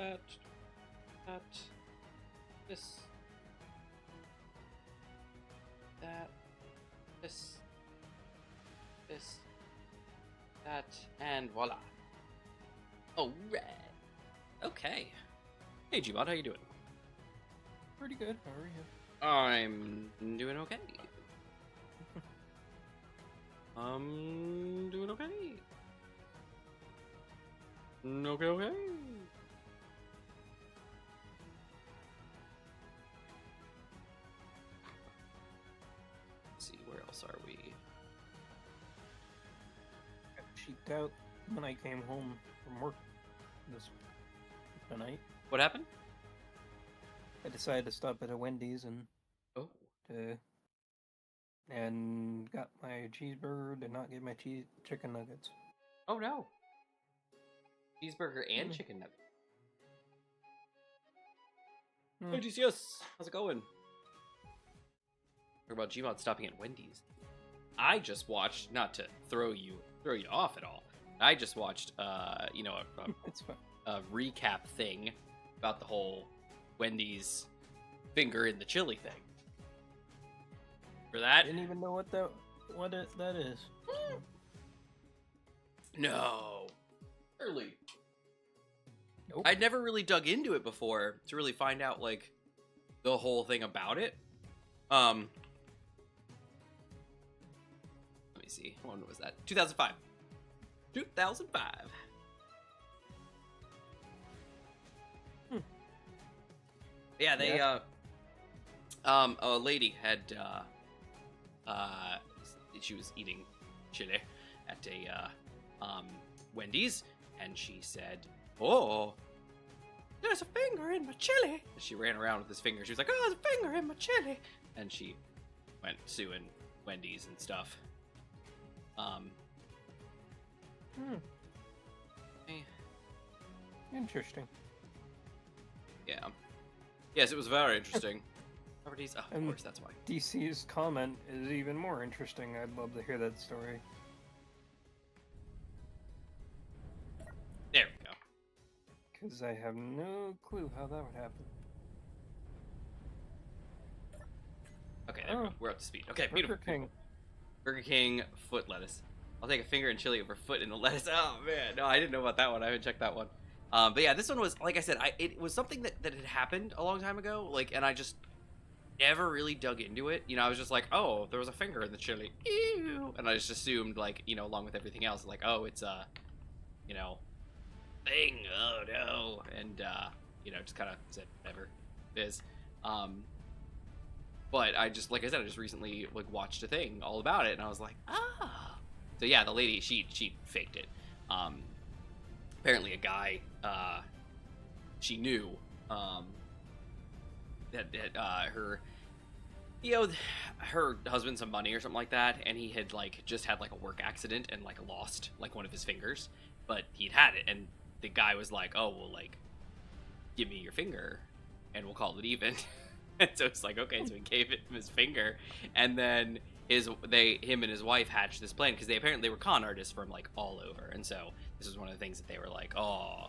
that, that, this, that, this, that, and voila. Oh, red. Okay. Hey, G-Bot, how you doing? Pretty good. How are you? I'm doing okay. I'm doing okay. Okay. Let's see, where else are we? I cheeked out when I came home from work this night. What happened? I decided to stop at a Wendy's and Oh. and got my cheeseburger, did not get my chicken nuggets. Oh no. Cheeseburger and chicken nugget. Hey GCS, how's it going? What about Gmod stopping at Wendy's? I just watched, not to throw you off at all. I just watched It's fine. a recap thing about the whole Wendy's finger in the chili thing. For I that? didn't even know what that is. No. Early. Nope. I'd never really dug into it before to really find out like the whole thing about it. Let me see. When was that? 2005. 2005. Yeah, they a lady had she was eating chili at a Wendy's, and she said, "Oh, there's a finger in my chili." And she ran around with this finger. She was like, "Oh, there's a finger in my chili," and she went suing Wendy's and stuff. Interesting. Yeah. Yes, it was very interesting. Properties. Oh, of course, that's why. DC's comment is even more interesting. I'd love to hear that story. There we go. Because I have no clue how that would happen. Okay, there we go. We're up to speed. Okay, beautiful. Burger King. Burger King foot lettuce. I'll take a finger and chili over foot in the lettuce. Oh man, no, I didn't know about that one. I haven't checked that one. But yeah, this one was, like I said, it was something that had happened a long time ago. Like, and I just never really dug into it. You know, I was just like, oh, there was a finger in the chili. Ew. And I just assumed, like, you know, along with everything else, like, oh, it's a, you know, thing. Oh no. And you know, just kind of said whatever it is. But I just, like I said, I just recently like watched a thing all about it, and I was like, ah. So yeah, the lady, she faked it. Apparently a guy she knew that her, he owed her husband some money or something like that, and he had like just had like a work accident and like lost like one of his fingers, but he'd had it, and the guy was like, oh well, like give me your finger and we'll call it even. And so it's like, okay, so he gave him his finger, and then him and his wife hatched this plan because they were con artists from like all over, and so this was one of the things that they were like, oh,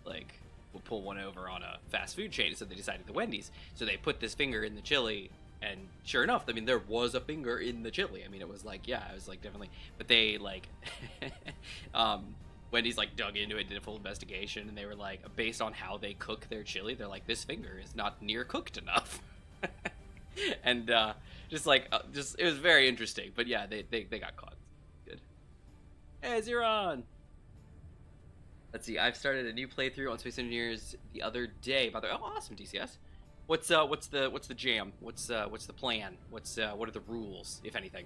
like we'll pull one over on a fast food chain. So they decided the Wendy's. So they put this finger in the chili, and sure enough, I mean, there was a finger in the chili. I mean, it was like, yeah, it was like definitely, but they like, Wendy's like dug into it, did a full investigation, and they were like, based on how they cook their chili, they're like, this finger is not near cooked enough. And just it was very interesting. But yeah, they got caught. Good. Hey, Zeron. Let's see. I've started a new playthrough on Space Engineers the other day. Oh, awesome, DCS. What's the jam? What's the plan? What are the rules, if anything?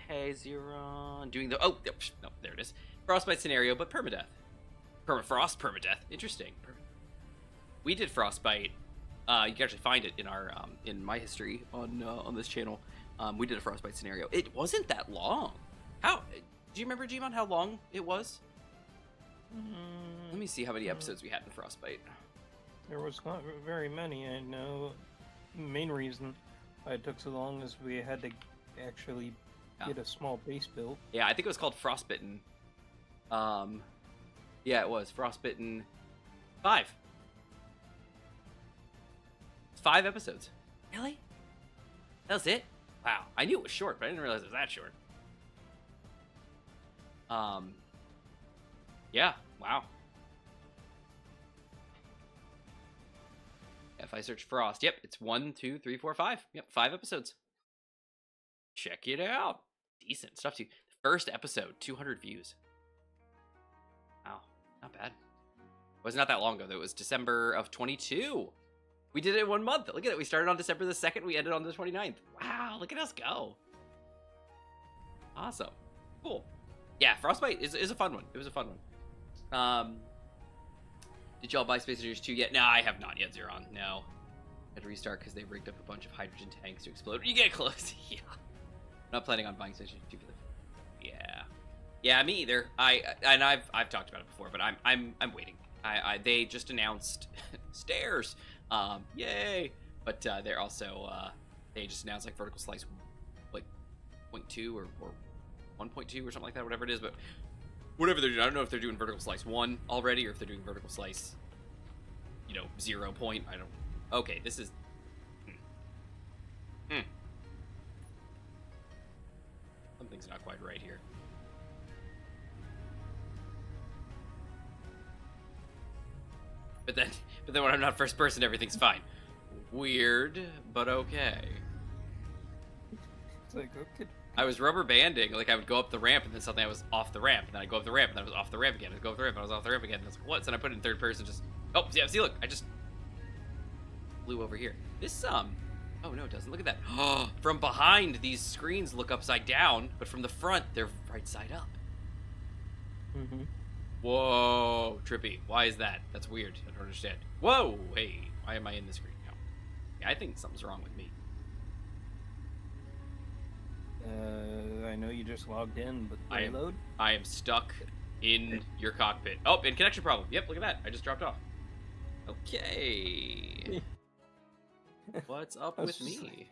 Hey, Zeron. Doing the no, there it is. Frostbite scenario, but permadeath. Permafrost permadeath. Interesting. We did Frostbite. You can actually find it in our in my history on this channel. We did a Frostbite scenario. It wasn't that long. How do you remember, Gmon, how long it was? Let me see how many episodes we had in Frostbite. There was not very many. I know the main reason why it took so long is we had to actually get a small base built. Yeah, I think it was called Frostbitten. Yeah, it was Frostbitten 5. 5 episodes. Really? That was it? Wow. I knew it was short, but I didn't realize it was that short. Yeah. Wow. If I search Frost, yep, it's 1, 2, 3, 4, 5. Yep, 5 episodes. Check it out. Decent stuff too. First episode, 200 views. Wow, not bad. It was not that long ago though. It was December of 22. We did it in 1 month. Look at it. We started on December the 2nd. We ended on the 29th. Wow, look at us go. Awesome. Cool. Yeah, Frostbite is a fun one. It was a fun one. Did y'all buy Space Engineers 2 yet? No, I have not yet, Zeron. No. I had to restart because they rigged up a bunch of hydrogen tanks to explode. You get close. Yeah. I'm not planning on buying Space Engineers 2 for the... Yeah. Yeah, me either. I've talked about it before, but I'm waiting. They just announced stairs. Yay! But they're also they just announced like vertical slice like 0.2 or 1.2 or something like that, whatever it is. But whatever they're doing, I don't know if they're doing vertical slice 1 already or if they're doing vertical slice, 0 point. I don't. Okay, this is. Something's not quite right here. But then when I'm not first person, everything's fine. Weird, but okay. It's like, okay. I was rubber banding, like I would go up the ramp and then suddenly I was off the ramp, and then I'd go up the ramp and then I was off the ramp again. I'd go up the ramp and I was off the ramp again. And I was like, what? So then I put it in third person, just yeah, see, look, I just flew over here. This oh no, it doesn't. Look at that. From behind, these screens look upside down, but from the front, they're right side up. Mm-hmm. Whoa, trippy. Why is that? That's weird. I don't understand. Whoa, hey, why am I in this screen now? Yeah, I think something's wrong with me. I know you just logged in, but reload? I am stuck in your cockpit. Oh, and connection problem. Yep, look at that. I just dropped off. Okay. What's up with me?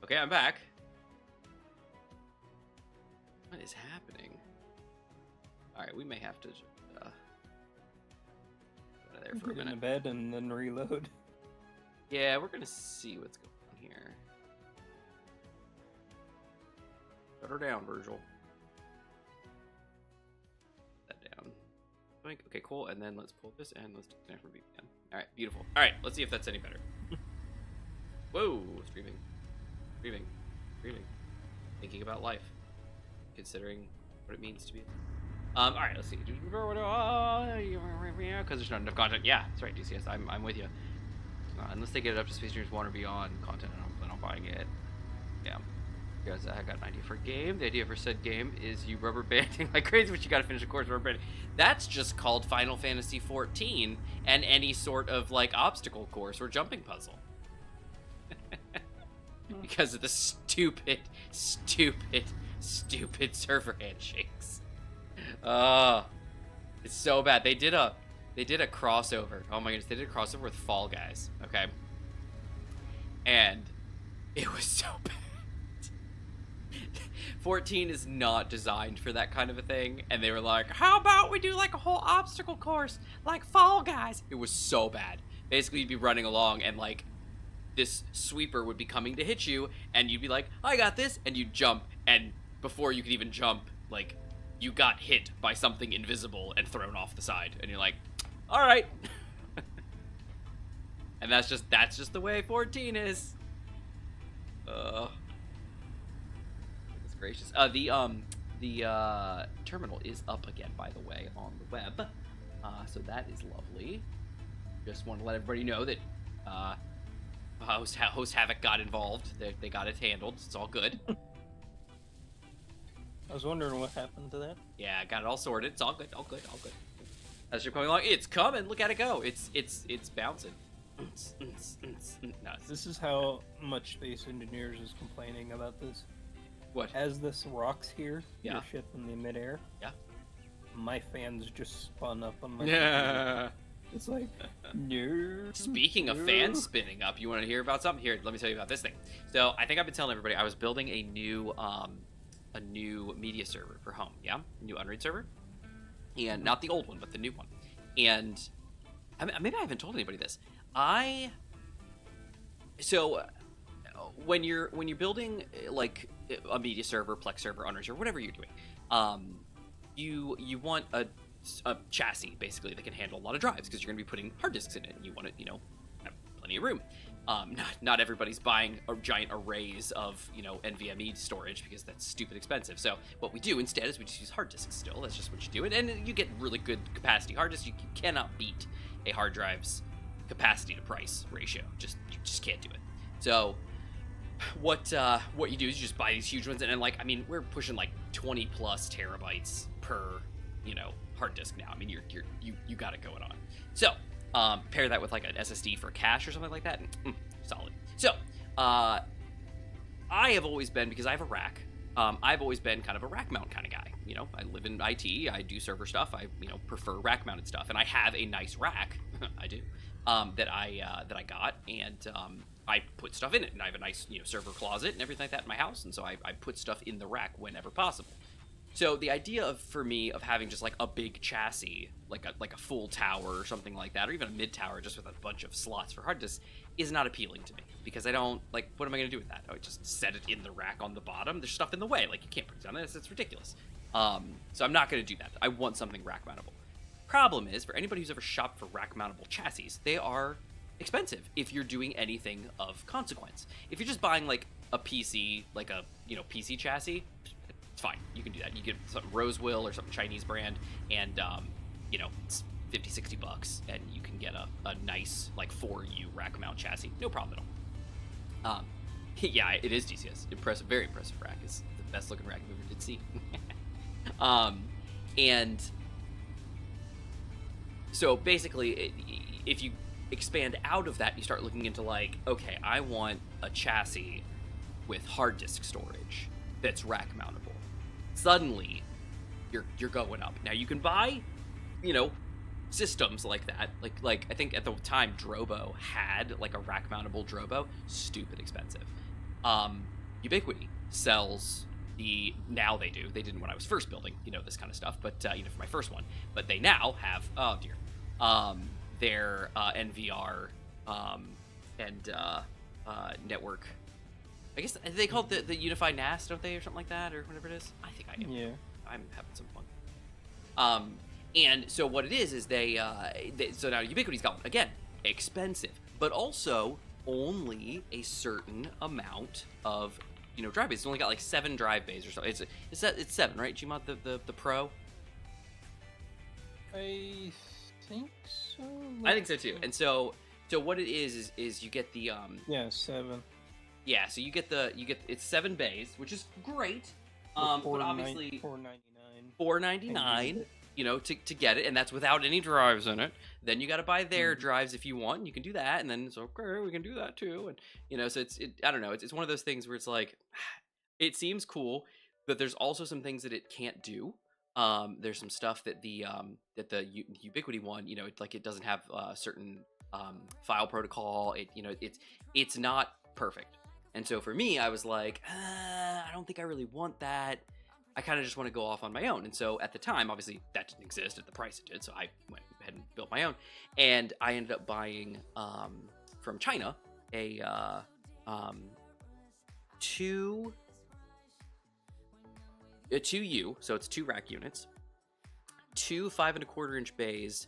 Okay, I'm back. What is happening? Alright, we may have to just, go out of there for a minute. Get in bed and then reload. Yeah, we're gonna see what's going on here. Shut her down, Virgil. Put that down. Okay, cool. And then let's pull this and let's disconnect from VPN. Alright, beautiful. Alright, let's see if that's any better. Whoa, streaming. Streaming. Streaming. Thinking about life. Considering what it means to be. Alright, let's see. Because there's not enough content. Yeah, that's right, DCS. I'm with you. Unless they get it up to Space Engineers 1 or beyond content, I don't plan on buying it. Yeah. Guys, I got an idea for a game. The idea for said game is you rubber banding like crazy, but you gotta finish a course rubber banding. That's just called Final Fantasy XIV and any sort of like obstacle course or jumping puzzle. Because of the stupid server handshakes. It's so bad. They did a crossover. Oh my goodness, they did a crossover with Fall Guys, okay? And it was so bad. 14 is not designed for that kind of a thing, and they were like, how about we do like a whole obstacle course like Fall Guys? It was so bad. Basically, you'd be running along and like this sweeper would be coming to hit you, and you'd be like, I got this, and you'd jump, and before you could even jump, like you got hit by something invisible and thrown off the side, and you're like, all right. And that's just the way 14 is. Goodness gracious. The terminal is up again, by the way, on the web. So that is lovely. Just want to let everybody know that Host Havoc got involved. They got it handled. It's all good. I was wondering what happened to that. Yeah, got it all sorted. It's all good. All good. All good. As you're coming along, it's coming. Look at it go. It's bouncing. No, This is how much Space Engineers is complaining about this. What? As this rocks here, Yeah. your ship in the midair. Yeah. My fans just spun up on my Yeah. It's like, no. Speaking of fans spinning up, you want to hear about something? Here, let me tell you about this thing. So I think I've been telling everybody I was building a new media server for home. Yeah, a new Unread server. and not the old one, but the new one. And maybe I haven't told anybody this. When you're building like a media server, Plex server, Unreal server, whatever you're doing, you want a chassis basically that can handle a lot of drives, because you're going to be putting hard disks in it, and you want it, have plenty of room. Not everybody's buying giant arrays of NVMe storage, because that's stupid expensive. So what we do instead is we just use hard disks still. That's just what you do, and you get really good capacity hard disks. You cannot beat a hard drive's capacity to price ratio. You just can't do it. So what you do is you just buy these huge ones, and then we're pushing like 20 plus terabytes per hard disk now. I mean, you got it going on. So pair that with like an SSD for cache or something like that, and solid. So I have always been, because I have a rack, I've always been kind of a rack mount kind of guy. I live in IT, I do server stuff, I prefer rack mounted stuff, and I have a nice rack I do that I got, and I put stuff in it, and I have a nice server closet and everything like that in my house, and so I put stuff in the rack whenever possible. So the idea for me of having just like a big chassis, like a full tower or something like that, or even a mid tower just with a bunch of slots for hard disks, is not appealing to me, because I don't like, what am I going to do with that? I would just set it in the rack on the bottom. There's stuff in the way, like you can't put it down there. It's ridiculous. So I'm not going to do that. I want something rack mountable. Problem is, for anybody who's ever shopped for rack mountable chassis, they are expensive if you're doing anything of consequence. If you're just buying like a PC, like a PC chassis, it's fine. You can do that. You get some Rosewill or some Chinese brand, and it's $50-$60, and you can get a nice like 4U rack mount chassis, no problem at all. Yeah, it is DCS. Impressive, very impressive rack. It's the best looking rack I've ever did see. And so basically, if you expand out of that, you start looking into like, okay, I want a chassis with hard disk storage that's rack mountable. Suddenly, you're going up. Now you can buy, systems like that. Like I think at the time Drobo had like a rack mountable Drobo, stupid expensive. Ubiquiti sells now they do. They didn't when I was first building, this kind of stuff, but for my first one. But they now have, oh dear, their NVR and network. I guess they call it the Unified NAS, don't they, or something like that, or whatever it is? I think I am. Yeah. I'm having some fun. And so what it is they so now Ubiquiti's got one. Again, expensive, but also only a certain amount of drive bays. It's only got like 7 drive bays or something. It's 7, right, Gmod, the Pro? I think so. I think so too. And so what it is you get the 7. Yeah, so you get it's 7 bays, which is great. But obviously $4.99, to get it, and that's without any drives in it. Then you got to buy their drives if you want. You can do that, and then it's okay, we can do that too. And so I don't know. It's one of those things where it's like, it seems cool, but there's also some things that it can't do. There's some stuff that the Ubiquiti one, it doesn't have a certain file protocol. It's not perfect. And so for me, I was like, I don't think I really want that. I kind of just want to go off on my own. And so at the time, obviously, that didn't exist at the price it did. So I went ahead and built my own. And I ended up buying from China a 2U. So it's 2 rack units, 2 5.25-inch bays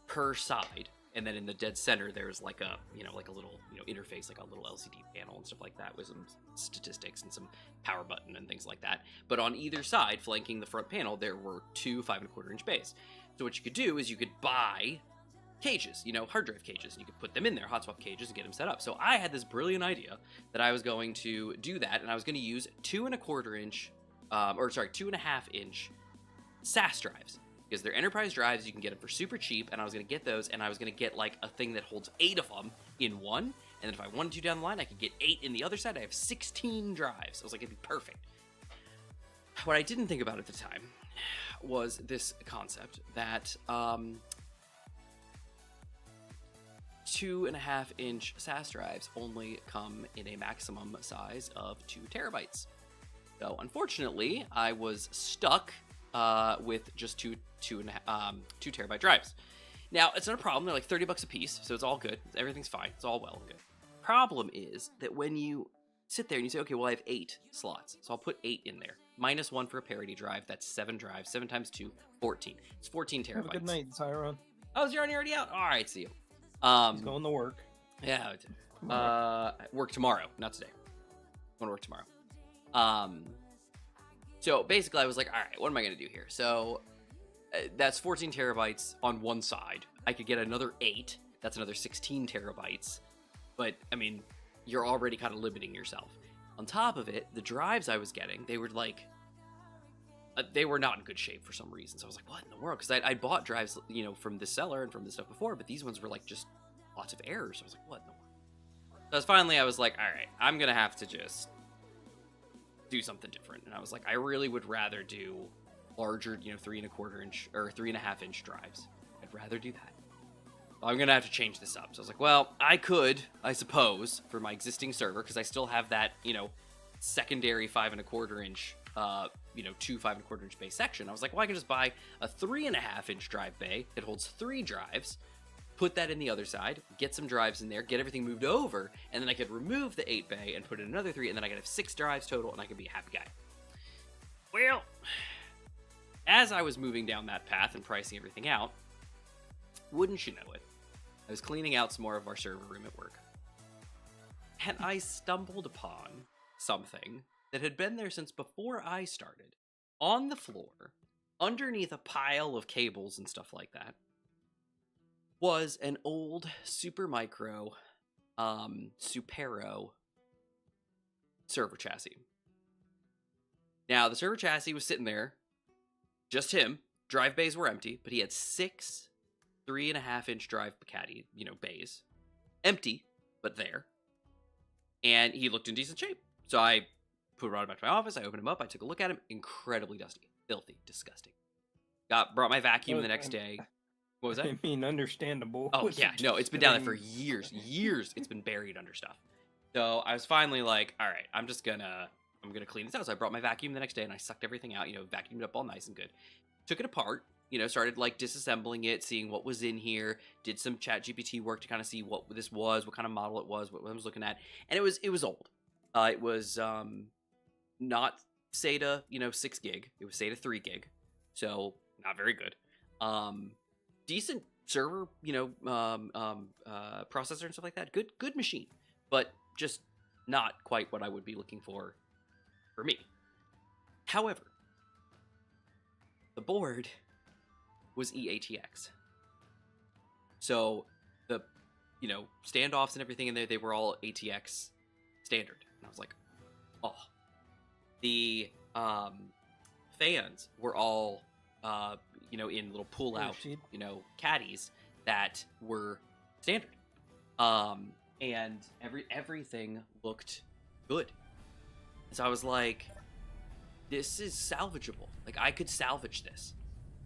per side. And then in the dead center, there's like a little, interface, like a little LCD panel and stuff like that with some statistics and some power button and things like that. But on either side, flanking the front panel, there were 2 5.25-inch bays. So what you could do is you could buy cages, hard drive cages, and you could put them in there, hot swap cages, and get them set up. So I had this brilliant idea that I was going to do that, and I was going to use 2.25-inch, 2.5-inch SAS drives. Because they're enterprise drives, you can get them for super cheap, and I was going to get those, and I was going to get like a thing that holds 8 of them in one, and then if I wanted to down the line, I could get 8 in the other side. I have 16 drives. I was like, it'd be perfect. What I didn't think about at the time was this concept that 2.5-inch SAS drives only come in a maximum size of 2 terabytes. So unfortunately, I was stuck with just two 2 terabyte drives. Now, it's not a problem. They're like $30 a piece, so it's all good. Everything's fine. It's all well and good. Problem is that when you sit there and you say, okay, well, I have 8 slots, so I'll put 8 in there. -1 for a parity drive. That's 7 drives. 7 times 2, 14. It's 14 terabytes. Have a good night, Zyron. Oh, is Yarny already out? All right, see you. He's going to work. Yeah. Work tomorrow, not today. I'm going to work tomorrow. So basically, I was like, all right, what am I going to do here? So that's 14 terabytes on one side. I could get another 8. That's another 16 terabytes. But, I mean, you're already kind of limiting yourself. On top of it, the drives I was getting, they were like, they were not in good shape for some reason. So I was like, what in the world? Because I bought drives, you know, from this seller and from this stuff before, but these ones were like just lots of errors. So I was like, what in the world? So finally, I was like, all right, I'm going to have to just do something different. And I was like, I really would rather do larger, you know, 3¼ inch or 3.5 inch drives. I'd rather do that. I'm gonna have to change this up. So I was like, well, I could, I suppose, for my existing server, because I still have that, you know, secondary 5¼ inch, you know, 2 5¼ inch bay section. I was like, well, I can just buy a 3.5 inch drive bay that holds 3 drives, put that in the other side, get some drives in there, get everything moved over, and then I could remove the 8 bay and put in another 3, and then I could have 6 drives total, and I could be a happy guy. Well, as I was moving down that path and pricing everything out, wouldn't you know it, I was cleaning out some more of our server room at work, and I stumbled upon something that had been there since before I started, on the floor, underneath a pile of cables and stuff like that, was an old Supermicro Supero server chassis. Now, the server chassis was sitting there, just him, drive bays were empty, but he had 6 3.5 inch drive caddy, you know, bays. Empty, but there. And he looked in decent shape. So I put it back to my office, I opened him up, I took a look at him, incredibly dusty. Filthy, disgusting. Brought my vacuum the next day. What was that? I mean, understandable. Oh, yeah, no, it's been down there for years. It's been buried under stuff. So I was finally like, all right, I'm gonna clean this out. So I brought my vacuum the next day and I sucked everything out, you know, vacuumed it up all nice and good. Took it apart. You know, started like disassembling it, seeing what was in here, did some ChatGPT work to kind of see what this was, what kind of model it was, what I was looking at. And it was old. It was not SATA, you know, 6 gig. It was SATA 3 gig. So not very good. Decent server, you know, processor and stuff like that. Good machine, but just not quite what I would be looking for me. However, the board was EATX. So the, you know, standoffs and everything in there, they were all ATX standard. And I was like, oh. The fans were all, you know, in little pull-out, you know, caddies that were standard. And everything looked good. So I was like, this is salvageable. Like, I could salvage this.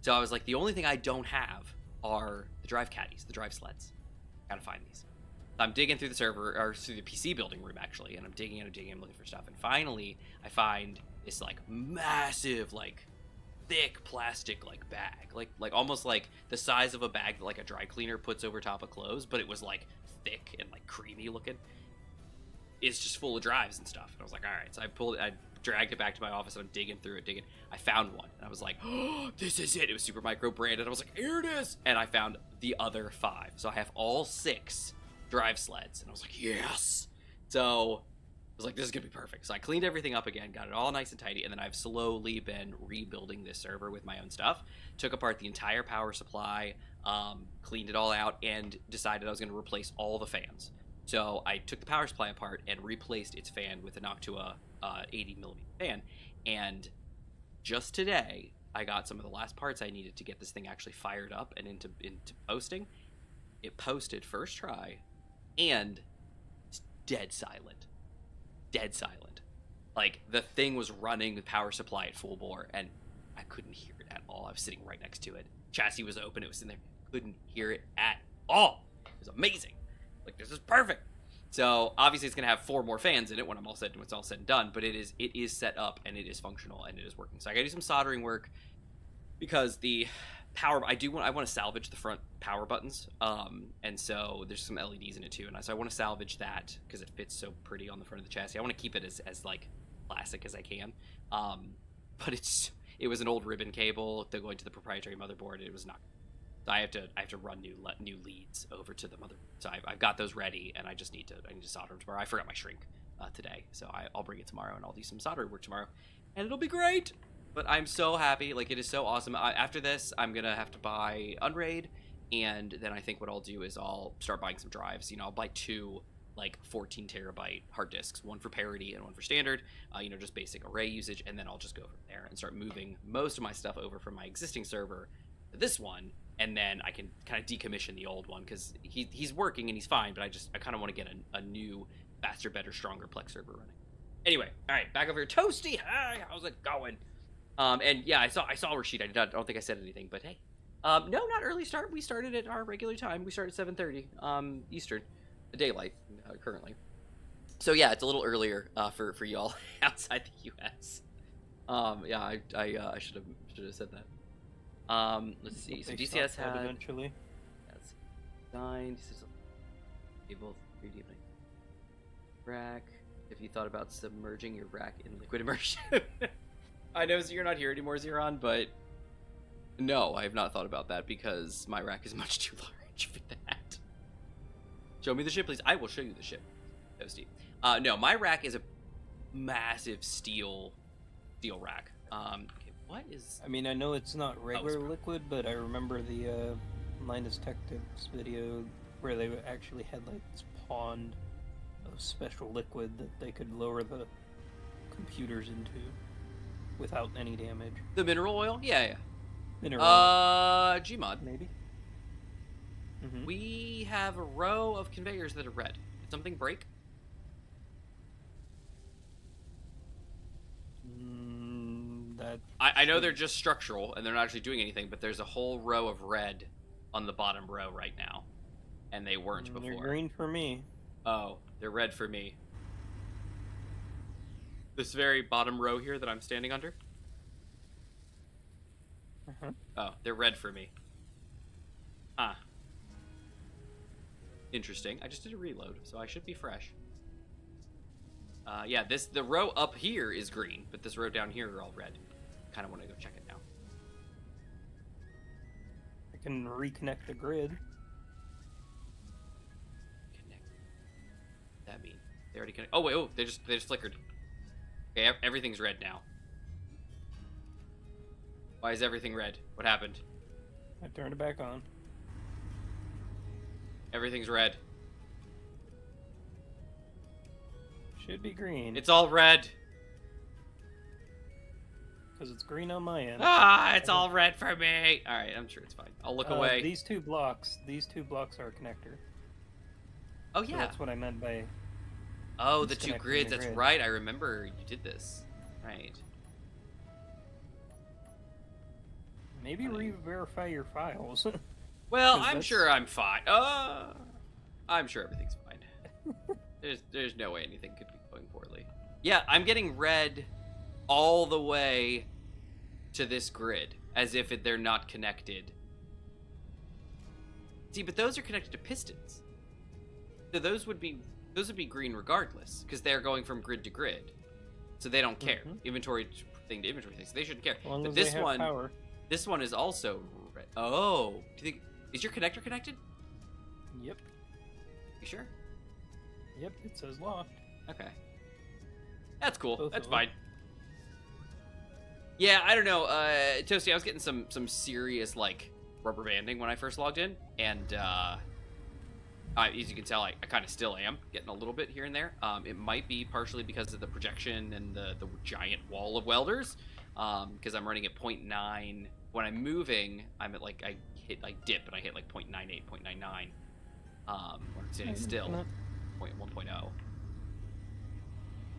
So I was like, the only thing I don't have are the drive caddies, the drive sleds. Gotta find these. I'm digging through the server, or through the PC building room, actually, and I'm digging, I'm looking for stuff. And finally, I find this, like, massive, like, thick plastic, like, bag. Like almost like the size of a bag that, like, a dry cleaner puts over top of clothes, but it was, like, thick and, like, creamy looking. It's just full of drives and stuff. And I was like, all right. So I dragged it back to my office, and I'm digging through it, I found one, and I was like, oh, this is it. It was Supermicro branded. I was like, here it is. And I found the other 5. So I have all 6 drive sleds, and I was like, yes. So I was like, this is gonna be perfect. So I cleaned everything up again, got it all nice and tidy, and then I've slowly been rebuilding this server with my own stuff. Took apart the entire power supply, cleaned it all out, and decided I was gonna replace all the fans. So I took the power supply apart and replaced its fan with a Noctua 80mm fan. And just today, I got some of the last parts I needed to get this thing actually fired up and into posting. It posted first try, and it's dead silent. Dead silent. Like, the thing was running the power supply at full bore, and I couldn't hear it at all. I was sitting right next to it. Chassis was open. It was in there. Couldn't hear it at all. It was amazing. Like, this is perfect. So obviously it's gonna have 4 more fans in it when it's all said and done, but it is set up and it is functional and it is working. So I gotta do some soldering work because the power. I want to salvage the front power buttons. And so there's some LEDs in it too, and so I want to salvage that because it fits so pretty on the front of the chassis. I want to keep it as like classic as I can. But it was an old ribbon cable. They're going to the proprietary motherboard. It was not. So I have to run new leads over to the motherboard. So I've got those ready, and I need to solder them tomorrow. I forgot my shrink today, so I'll bring it tomorrow, and I'll do some soldering work tomorrow, and it'll be great. But I'm so happy. Like, it is so awesome. After this, I'm gonna have to buy Unraid, and then I think what I'll do is I'll start buying some drives. You know, I'll buy 2 like 14 terabyte hard disks, one for parity and one for standard. You know, just basic array usage, and then I'll just go from there and start moving most of my stuff over from my existing server to this one. And then I can kind of decommission the old one because he's working and he's fine, but I kind of want to get a new, faster, better, stronger Plex server running. Anyway, all right, back over here. Toasty, hi, how's it going? And yeah, I saw Rashid. I don't think I said anything, but hey, no, not early start. We started at our regular time. We started at 7:30 Eastern, daylight currently. So yeah, it's a little earlier for y'all outside the U.S. Yeah, I should have said that. Let's see. So DCS had eventually. That's signed. Able 3D rack. If you thought about submerging your rack in liquid immersion, I know you're not here anymore, Zeron, but no, I have not thought about that because my rack is much too large for that. Show me the ship, please. I will show you the ship. Toasty. No, my rack is a massive steel rack. Okay, what is? I mean, I know it's not regular liquid, but I remember the Linus Tech Tips video where they actually had like this pond of special liquid that they could lower the computers into without any damage. The mineral oil? Yeah. Mineral oil. Gmod. Maybe. Mm-hmm. We have a row of conveyors that are red. Did something break? I know they're just structural and they're not actually doing anything, but there's a whole row of red on the bottom row right now, and they weren't before. They're green for me. Oh, they're red for me. This very bottom row here that I'm standing under? Uh-huh. Oh, they're red for me. Huh. Interesting. I just did a reload, so I should be fresh. Yeah, the row up here is green, but this row down here are all red. Kind of want to go check it now. I can reconnect the grid. Connect. That mean they already connect. Oh wait, they just flickered. Okay, everything's red now. Why is everything red? What happened? I turned it back on. Everything's red. Should be green. It's all red. Because it's green on my end. Ah, it's all red for me. All right, I'm sure it's fine. I'll look away. These two blocks are a connector. Oh yeah. So that's what I meant by. Oh, the two grids. That's right. I remember you did this. Right. Maybe re-verify your files. Well, I'm sure I'm fine. I'm sure everything's fine. There's no way anything could be going poorly. Yeah, I'm getting red all the way to this grid, as if they're not connected. See, but those are connected to pistons. So those would be green regardless, because they're going from grid to grid. So they don't care. Mm-hmm. Inventory thing to inventory thing, so they shouldn't care. As long but as this they have one, power. This one is also red. Oh, do you think, is your connector connected? Yep. You sure? Yep, it says locked. Okay. That's cool. Both That's of them. fine. Yeah, I don't know. Toasty, I was getting some serious, like, rubber banding when I first logged in. And, as you can tell, I kind of still am getting a little bit here and there. It might be partially because of the projection and the giant wall of welders. Because I'm running at 0.9. When I'm moving, I'm at, like, I dip, and I hit, like, 0.98, 0.99. When I'm standing still, 1.0.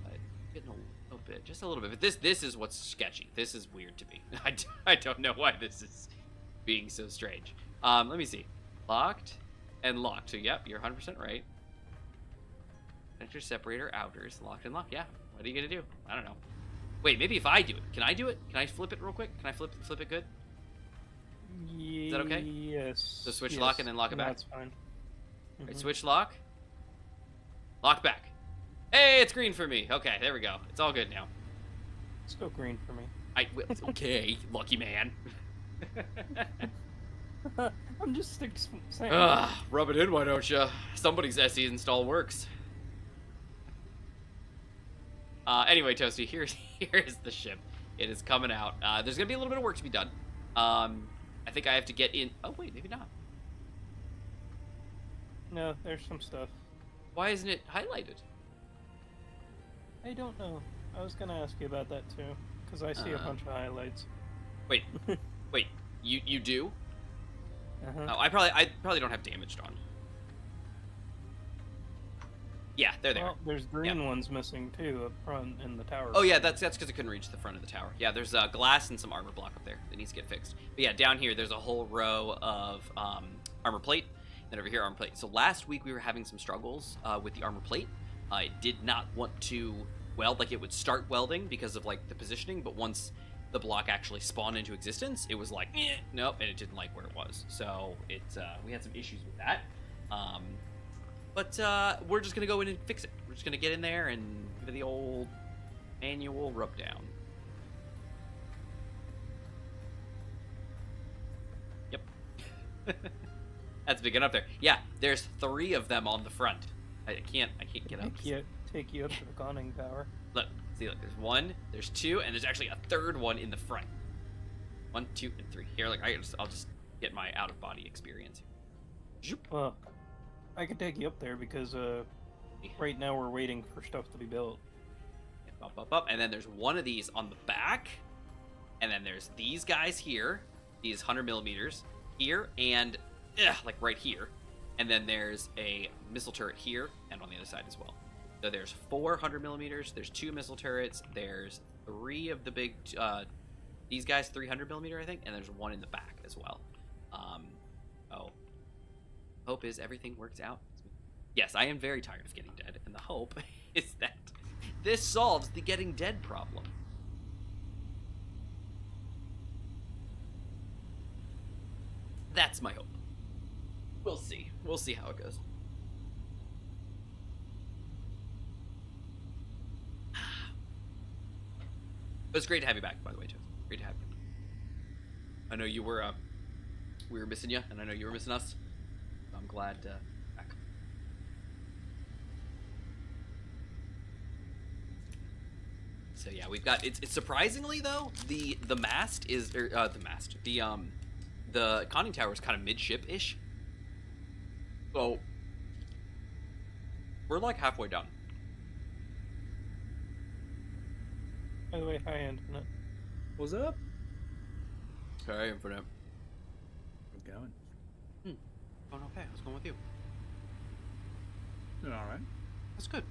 But getting a little bit, just a little bit. But this is what's sketchy. This is weird to me. I don't know why this is being so strange. Let me see. Locked and locked. So, yep, you're 100% right. Connector, separator, outers, locked and locked. Yeah, what are you going to do? I don't know. Wait, maybe if I do it. Can I do it? Can I flip it real quick? Can I flip it good? Is that okay? Yes. So switch lock and then lock it back? That's fine. Right, switch lock. Lock back. Hey, it's green for me. Okay, there we go. It's all good now. Still green for me. Okay, lucky man. I'm just saying. Rub it in, why don't you? Somebody's SE install works. Anyway, Toasty, here's the ship. It is coming out. There's gonna be a little bit of work to be done. I think I have to get in. Oh wait, maybe not. No, there's some stuff. Why isn't it highlighted? I don't know. I was gonna ask you about that too, because I see a bunch of highlights. Wait, wait, you do? Uh-huh. Oh, I probably don't have damaged on. Yeah, there they are. There's green ones missing too up front in the tower. Oh yeah, that's because I couldn't reach the front of the tower. Yeah, there's glass and some armor block up there that needs to get fixed. But yeah, down here there's a whole row of armor plate. Then over here, armor plate. So last week we were having some struggles with the armor plate. It did not want to weld, like it would start welding because of like the positioning, but once the block actually spawned into existence, it was like, nope, and it didn't like where it was. So we had some issues with that. But we're just gonna go in and fix it. We're just gonna get in there and give it the old manual rub down. Yep. That's big enough there. Yeah, there's 3 of them on the front. I can't get up. Take you up to the conning tower. Look, see, look. There's 1, there's 2, and there's actually a 3rd one in the front. 1, 2, and 3. Here, like I'll just get my out of body experience. Well, I could take you up there because right now we're waiting for stuff to be built. Up, and then there's one of these on the back, and then there's these guys here, these 100mm here, and like right here, and then there's a missile turret here and on the other side as well. So there's 400mm, there's 2 missile turrets, there's 3 of the big these guys 300mm I think, and there's 1 in the back as well. Hope is everything works out. Yes, I am very tired of getting dead, and the hope is that this solves the getting dead problem. That's my hope. We'll see. We'll see how it goes. But it's great to have you back, by the way, Joe. Great to have you. I know you were, we were missing you, and I know you were missing us. I'm glad back. So yeah, we've got it's surprisingly though the mast is the conning tower is kind of midship-ish. So we're like halfway done. By the way, hi Infinite. What's up? Okay, Infinite. How's it going? Going okay. What's going with you? Doing all right. That's good.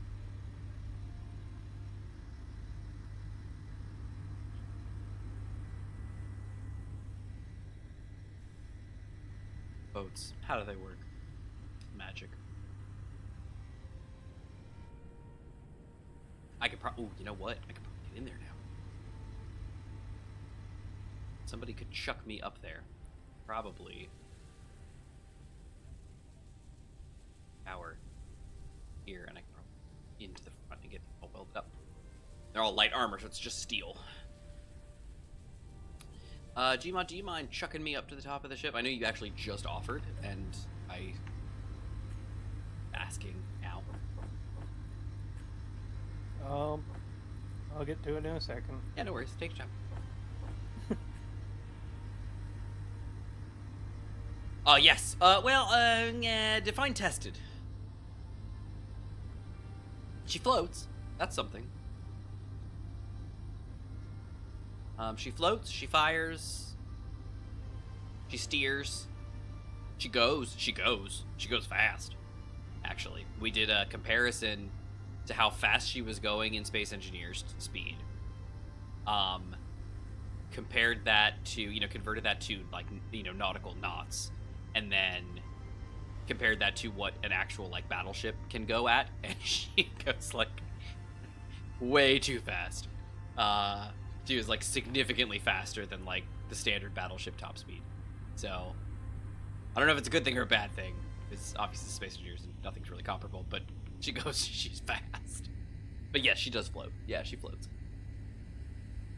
Boats. How do they work? Magic. I could probably. Ooh, you know what? I could probably get in there now. Somebody could chuck me up there. Probably. Tower here, and I can probably into the front and get all welded up. They're all light armor, so it's just steel. Gmod, do you mind chucking me up to the top of the ship? I know you actually just offered, and asking now. I'll get to it in a second. Yeah, no worries. Take your time. Yes. Define tested. She floats. That's something. She floats. She fires. She steers. She goes. She goes fast. Actually, we did a comparison to how fast she was going in Space Engineer's speed. Compared that to, converted that to, like, nautical knots. And then compared that to what an actual, like, battleship can go at. And she goes, like, way too fast. She was, like, significantly faster than, like, the standard battleship top speed. So I don't know if it's a good thing or a bad thing. It's obviously Space Engineers and nothing's really comparable, but she's fast. But yes, she does float. Yeah, she floats.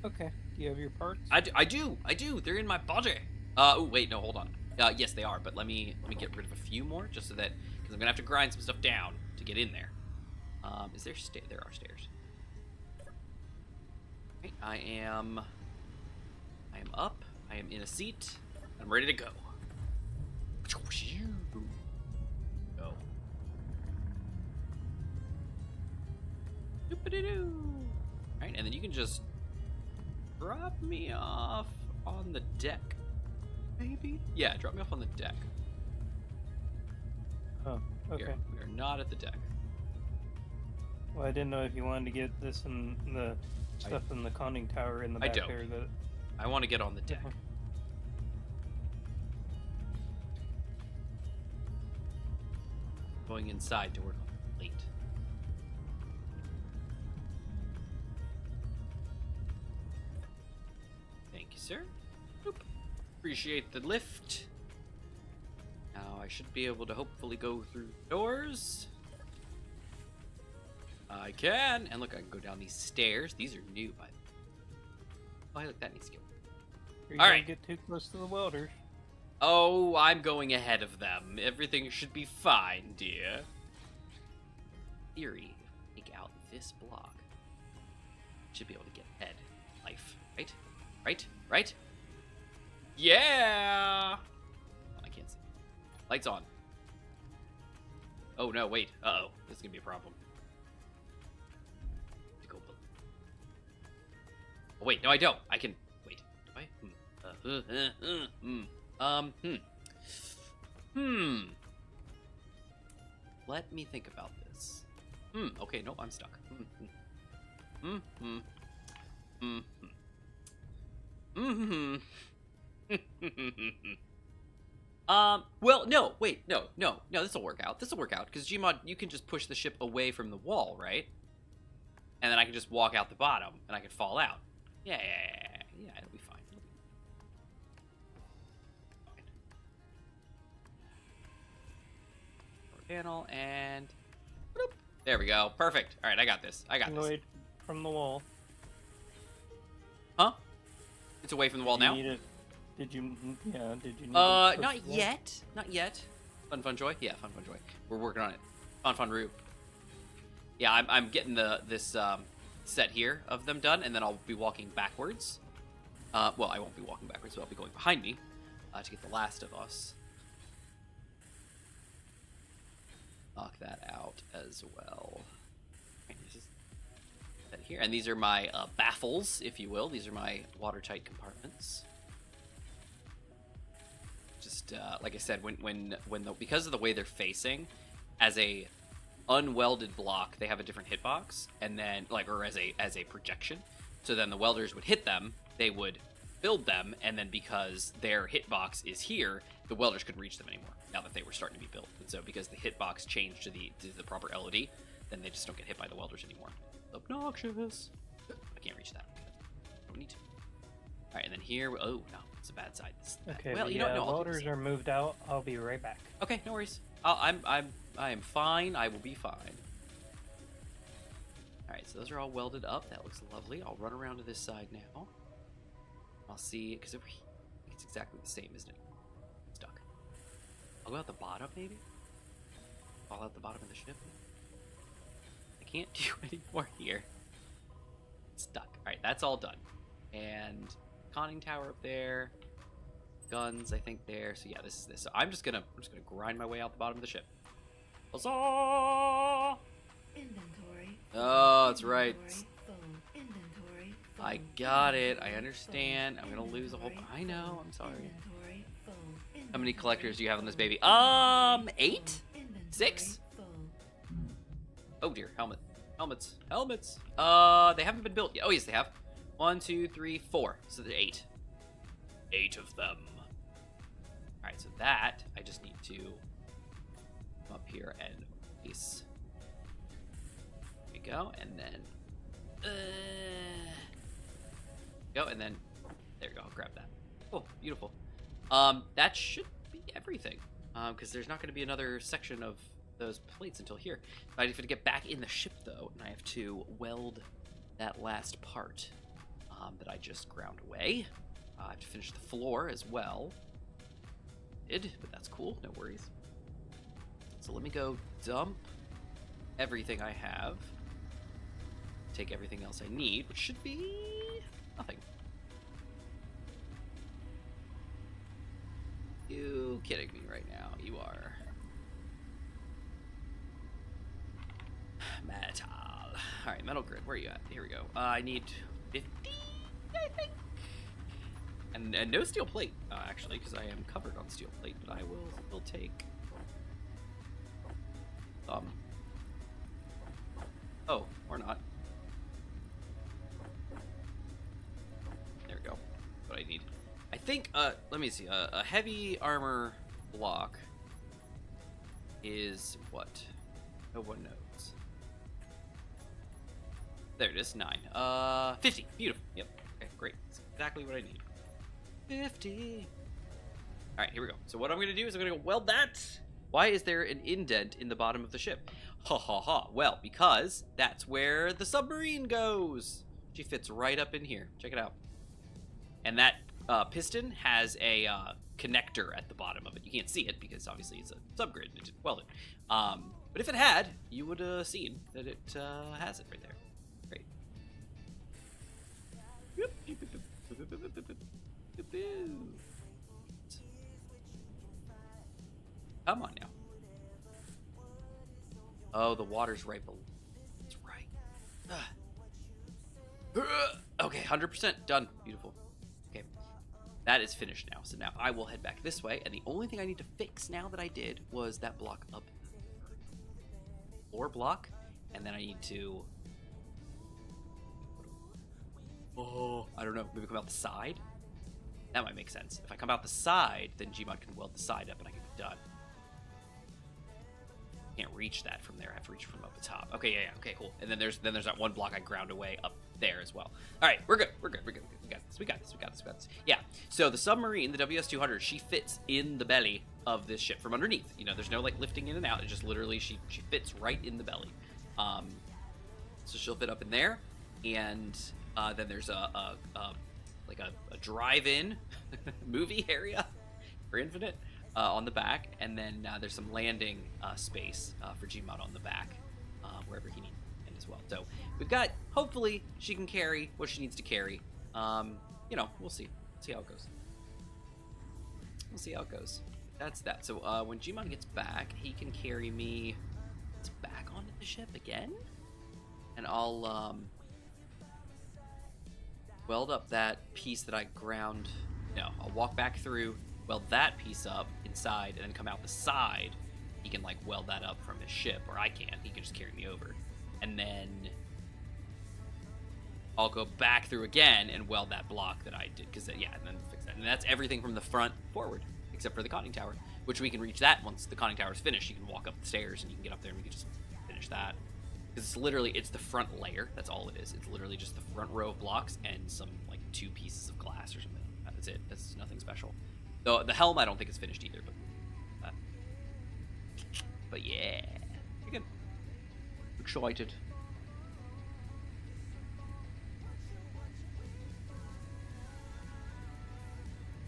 Okay. Do you have your parts? I do. They're in my body. Oh wait, no, hold on. Yes, they are. But let me get rid of a few more, just so that, because I'm gonna have to grind some stuff down to get in there. Is there there are stairs. Okay, I am up. I am in a seat. I'm ready to go. Go. Doop-a-doo-doo. Alright, and then you can just drop me off on the deck. Maybe? Yeah, drop me off on the deck. Oh, okay. We are not at the deck. Well, I didn't know if you wanted to get this and the stuff in the conning tower in the back there. I want to get on the deck. Going inside to work on the plate. Thank you, sir. Boop. Appreciate the lift. Now I should be able to hopefully go through doors. I can. And look, I can go down these stairs. These are new, by the way. Oh, hey, look, that needs to go. All right. Get too close to the welders. Oh, I'm going ahead of them. Everything should be fine, dear. Theory, take out this block. Should be able to get ahead. Life, right? Right? Yeah! I can't see. Lights on. Oh no, wait. Uh-oh. This is gonna be a problem. Oh wait, no I don't. I can wait. Do I? Let me think about this. Okay, nope, I'm stuck. Well, no, wait, no, this'll work out. This'll work out, because Gmod, you can just push the ship away from the wall, right? And then I can just walk out the bottom, and I can fall out. Yeah, it'll be fine. Panel and bloop. There we go. Perfect. All right, I got this. Away from the wall. Huh? It's away from the wall now. Did you? Not yet. Not yet. Fun joy. Yeah, fun joy. We're working on it. Fun Rube. Yeah, I'm getting this set here of them done, and then I'll be walking backwards. Well, I won't be walking backwards, but I'll be going behind me to get the last of us. Knock that out as well. That here, and these are my baffles, if you will. These are my watertight compartments. Just like I said, because of the way they're facing, as a unwelded block, they have a different hitbox, and then or as a projection. So then the welders would hit them, they would build them, and then because their hitbox is here, the welders couldn't reach them anymore. Now that they were starting to be built, and so because the hitbox changed to the proper LOD, then they just don't get hit by the welders anymore. Obnoxious. I can't reach that. Don't need to. All right, and then here. Oh no, it's a bad side. Okay. Well, welders are moved out. I'll be right back. Okay, no worries. I am fine. I will be fine. All right, so those are all welded up. That looks lovely. I'll run around to this side now. I'll see, because it's exactly the same, isn't it? Stuck. I'll go out the bottom, maybe? Fall out the bottom of the ship? I can't do any more here. It's stuck. Alright, that's all done. And conning tower up there. Guns, I think, there. So yeah, this is this. So I'm just gonna grind my way out the bottom of the ship. Huzzah! Inventory. Oh, that's right. Inventory. I got it. I understand. I'm gonna lose a whole. I know. I'm sorry. How many collectors do you have on this baby? 8? 6? Oh dear. Helmets. They haven't been built yet. Oh yes, they have. 1, 2, 3, 4. So there's 8. 8 of them. All right. So that I just need to come up here and piece. There we go, and then. Go, and then there you go. I'll grab that. Oh, beautiful. That should be everything. Because there's not going to be another section of those plates until here. I have to get back in the ship, though, and I have to weld that last part that I just ground away. I have to finish the floor as well. But that's cool, no worries. So let me go dump everything I have. Take everything else I need, which should be nothing. You kidding me right now? You are. Metal. Alright, metal grid, where are you at? Here we go. I need 50, I think. And no steel plate, actually, because I am covered on steel plate, but I will take... Oh, or not. There we go. What I need. I think, let me see, a heavy armor block is what? No one knows. There it is, 9. 50, beautiful, yep, okay, great. That's exactly what I need. 50. All right, here we go. So what I'm gonna do is I'm gonna weld that. Why is there an indent in the bottom of the ship? Ha ha ha. Well, because that's where the submarine goes. She fits right up in here. Check it out. And that piston has a connector at the bottom of it. You can't see it because obviously it's a subgrid and it didn't weld it. But if it had, you would have seen that it has it right there. Great. Come on now. Oh, the water's right below. That's right. Okay, 100% done. Beautiful. Okay, that is finished now. So now I will head back this way, and the only thing I need to fix now that I did was that block up. Floor block, and then I need to... Oh, I don't know. Maybe come out the side? That might make sense. If I come out the side, then Gmod can weld the side up and I can be done. Can't reach that from there. I have to reach from up the top. Okay, yeah, okay, cool. And then there's that one block I ground away up there as well. All right, we're good. We got this. Yeah. So the submarine, the WS-200, she fits in the belly of this ship from underneath. You know, there's no like lifting in and out. It just literally she fits right in the belly. So she'll fit up in there, and then there's a drive-in movie area for Infinite on the back, and then there's some landing space for Gmod on the back wherever he needs it as well. So we've got, hopefully she can carry what she needs to carry. You know, we'll see how it goes. That's that. So when Gmod gets back, he can carry me back onto the ship again, and I'll weld up that piece that I ground. No, I'll walk back through, weld that piece up inside, and then come out the side. He can like weld that up from his ship, or I can't. He can just carry me over, and then I'll go back through again and weld that block that I did, because yeah, and then fix that. And that's everything from the front forward, except for the conning tower, which we can reach that once the conning tower is finished. You can walk up the stairs and you can get up there and we can just finish that. Because it's the front layer. That's all it is. It's literally just the front row of blocks and some like 2 pieces of glass or something. That's it. That's nothing special. Though the helm I don't think is finished either. But yeah, you're good. Excited.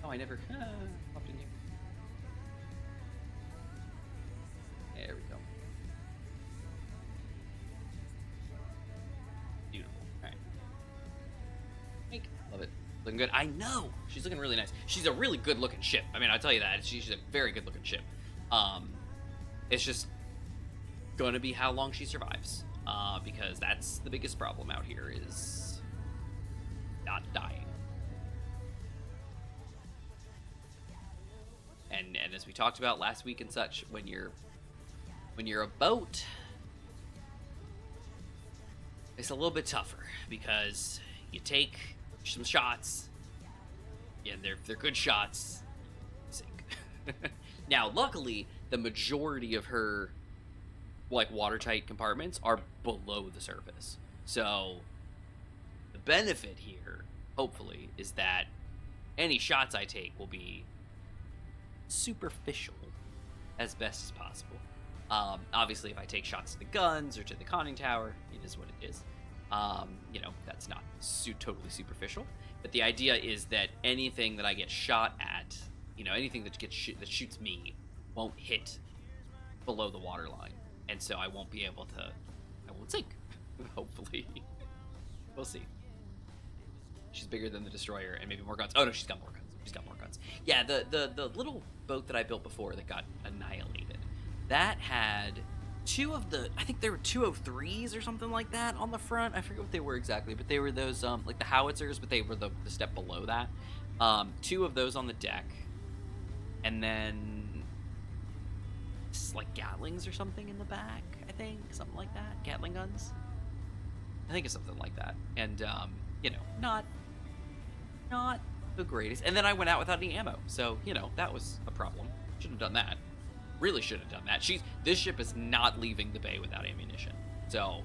Oh, I never popped in here. There we go. Beautiful. All right. Make. Love it. Looking good. I know. She's looking really nice. She's a really good looking ship. I mean, I'll tell you that. She's a very good looking ship. It's just gonna be how long she survives. Because that's the biggest problem out here is not dying. And as we talked about last week and such, when you're a boat, it's a little bit tougher because you take some shots, and they're good shots, sink. Now, luckily, the majority of her like watertight compartments are below the surface, so the benefit here, hopefully, is that any shots I take will be superficial as best as possible. Obviously, if I take shots to the guns or to the conning tower, it is what it is. That's not totally superficial. But the idea is that anything that I get shot at, anything that that shoots me, won't hit below the waterline, and so I won't sink. Hopefully, we'll see. She's bigger than the destroyer, and maybe more guns. Oh no, she's got more guns. Yeah, the little boat that I built before that got annihilated, that had I think there were 203s or something like that on the front. I forget what they were exactly, but they were those like the howitzers, but they were the step below that. 2 of those on the deck, and then like Gatlings or something in the back. I think something like that. Gatling guns. I think it's something like that. And not the greatest. And then I went out without any ammo, so that was a problem. Shouldn't have done that. Really should have done that. This ship is not leaving the bay without ammunition, so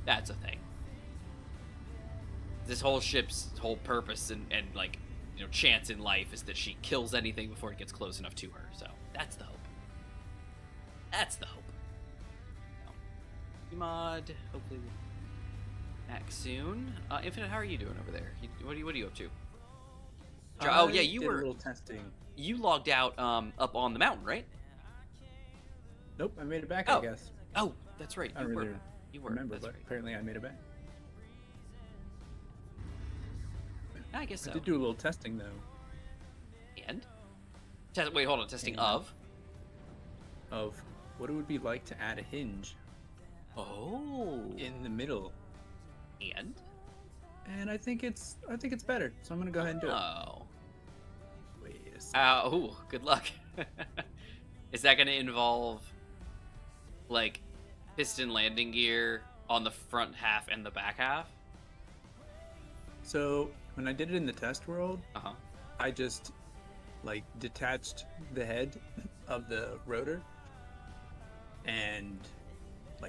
that's a thing. This whole ship's whole purpose and chance in life is that she kills anything before it gets close enough to her. So that's the hope. Mod, hopefully back soon. Infinite, how are you doing over there? What are you up to? Oh yeah, you did were a little testing. You logged out up on the mountain, right? Nope, I made it back. Oh. I guess. Oh, that's right. I don't really You were. remember, That's but right. apparently I made it back. I guess so. I did do a little testing though. And wait, hold on. Testing And- of what it would be like to add a hinge Oh. in the middle, And and I think it's better. So I'm gonna go ahead and do it. oh. Wait a second. Ooh, good luck. Is that going to involve like piston landing gear on the front half and the back half? So when I did it in the test world, Uh-huh. I just detached the head of the rotor and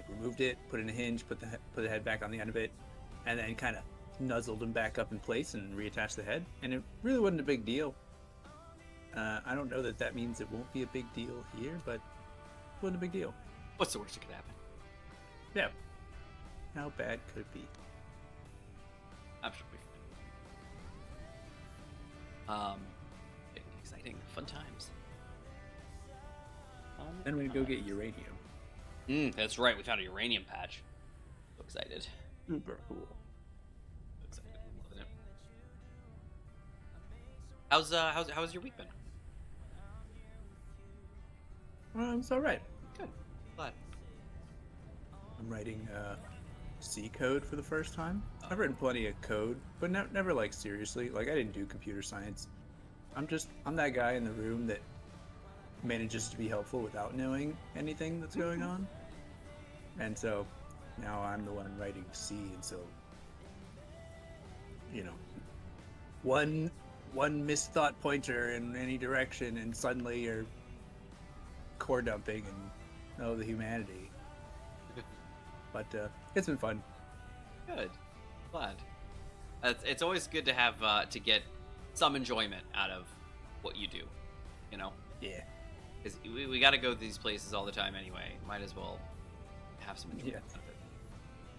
removed it, put in a hinge, put the head back on the end of it, and then kind of nuzzled them back up in place and reattached the head. And it really wasn't a big deal. I don't know that means it won't be a big deal here, but it wasn't a big deal. What's the worst that could happen? Yeah. How bad could it be? I'm sure we'll be fine. Exciting, fun times. Then we go get uranium. That's right. We found a uranium patch. So excited. Super cool. So excited. Loving it. How's your week been? It's all right. Good. Glad. I'm writing C code for the first time. I've written plenty of code, but never seriously. I didn't do computer science. I'm that guy in the room that manages to be helpful without knowing anything that's going on. And so now I'm the one writing C, and so one misthought pointer in any direction, and suddenly you're core dumping and the humanity. But it's been fun. Good. Glad. It's always good to have to get some enjoyment out of what you do. Yeah. Because we got to go to these places all the time anyway. Might as well have some enjoyment Yeah. out of it.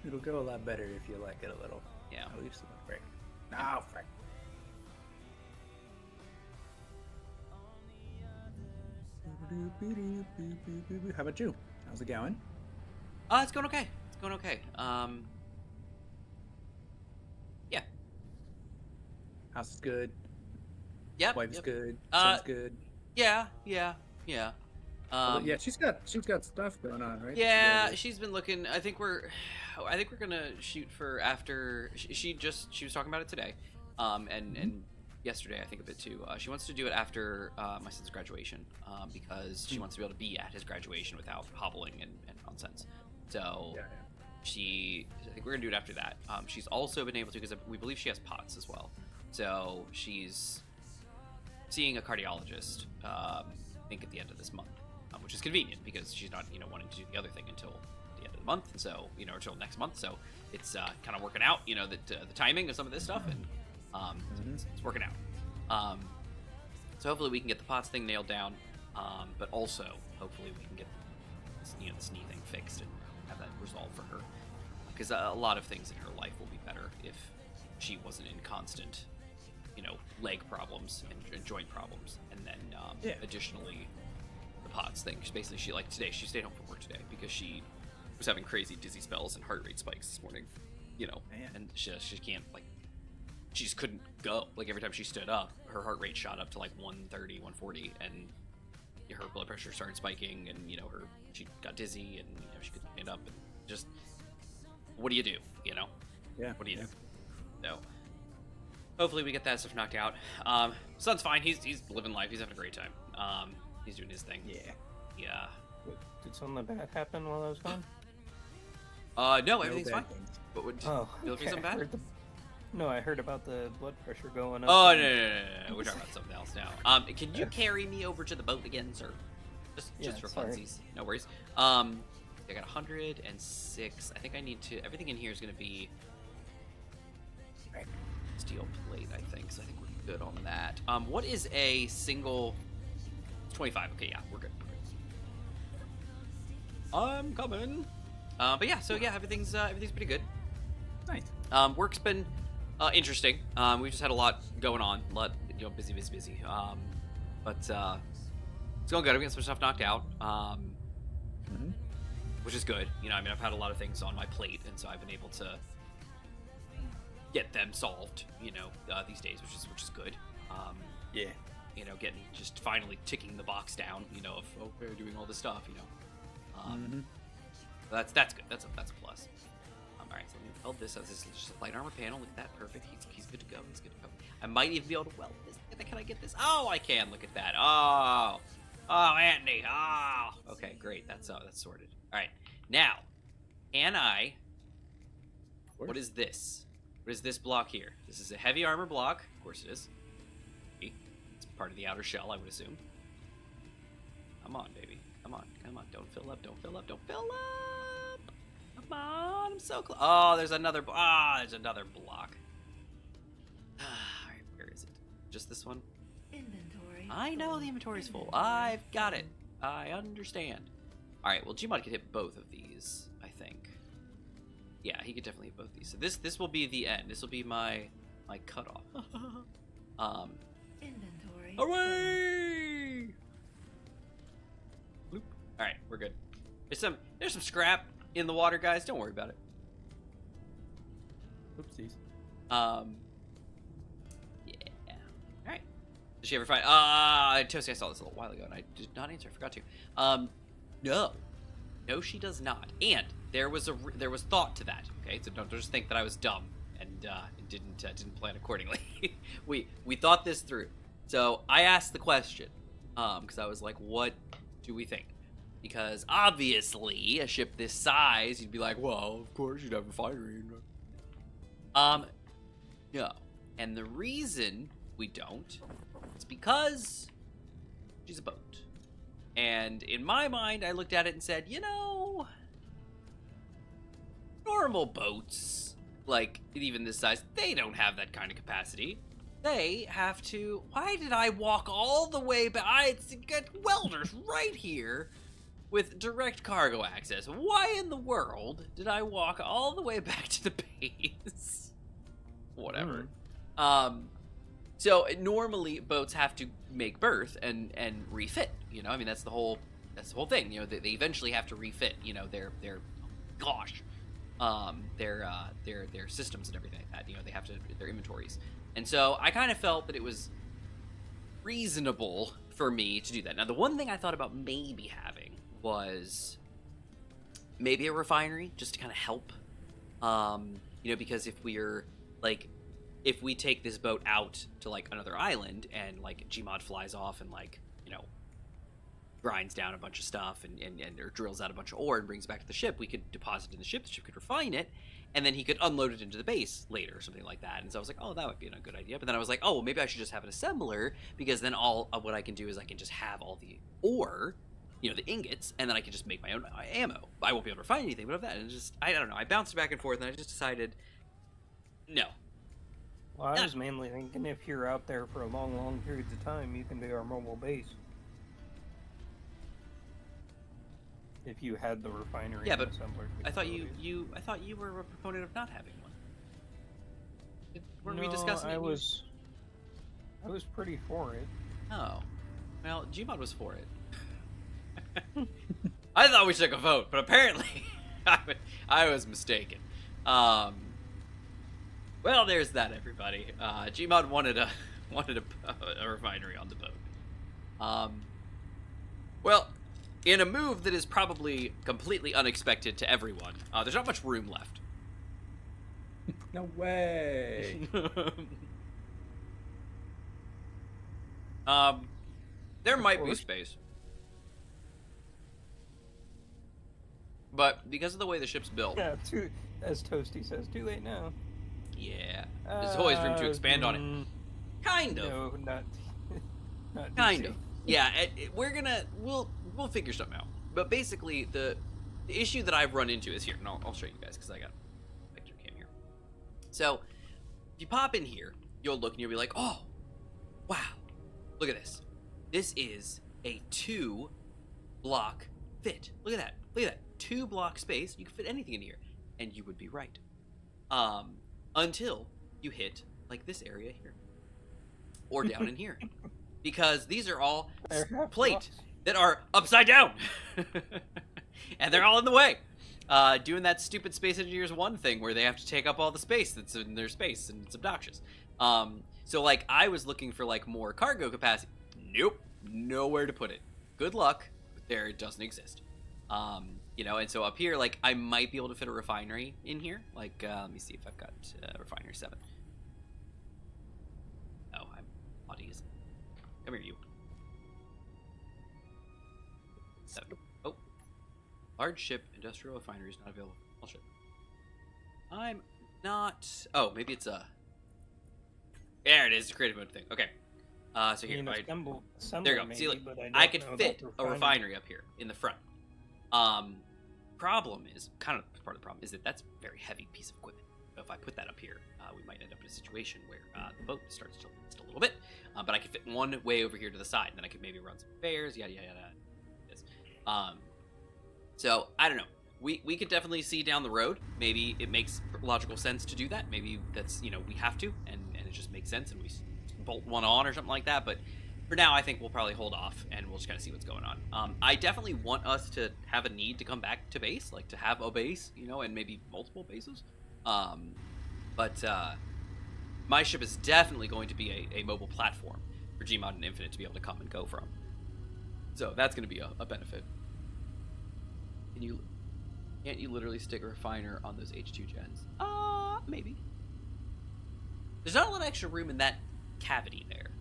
It'll go a lot better if you like it a little. Yeah. At least a break. No, frick. How about you? How's it going? It's going okay. Yeah. House is good. Yep. Wife's yep. good. Son's good. Yeah. Yeah, she's got stuff going on, right? Yeah, she's been looking. I think we're gonna shoot for after. She was talking about it today, and yesterday I think a bit too. She wants to do it after my son's graduation, because she wants to be able to be at his graduation without hobbling and nonsense. So Yeah. I think we're gonna do it after that. She's also been able to, because we believe she has POTS as well. So she's seeing a cardiologist. I think at the end of this month, which is convenient because she's not wanting to do the other thing until the end of the month, and so or until next month. So it's kind of working out. That the timing of some of this stuff, and it's working out. So hopefully we can get the pots thing nailed down, but also hopefully we can get this, this knee thing fixed and have that resolved for her. Because a lot of things in her life will be better if she wasn't in constant, leg problems and joint problems. And then additionally, the POTS thing. Today, she stayed home from work today because she was having crazy dizzy spells and heart rate spikes this morning, and she can't, she just couldn't go. Every time she stood up, her heart rate shot up to 130, 140, and her blood pressure started spiking, and she got dizzy, and she couldn't stand up, and just, what do you do? Yeah. What do you do? So hopefully we get that stuff knocked out. Son's fine. He's living life. He's having a great time. He's doing his thing. Yeah. Did something bad happen while I was gone? No, everything's fine. But you looking something bad? No, I heard about the blood pressure going up. Oh, no. We're talking about something else now. Can you carry me over to the boat again, sir? Just for funsies. No worries. I got 106. I think I need to... Everything in here is going to be steel plate, I think. So I think we're good on that. What is a single... 25. Okay, yeah, we're good. I'm coming. But yeah, everything's pretty good. Nice. Work's been interesting. We've just had a lot going on. Busy. But it's going good. I'm getting some stuff knocked out. Which is good. I've had a lot of things on my plate, and so I've been able to get them solved, these days, which is good. Getting just finally ticking the box down, of we're doing all this stuff, That's good. That's a plus. All right, so let me build this. This is just a light armor panel. Look at that, perfect. He's good to go. He's good to go. I might even be able to weld this. Can I get this? Oh, I can. Look at that. Oh, Anthony. Oh, okay, great. That's sorted. All right, now, can I? What is this? What is this block here? This is a heavy armor block. Of course it is. It's part of the outer shell, I would assume. Come on, baby. Come on. Don't fill up. Come on. I'm so close. Oh, there's another block. Alright, where is it? Just this one? Inventory. I know the inventory's full. I've got it. I understand. Alright, well, Gmod could hit both of these, I think. Yeah, he could definitely hit both of these. So this will be the end. This will be my cutoff. Inventory. Hooray! Bloop. All right, we're good. There's some scrap in the water, guys. Don't worry about it. Oopsies. Yeah. All right. Did she ever find? Toasty, I saw this a little while ago, and I did not answer. I forgot to. No, she does not. And there was thought to that. Okay, so don't just think that I was dumb and didn't plan accordingly. we thought this through. So I asked the question, because I was like, what do we think? Because obviously a ship this size, you'd be like, well, of course you'd have a refinery. No. And the reason we don't is because she's a boat. And in my mind, I looked at it and said, normal boats, even this size, they don't have that kind of capacity. They have to... Why did I walk all the way back? I got welders right here with direct cargo access. Why in the world did I walk all the way back to the base? Whatever. So normally boats have to make berth and refit. That's the whole thing. They eventually have to refit. Their systems and everything like that. They have to their inventories. And so I kind of felt that it was reasonable for me to do that. Now, the one thing I thought about maybe having was maybe a refinery just to kind of help. Because if we take this boat out to another island and Gmod flies off and grinds down a bunch of stuff and or drills out a bunch of ore and brings it back to the ship, we could deposit it in the ship could refine it, and then he could unload it into the base later or something like that. And so I was like, oh, that would be a good idea. But then I was like, oh, well, maybe I should just have an assembler, because then all of what I can do is I can just have all the ore, the ingots, and then I can just make my own ammo. I won't be able to refine anything, but of that, and I don't know. I bounced back and forth, and I just decided, no. Well, I was mainly thinking if you're out there for long periods of time, you can do our mobile base. If you had the refinery. Yeah, but assembler I thought capabilities. I thought you were a proponent of not having one. Weren't we No, discussing it? I was pretty for it. Oh, well, Gmod was for it. I thought we took a vote, but apparently I was mistaken. Well, there's that, everybody. Gmod wanted a refinery on the boat. Well, in a move that is probably completely unexpected to everyone, there's not much room left. No way. There might be space. But because of the way the ship's built, Yeah, as Toasty says, too late now. yeah, there's always room to expand on it. Kind of. No, not Kind DC. of. Yeah, we'll figure something out. But basically, the issue that I've run into is here, and I'll show you guys because I got a picture cam here. So, if you pop in here, you'll look and you'll be like, oh, wow, look at this. This is a 2-block fit. Look at that. Look at that. 2-block space. You can fit anything in here, and you would be right. Until you hit like this area here, or down in here, because these are all plate that are upside down, and they're all in the way. Doing that stupid Space Engineers 1 thing where they have to take up all the space that's in their space, and it's obnoxious. So like I was looking for like more cargo capacity. Nope, nowhere to put it. Good luck, but there it doesn't exist. You know, and so up here, like I might be able to fit a refinery in here. Like, let me see if I've got refinery 7. Oh, I'm bodies. Come here, you. 7. Oh, large ship industrial refinery is not available. I'll ship. I'm not. Oh, maybe it's a. There it is, the creative mode thing. Okay. So here, there you go. See, look, I could fit a refinery up here in the front. Problem is, kind of part of the problem is that that's a very heavy piece of equipment. So if I put that up here, we might end up in a situation where the boat starts to just a little bit. But I could fit one way over here to the side, and then I could maybe run some fares, yada yada yada. So I don't know. We could definitely see down the road. Maybe it makes logical sense to do that. Maybe that's, you know, we have to, and it just makes sense, and we bolt one on or something like that. But for now, I think we'll probably hold off, and we'll just kind of see what's going on. I definitely want us to have a need to come back to base, like to have a base, you know, and maybe multiple bases. But my ship is definitely going to be a mobile platform for Gmod and Infinite to be able to come and go from. So that's going to be a benefit. Can't you literally stick a refiner on those H2 gens? Maybe. There's not a lot of extra room in that cavity there,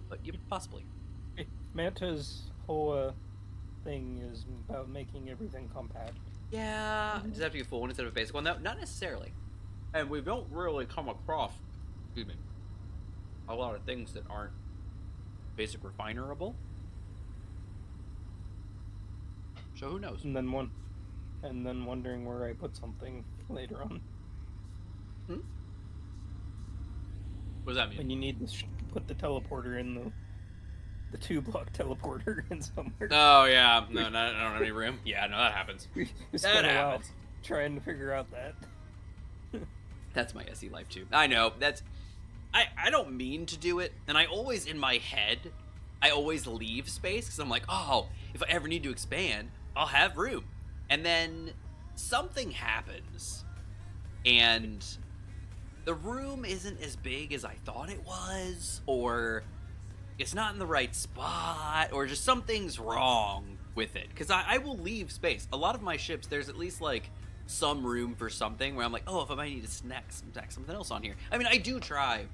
but you possibly. Manta's whole thing is about making everything compact. Yeah, does it have to be a full one instead of a basic one? No, not necessarily. And we don't really come across, excuse me, a lot of things that aren't basic refinerable. So who knows? And then wondering where I put something later on. What does that mean? When you need to put the teleporter in the 2-block teleporter in somewhere. Oh yeah, no, I don't have any room. Yeah, no, that happens. We That spent a while happens. trying to figure out that. That's my SE life too. I know, I don't mean to do it, and I always, in my head, I always leave space, because I'm like, oh, if I ever need to expand, I'll have room. And then something happens, and the room isn't as big as I thought it was, or it's not in the right spot, or just something's wrong with it. Because I will leave space. A lot of my ships, there's at least, like, some room for something where I'm like, oh, if I might need to snack something else on here. I mean, I do try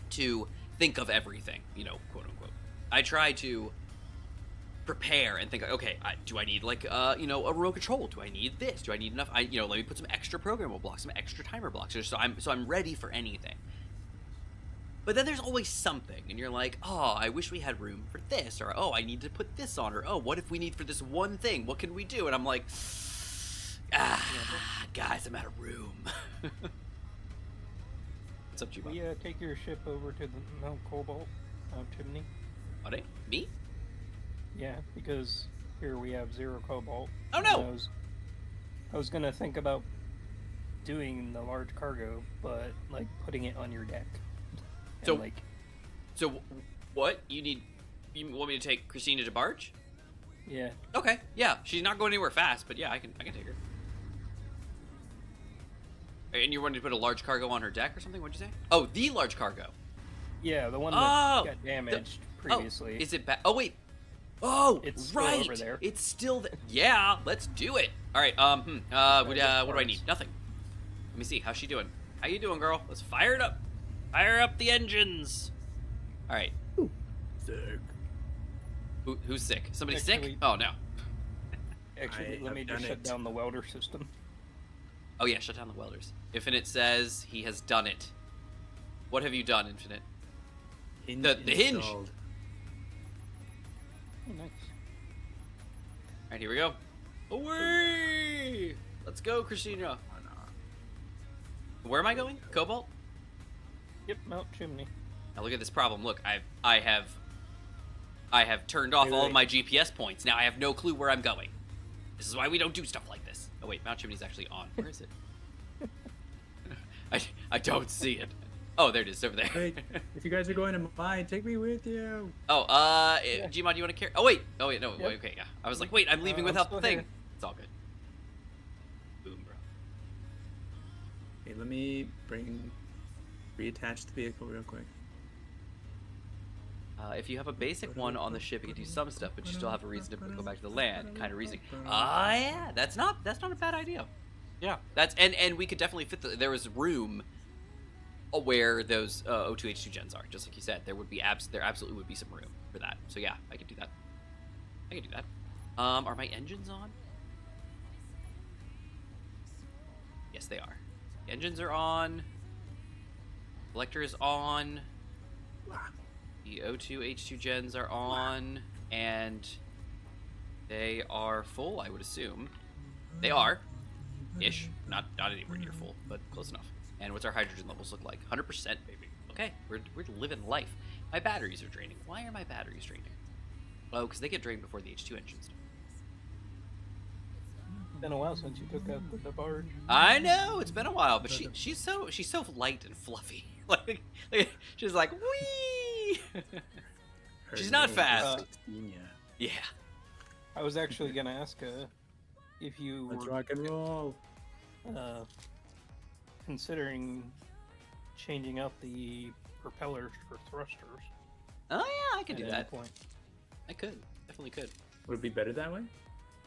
to think of everything, you know, quote unquote. I try to prepare and think, okay, do I need like you know, a remote control? Do I need this? Do I need enough? You know, let me put some extra programmable blocks, some extra timer blocks, just so I'm ready for anything. But then there's always something, and you're like, oh, I wish we had room for this, or oh, I need to put this on, or oh, what if we need for this one thing? What can we do? And I'm like, guys, I'm out of room. What's up, G-Bot? We take your ship over to the Mount Cobalt chimney. Are they? Me? Yeah, because here we have 0 cobalt. Oh, And no! I was gonna think about doing the large cargo, but like putting it on your deck. And, So- like, So, what? You want me to take Christina to barge? yeah, Okay, yeah. She's not going anywhere fast, but yeah, I can take her. And you wanted to put a large cargo on her deck or something? What'd you say? Oh, the large cargo. yeah, the one Oh, that got damaged previously. Oh, is it back? Oh, wait. Oh, It's still right. over there. It's still there. Yeah, let's do it. All right. What do I need? Nothing. Let me see. How's she doing? How you doing, girl? Let's fire it up. Fire up the engines. All right. Sick. Who's sick? Somebody Actually- sick? Oh no. Actually, I let me have just done shut it. down the welder system. Oh yeah, shut down the welders. Infinite says he has done it. What have you done, Infinite? Hinge The hinge. installed. Oh, nice. All right, here we go. Away! Let's go, Christina. Why not? Where am I going? Cobalt? Yep, Mount Chimney. Now look at this problem. Look, I have turned off all of my GPS points. Now I have no clue where I'm going. This is why we don't do stuff like this. Oh wait, Mount Chimney's actually on. Where is it? I don't see it. Oh, there it is, over there. Wait, if you guys are going to mine, take me with you. Oh, Yeah. Gmod, you want to carry? Oh wait, no, Yep. wait, okay, yeah. I was like, wait, I'm leaving I'm without still the thing. here. It's all good. Boom, bro. Hey, let me reattach the vehicle real quick. If you have a basic one on the ship, you can do some stuff, but you still have a reason to go back to the land. Kind of reasoning. Ah, yeah, that's not a bad idea. Yeah, that's and we could definitely fit there was room where those O2H2 gens are, just like you said. There absolutely would be some room for that. So yeah, I could do that. I could do that. Are my engines on? Yes, they are. The engines are on. Collector is on. The O2H2 gens are on, and they are full, I would assume. They are, ish. Not anywhere near full, but close enough. And what's our hydrogen levels look like? 100%, baby. Okay, we're living life. My batteries are draining. Why are my batteries draining? Oh, because they get drained before the H2 engines do. It's been a while since you took out the barge. I know it's been a while, but she's so light and fluffy. like she's like wee. She's not fast. Yeah. I was actually gonna ask if you Let's were rock and roll. considering changing out the propellers for thrusters. Oh yeah, I could at do any that. point. I could definitely could. Would it be better that way?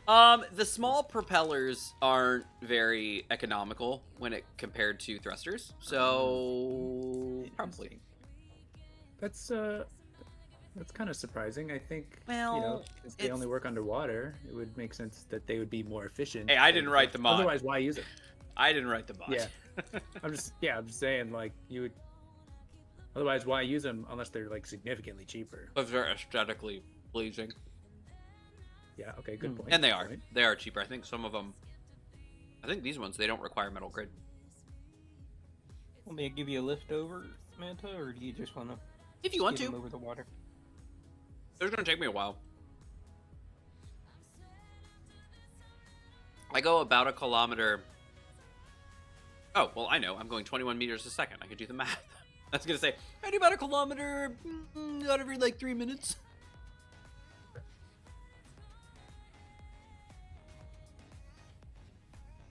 The small propellers aren't very economical when it compared to thrusters, so probably. That's kind of surprising. I think Well, since they it's- only work underwater, it would make sense that they would be more efficient. Hey, I didn't write the mod. Otherwise, why use it? I didn't write the mod. Yeah. I'm just saying, like, you would. Otherwise, why use them unless they're like significantly cheaper? But they're aesthetically pleasing, Yeah. Okay. Good point. and they good are. point. They are cheaper. I think some of them. I think these ones they don't require metal grid. Want me to give you a lift over, Manta, or do you just want to? If you want to, over the water. it's gonna take me a while. I go about a kilometer. Oh, well, I know. I'm going 21 meters a second. I could do the math. I was going to say, I do about a kilometer out every, like, 3 minutes.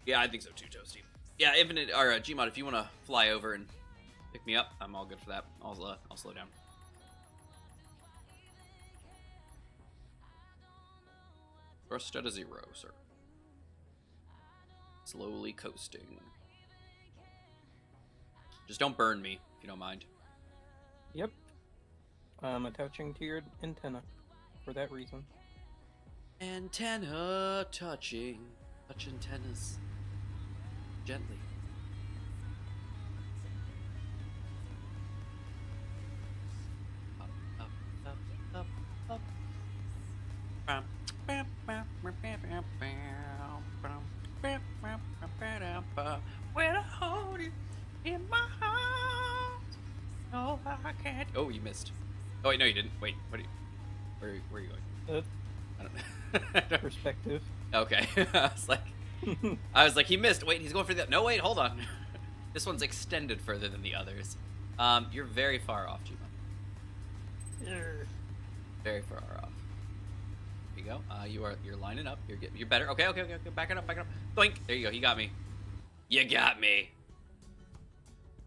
Yeah, I think so too, Toasty. Yeah, Infinite, or Gmod, if you want to fly over and pick me up, I'm all good for that. I'll slow down. Thrust at a 0, sir. Slowly coasting. Just don't burn me, if you don't mind. Yep. I'm attaching to your antenna for that reason. Antenna touching. Touch antennas. Gently. Up, up, up, up, up. Bam, bam, bam, bam, bam, bam, bam, bam, bam, bam, bam, bam. When I hold you in my arms. No, I can't. Oh, you missed. Oh wait, no, you didn't. Wait, where are you going? I don't know. Perspective. Okay. I was like, he missed. Wait, he's going for the. No, wait, hold on. This one's extended further than the others. You're very far off, Juma. Very far off. Here you go. You're lining up. You're better. Okay. Back it up. Doink. There you go. You got me. You got me.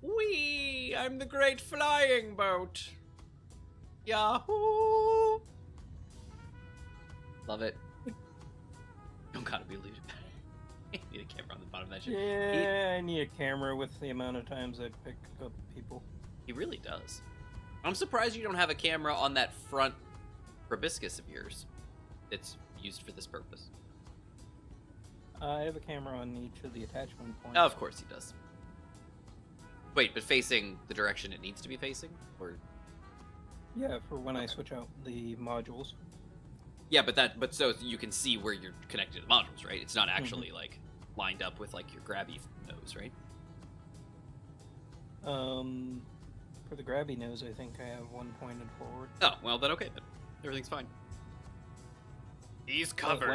Whee! I'm the great flying boat. Yahoo! Love it. Don't gotta be looted. I need a camera on the bottom of that shit. Yeah, I need a camera with the amount of times I pick up people. He really does. I'm surprised you don't have a camera on that front proboscis of yours. It's used for this purpose. I have a camera on each of the attachment points. Oh, of course he does. Wait, but facing the direction it needs to be facing? Or Yeah, for when I switch out the modules. yeah, but so you can see where you're connected to the modules, right? It's not actually like lined up with like your grabby nose, right? For the grabby nose, I think I have one pointed forward. Oh, well then okay, then everything's fine. He's covered.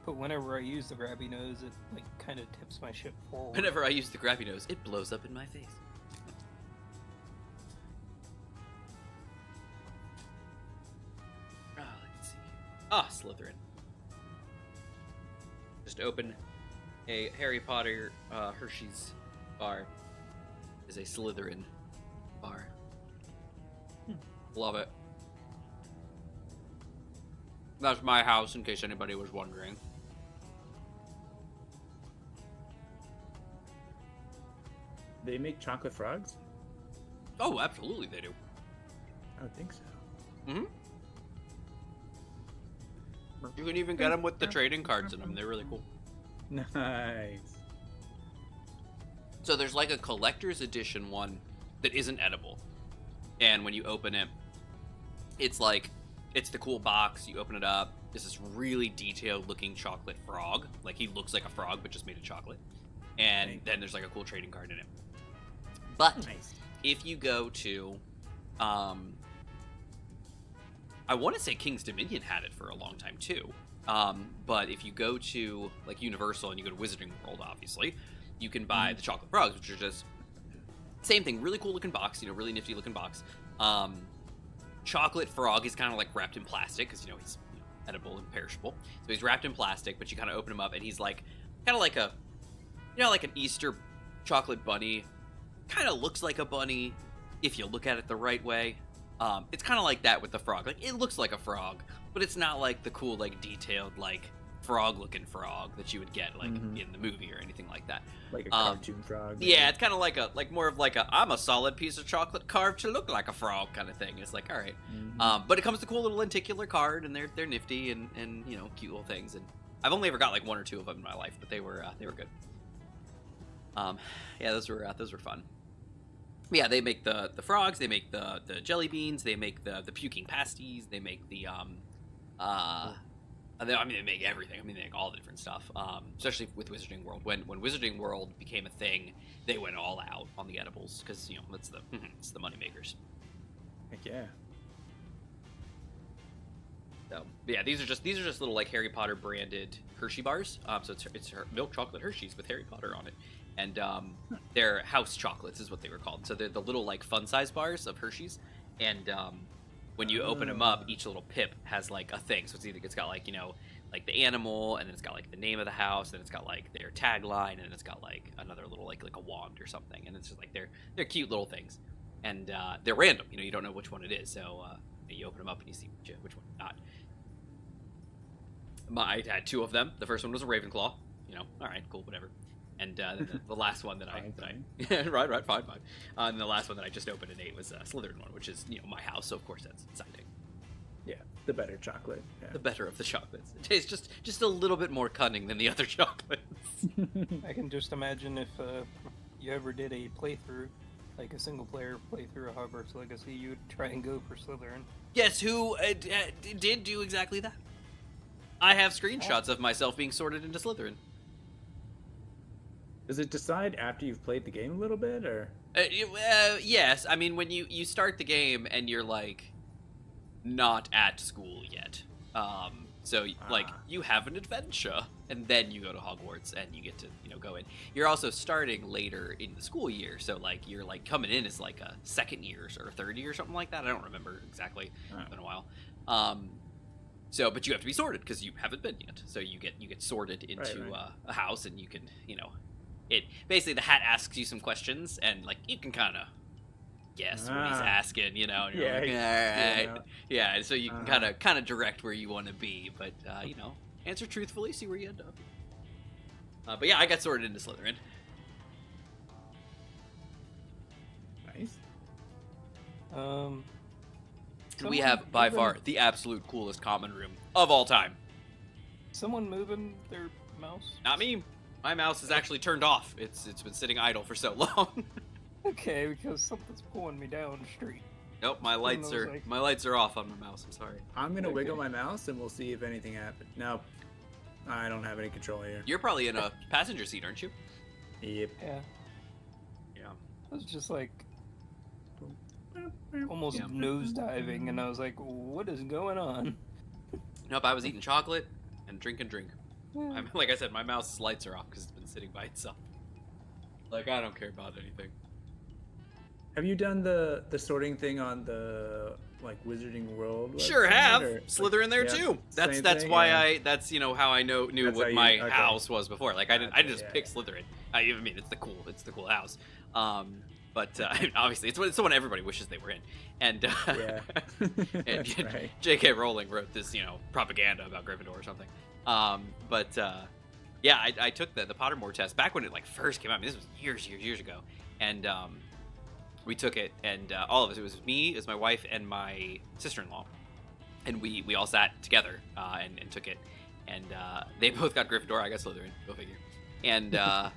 But whenever I use the grabby nose, it like kind of tips my ship forward. Whenever I use the grabby nose, it blows up in my face. Let's see. Slytherin. Just open a Harry Potter Hershey's bar. Is a Slytherin bar. Love it. That's my house, in case anybody was wondering. They make chocolate frogs? Oh, absolutely they do. I would think so. Mm-hmm. You can even get them with the trading cards in them. They're really cool. Nice. So there's like a collector's edition one that isn't edible. And when you open it, it's like, it's the cool box. You open it up. There's this really detailed looking chocolate frog. Like he looks like a frog, but just made of chocolate. And then there's like a cool trading card in it. But Nice. if you go to, I want to say King's Dominion had it for a long time too. But if you go to like Universal and you go to Wizarding World, obviously, you can buy the chocolate frogs, which are just same thing, really cool looking box, really nifty looking box. Chocolate frog is kind of like wrapped in plastic because he's edible and perishable. So he's wrapped in plastic, but you kind of open him up and he's like kind of like a like an Easter chocolate bunny. Kind of looks like a bunny if you look at it the right way. It's kind of like that with the frog. Like it looks like a frog, but it's not like the cool like detailed like frog-looking frog that you would get like in the movie or anything like that. Like a cartoon frog. Yeah, it's kind of like more of like I'm a solid piece of chocolate carved to look like a frog kind of thing. It's like all right, but it comes with a cool little lenticular card, and they're nifty and cute little things. And I've only ever got like one or two of them in my life, but they were good. Yeah, those were fun. Yeah, they make the frogs, they make the jelly beans, they make the puking pasties, they make the they make everything. They make all the different stuff. Especially with Wizarding World. When Wizarding World became a thing, they went all out on the edibles because it's the money makers. Heck yeah. So yeah, these are just little like Harry Potter branded Hershey bars. So it's milk chocolate Hershey's with Harry Potter on it. And they're house chocolates is what they were called. So they're the little like fun size bars of Hershey's. And when you open them up, each little pip has like a thing. So it's got like like the animal, and then it's got like the name of the house, and then it's got like their tagline, and then it's got like another little like a wand or something. And it's just like they're cute little things, and they're random. You don't know which one it is. So you open them up and you see which one not. I had two of them. The first one was a Ravenclaw. All right, cool, whatever. And the last one that I right, fine. And the last one that I just opened and ate was a Slytherin one, which is my house, so of course that's exciting. Yeah, the better chocolate. Yeah. The better of the chocolates. It tastes just a little bit more cunning than the other chocolates. I can just imagine if you ever did a playthrough, like a single player playthrough of Hogwarts Legacy, you would try and go for Slytherin. Guess who did do exactly that? I have screenshots of myself being sorted into Slytherin. Does it decide after you've played the game a little bit, or? Yes, I mean when you start the game and you're like not at school yet, so like you have an adventure, and then you go to Hogwarts and you get to go in. You're also starting later in the school year, so like you're like coming in as like a second year or third year or something like that. I don't remember exactly. It's been a while. So, but you have to be sorted because you haven't been yet. So you get sorted into Right. a house, and you can it basically the hat asks you some questions, and like you can kind of guess what he's asking, and you're like, all right, yeah. So you can kind of direct where you want to be, but answer truthfully, see where you end up. But yeah, I got sorted into Slytherin. Nice. We have by far the absolute coolest common room of all time. Someone moving their mouse? Not me. My mouse is actually turned off. It's been sitting idle for so long. Okay, because something's pulling me down the street. Nope, my lights are off on my mouse. I'm sorry. I'm gonna wiggle my mouse and we'll see if anything happens. No, I don't have any control here. You're probably in a passenger seat, aren't you? Yep. Yeah. Yeah. I was just like almost nosediving, and I was like, what is going on? Nope, I was eating chocolate and drinking drink. Like I said, my mouse's lights are off because it's been sitting by itself. Like, I don't care about anything. Have you done the sorting thing on the like Wizarding World? Sure website, have. or, Slither in there yeah, too. That's thing, why yeah. that's how I knew That's what how my okay. house was before. Like I didn't just pick yeah. Slytherin. I mean it's the cool house. But obviously it's the one everybody wishes they were in. And Yeah. and That's right. J.K. Rowling wrote this propaganda about Gryffindor or something. Yeah, I took the Pottermore test back when it like first came out. I mean, this was years ago, and we took it, and all of us. It was me, it was my wife, and my sister-in-law, and we all sat together and took it, and they both got Gryffindor. I got Slytherin. Go figure. And yeah,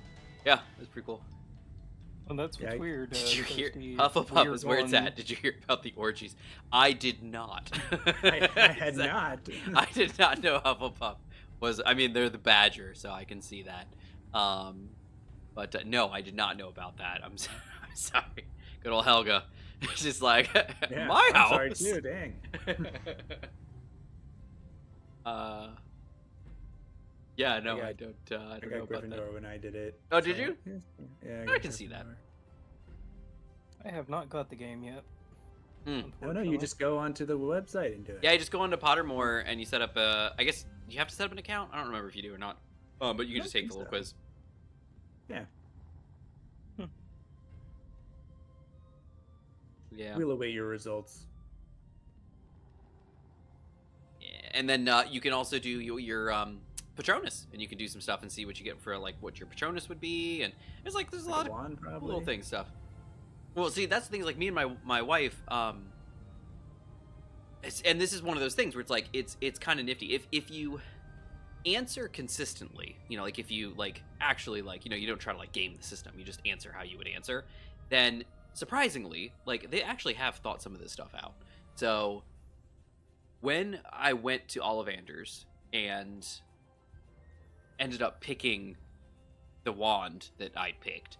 it was pretty cool. Well, that's what's weird. Did you hear Hufflepuff is where it's at? Did you hear about the orgies? I did not. I had not. I did not know Hufflepuff was. I mean, they're the Badger, so I can see that. But no, I did not know about that. I'm sorry. Good old Helga. It's just like Yeah, my I'm house. sorry too. Dang. Yeah, no, I I don't I know got about Gryffindor that. when I did it. Oh, did you? Yeah, I can see that. I have not got the game yet. Oh no, you just go onto the website and do it. Yeah, you just go onto Pottermore and you set up a. I guess you have to set up an account. I don't remember if you do or not. But you can just take the little quiz. Yeah. Yeah. We'll await your results. Yeah. And then you can also do your Patronus, and you can do some stuff and see what you get for like what your Patronus would be, and there's a lot of wand, probably. little things stuff. Well, see, that's the thing. Like me and my wife, and this is one of those things where it's like it's kind of nifty if you answer consistently. Like if you like actually like you don't try to like game the system. You just answer how you would answer. Then surprisingly, like they actually have thought some of this stuff out. So when I went to Ollivanders and ended up picking the wand that I picked,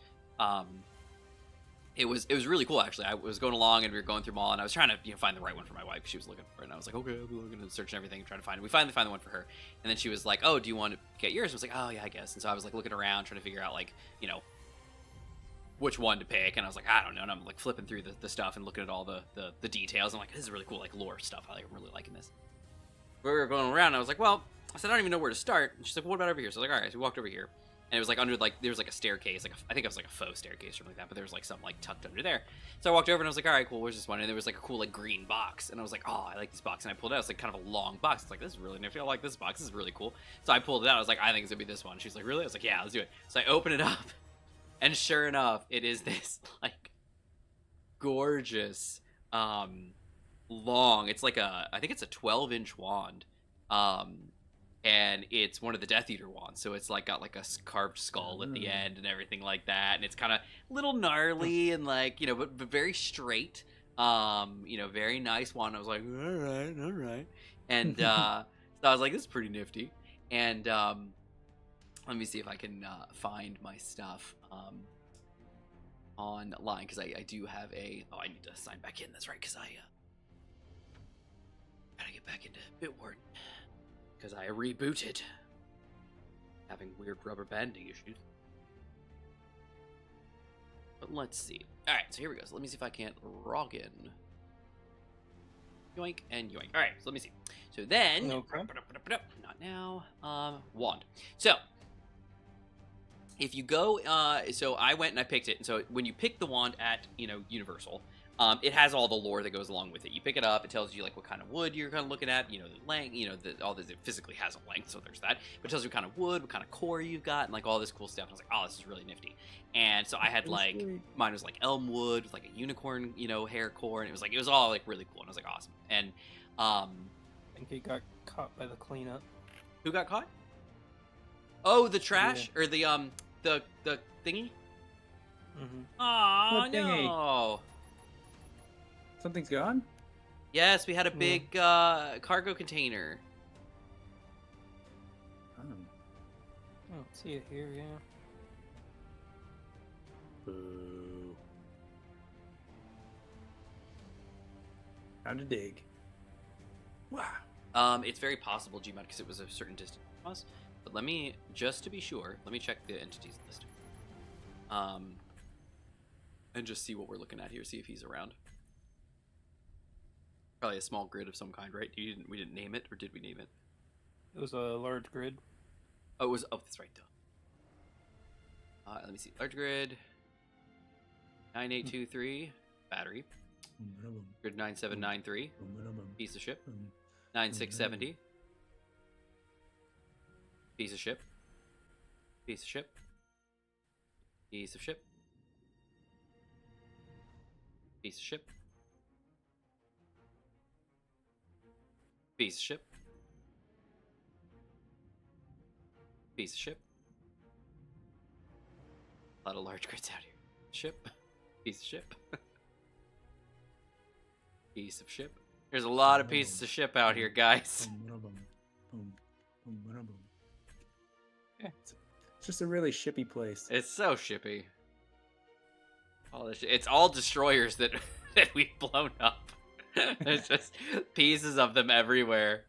it was really cool actually. I was going along and we were going through them all, and I was trying to find the right one for my wife because she was looking for it, and I was like, okay, I'll be looking and searching everything and trying to find it. We finally found the one for her, and then she was like, oh, do you want to get yours? I was like, oh yeah, I guess. And so I was like looking around trying to figure out like which one to pick, and I was like, I don't know, and I'm like flipping through the stuff and looking at all the details. I'm like, this is really cool, like lore stuff. I'm really liking this. We were going around, and I was like, well, I said I don't even know where to start. And she's like, well, what about over here? So I was like, all right. So we walked over here, and it was like under like there was like a staircase, like I think it was like a faux staircase or something like that, but there was like something like tucked under there. So I walked over and I was like, all right, cool. Where's this one? And there was like a cool like green box, and I was like, oh, I like this box. And I pulled it out. It's like kind of a long box. It's like, this is really nifty. I like this box. This is really cool. So I pulled it out. I was like, I think it's gonna be this one. She's like, really? I was like, yeah, let's do it. So I open it up, and sure enough, it is this like gorgeous long. It's like I think it's a 12-inch wand. And it's one of the Death Eater wands, so it's like got like a carved skull at the end and everything like that, and it's kind of a little gnarly and like but very straight, very nice wand. I was like, all right, and so I was like, this is pretty nifty, and Let me see if I can find my stuff online, because I do have a... Oh, I need to sign back in. That's right, because I gotta get back into Bitwarden. Because I rebooted. Having weird rubber banding issues. But let's see. Alright, so here we go. So let me see if I can't log in. Yoink and yoink. Alright, so let me see. So then... Okay. Not now. Wand. So... If you go, so I went and I picked it. And so when you pick the wand at, Universal, it has all the lore that goes along with it. You pick it up, it tells you like what kind of wood you're kind of looking at, the length, all this. It physically has a length, so there's that. But it tells you what kind of wood, what kind of core you've got, and like all this cool stuff. And I was like, oh, this is really nifty. And so I had like, mine was like elm wood with like a unicorn, hair core, and it was all like really cool. And I was like, awesome. And I think he got caught by the cleanup. who got caught? Oh, the trash or the thingy. Mm-hmm. Oh What thingy? no! Something's gone? Yes, we had a big cargo container. Oh. I don't see it here, yeah. Boo. How to dig. Wow. It's very possible, Gmod, because it was a certain distance from us. But let me, just to be sure, let me check the entities list. And just see what we're looking at here, see if he's around. Probably a small grid of some kind, right? We didn't name it, or did we name it? It was a large grid. Oh, it was, oh, that's right, duh. Let me see, large grid, 9823, battery, grid 9793, piece of ship, 9670, piece of ship, piece of ship, piece of ship, piece of ship, piece of ship, piece of ship. A lot of large grids out here. Ship, piece of ship, piece of ship. There's a lot of pieces of ship out here, guys. It's just a really shippy place. It's so shippy. It's all destroyers that that we've blown up. There's just pieces of them everywhere.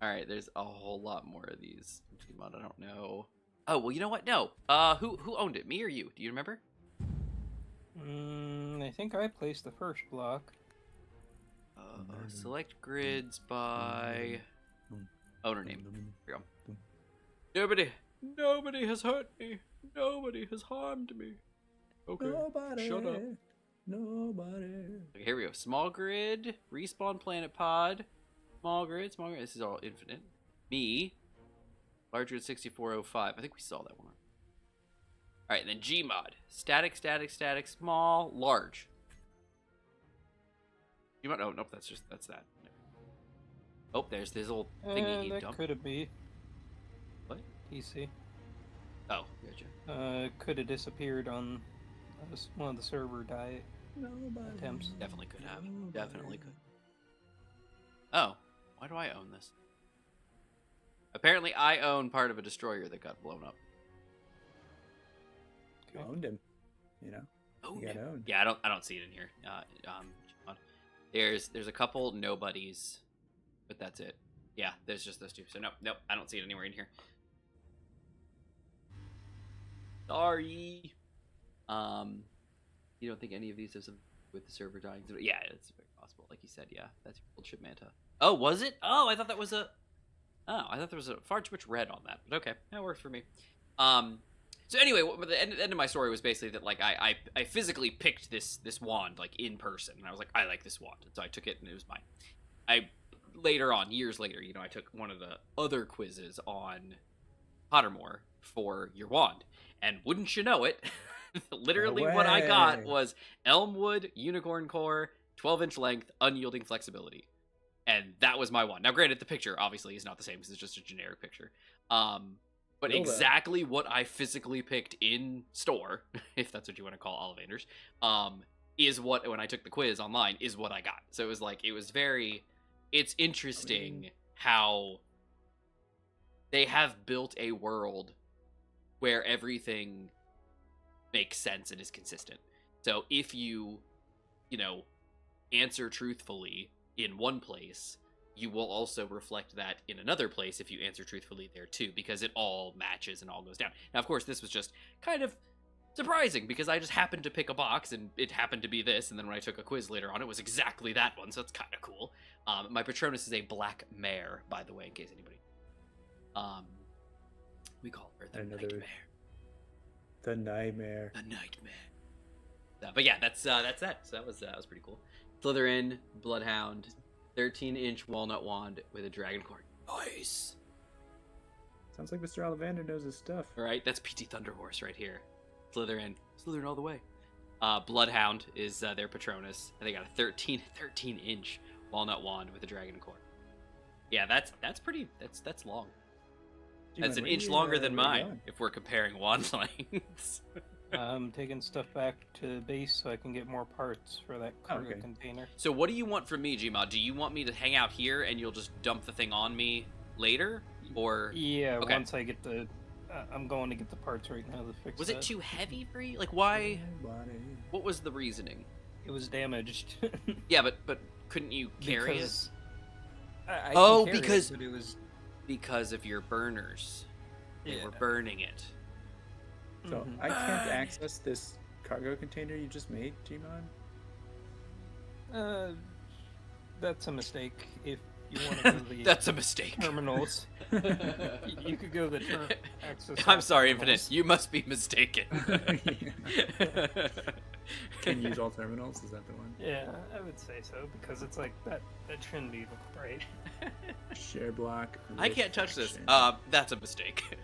All right, there's a whole lot more of these. I don't know. Oh well, you know what? No. Who owned it? Me or you? Do you remember? I think I placed the first block. Select grids by owner name. Here we go. Nobody has hurt me. Nobody has harmed me. Okay, Nobody. shut up. Nobody. Okay, here we go. Small grid, respawn planet pod, small grid. This is all infinite. Me, large grid 6405. I think we saw that one. All right, and then Gmod, static, small, large. Gmod. Oh nope, that's that. Oh, there's this little thingy he That dumped. could have been. What? PC. Oh, gotcha. Could have disappeared on one of the server diet attempts. Definitely could have. Definitely could. Oh, why do I own this? Apparently, I own part of a destroyer that got blown up. You owned him. Oh, You got owned. yeah. I don't see it in here. There's a couple nobodies, but that's it. Yeah, there's just those two. So nope, I don't see it anywhere in here. Sorry. You don't think any of these have some with the server dying? Yeah, it's very possible. Like you said, yeah, that's your old ship manta. Oh, was it? Oh, I thought that was a. Oh, I thought there was a far too much red on that. But okay, that works for me. So anyway, the end of my story was basically that like I physically picked this wand like in person, and I was like, I like this wand, and so I took it, and it was mine. Later on, years later, I took one of the other quizzes on Pottermore for your wand, and wouldn't you know it, literally what I got was Elmwood, Unicorn Core, 12-inch length, unyielding flexibility, and that was my wand. Now, granted, the picture obviously is not the same because it's just a generic picture. But exactly what I physically picked in store, if that's what you want to call Ollivanders, is what, when I took the quiz online, is what I got. So it was very, it's interesting how they have built a world where everything makes sense and is consistent. So if you answer truthfully in one place, you will also reflect that in another place if you answer truthfully there too, because it all matches and all goes down. Now, of course, this was just kind of surprising because I just happened to pick a box and it happened to be this, and then when I took a quiz later on, it was exactly that one, so it's kind of cool. My Patronus is a black mare, by the way, in case anybody. We call her the Nightmare. The Nightmare. The Nightmare. But yeah, that's that. So that was pretty cool. Slytherin, Bloodhound, 13-inch walnut wand with a dragon cord. Nice. Sounds like Mr. Ollivander knows his stuff. All right, that's PT Thunderhorse right here. Slytherin all the way. Bloodhound is their Patronus, and they got a 13-inch walnut wand with a dragon cord. Yeah, that's long. That's an inch longer than mine, if we're comparing wand lengths. I'm taking stuff back to base so I can get more parts for that cargo container. So what do you want from me, Gmod? Do you want me to hang out here and you'll just dump the thing on me later? Or yeah, okay. Once I get the... I'm going to get the parts right now to fix it. Was it too heavy for you? Like, why? What was the reasoning? It was damaged. Yeah, but couldn't you carry it? Because it was... Because of your burners. They were burning it. So I can't access this cargo container you just made, Gmon? That's a mistake. If you want to go to the that's a mistake. Terminals, you could go to the access. I'm sorry, Infinite. You must be mistaken. Can you use all terminals? Is that the one? Yeah, I would say so because it's like that. That shouldn't be right. Share block. I can't touch this. That's a mistake.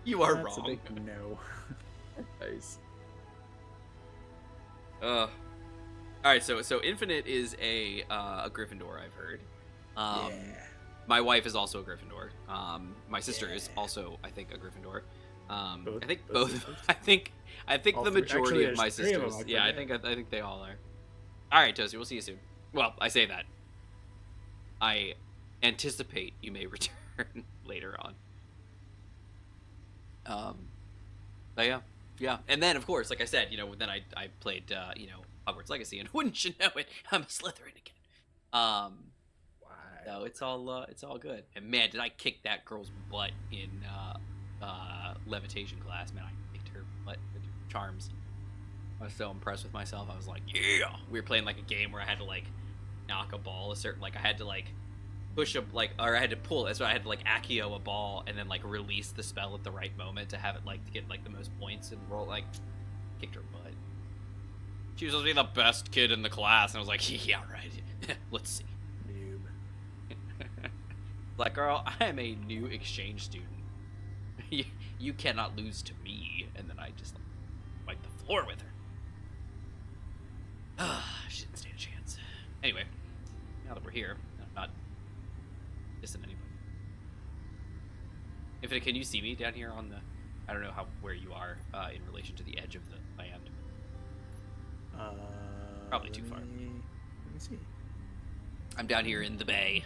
You are That's wrong. A big no. Nice. All right, so Infinite is a Gryffindor, I've heard. Yeah. My wife is also a Gryffindor. My sister is also, I think, a Gryffindor. I think both. I think the majority of my sisters. Yeah, I think they all are. All right, Toasty, we'll see you soon. Well, I say that. I anticipate you may return later on. But yeah, and then of course, like I said, then I played Hogwarts Legacy, and wouldn't you know it, I'm a Slytherin again. Wow. So it's all good. And man, did I kick that girl's butt in levitation class? Man, I kicked her butt with charms. I was so impressed with myself. I was like, yeah. We were playing like a game where I had to like knock a ball a certain, like I had to like push a or I had to pull it, so I had to like Accio a ball and then like release the spell at the right moment to have it like to get like the most points and roll. Like kicked her butt. She was supposed to be the best kid in the class, and I was like, yeah, right. Let's see. Like, girl, I am a new exchange student. You cannot lose to me. And then I just like wiped the floor with her. She didn't stand a chance. Anyway, now that we're here, I'm not dissing anybody. Infinite, can you see me down here on the? I don't know where you are in relation to the edge of the land. Probably too far. Let me see. I'm down here in the bay.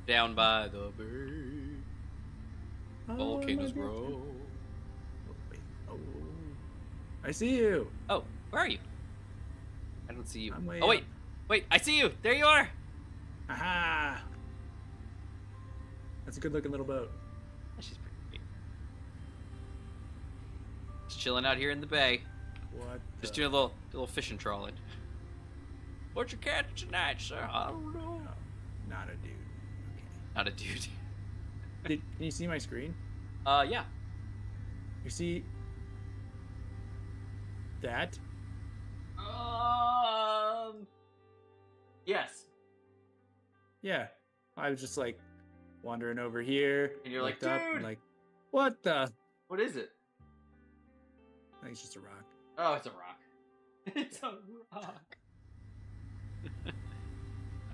Down by the bay. Volcanoes grow. Oh, I see you. Oh, where are you? I don't see you. I'm way oh, up. Wait, I see you. There you are. Aha! That's a good looking little boat. She's pretty neat. Just chilling out here in the bay. What? Just doing a little fishing trawling. What you catch tonight, sir? I don't know. No, not a dude. Okay. Not a dude. Can you see my screen? Yeah. You see that? Yes. Yeah. I was just like wandering over here. And you're like, looked up, dude! and like, what the? What is it? I think it's just a rock. Oh, it's a rock. It's a rock.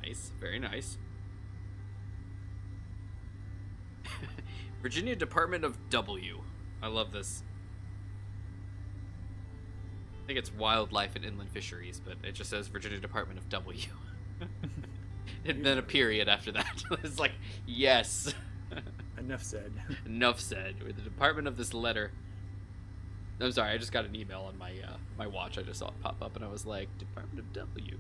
Nice. Very nice. Virginia Department of W. I love this. I think it's Wildlife and Inland Fisheries, but it just says Virginia Department of W. And then a period after that. It's like, yes. Enough said. Enough said. With the department of this letter. I'm sorry, I just got an email on my my watch. I just saw it pop up, and I was like, Department of W.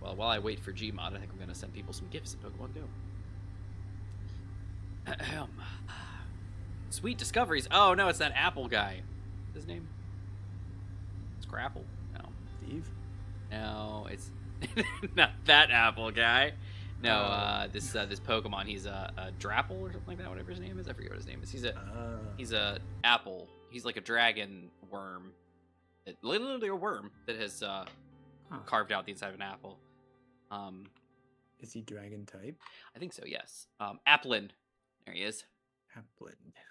Well, while I wait for Gmod, I think I'm gonna send people some gifts in Pokemon Go. Ahem. Sweet discoveries. Oh no, it's that Apple guy. What's his name? It's Grapple. No. Steve? No, it's not that Apple guy. No, this Pokemon. He's a Drapple or something like that. Whatever his name is, I forget what his name is. He's a apple. He's like a dragon worm. Literally a worm that has carved out the inside of an apple. Is he dragon type? I think so. Yes. Applin. There he is.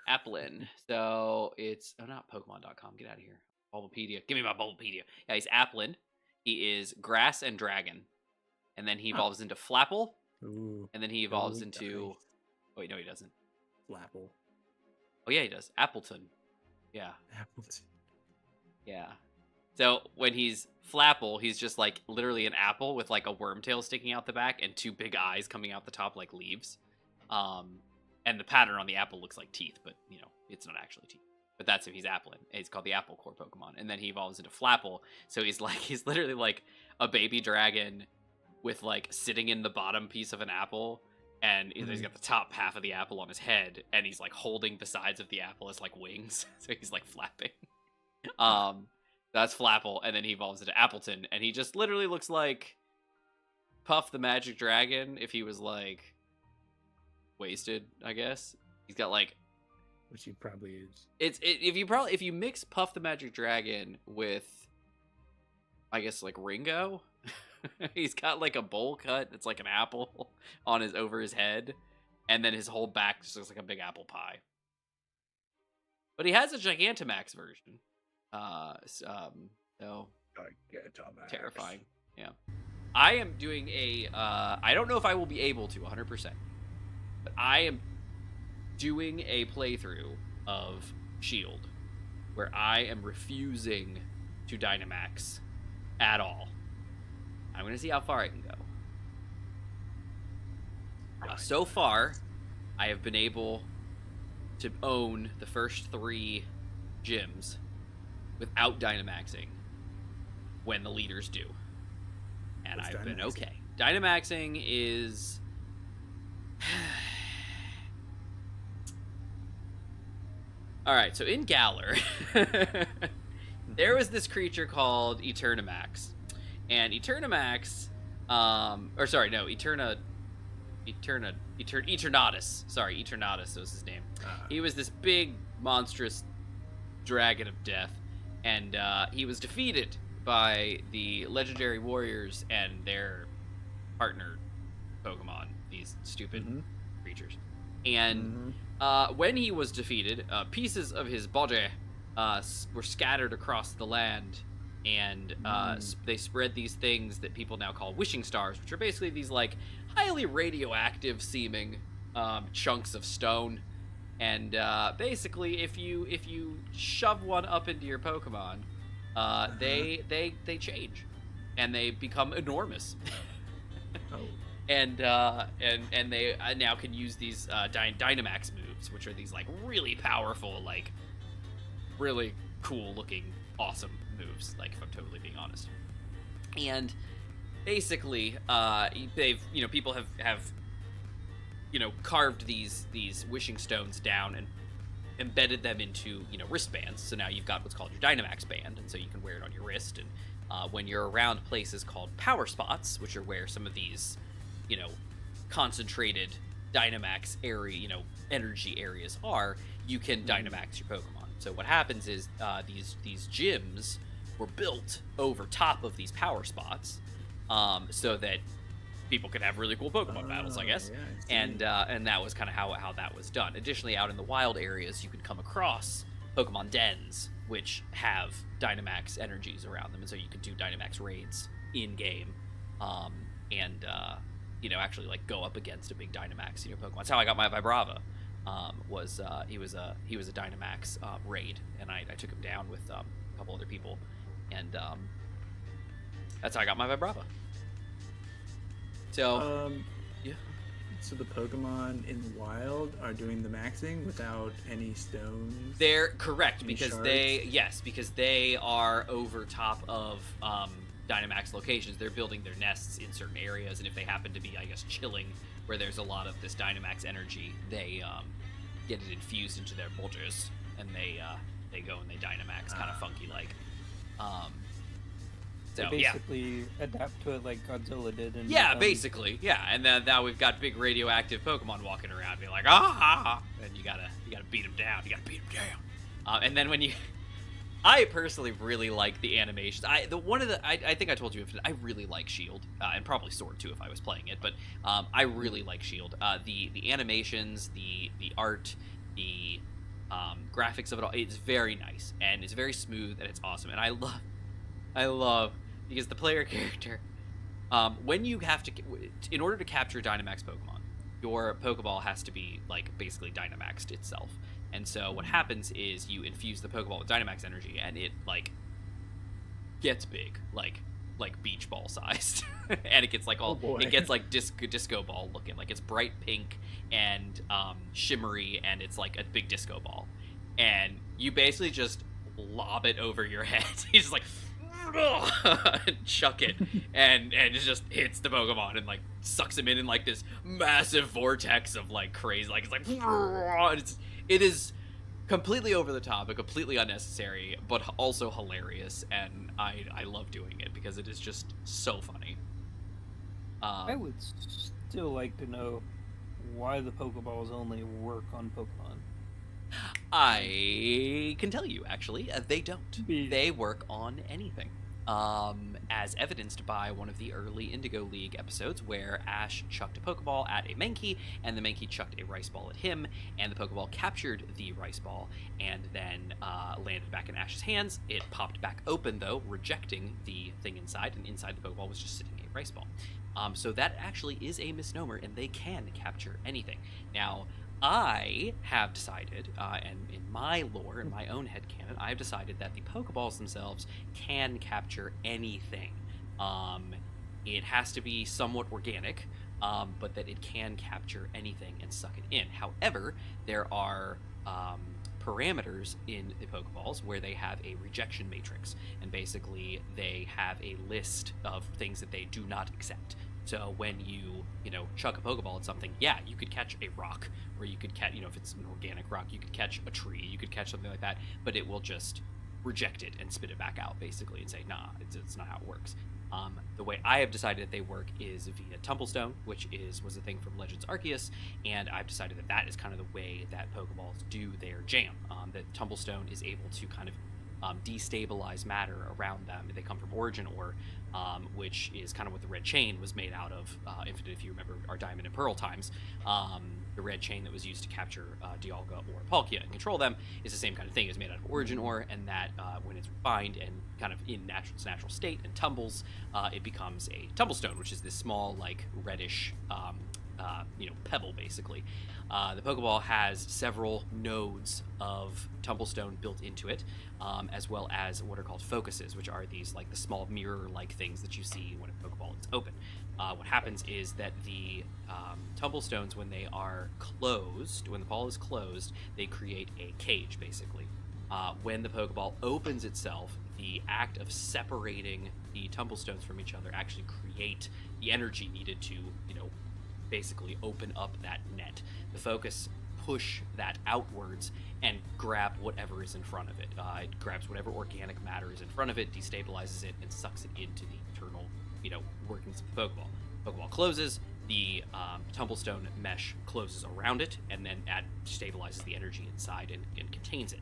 Applin. So it's not Pokemon.com. Get out of here. Bulbapedia. Give me my Bulbapedia. Yeah, he's Applin. He is grass and dragon. And then he evolves into Flapple. Ooh. And then he evolves into... Nice. Oh, wait, no, he doesn't. Flapple. Oh, yeah, he does. Appleton. Yeah. Appleton. Yeah. So when he's Flapple, he's just like literally an apple with like a worm tail sticking out the back and two big eyes coming out the top like leaves. And the pattern on the apple looks like teeth, but, you know, it's not actually teeth. But that's if he's Applin. He's called the Apple Core Pokemon. And then he evolves into Flapple. So he's literally like a baby dragon with like sitting in the bottom piece of an apple. And he's got the top half of the apple on his head. And he's like holding the sides of the apple as like wings. So he's like flapping. That's Flapple. And then he evolves into Appleton. And he just literally looks like Puff the Magic Dragon if he was like wasted, I guess. He's got like... Which he probably is. If you mix Puff the Magic Dragon with, I guess, like Ringo, he's got like a bowl cut that's like an apple on over his head, and then his whole back just looks like a big apple pie. But he has a Gigantamax version, so Gigantamax. Terrifying. Yeah, I am doing a. I don't know if I will be able to 100%, but I am doing a playthrough of Shield where I am refusing to Dynamax at all. I'm going to see how far I can go. So far, I have been able to own the first 3 gyms without Dynamaxing when the leaders do. And What's I've been Dynamaxing? okay. Dynamaxing is... Alright, so in Galar, there was this creature called Eternamax. And Eternamax, Eternatus. Sorry, Eternatus was his name. He was this big, monstrous dragon of death. And he was defeated by the legendary warriors and their partner Pokemon, these stupid creatures. And when he was defeated, pieces of his body were scattered across the land, and they spread these things that people now call wishing stars, which are basically these like highly radioactive seeming chunks of stone. And basically, if you shove one up into your Pokemon, they change, and they become enormous. Oh. And they now can use these Dynamax moves, which are these like really powerful, like really cool looking, awesome moves. Like, if I'm totally being honest. And basically, people have carved these wishing stones down and embedded them into wristbands. So now you've got what's called your Dynamax band, and so you can wear it on your wrist. And when you're around places called power spots, which are where some of these concentrated Dynamax area, energy areas are, you can Dynamax your Pokemon. So what happens is these gyms were built over top of these power spots, so that people could have really cool Pokemon battles, I guess. Yeah, and that was kind of how that was done. Additionally, out in the wild areas, you could come across Pokemon dens, which have Dynamax energies around them, and so you could do Dynamax raids in game, and actually like go up against a big Dynamax Pokemon. That's how I got my Vibrava. He was a Dynamax raid, and I took him down with a couple other people, and that's how I got my Vibrava. So yeah. So the Pokemon in the wild are doing the maxing without any stones? They're correct Any because shards? because they are over top of Dynamax locations. They're building their nests in certain areas, and if they happen to be, I guess, chilling where there's a lot of this Dynamax energy, they get it infused into their bodies, and they go and they Dynamax kind of funky like. So They basically adapt to it like Godzilla did. And yeah, basically, yeah. And then now we've got big radioactive Pokemon walking around, being like, ah, and you gotta beat them down. You gotta beat them down. And then when you, I personally really like the animations. I think I told you, I really like Shield, and probably Sword too if I was playing it. But I really like Shield. The animations, the art, the graphics of it all. It's very nice and it's very smooth and it's awesome. And I love because the player character, when you have to, in order to capture Dynamax Pokemon, your Pokeball has to be like basically Dynamaxed itself. And so what happens is you infuse the Pokeball with Dynamax energy, and it like gets big, like beach ball sized, and it gets like all, it gets like disco ball looking, like it's bright pink and shimmery, and it's like a big disco ball, and you basically just lob it over your head. He's just like. And chuck it, and it just hits the Pokemon and like sucks him in like this massive vortex of like crazy, like it's like it is completely over the top and completely unnecessary, but also hilarious, and I love doing it because it is just so funny. I would still like to know why the Pokeballs only work on Pokemon. I can tell you, actually, they don't. They work on anything. As evidenced by one of the early Indigo League episodes where Ash chucked a Pokeball at a Mankey, and the Mankey chucked a Rice Ball at him, and the Pokeball captured the Rice Ball, and then landed back in Ash's hands. It popped back open, though, rejecting the thing inside, and inside the Pokeball was just sitting a Rice Ball. So that actually is a misnomer, and they can capture anything. Now, I have decided, and in my lore, in my own headcanon, I've decided that the Pokeballs themselves can capture anything. It has to be somewhat organic, but that it can capture anything and suck it in. However, there are parameters in the Pokeballs where they have a rejection matrix, and basically they have a list of things that they do not accept. So when you chuck a Pokeball at something, yeah, you could catch a rock, or you could catch, if it's an organic rock, you could catch a tree, you could catch something like that, but it will just reject it and spit it back out, basically, and say, nah, it's not how it works. The way I have decided that they work is via Tumblestone, which was a thing from Legends Arceus, and I've decided that that is kind of the way that Pokeballs do their jam. That Tumblestone is able to kind of destabilize matter around them. They come from Origin Ore, which is kind of what the red chain was made out of. If you remember our Diamond and Pearl times, the red chain that was used to capture Dialga or Palkia and control them is the same kind of thing. It's made out of Origin Ore, and that when it's refined and kind of in its natural state and tumbles, it becomes a Tumblestone, which is this small, like reddish, pebble, basically. The Pokeball has several nodes of Tumblestone built into it, as well as what are called focuses, which are these like the small mirror-like things that you see when a Pokeball is open. What happens is that the Tumblestones, when they are closed, when the ball is closed, they create a cage, basically. When the Pokeball opens itself, the act of separating the Tumblestones from each other actually create the energy needed to, basically open up that net. The focus push that outwards and grab whatever is in front of it. It grabs whatever organic matter is in front of it, destabilizes it, and sucks it into the internal, workings of the Pokeball. Pokeball closes, the Tumblestone mesh closes around it, and then stabilizes the energy inside and contains it.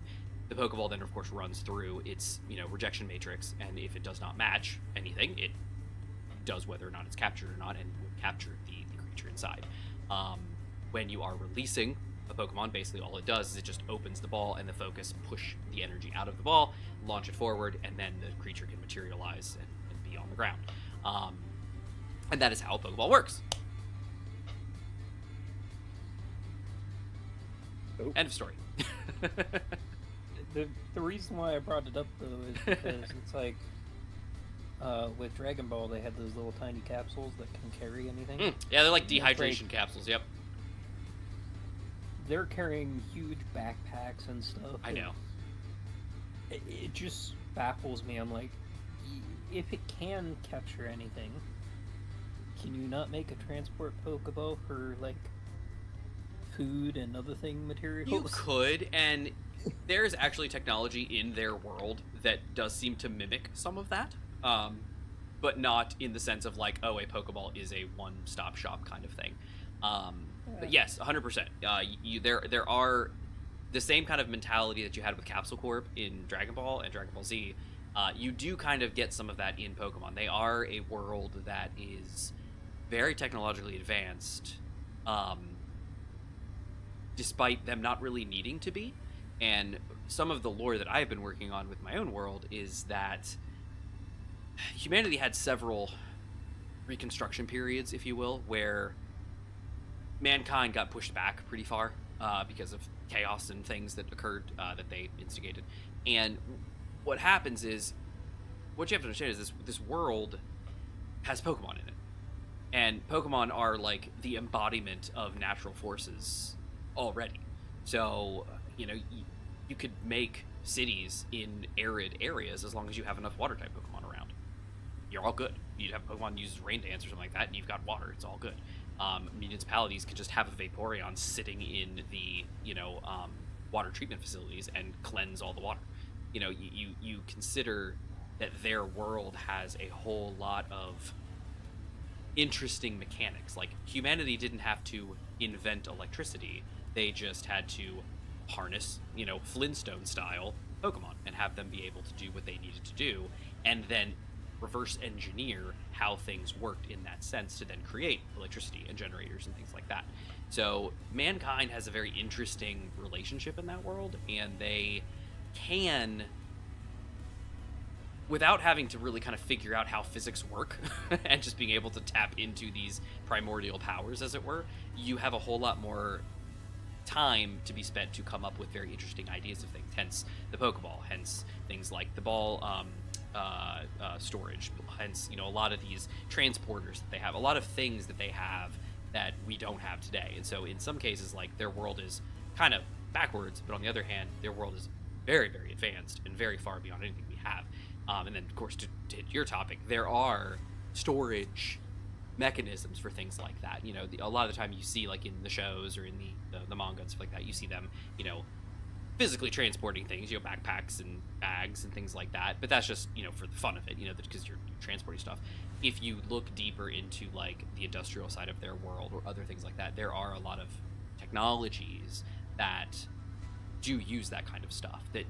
The Pokeball then, of course, runs through its, rejection matrix, and if it does not match anything, it does whether or not it's captured or not, and will capture the creature inside. When you are releasing a Pokemon, basically all it does is it just opens the ball, and the focus push the energy out of the ball, launch it forward, and then the creature can materialize and be on the ground. And that is how a Pokeball works. Oh. End of story. The reason why I brought it up, though, is because it's like, with Dragon Ball, they had those little tiny capsules that can carry anything. Yeah, they're like It's dehydration like- capsules. Yep, They're carrying huge backpacks and stuff. I know. It just baffles me. I'm like, if it can capture anything, can you not make a transport Pokeball for like food and other thing materials? You could, and there's actually technology in their world that does seem to mimic some of that, but not in the sense of like, oh, a Pokeball is a one-stop shop kind of thing. But yes, 100%. There are the same kind of mentality that you had with Capsule Corp in Dragon Ball and Dragon Ball Z. You do kind of get some of that in Pokemon. They are a world that is very technologically advanced, despite them not really needing to be. And some of the lore that I've been working on with my own world is that humanity had several reconstruction periods, if you will, where mankind got pushed back pretty far because of chaos and things that occurred that they instigated. And what happens is, what you have to understand is this world has Pokemon in it. And Pokemon are like the embodiment of natural forces already. So, you know, you could make cities in arid areas as long as you have enough water type Pokemon around. You're all good. You'd have Pokemon use Rain Dance or something like that, and you've got water. It's all good. Municipalities can just have a Vaporeon sitting in the, water treatment facilities and cleanse all the water. You know, you consider that their world has a whole lot of interesting mechanics. Like, humanity didn't have to invent electricity. They just had to harness, Flintstone style Pokemon and have them be able to do what they needed to do, and then reverse engineer how things worked in that sense to then create electricity and generators and things like that. So mankind has a very interesting relationship in that world, and they can, without having to really kind of figure out how physics work and just being able to tap into these primordial powers, as it were, you have a whole lot more time to be spent to come up with very interesting ideas of things. Hence the Pokeball, hence things like the ball storage, hence a lot of these transporters that they have, a lot of things that they have that we don't have today. And so in some cases, like, their world is kind of backwards, but on the other hand, their world is very, very advanced and very far beyond anything we have. And then, of course, to hit your topic, there are storage mechanisms for things like that. A lot of the time you see, like, in the shows or in the manga and stuff like that, you see them, physically transporting things, backpacks and bags and things like that. But that's just, for the fun of it, because you're transporting stuff. If you look deeper into, like, the industrial side of their world or other things like that, there are a lot of technologies that do use that kind of stuff, that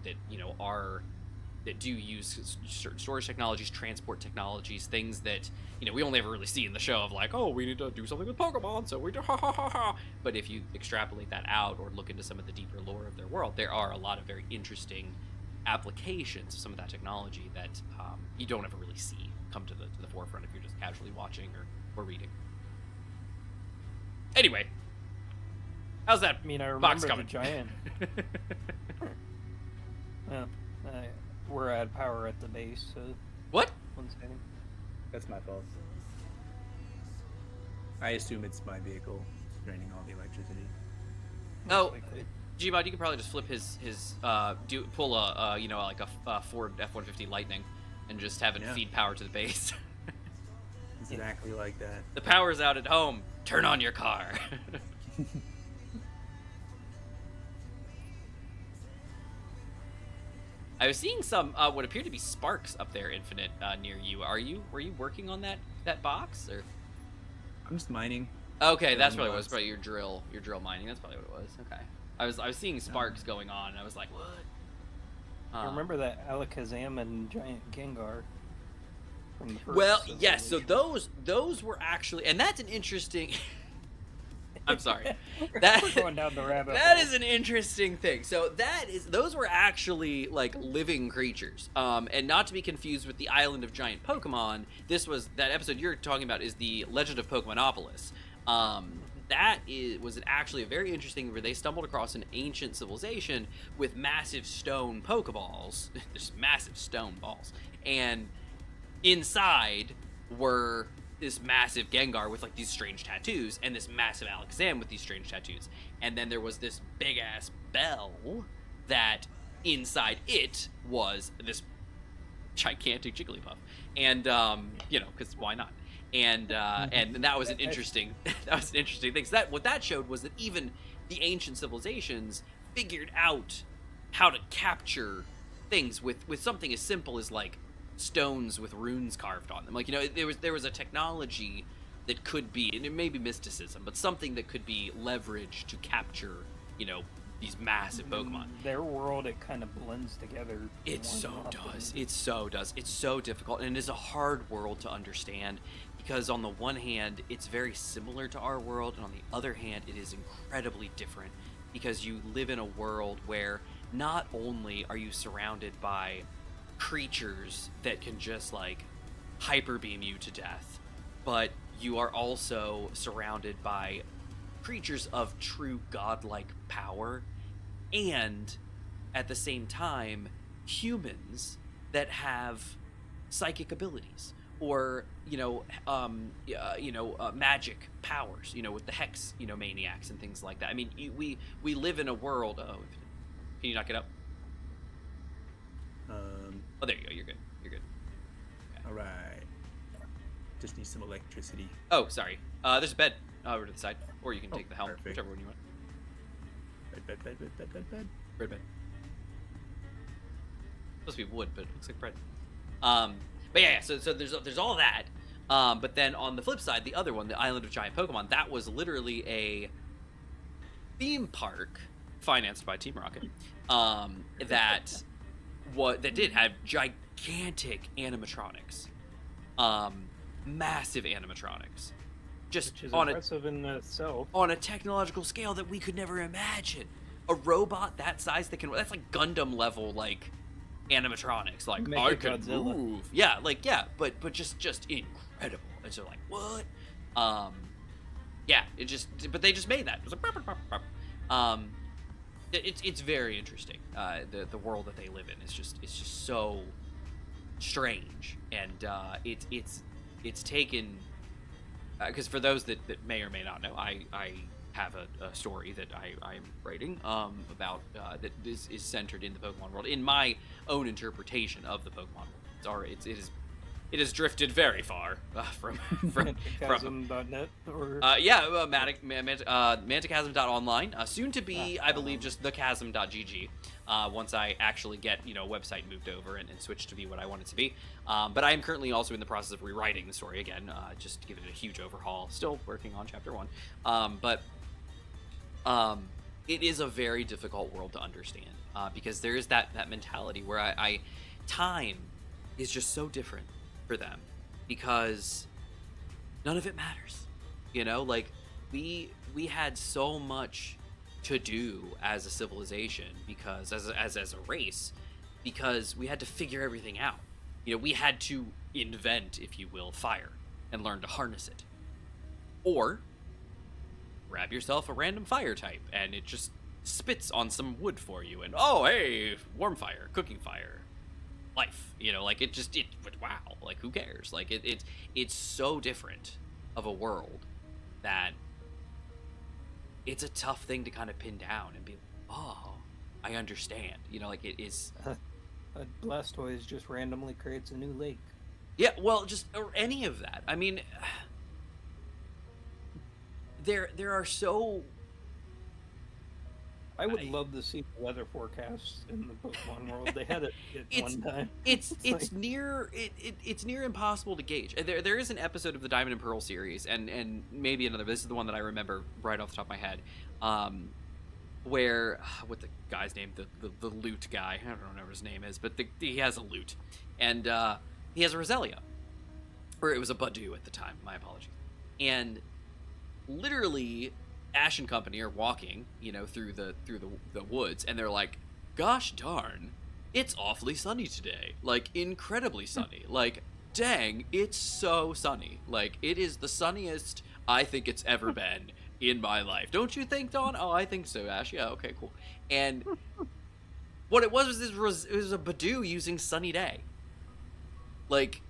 do use certain storage technologies, transport technologies, things that, we only ever really see in the show of, like, oh, we need to do something with Pokemon, so we do ha ha ha ha. But if you extrapolate that out or look into some of the deeper lore of their world, there are a lot of very interesting applications of some of that technology that you don't ever really see come to the forefront if you're just casually watching or reading. Anyway, how's that I remember box coming? the giant. We're at power at the base, so What? 1 second. That's my fault. I assume it's my vehicle draining all the electricity. Oh, Most likely. Gmod, you could probably just flip his pull a Ford F-150 Lightning and just have it feed power to the base. Exactly like that. The power's out at home. Turn on your car. I was seeing some what appeared to be sparks up there, Infinite, near you. Were you working on that box, or? I'm just mining. Okay, that's Drilling probably what it was. blocks. Probably your drill mining. That's probably what it was. Okay. I was seeing sparks going on, and I was like, what? I remember that Alakazam and giant Gengar from the first. Well, yes. So civilization. those were actually, and that's an interesting. I'm sorry. We're That going down the rabbit that hole. is an interesting thing. So those were actually like living creatures, and not to be confused with the Island of Giant Pokemon. That episode you're talking about is the Legend of Pokemonopolis. Was actually a very interesting, where they stumbled across an ancient civilization with massive stone Pokeballs, just massive stone balls, and inside were this massive Gengar with like these strange tattoos, and this massive Alakazam with these strange tattoos. And then there was this big ass bell that inside it was this gigantic Jigglypuff. And you know, because why not? And that was an interesting thing. So what that showed was that even the ancient civilizations figured out how to capture things with something as simple as like stones with runes carved on them. Like, you know, there was a technology that could be, and it may be mysticism, but something that could be leveraged to capture, you know, these massive Pokemon. Their world, it kind of blends together. It so does. It so does. It's so difficult, and it is a hard world to understand, because on the one hand, it's very similar to our world, and on the other hand, it is incredibly different, because you live in a world where not only are you surrounded by creatures that can just like hyper beam you to death, but you are also surrounded by creatures of true godlike power, and at the same time humans that have psychic abilities, or magic powers, you know, with the hex, you know, maniacs and things like that. I mean, we live in a world. Oh, can you knock it up? Oh, there you go. You're good. Okay. All right. Just need some electricity. Oh, sorry. There's a bed over to the side, or you can take the helm, perfect. whichever one you want. Bed. Bread bed. Supposed to be wood, but it looks like bread. But yeah. So there's all that. But then on the flip side, the other one, the Island of Giant Pokemon, that was literally a theme park financed by Team Rocket. That did have gigantic animatronics, massive animatronics, just which is on impressive in itself. On a technological scale that we could never imagine. A robot that size that's like Gundam level, like animatronics, like Make I it can Godzilla. move, but just incredible. And so like what? But they just made that. It was like it's very interesting. The world that they live in is just so strange, and it's taken, because for those that may or may not know, I have a story that I'm writing about that is centered in the Pokemon world, in my own interpretation of the Pokemon world. It has drifted very far from Manticasm.net or Manticasm.online, soon to be, I believe, just thechasm.gg, once I actually get, you know, a website moved over and switch to be what I want it to be. But I am currently also in the process of rewriting the story again, just to give it a huge overhaul. Still working on chapter 1, but it is a very difficult world to understand, because there is that mentality where I time is just so different for them, because none of it matters, you know. Like we had so much to do as a civilization, because as a race, because we had to figure everything out. You know, we had to invent, if you will, fire and learn to harness it, or grab yourself a random fire type and it just spits on some wood for you, and oh hey, warm fire, cooking fire, life, you know, like wow, like who cares? Like it's so different of a world that it's a tough thing to kind of pin down and be, oh, I understand, you know, like it is. A Blastoise just randomly creates a new lake. Yeah, well, just, or any of that. I mean, there are so. I would love to see the weather forecasts in the Pokemon world. They had it at one time. It's near impossible to gauge. There is an episode of the Diamond and Pearl series, and maybe another. But this is the one that I remember right off the top of my head, where what the guy's name, the lute guy. I don't know what his name is, but he has a lute, and he has a Roselia, or it was a Badoo at the time. My apologies. And literally, Ash and company are walking, you know, through the woods, and they're like, gosh darn, it's awfully sunny today. Like, incredibly sunny. Like, dang, it's so sunny. Like, it is the sunniest I think it's ever been in my life. Don't you think, Dawn? Oh, I think so, Ash. Yeah, okay, cool. And what it was a Badoo using sunny day. Like,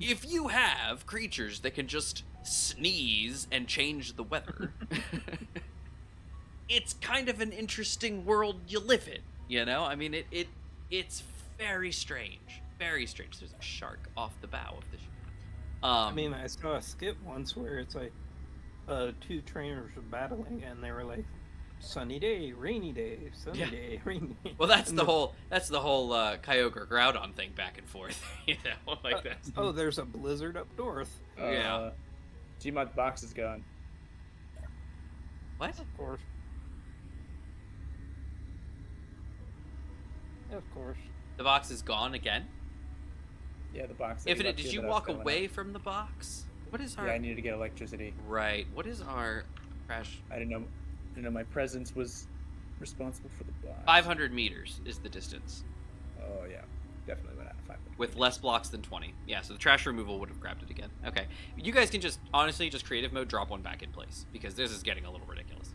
if you have creatures that can just sneeze and change the weather, it's kind of an interesting world you live in, you know? I mean, it's very strange. Very strange. There's a shark off the bow of the ship. I mean, I saw a skit once where it's like two trainers were battling, and they were like, sunny day, rainy day, sunny day, rainy day. Well, that's the whole Kyogre Groudon thing back and forth, you know, like that. Oh, there's a blizzard up north. Yeah. Gmod box is gone. What? Of course. Of course. The box is gone again? Yeah, the box. Infinite, did you walk away from the box? What is our... Yeah, I needed to get electricity. Right. What is our crash? I didn't know my presence was responsible for the box. 500 meters is the distance. Oh, yeah. Definitely went out of 500. With less blocks than 20. Yeah, so the trash removal would have grabbed it again. Okay. You guys can just, honestly, just creative mode, drop one back in place. Because this is getting a little ridiculous.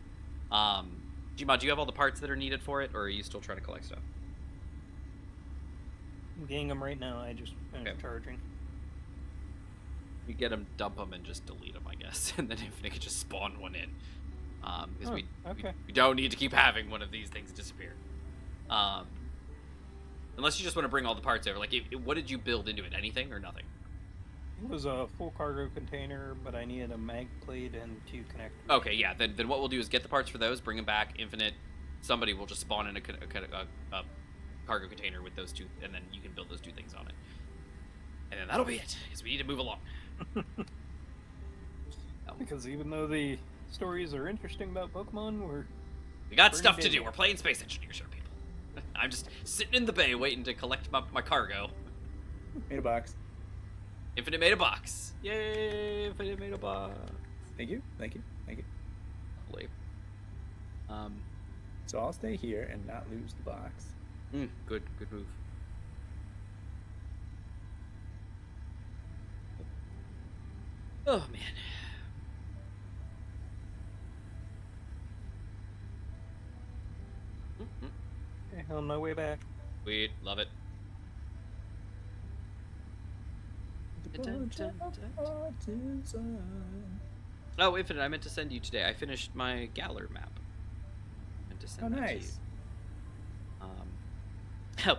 Gmod, do you have all the parts that are needed for it? Or are you still trying to collect stuff? I'm getting them right now. I just finished charging. You get them, dump them, and just delete them, I guess. And then Infinite can just spawn one in. Because we don't need to keep having one of these things disappear. Unless you just want to bring all the parts over. Like, what did you build into it? Anything or nothing? It was a full cargo container, but I needed a mag plate and two connectors. Okay, yeah. Then what we'll do is get the parts for those, bring them back. Infinite, somebody will just spawn in a cargo container with those two, and then you can build those two things on it. And then that'll be it, because we need to move along. Because even though the stories are interesting about Pokemon, we got stuff to do. We're playing Space Engineers here, people. I'm just sitting in the bay waiting to collect my cargo. Made a box. Infinite made a box. Yay! Infinite made a box. Thank you. Thank you. Thank you. Lovely. So I'll stay here and not lose the box. Good move. Oh, man. Okay, on my way back. Sweet. Love it. Oh, Infinite, I meant to send you today. I finished my Galar map. I meant to send that to you. Oh,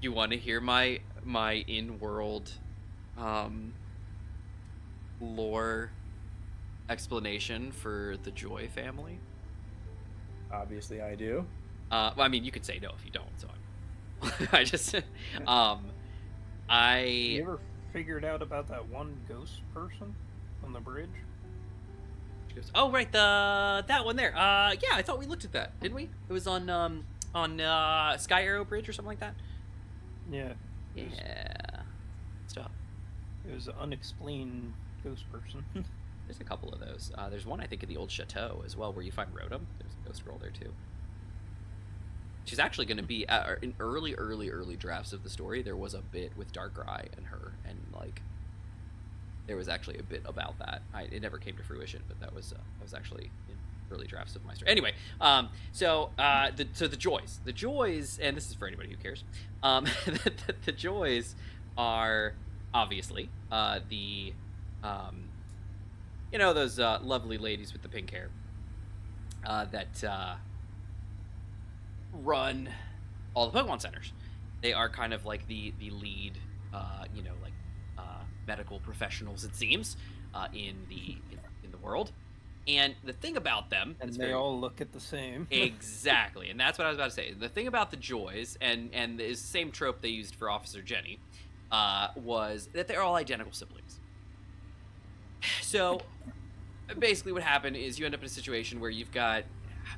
you want to hear my in-world lore explanation for the Joy family? Obviously, I do. Well, I mean, you could say no if you don't. So I just You ever figured out about that one ghost person on the bridge? Oh, right, that one there. Yeah, I thought we looked at that, didn't we? It was on Sky Arrow Bridge or something like that. Yeah. Yeah. Stuff. It was an unexplained ghost person. There's a couple of those. There's one I think in the old chateau as well, where you find Rotom. There's a ghost girl there too. She's actually going to be in early drafts of the story. There was a bit with Darkrai and her, and like there was actually a bit about that. It never came to fruition, but that was actually in early drafts of my story. Anyway, so the joys, and this is for anybody who cares. The joys are obviously the those lovely ladies with the pink hair that run all the Pokemon centers. They are kind of like the lead, medical professionals, it seems, in the world. And the thing about them, and they all look at the same. Exactly, and that's what I was about to say. The thing about the Joys, and the same trope they used for Officer Jenny, was that they're all identical siblings. So basically what happened is you end up in a situation where you've got,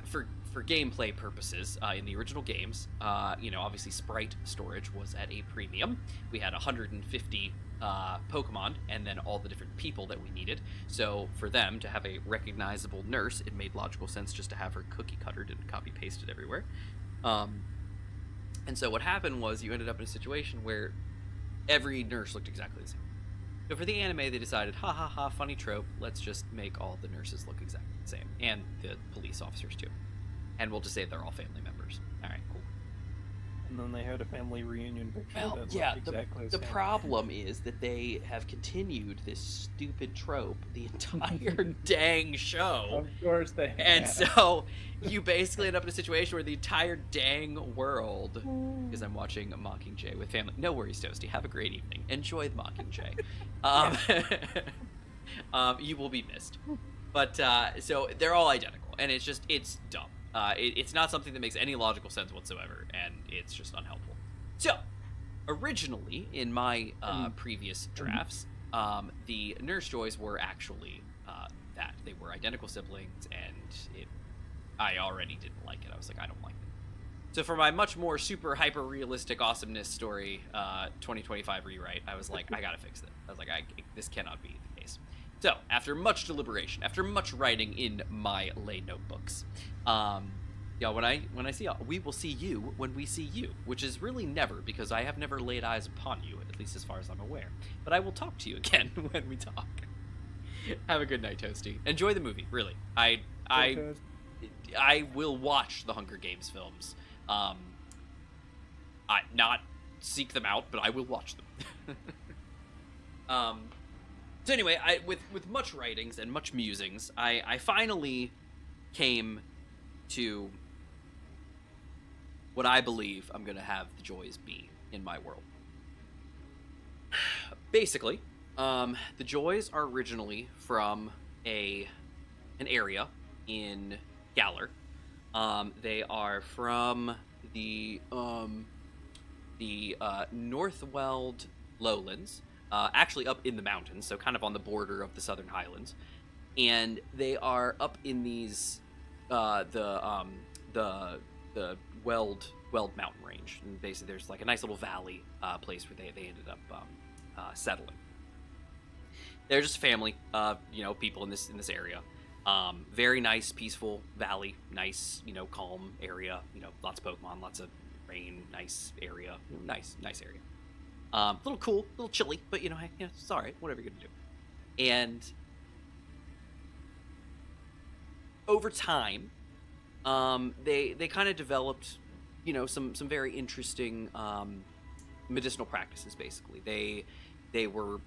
for gameplay purposes, in the original games, obviously sprite storage was at a premium. We had 150 Pokemon and then all the different people that we needed. So for them to have a recognizable nurse, it made logical sense just to have her cookie cuttered and copy pasted everywhere. And so what happened was you ended up in a situation where every nurse looked exactly the same. So for the anime, they decided, ha ha ha, funny trope, let's just make all the nurses look exactly the same. And the police officers too. And we'll just say they're all family members. Alright, cool. and then they had a family reunion picture Well, that looked yeah, exactly the same. problem is that they have continued this stupid trope the entire dang show. Of course they have. And so you basically end up in a situation where the entire dang world, because I'm watching Mockingjay with family. No worries, Toasty. Have a great evening. Enjoy the Mockingjay. You will be missed. But so they're all identical, and it's dumb. It's not something that makes any logical sense whatsoever, and it's just unhelpful. So, originally, in my previous drafts, the Nurse Joys were actually that. They were identical siblings, and I already didn't like it. I was like, I don't like it. So for my much more super hyper-realistic awesomeness story, 2025 rewrite, I was like, I gotta fix it. I was like, this cannot be the case. So, after much deliberation, after much writing in my lay notebooks, when I see y'all, we will see you when we see you, which is really never, because I have never laid eyes upon you, at least as far as I'm aware. But I will talk to you again when we talk. Have a good night, Toasty. Enjoy the movie, really. I will watch the Hunger Games films. I not seek them out, but I will watch them. So anyway, with much writings and much musings, I finally came to what I believe I'm going to have the Joys be in my world. Basically, the Joys are originally from an area in Galar. They are from the Northweld Lowlands. Actually up in the mountains, so kind of on the border of the Southern Highlands, and they are up in these the Weld mountain range, and basically there's like a nice little valley place where they ended up settling. They're just a family of people in this area. Very nice, peaceful valley, nice calm area. Lots of Pokemon, lots of rain, nice area, nice area. A little cool, a little chilly, but it's all right. Whatever you're gonna do. And over time, they kind of developed, some very interesting medicinal practices. Basically, they were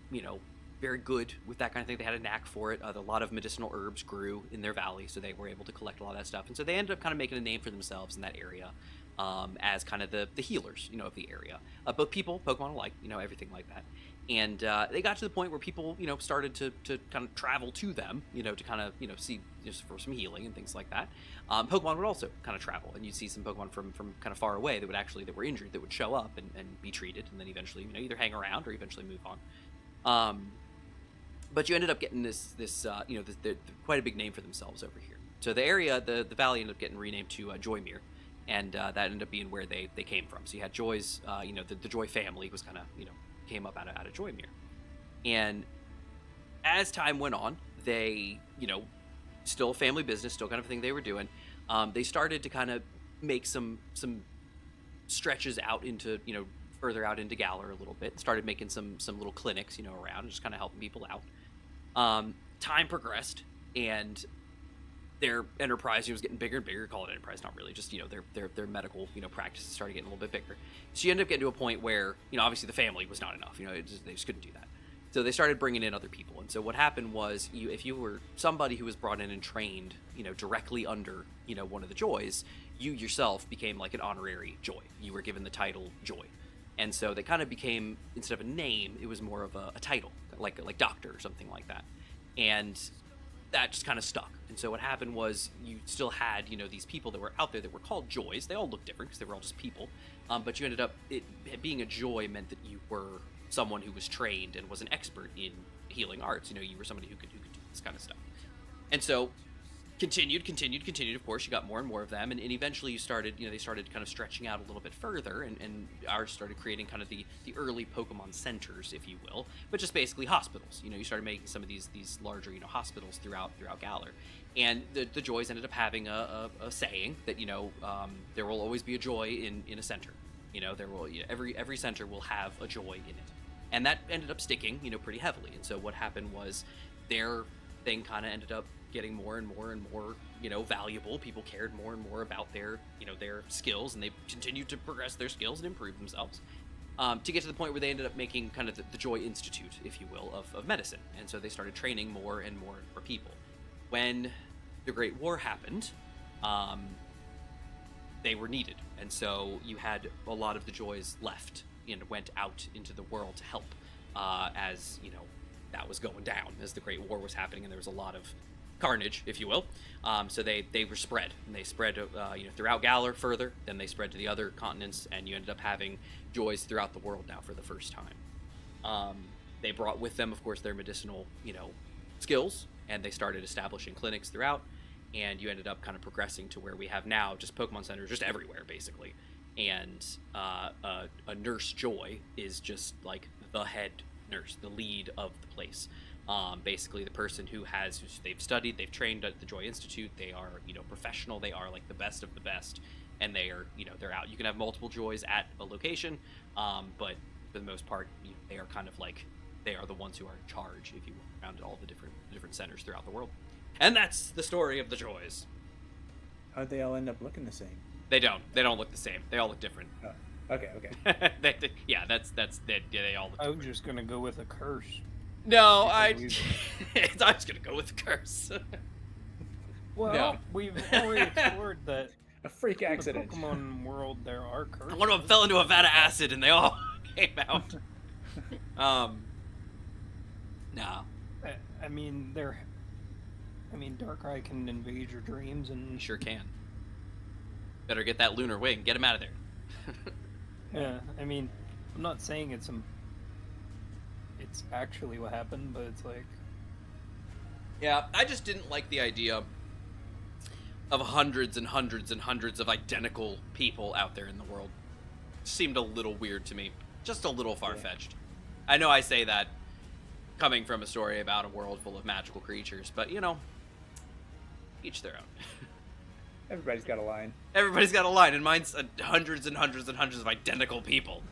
very good with that kind of thing. They had a knack for it. A lot of medicinal herbs grew in their valley, so they were able to collect a lot of that stuff. And so they ended up kind of making a name for themselves in that area. As kind of the healers, of the area. Both people, Pokemon alike, everything like that. And they got to the point where people, started to kind of travel to them, to kind of, see just for some healing and things like that. Pokemon would also kind of travel, and you'd see some Pokemon from kind of far away that were injured, that would show up and be treated, and then eventually, either hang around or eventually move on. But you ended up getting this quite a big name for themselves over here. So the area, the valley ended up getting renamed to Joymere. And that ended up being where they came from. So you had Joys, the Joy family was kind of, came up out of Joymere. And as time went on, they, still family business, still kind of thing they were doing. They started to kind of make some stretches out into, further out into Galar a little bit. Started making some little clinics, around, just kind of helping people out. Time progressed, and their enterprise was getting bigger and bigger. Call it enterprise, not really, just their medical practices started getting a little bit bigger. So you ended up getting to a point where obviously the family was not enough. They just couldn't do that. So they started bringing in other people. And so what happened was, if you were somebody who was brought in and trained directly under one of the Joys, you yourself became like an honorary Joy. You were given the title Joy. And so they kind of became, instead of a name, it was more of a title, like doctor or something like that. And that just kind of stuck. And so what happened was, you still had, these people that were out there that were called Joys. They all looked different because they were all just people. But you ended up, being a Joy meant that you were someone who was trained and was an expert in healing arts. You were somebody who could do this kind of stuff. And so continued. Of course, you got more and more of them, and eventually you started, they started kind of stretching out a little bit further, and ours started creating kind of the early Pokemon centers, if you will, but just basically hospitals. You started making some of these larger, hospitals throughout Galar, and the Joys ended up having a saying that there will always be a Joy in a center. There will every center will have a Joy in it, and that ended up sticking, pretty heavily. And so what happened was, their thing kind of ended up getting more and more and more, valuable. People cared more and more about their, their skills, and they continued to progress their skills and improve themselves. To get to the point where they ended up making kind of the Joy Institute, if you will, of medicine. And so they started training more and more and more people. When the Great War happened, they were needed. And so you had a lot of the Joys left and went out into the world to help as, that was going down, as the Great War was happening, and there was a lot of carnage, if you will. So they were spread, and they spread throughout Galar further, then they spread to the other continents, and you ended up having Joys throughout the world now for the first time. They brought with them, of course, their medicinal, skills, and they started establishing clinics throughout, and you ended up kind of progressing to where we have now, just Pokemon centers just everywhere, basically. And a Nurse Joy is just like the head nurse, the lead of the place. Basically the person who they've studied, they've trained at the Joy Institute, they are, professional, they are like the best of the best, and they are, they're out. You can have multiple Joys at a location, but for the most part, they are kind of like, they are the ones who are in charge, if you will, around all the different centers throughout the world. And that's the story of the Joys. How'd they all end up looking the same? They don't look the same. They all look different. Oh, okay. Yeah, they all look I was different. just gonna go with a curse. No, I was gonna go with the curse. Well, No. we've already explored that A freak in the accident. Pokemon world there are curses. One of them fell into a vat of acid and they all came out. No. I mean, Darkrai can invade your dreams, and You sure can. Better get that lunar wing. Get him out of there. yeah. I mean, I'm not saying it's actually what happened, but it's like, Yeah, I just didn't like the idea of hundreds and hundreds and hundreds of identical people out there in the world. It seemed a little weird to me. Just a little far-fetched. I know I say that coming from a story about a world full of magical creatures, but, each their own. Everybody's got a line. Everybody's got a line, and mine's hundreds and hundreds and hundreds of identical people.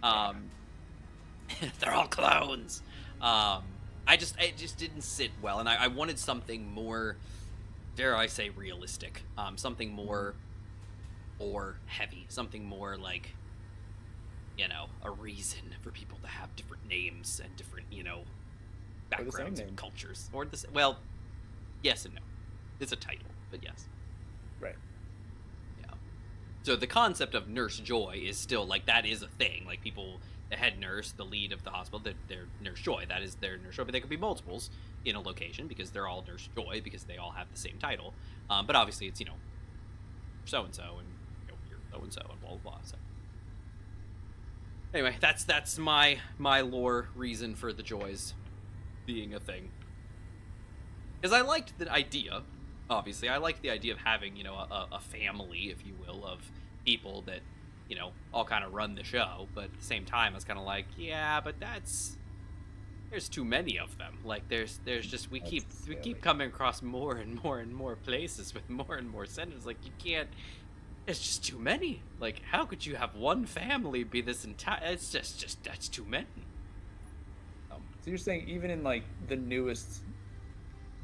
They're all clones. It just didn't sit well, and I wanted something more, dare I say, realistic. Something more or heavy. Something more like, a reason for people to have different names and different, backgrounds and name. cultures. Or well, yes and no. It's a title, but yes. Right. Yeah. So the concept of Nurse Joy is still, like, that is a thing. Like, people, the head nurse, the lead of the hospital, they're Nurse Joy. That is their Nurse Joy, but they could be multiples in a location because they're all Nurse Joy because they all have the same title. But obviously it's, so-and-so and you're so-and-so and blah, blah, blah. So anyway, that's my lore reason for the Joys being a thing. Because I liked the idea. Obviously, I like the idea of having, a family, if you will, of people that, all kind of run the show. But at the same time, I was kind of like, yeah, but there's too many of them. Like, there's just, we keep coming across more and more and more places with more and more centers. Like, you can't, it's just too many. Like, how could you have one family be this entire, it's just that's too many. So you're saying even in, like, the newest,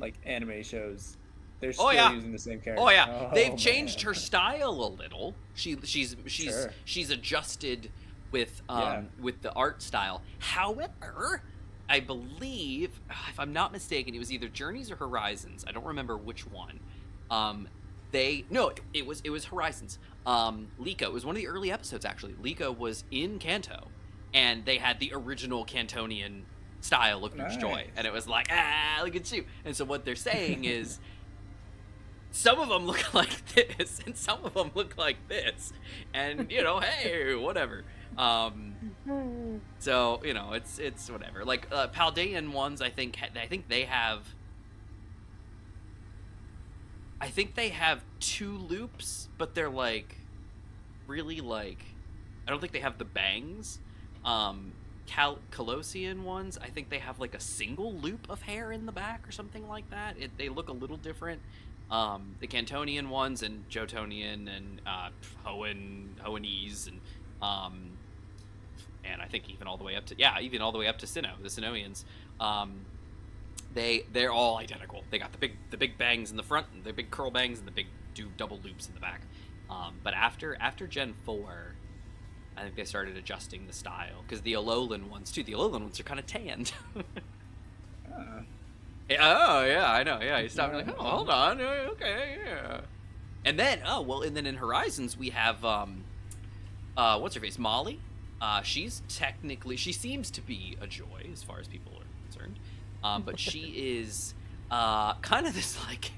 like, anime shows, they're still using the same character. Oh yeah, they've man. changed her style a little. She's Sure. she's adjusted with the art style. However, I believe, if I'm not mistaken, it was either Journeys or Horizons. I don't remember which one. It was Horizons. Liko, it was one of the early episodes actually. Liko was in Kanto, and they had the original Cantonian style of Nurse Joy, and it was like, look at you. And so what they're saying is, some of them look like this, and some of them look like this, and hey, whatever. So it's whatever. Like Paldean ones, I think they have. I think they have 2 loops, but they're like really like. I don't think they have the bangs. Colossian ones, I think they have like a single loop of hair in the back or something like that. They look a little different. The Cantonian ones and Jotonian and Hoenese and I think even all the way up to Sinnoh, the Sinnohians. they're all identical. They got the big bangs in the front, and the big curl bangs, and the big double loops in the back. But after Gen 4, I think they started adjusting the style, because the Alolan ones too. The Alolan ones are kind of tanned. Oh yeah, I know. Yeah, you stop like, oh, hold on, okay, yeah. And then in Horizons we have what's her face, Molly. She seems to be a joy as far as people are concerned. But she is kind of this like,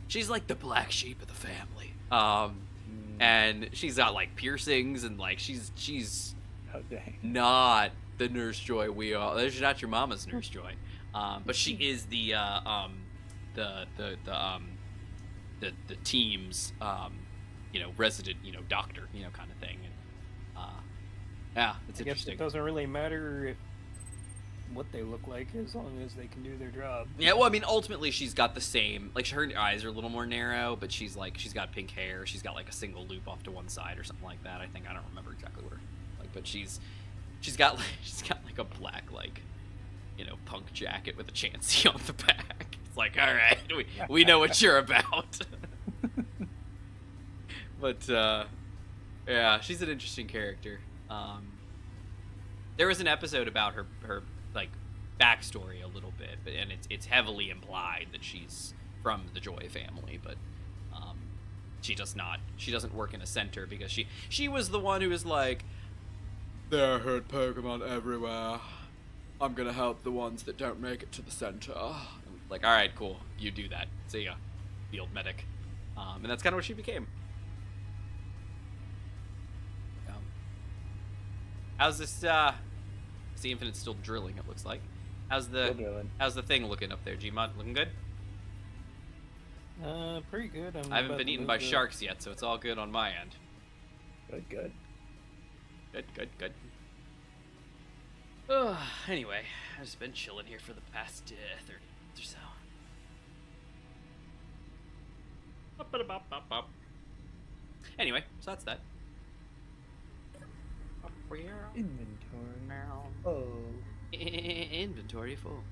she's like the black sheep of the family. And she's got like piercings, and like she's not the Nurse Joy we all. She's not your mama's Nurse Joy. But she is the team's resident doctor kind of thing. And yeah, it's I guess interesting. it doesn't really matter what they look like as long as they can do their job. Yeah, well, I mean, ultimately she's got the same, like, her eyes are a little more narrow, but she's got pink hair. She's got like a single loop off to one side or something like that. I don't remember exactly what her like, but she's got like a black like punk jacket with a Chansey on the back. It's like, all right, we know what you're about. But yeah, she's an interesting character. There was an episode about her like backstory a little bit, and it's heavily implied that she's from the Joy family, but she doesn't work in a center, because she was the one who was like, there are hurt Pokemon everywhere. I'm gonna help the ones that don't make it to the center. Like, all right, cool, you do that. See ya, field medic. And that's kind of what she became. How's this? See, Infinite's still drilling. It looks like. How's the thing looking up there, Gmod? Looking good? Pretty good. I haven't been eaten by sharks yet, so it's all good on my end. Good. Anyway, I've just been chilling here for the past 30 minutes or so. Anyway, so that's that. Inventory. Oh. Inventory full.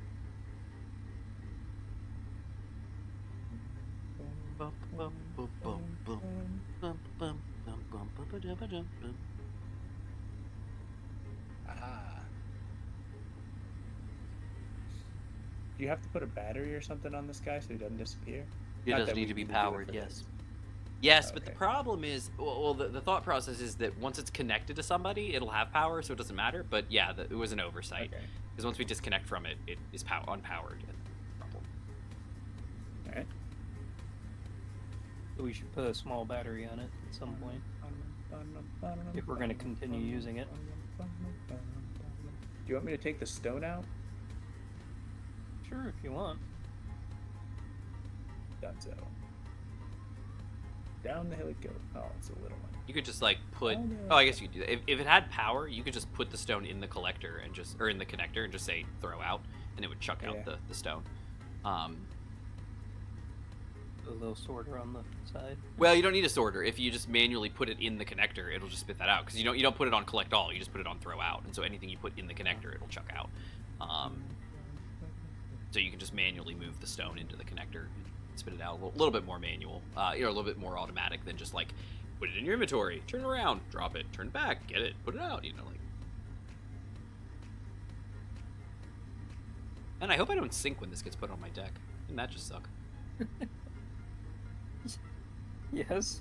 Aha. Do you have to put a battery or something on this guy so he doesn't disappear? It Not does that need we to be do it powered, for yes. this. Yes, Oh, but the okay. problem is, the thought process is that once it's connected to somebody, it'll have power, so it doesn't matter. But yeah, it was an oversight. Okay. Because once we disconnect from it, it is unpowered. Problem. Alright. So we should put a small battery on it at some point if we're going to continue using it. Do you want me to take the stone out? Sure, if you want. Done so. Down the hill it goes. Oh, it's a little one. You could just like put. Oh, no. Oh, I guess you could do that. If it had power, you could just put the stone in the collector or in the connector and just say throw out, and it would chuck out the stone. A little sorter on the side. Well, you don't need a sorter. If you just manually put it in the connector, it'll just spit that out, because you don't put it on collect all. You just put it on throw out, and so anything you put in the connector, it'll chuck out. So you can just manually move the stone into the connector and spit it out. A little bit more manual, a little bit more automatic than just like put it in your inventory, turn it around, drop it, turn it back, get it, put it out. Like. And I hope I don't sink when this gets put on my deck. Wouldn't that just suck? Yes.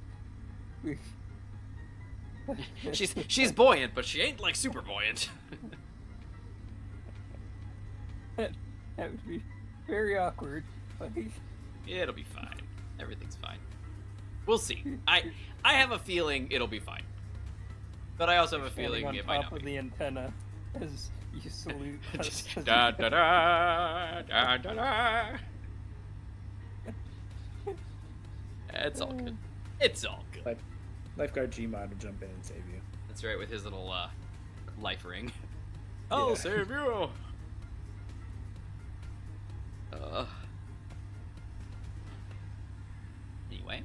She's buoyant, but she ain't like super buoyant. That would be very awkward. Yeah, it'll be fine. Everything's fine. We'll see. I have a feeling it'll be fine, but I also have a feeling it might not on top of be. the antenna as you salute us. Da, da, da, da, da, da. It's all good. It's all good. Lifeguard Gmod will jump in and save you. That's right, with his little life ring. I'll save you. Anyway.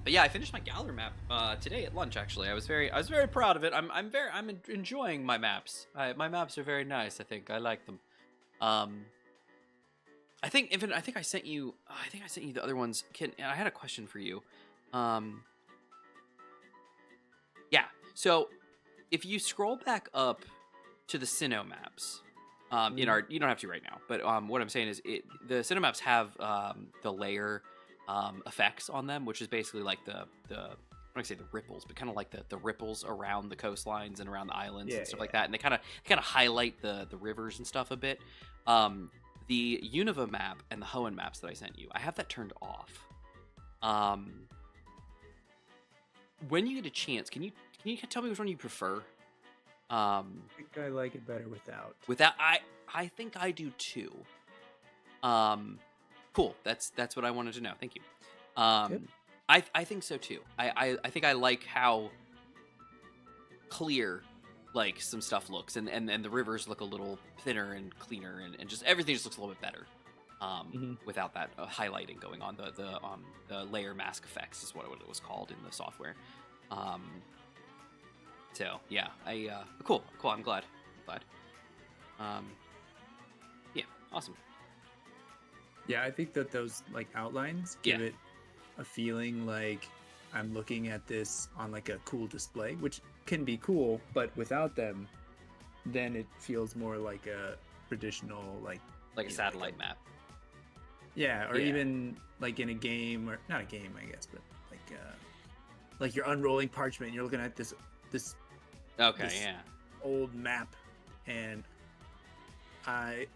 But yeah, I finished my Galler map today at lunch. Actually, I was very proud of it. I'm enjoying my maps. My maps are very nice. I think I like them. I think I sent you the other ones. I had a question for you. Yeah. So if you scroll back up to the Sinnoh maps, you don't have to right now, but what I'm saying is the Sinnoh maps have the layer effects on them, which is basically like the I don't say the ripples, but kind of like the ripples around the coastlines and around the islands and stuff like that. And they kind of highlight the rivers and stuff a bit. The Unova map and the Hoenn maps that I sent you, I have that turned off. When you get a chance, can you tell me which one you prefer? I think I like it better without. I think I do too. Cool. That's what I wanted to know. Thank you. I think so too. I think I like how clear like some stuff looks, and the rivers look a little thinner and cleaner, and just everything just looks a little bit better. Without that highlighting going on, the layer mask effects is what it was called in the software. So yeah, cool. I'm glad. Yeah, awesome. Yeah, I think that those like outlines give it a feeling like I'm looking at this on like a cool display, which can be cool, but without them, then it feels more like a traditional like a satellite map. Yeah, or even like in a game, or not a game, I guess, but like you're unrolling parchment and you're looking at this old map, and I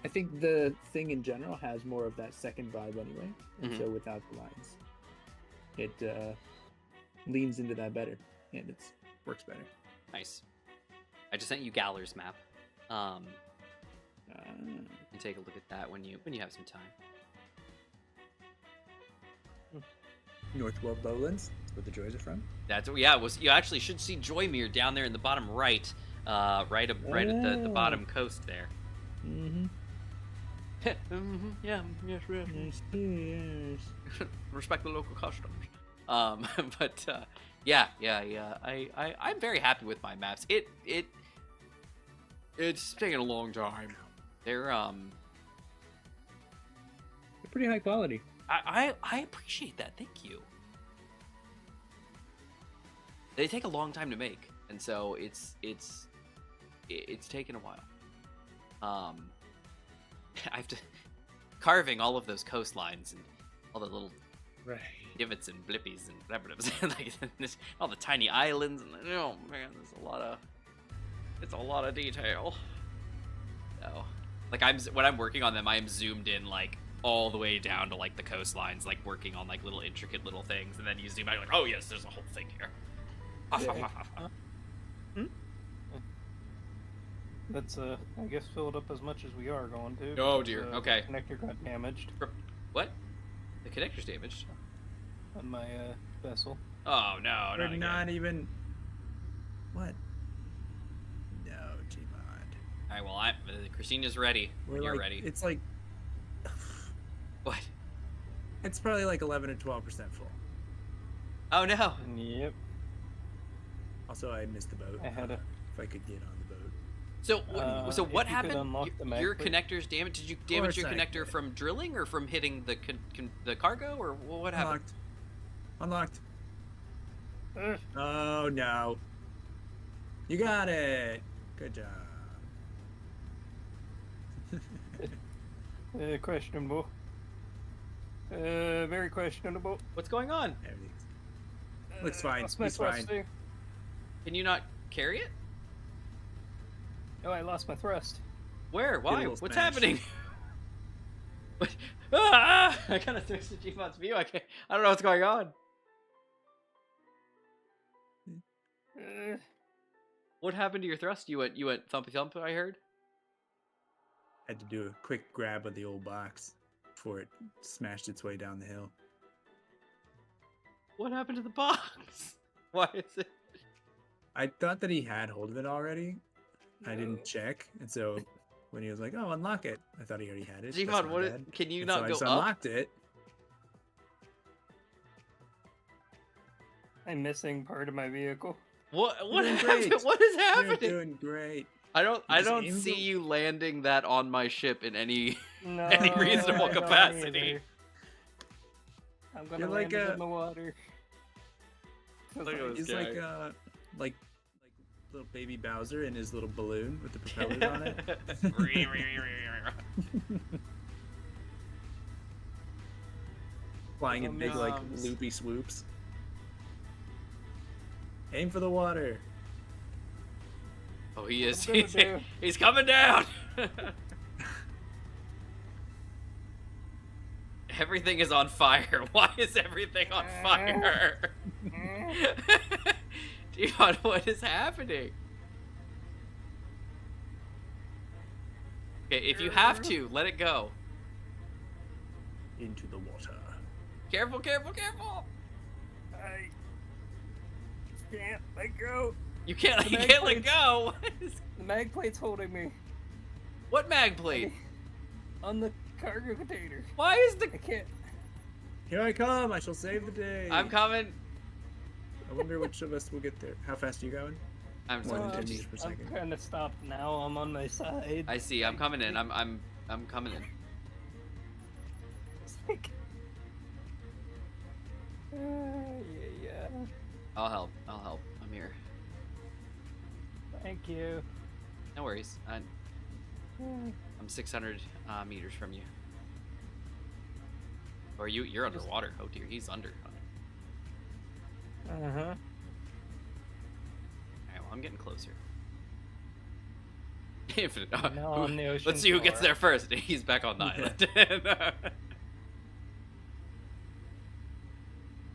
think the thing in general has more of that second vibe anyway, and so without the lines, it leans into that better, and it works better. Nice. I just sent you Galler's map. You can take a look at that when you have some time. Northwell Lowlands, that's where the joys are from. You actually should see Joymere down there in the bottom right, right at the bottom coast there. Yeah, yes. Respect the local customs. But yeah. I'm very happy with my maps. It's taken a long time. They're pretty high quality. I appreciate that. Thank you. They take a long time to make, and so it's taken a while. I have to carving all of those coastlines and all the little divots and blippies and whatever it was, like all the tiny islands, and oh man, it's a lot of detail. So, like when I'm working on them, I am zoomed in like all the way down to like the coastlines, like working on like little intricate little things, and then you zoom out, like, oh yes, there's a whole thing here. That's I guess filled up as much as we are going to. Oh dear. Okay. The connector got damaged. What? The connector's damaged on my vessel. Oh no! We're not even. What? No, Gmod. All right. Well, Christina's ready. You're ready. It's like. What? It's probably like 11 or 12% full. Oh no! Yep. Also, I missed the boat. I had if I could get on the boat. So what happened? Your quick. Connector's damaged. Did you damage your connector from drilling or from hitting the cargo, or what happened? Unlocked. Oh no! You got it. Good job. Questionable. Very questionable. What's going on? Everything's looks fine. Lost my He's fine. thrust there. Can you not carry it? Oh, I lost my thrust. Where? Why? little What's smash. happening? What? Ah! I kind of switched to Gmod's view. I don't know what's going on. What happened to your thrust? You went thumpy thump. I heard. Had to do a quick grab of the old box before it smashed its way down the hill. What happened to the box? Why is it? I thought that he had hold of it already. I didn't check, and so when he was like, "Oh, unlock it," I thought he already had it. That's Gmod, my bad. can you And not so I go just up? unlocked it. I'm missing part of my vehicle. What doing happened? great. What is You're happening? doing great. I just don't aim see the- you landing that on my ship in any No, any reasonable I don't capacity. either. I'm gonna You're land like it a- in the water. 'Cause Look at I- this He's guy. like little baby Bowser in his little balloon with the propellers on it. Flying in big like loopy swoops. Aim for the water. Oh, he is. I'm gonna do- He's coming down. Everything is on fire. Why is everything on fire? Dion, what is happening? Okay, if you have to, let it go. Into the water. Careful, careful, careful! I can't let go. You can't, The you mag can't let plates. go. The mag plate's holding me What mag plate? on the cargo container. Why is the? I can't. Here I come! I shall save the day. I'm coming. I wonder which of us will get there. How fast are you going? I'm More than sorry. 10 meters per I'm second. kind of stopped now. I'm on my side. I see. I'm coming in. I'm coming in. It's like... yeah. I'll help. I'll help. I'm here. Thank you. No worries. I'm 600 meters from you. Or you're underwater. Oh dear, he's under. Uh-huh. Alright, well, I'm getting closer. Infinite. Now on the ocean Let's see who gets floor. there first. He's back on the island.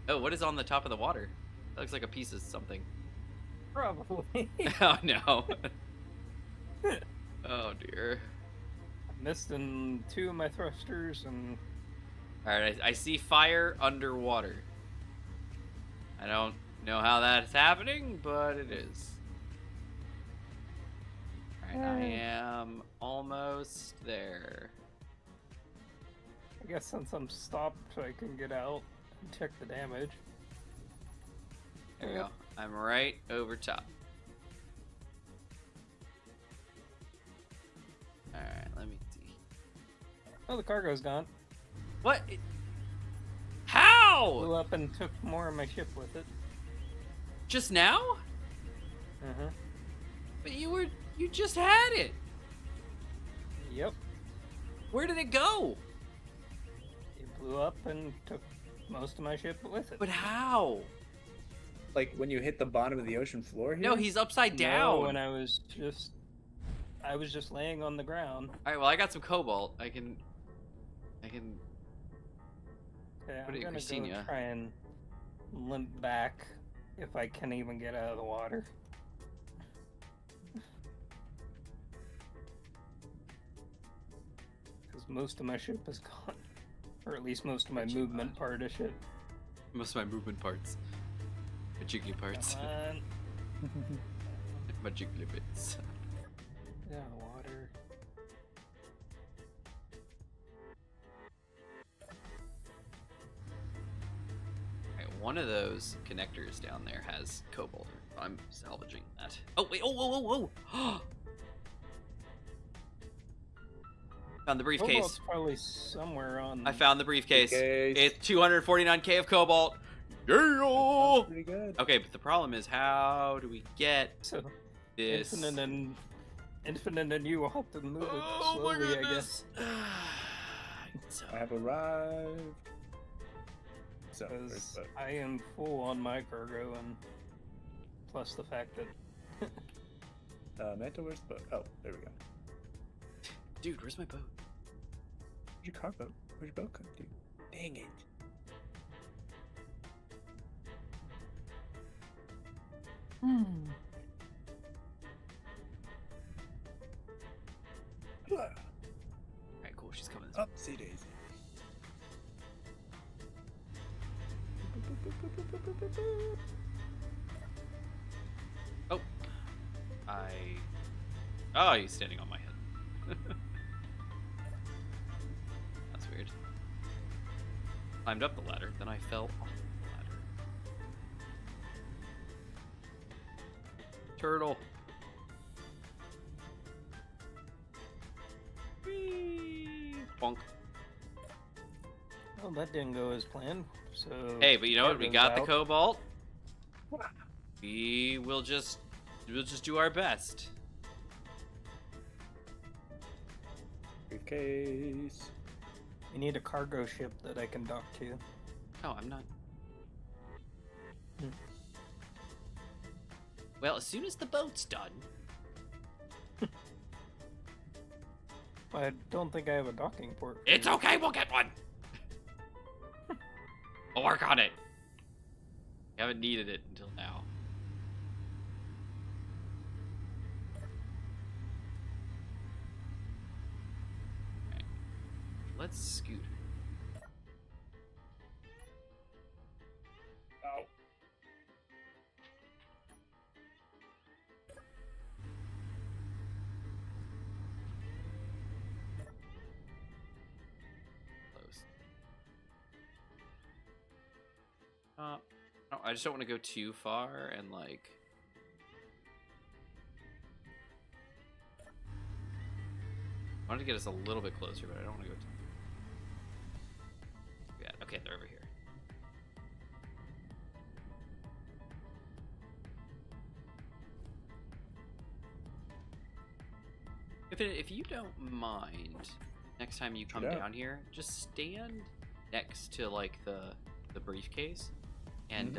Oh, what is on the top of the water? That looks like a piece of something. Probably. Oh no. Oh dear. Missed in 2 of my thrusters and Alright, I see fire underwater. I don't know how that's happening, but it is. Alright, I am almost there. I guess since I'm stopped, I can get out and check the damage. There we go. I'm right over top. Alright, let me see. Oh, the cargo's gone. What? How? Blew up and took more of my ship with it. Just now? Uh-huh. But you just had it. Yep. Where did it go? It blew up and took most of my ship with it. But how? Like when you hit the bottom of the ocean floor here? No, he's upside No, down. when I was just laying on the ground. Alright, well I got some cobalt. I can Okay, What I'm are you, gonna Christina? go try and limp back if I can even get out of the water. Because most of my ship is gone. Or at least most of my movement part of ship. most of my movement parts. My jiggly parts. Come on. My jiggly bits. Get out of the water. Alright, one of those connectors down there has cobalt. I'm salvaging that. Oh wait, oh. Found the briefcase. Cobalt's probably somewhere on. I found the briefcase. Briefcase. It's 249k of cobalt. Yeah! Pretty good. Okay, but the problem is, how do we get So this? infinite and you will have to move it Oh my slowly, I goodness. guess. So, I have arrived. So, where's Because the- I am full on my cargo, and plus the fact that Manta, where's the boat? Oh, there we go. dude, where's my boat? Where's your car boat? Where's your boat come to? Dang it. Alright, cool, she's coming this way. Up, sea daisy. Oh. Oh, he's standing on my head. That's weird. Climbed up the ladder, then I fell off the ladder. turtle. Whee! Bonk. Well, that didn't go as planned. So. Hey, but you know what? We Kevin's got the out. cobalt. We'll just do our best. Briefcase. We need a cargo ship that I can dock to. Oh, I'm not. Hmm. Well, as soon as the boat's done. I don't think I have a docking port. for It's you. okay, we'll get one. We'll work on it. We haven't needed it until now. Alright. Let's scoot. Oh. Close. No, I just don't want to go too far and like. I wanted to get us a little bit closer, but I don't want to go too. Yeah, okay, they're over here. If you don't mind, next time you come Yeah. down here, just stand next to like the briefcase, and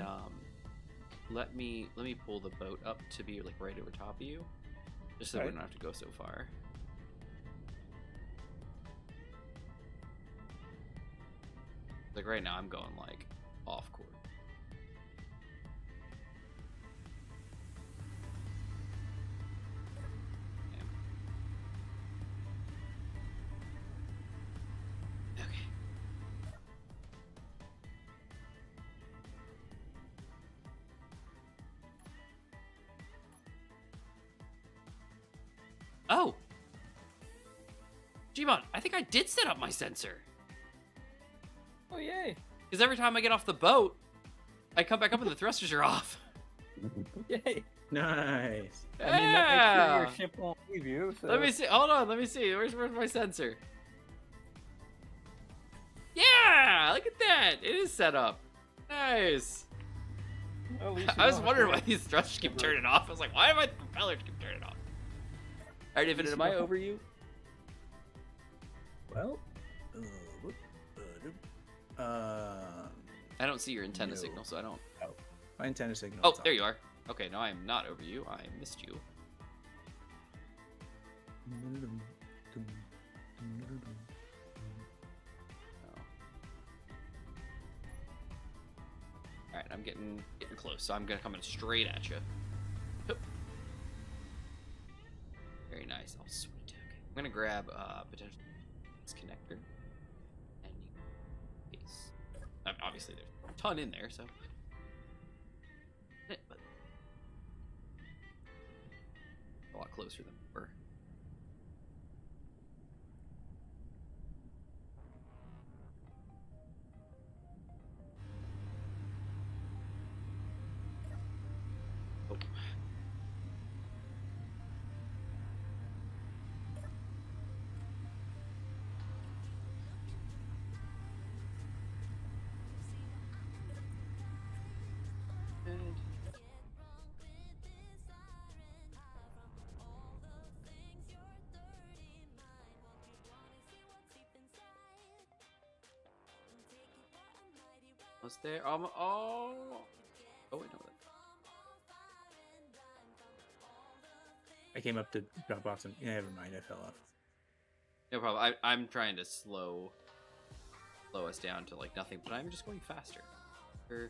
let me pull the boat up to be like right over top of you, just so we Right. don't have to go so far. Like right now, I'm going like off course. Okay. Oh! Gmon, I think I did set up my sensor. Oh yay! Because every time I get off the boat, I come back up and the thrusters are off. Yay! Nice. I mean, that makes sure Yeah! your ship won't leave you. So. Let me see. Hold on. Let me see. Where's my sensor? Yeah! Look at that. It is set up. Nice. Well, at least you I was don't have wondering to- why these thrusters keep turning off. I was like, why am I the propellers keep turning off? All right, Infinite, am I over you? Well, I don't see your antenna No. signal, so I don't. my antenna signal. Oh, is there on. you are. Okay, no, I am not over you. I missed you. Oh. All right, I'm getting close, so I'm gonna come in straight at you. Very nice. Oh, sweet. Okay, I'm gonna grab potential this connector and case. Obviously, there's a ton in there, so. But a lot closer than we were. Oh. And was there? Oh. Oh wait, no. I came up to drop off some. Yeah, never mind. I fell off. No problem. I'm trying to slow us down to like nothing, but I'm just going faster. Or-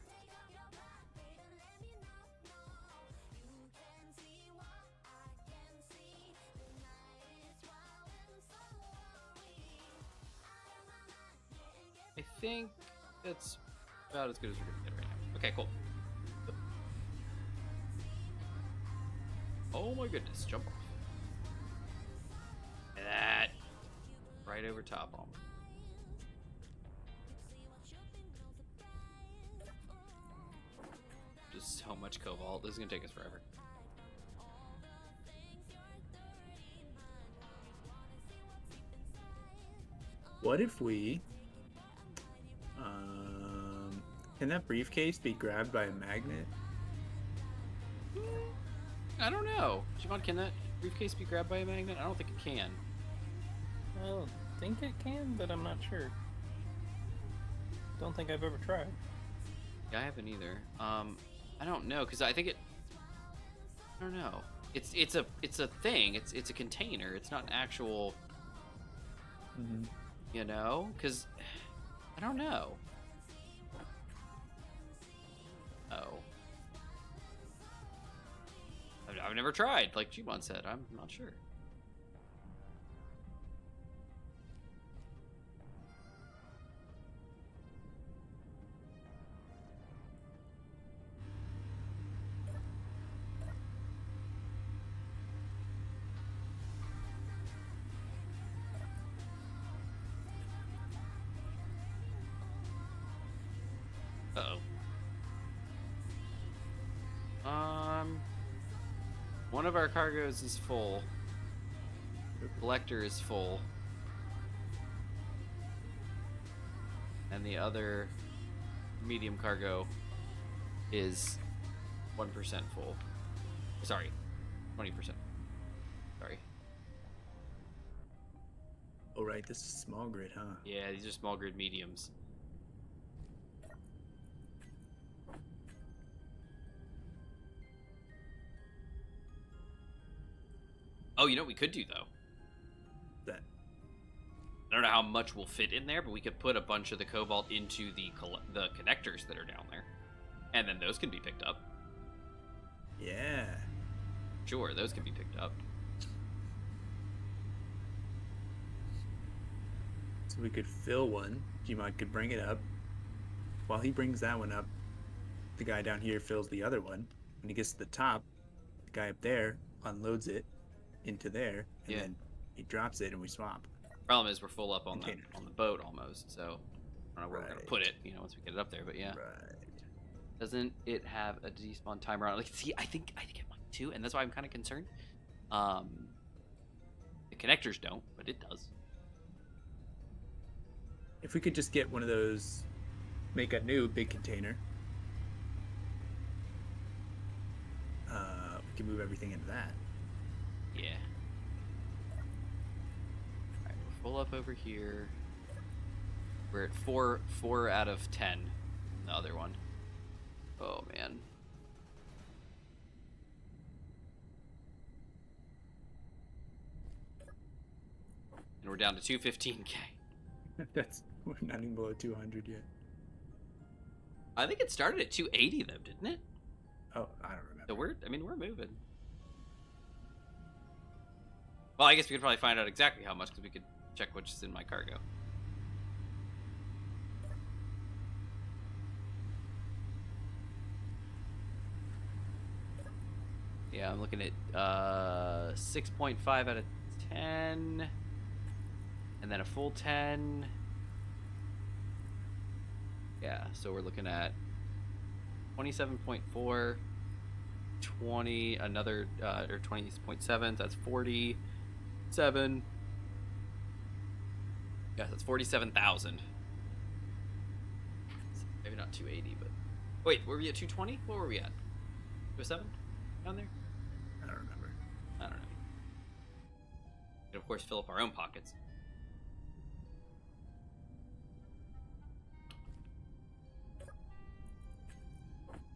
I think that's about as good as we're gonna get right now. Okay, cool. Oh my goodness, jump off. Look at that. Right over top of 'em. Just so much cobalt. This is gonna take us forever. What if we... can that briefcase be grabbed by a magnet? I don't know. Javon, can that briefcase be grabbed by a magnet? I don't think it can. I don't think it can, but I'm not sure. Don't think I've ever tried. Yeah, I haven't either. I don't know, because I think it... I don't know. It's a thing. It's a container. It's not an actual... Mm-hmm. You know? Because... I don't know. Oh. I've never tried, like Jubon said. I'm not sure. Uh-oh. One of our cargoes is full. The collector is full. And the other medium cargo is 1% full. Sorry, 20%. Sorry. Oh, right, this is small grid, huh? Yeah, these are small grid mediums. Oh, you know what we could do, though? That. I don't know how much will fit in there, but we could put a bunch of the cobalt into the connectors that are down there. And then those can be picked up. Yeah. Sure, those can be picked up. So we could fill one. Gmod could bring it up. While he brings that one up, the guy down here fills the other one. When he gets to the top, the guy up there unloads it into there, and then he drops it and we swap. Problem is we're full up on Containers. the boat almost, so I don't know where we're gonna Right. put it, you know, once we get it up there, but yeah. Right. Doesn't it have a despawn timer on it? Like, see, I think it might too, and that's why I'm kind of concerned. The connectors don't, but it does. If we could just get one of those, make a new big container, we can move everything into that. Yeah. Alright, we're full up over here. We're at 4 out of 10. The other one. Oh man. And we're down to 215k. We're not even below 200 yet. I think it started at 280 though, didn't it? Oh, I don't remember. So we're moving. Well, I guess we could probably find out exactly how much because we could check what's in my cargo. Yeah, I'm looking at 6.5 out of 10, and then a full 10. Yeah, so we're looking at 27.4, 20, another or 20.7. That's 47. Yeah, that's 47,000. Maybe not 280, but wait, were we at 220? What were we at? 207 down there? I don't remember. I don't know. And of course, fill up our own pockets.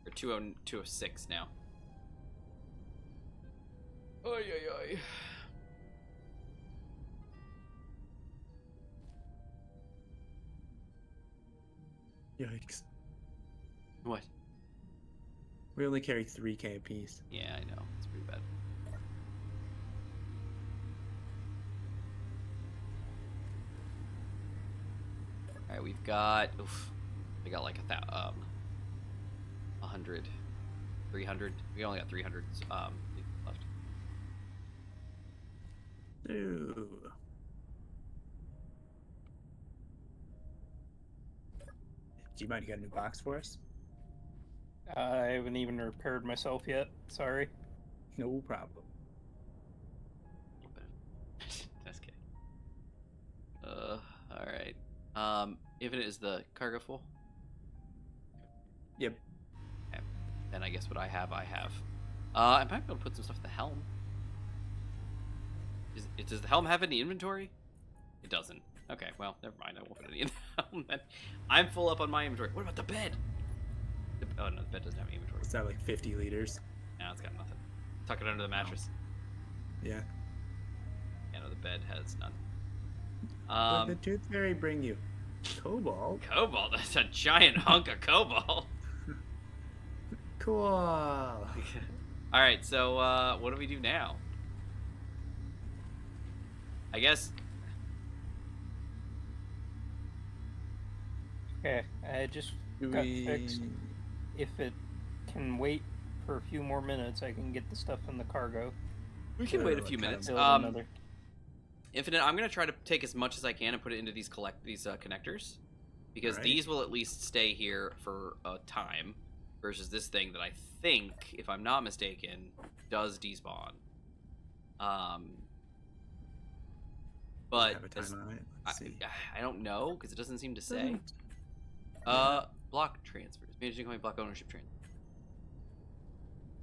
We're 206 now. Oy, oy, oy. Yikes. What? We only carry 3k apiece. Yeah, I know. It's pretty bad. Alright, we've got... Oof. We got like 100. 300. We only got 300 left. Ooh. Do you mind you got a new box for us? I haven't even repaired myself yet. Sorry. No problem. That's kidding. All right. Infinite is the cargo full. Yep. Okay. Then I guess what I have. I might be able to put some stuff in the helm. Does the helm have any inventory? It doesn't. Okay, well, never mind. I won't put any in the helm then. I'm full up on my inventory. What about the bed? Oh no, the bed doesn't have any inventory. It's at like 50 liters. No, it's got nothing. Tuck it under the mattress. Yeah. Yeah, no, the bed has none. What did the Tooth Fairy bring you? Cobalt? Cobalt. That's a giant hunk of cobalt. Cool. All right, so what do we do now? I guess. Okay, I just Do got we... fixed. If it can wait for a few more minutes, I can get the stuff in the cargo. We can wait a few Kind of minutes. Build another. Infinite, I'm gonna try to take as much as I can and put it into these connectors, because Alright. these will at least stay here for a time, versus this thing that I think, if I'm not mistaken, does despawn. But have a time on it. Let's see. I don't know because it doesn't seem to say. Doesn't- Block transfers, managing company block ownership transfer.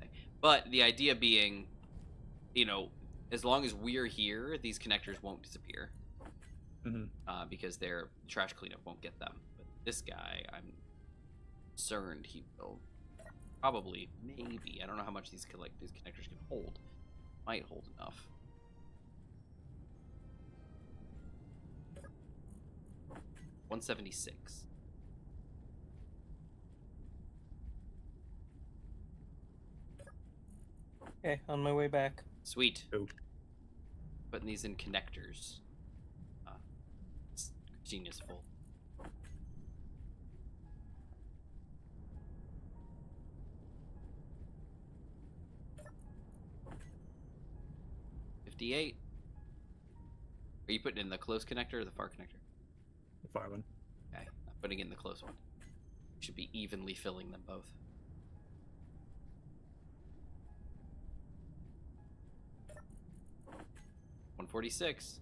Okay. But the idea being, you know, as long as we're here, these connectors won't disappear. Mhm. Because their trash cleanup won't get them. But this guy, I'm concerned he will probably, maybe. I don't know how much these connectors can hold. Might hold enough. $176. Okay, on my way back. Sweet. Oh. Putting these in connectors. It's genius full. $58. Are you putting in the close connector or the far connector? The far one. Okay, I'm putting in the close one. Should be evenly filling them both. $146.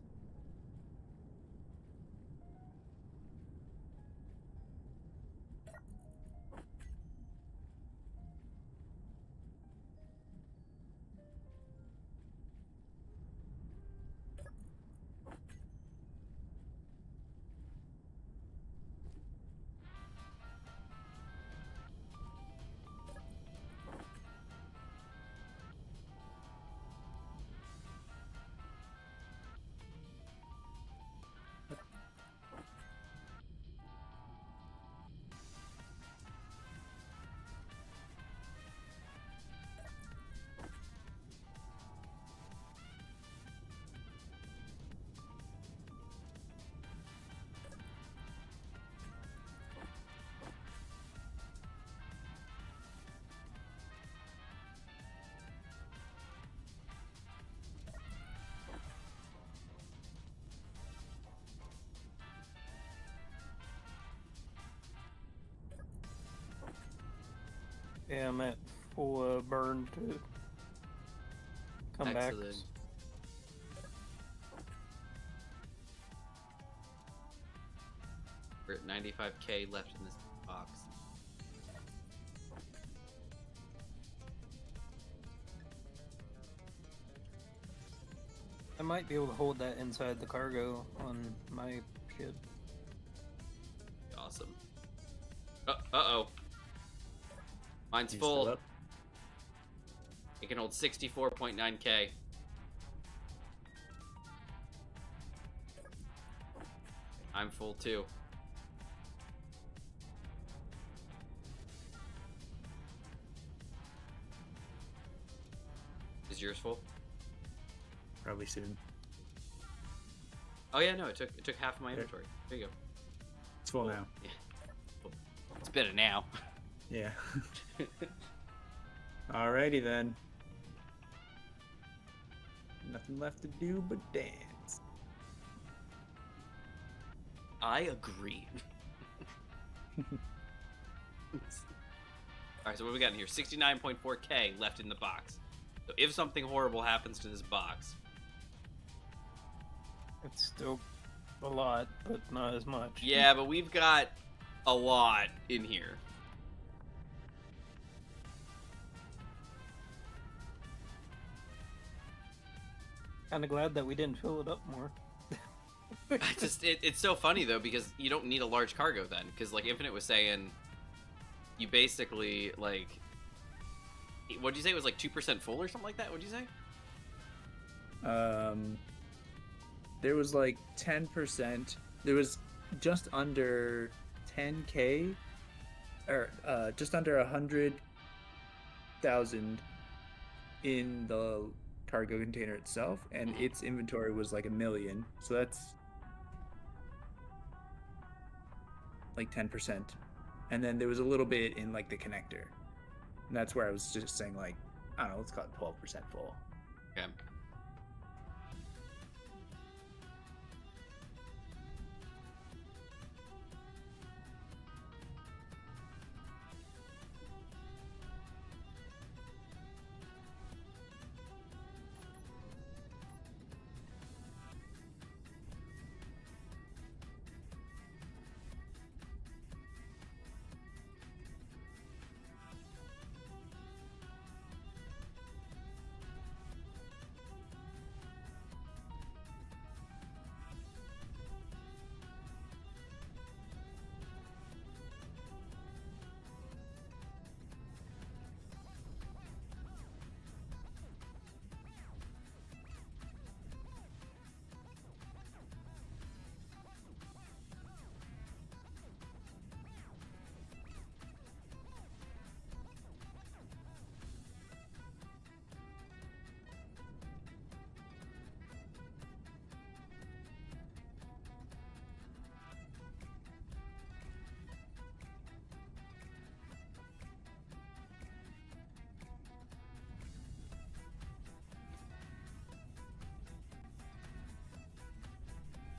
Yeah, I'm at full burn to come Excellent. back. We're at 95k left in this box. I might be able to hold that inside the cargo on my ship. Awesome. Uh-oh. Mine's You full. still up? It can hold 64.9k. I'm full too. Is yours full? Probably soon. Oh yeah, no, it took half of my inventory. There you go. It's full now. Yeah. It's better now. Yeah. Alrighty then. Nothing left to do but dance. I agree. Alright, so what we got in here? 69.4k left in the box. So if something horrible happens to this box, It's still A lot, but not as much. Yeah, but we've got a lot in here. Kind of glad that we didn't fill it up more. It's so funny though, because you don't need a large cargo then, because like Infinite was saying, you basically like, what'd you say, it was like 2% full or something like that? What'd you say? There was like 10%. There was just under 10K, or just under 100,000 in the cargo container itself, and its inventory was like 1 million. So that's like 10%. And then there was a little bit in like the connector. And that's where I was just saying, like, I don't know, let's call it 12% full. Okay.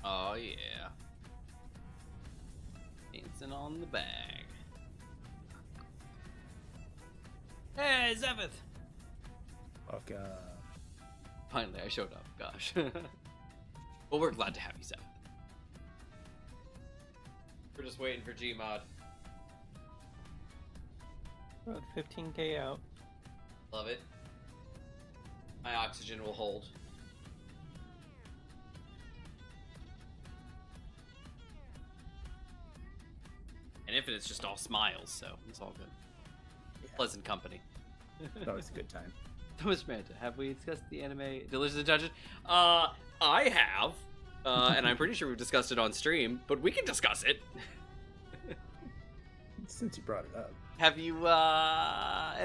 Oh yeah. Dancing on the bag. Hey, Zephyr! Fuck. Finally, I showed up. Gosh. Well, we're glad to have you, Zephyr. We're just waiting for Gmod. About 15K out. Love it. My oxygen will hold. And Infinite's just all smiles, so it's all good. Yeah. Pleasant company. It's always a good time. Thomas Manta, have we discussed the anime Delicious Dungeon? I have. And I'm pretty sure we've discussed it on stream, but we can discuss it. Since you brought it up. Have you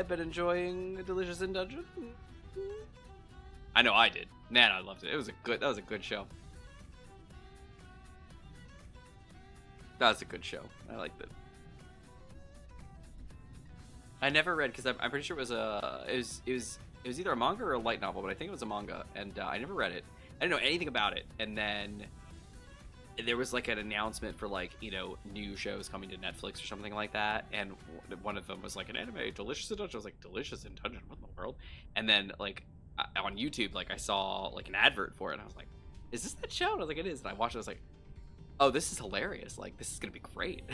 been enjoying Delicious in Dungeon? I know I did. Man, I loved it. That was a good show. That was a good show. I liked it. I never read, because I'm pretty sure it was either a manga or a light novel, but I think it was a manga, and I never read it. I didn't know anything about it, and then there was like an announcement for like, you know, new shows coming to Netflix or something like that, and one of them was like an anime, Delicious in Dungeon. I was like, Delicious in Dungeon? What in the world? And then like on YouTube, like I saw like an advert for it, and I was like, is this that show? And I was like, it is. And I watched it, I was like, oh, this is hilarious. Like, this is gonna be great.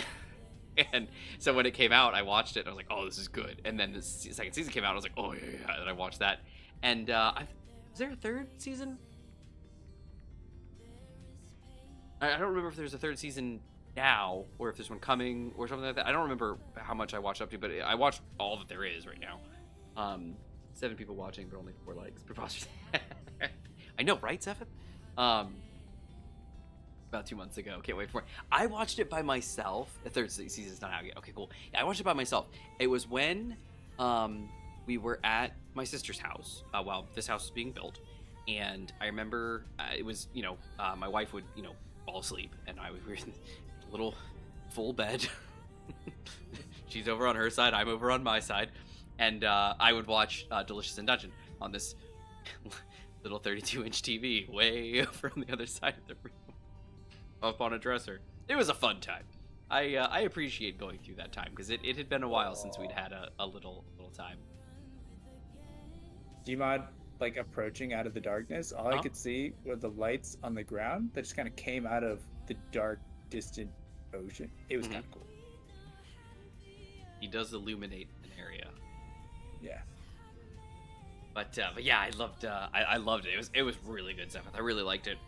And so when it came out, I watched it, and I was like, oh, this is good. And then the second season came out, I was like, oh yeah. And I watched that. And is there a third season? I don't remember if there's a third season now, or if there's one coming, or something like that. I don't remember how much I watched up to, but I watched all that there is right now. 7 people watching, but only 4 likes. Preposterous. I know, right, Zephyr? About 2 months ago. Can't wait for it. I watched it by myself. The third season's not out yet. Okay, cool. Yeah, I watched it by myself. It was when we were at my sister's house while this house was being built, and I remember it was, you know, my wife would, you know, fall asleep, and we were in a little full bed. She's over on her side, I'm over on my side, and I would watch Delicious in Dungeon on this little 32-inch TV way over on the other side of the room, up on a dresser. It was a fun time. I appreciate going through that time, because it had been a while since we'd had a little time. Gmod, like, approaching out of the darkness, all I could see were the lights on the ground that just kind of came out of the dark, distant ocean. It was Mhm. kind of cool. He does illuminate an area. Yeah. But yeah, I loved it. It was really good, Zephyr. I really liked it.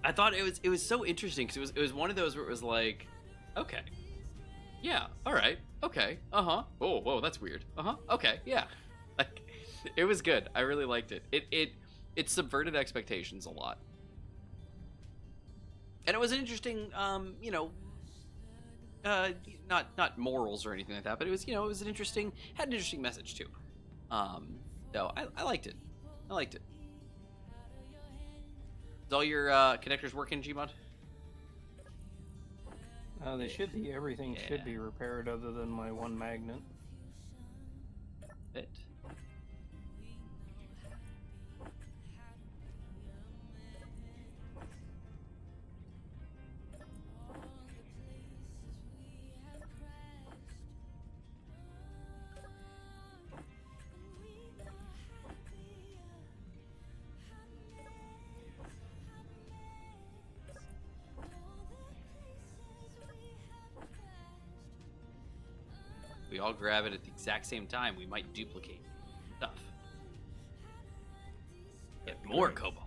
I thought it was so interesting because it was one of those where it was like, okay, yeah, all right, okay, oh, whoa, that's weird, okay, yeah, like it was good. I really liked it. It subverted expectations a lot, and it was an interesting, not morals or anything like that, but it was it was had an interesting message too. So I liked it. I liked it. Is all your connectors working, Gmod? They should be. Everything should be repaired other than my one magnet. It. We all grab it at the exact same time, we might duplicate stuff. Get more cobalt.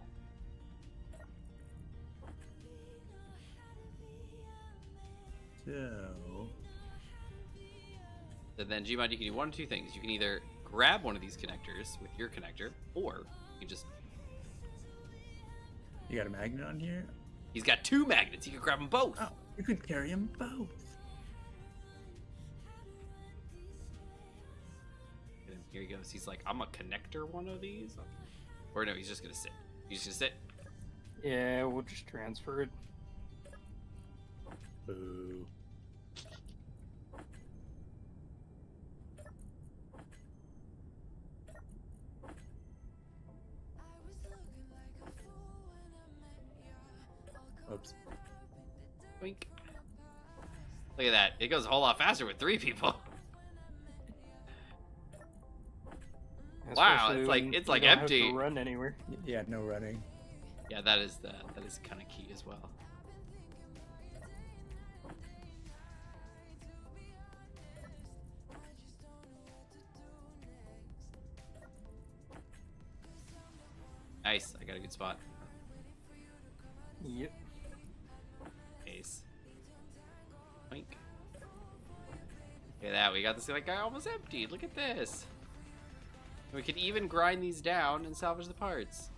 So then, Gmod, you can do one of two things. You can either grab one of these connectors with your connector, or you just... You got a magnet on here? He's got two magnets. You can grab them both. Oh, you could carry them both. And here he goes. He's like, I'm a connector one of these. Or no, he's just gonna sit. He's just gonna sit. Yeah, we'll just transfer it. Boo. Oops. Boink. Look at that. It goes a whole lot faster with 3 people. Wow, Especially when it's you like don't empty. Have to run anywhere. Yeah, no running. Yeah, that is kind of key as well. Nice. I got a good spot. Yep. Ace. Boink. Look at that. We got this like almost empty. Look at this. We could even grind these down and salvage the parts.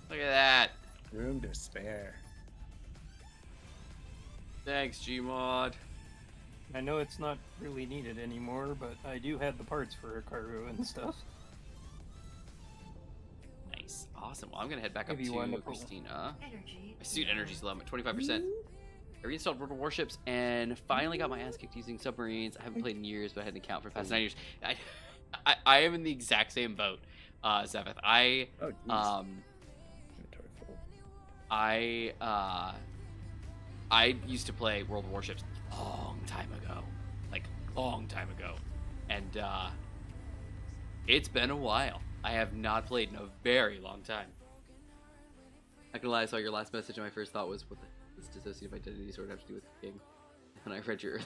Look at that. Room to spare. Thanks, Gmod. I know it's not really needed anymore, but I do have the parts for cargo and stuff. Nice. Awesome. Well, I'm going to head back Maybe you up want to to pull. Christina. Energy. My suit energy's low. I'm at 25%. I reinstalled World of Warships and finally got my ass kicked using submarines. I haven't played in years, but I had an account for the past 9 years. I am in the exact same boat, Zephyr. Oh, jeez. Inventory full. I used to play World of Warships long time ago, and it's been a while. I have not played in a very long time. Not gonna lie, I saw your last message and my first thought was, what does dissociative identity disorder have to do with cooking? And I read your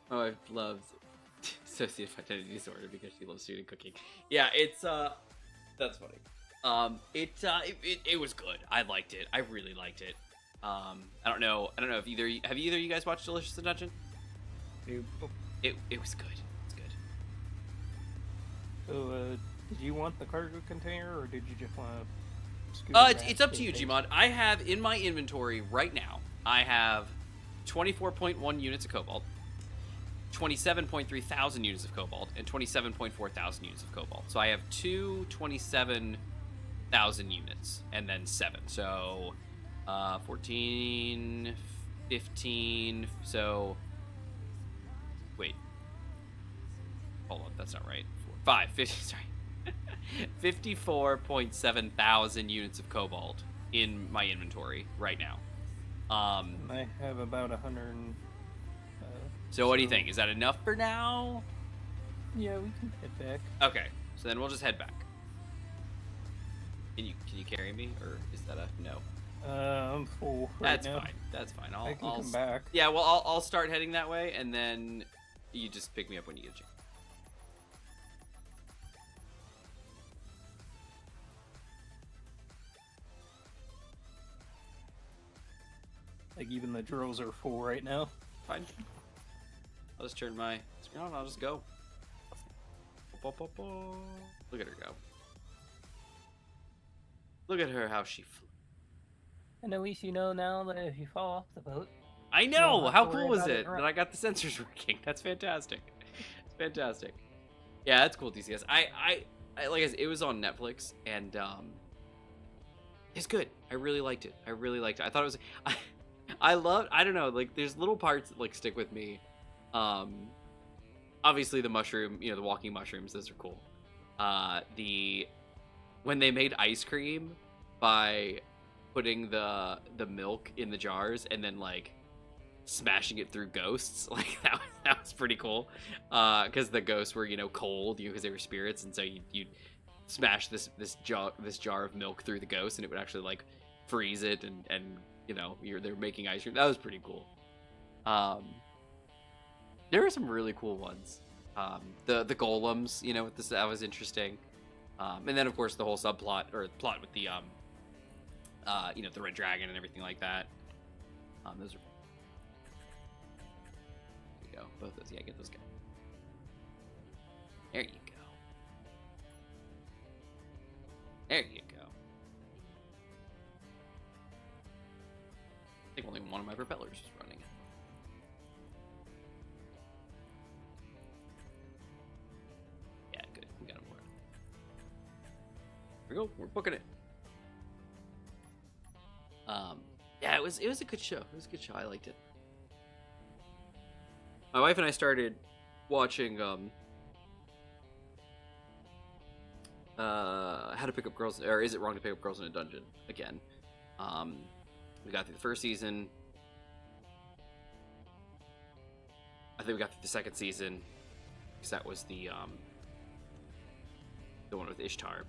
my wife loves dissociative identity disorder because she loves food and cooking. Yeah, it's that's funny. It was good. I liked it. I really liked it. I don't know if either of you guys watched Delicious in Dungeon? Nope. It was good. It's good. So, did you want the cargo container, or did you just want to? It's up to you, Gmod. I have in my inventory right now. I have 24.1 units of cobalt, 27.3 thousand units of cobalt, and 27.4 thousand units of cobalt. So I have 27,000 units, and then 7. So 14, 15. So wait, hold on, that's not right. 5, 50. Sorry. 54.7 thousand units of cobalt in my inventory right now. I have about 100. So what do you think? Is that enough for now? Yeah, we can head back. Okay, so then we'll just head back. Can you carry me, or is that a no? I'm full right That's now. fine. That's fine. I can come back. Yeah, well, I'll start heading that way, and then you just pick me up when you get a chance. Like, even the drills are full right now. Fine. I'll just turn my screen on. I'll just go. Look at her go. Look at her, how she flew. And at least you know now that if you fall off the boat... I know! don't have How to worry cool was about it, it right? that I got the sensors working? That's fantastic. It's fantastic. Yeah, that's cool, DCS. I like I said, it was on Netflix, and it's good. I really liked it. I thought it was... I loved... I don't know, like, there's little parts that, like, stick with me. Obviously the mushroom, the walking mushrooms, those are cool. When they made ice cream by putting the milk in the jars and then, like, smashing it through ghosts, like, that was pretty cool. Because the ghosts were, cold, because they were spirits, and so you'd smash this jar of milk through the ghost, and it would actually, like, freeze it, and they're making ice cream. That was pretty cool. There were some really cool ones. The golems, that was interesting. And then, of course, the whole subplot or plot with the the red dragon and everything like that. Those are... There you go. Both those. Yeah, get those guys. There you go. There you go. I think only one of my propellers is running. Yeah, good. We got him working. Here we go. We're booking it. Yeah, it was a good show. It was a good show. I liked it. My wife and I started watching How to Pick Up Girls, or Is It Wrong to Pick Up Girls in a Dungeon again. We got through the first season. I think we got through the second season, because that was the one with Ishtar.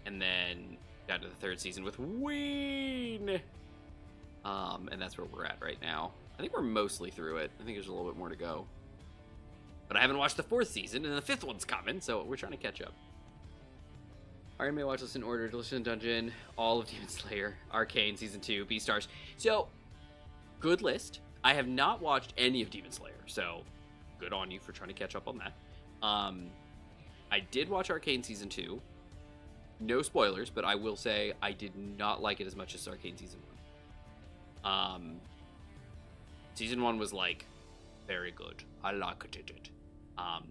And then got to the third season with Ween. And that's where we're at right now. I think we're mostly through it. I think there's a little bit more to go. But I haven't watched the fourth season, and the fifth one's coming, so we're trying to catch up. Alright, may watch this in order. Delicious Dungeon, all of Demon Slayer, Arcane Season 2, Beastars. So, good list. I have not watched any of Demon Slayer, so good on you for trying to catch up on that. I did watch Arcane Season 2. No spoilers, but I will say I did not like it as much as Arcane Season 1. Season 1 was, like, very good. I liked it.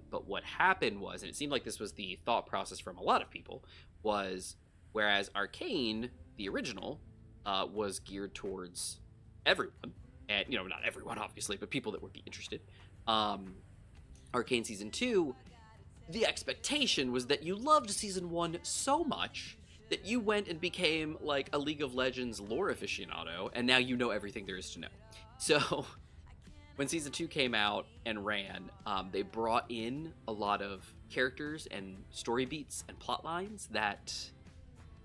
But what happened was, and it seemed like this was the thought process from a lot of people, was whereas Arcane, the original, was geared towards everyone, and, not everyone, obviously, but people that would be interested. Arcane Season 2, the expectation was that you loved Season 1 so much that you went and became, like, a League of Legends lore aficionado, and now you know everything there is to know. So, when Season 2 came out and ran, they brought in a lot of characters and story beats and plot lines that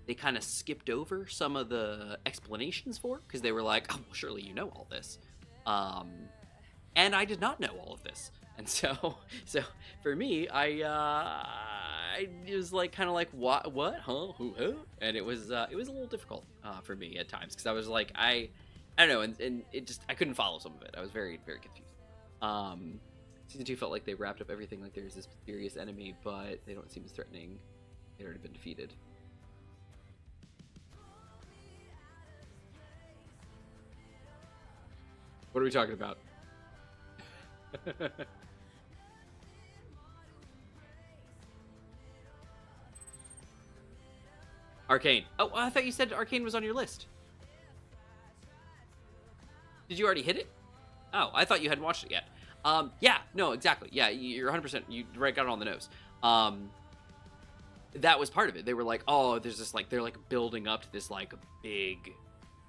they kind of skipped over some of the explanations for, because they were like, oh, well, surely you know all this. And I did not know all of this. And so for me, it was like kind of like what, huh, who, huh? And it was a little difficult for me at times, because I was like, I don't know, and it just, I couldn't follow some of it. I was very, very confused. Season 2 felt like they wrapped up everything like there's this mysterious enemy, but they don't seem as threatening. They'd already been defeated. What are we talking about? Arcane. Oh, I thought you said Arcane was on your list. Did you already hit it? Oh, I thought you hadn't watched it yet. Yeah, no, exactly. Yeah, you're 100%. You got it on the nose. That was part of it. They were like, oh, there's this, like, they're, like, building up to this, like, big,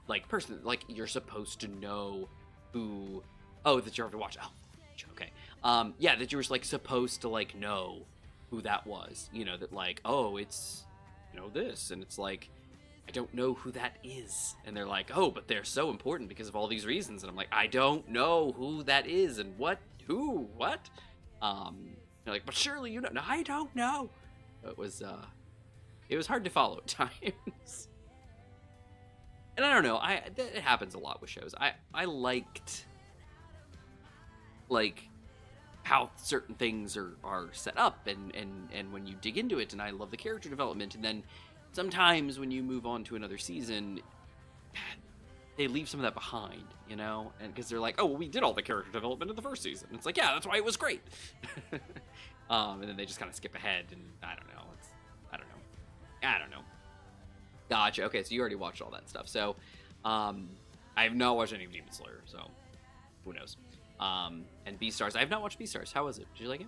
like, person. Like, you're supposed to know who... Oh, that you're having to watch. Oh, okay. Yeah, that you were, like, supposed to, like, know who that was. That, like, oh, it's... this, and it's like, I don't know who that is. And they're like, oh, but they're so important because of all these reasons. And I'm like, I don't know who that is and what. They're like, but surely you know. No, I don't know. It was hard to follow at times. And I don't know, it happens a lot with shows. I liked, like, how certain things are set up and when you dig into it, and I love the character development, and then sometimes when you move on to another season, they leave some of that behind, you know? And because they're like, oh, well, we did all the character development in the first season. And it's like, yeah, that's why it was great. And then they just kind of skip ahead, and I don't know. I don't know. Gotcha. Okay, so you already watched all that stuff. So, I have not watched any of Demon Slayer, so who knows? And Beastars. I have not watched Beastars. How was it? Did you like it?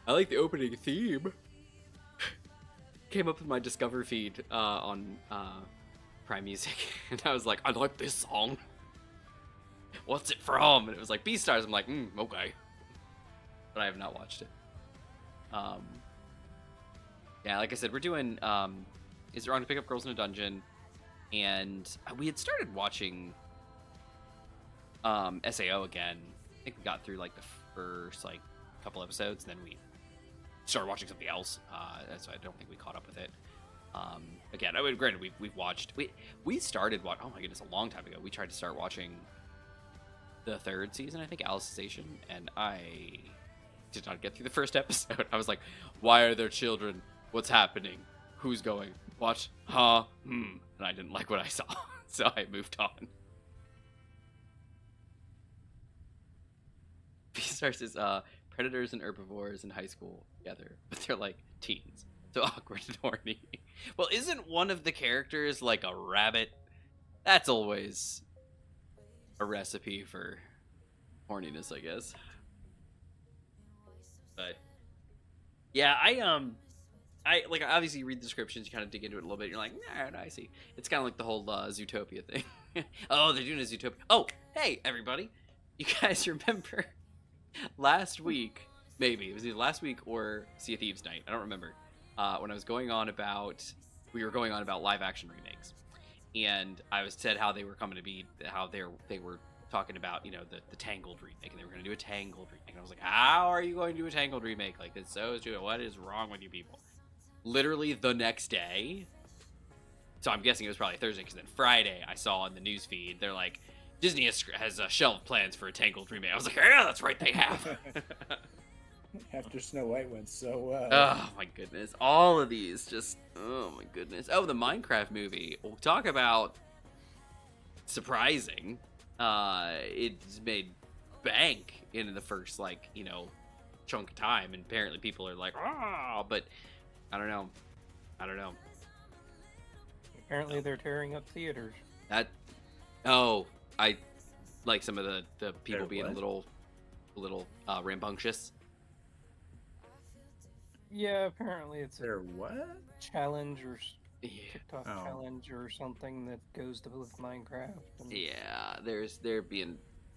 I like the opening theme. Came up with my Discover feed on Prime Music, and I was like, I like this song. What's it from? And it was like Beastars. I'm like, okay. But I have not watched it. Yeah, like I said, we're doing Is It Wrong to Pick Up Girls in a Dungeon? And we had started watching SAO again. I think we got through like the first like couple episodes, and then we started watching something else. So I don't think we caught up with it. Again, I mean, granted, we've watched. We started oh my goodness, a long time ago. We tried to start watching the third season, I think, Alice's Station, and I did not get through the first episode. I was like, why are there children? What's happening? Who's going? What? Huh? And I didn't like what I saw, so I moved on. Beastars is predators and herbivores in high school together, but they're like teens, so awkward and horny. Well, isn't one of the characters like a rabbit? That's always a recipe for horniness, I guess. But yeah, I like, obviously you read the descriptions, you kind of dig into it a little bit, you're like, nah, I see. It's kind of like the whole Zootopia thing. Oh, they're doing a Zootopia. Oh, hey everybody, you guys remember last week, maybe it was either last week or Sea of Thieves night, I don't remember, when I was going on about live action remakes, and I was said how they were coming to be, how they were talking about, you know, the Tangled remake, and they were going to do a Tangled remake, and I was like, how are you going to do a Tangled remake? Like, it's so stupid. What is wrong with you people? Literally the next day, so I'm guessing it was probably Thursday, because then Friday I saw in the news feed they're like, Disney has shelved plans for a Tangled remake. I was like, yeah, that's right, they have. After Snow White went so well. Oh my goodness, all of these just, oh my goodness. Oh, the Minecraft movie. We'll talk about surprising. It's made bank in the first, like, you know, chunk of time, and apparently people are like, but I don't know. Apparently they're tearing up theaters. I like some of the people They're being what? a little rambunctious. Yeah, apparently it's There what? challenge or Yeah. TikTok Oh. challenge or something that goes to with Minecraft. And Yeah, the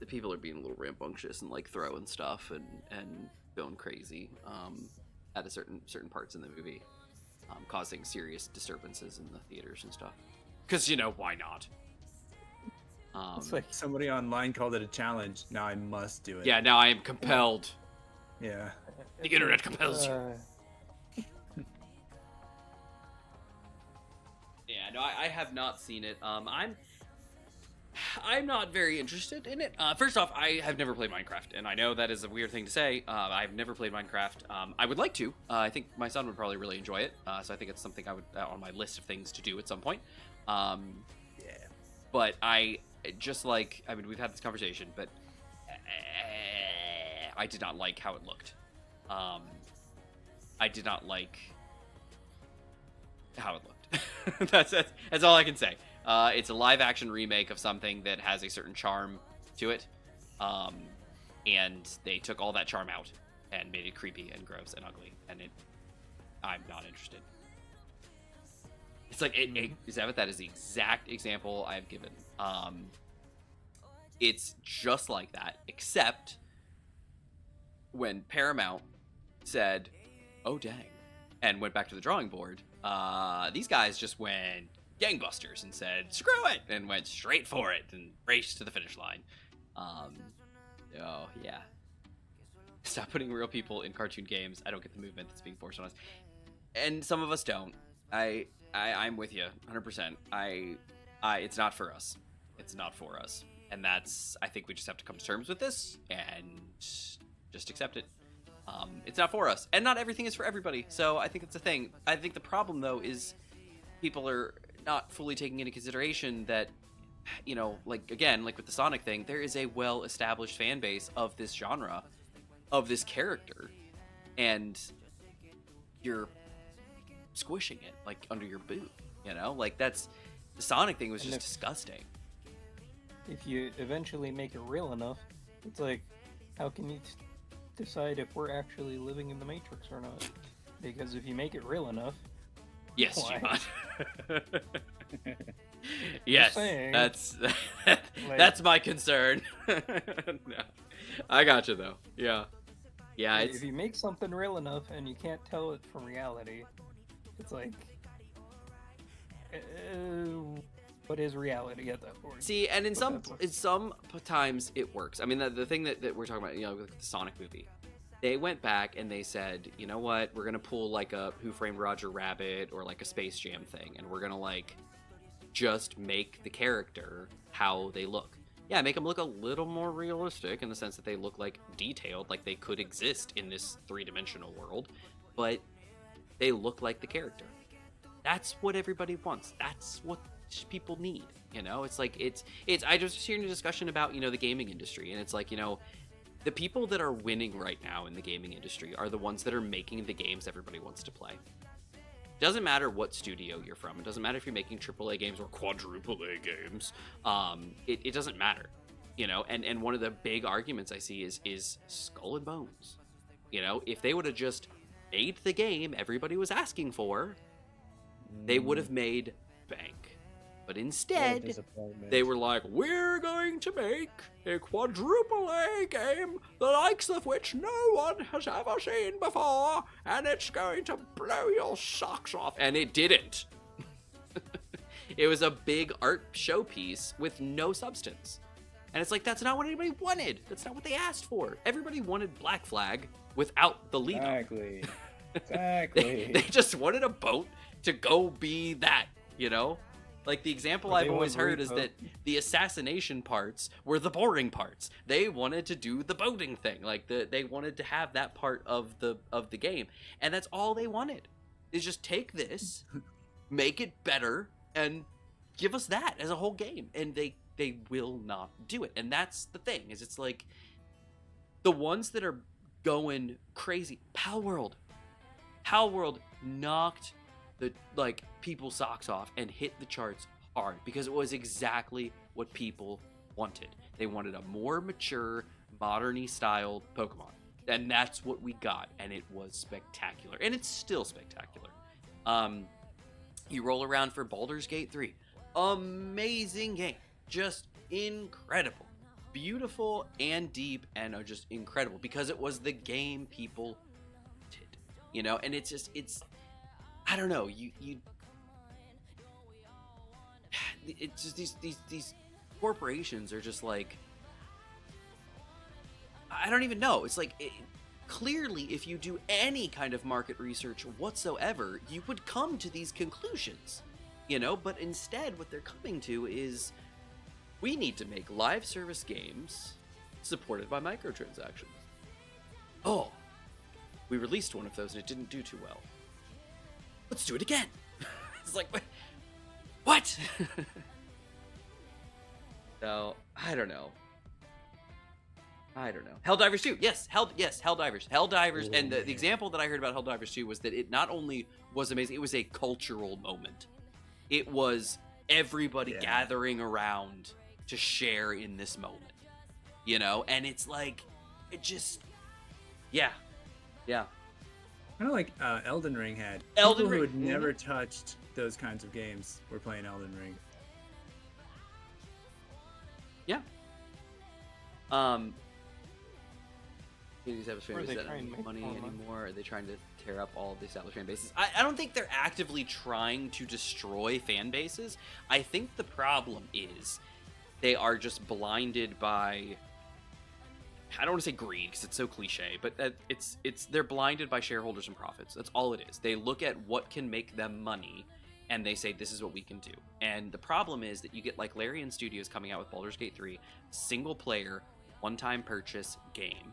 people are being a little rambunctious and like throwing stuff and going crazy at a certain parts in the movie, causing serious disturbances in the theaters and stuff. Because, you know, why not? It's like, Somebody online called it a challenge. Now I must do it. Yeah, now I am compelled. Yeah. The internet compels you. Yeah, no, I have not seen it. I'm not very interested in it. First off, I have never played Minecraft, and I know that is a weird thing to say. I've never played Minecraft. I would like to. I think my son would probably really enjoy it. So I think it's something I would on my list of things to do at some point. Yeah. But I just like, I mean, we've had this conversation, but I did not like how it looked. I did not like how it looked. That's all I can say. It's a live action remake of something that has a certain charm to it. And they took all that charm out and made it creepy and gross and ugly. And I'm not interested. It's like, that is the exact example I've given. It's just like that, except when Paramount said, oh dang, and went back to the drawing board, these guys just went gangbusters and said, screw it, and went straight for it and raced to the finish line. Oh, yeah. Stop putting real people in cartoon games. I don't get the movement that's being forced on us. And some of us don't. I'm with you 100%. It's not for us. It's not for us. And that's, I think we just have to come to terms with this and just accept it. It's not for us. And not everything is for everybody. So I think it's a thing. I think the problem, though, is people are not fully taking into consideration that, you know, like, again, like with the Sonic thing, there is a well-established fan base of this genre, of this character, and you're squishing it, like, under your boot, you know? Like, that's... The Sonic thing was just disgusting. If you eventually make it real enough, it's like, how can you decide if we're actually living in the Matrix or not? Because if you make it real enough... Yes, why? Yes, that's my concern. No, I gotcha, though. Yeah. Yeah, if you make something real enough and you can't tell it from reality, it's like... what is reality at that point? See, and in some times it works. I mean, the thing that we're talking about, you know, with the Sonic movie, they went back and they said, you know what, we're gonna pull like a Who Framed Roger Rabbit or like a Space Jam thing, and we're gonna like just make the character how they look. Yeah, make them look a little more realistic in the sense that they look like detailed, like they could exist in this three-dimensional world, but they look like the character. That's what everybody wants. That's what people need, you know? It's like, it's I just hearing a discussion about, you know, the gaming industry, and it's like, you know, the people that are winning right now in the gaming industry are the ones that are making the games everybody wants to play. It doesn't matter what studio you're from. It doesn't matter if you're making AAA games or quadruple A games. It doesn't matter, you know? And one of the big arguments I see is Skull and Bones. You know, if they would have just made the game everybody was asking for, they would have made bank. But instead, they were like, we're going to make a quadruple A game, the likes of which no one has ever seen before, and it's going to blow your socks off. And it didn't. It was a big art showpiece with no substance. And it's like, that's not what anybody wanted. That's not what they asked for. Everybody wanted Black Flag without the lead up. Exactly. They just wanted a boat to go be that, you know? Like, the example I've always heard is that the assassination parts were the boring parts. They wanted to do the boating thing. Like, they wanted to have that part of the game. And that's all they wanted, is just take this, make it better, and give us that as a whole game. And they will not do it. And that's the thing, is it's like, the ones that are going crazy, Pal World knocked the, like, people's socks off and hit the charts hard because it was exactly what people wanted. They wanted a more mature, modern-y styled Pokemon. And that's what we got, and it was spectacular. And it's still spectacular. You roll around for Baldur's Gate 3. Amazing game. Just incredible. Beautiful and deep and just incredible because it was the game people did. You know, and it's just, I don't know, it's just these corporations are just like, I don't even know. It's like, clearly, if you do any kind of market research whatsoever, you would come to these conclusions, you know? But instead, what they're coming to is, we need to make live service games supported by microtransactions. Oh, we released one of those and it didn't do too well. Let's do it again. It's like, what? So, I don't know. Helldivers 2, yes, Helldivers. Helldivers, and the example that I heard about Helldivers 2 was that it not only was amazing, it was a cultural moment. It was everybody gathering around to share in this moment, you know? And it's like, it just, yeah. Kind of like Elden Ring had. Elden People Ring. who had never touched those kinds of games were playing Elden Ring. Yeah. these established fan Or bases they that try don't and make make money more money. anymore? Are they trying to tear up all of the established fan bases? I don't think they're actively trying to destroy fan bases. I think the problem is they are just blinded by, I don't want to say greed because it's so cliche, but they're blinded by shareholders and profits. That's all it is. They look at what can make them money and they say this is what we can do. And the problem is that you get like Larian Studios coming out with Baldur's Gate 3, single player, one-time purchase game.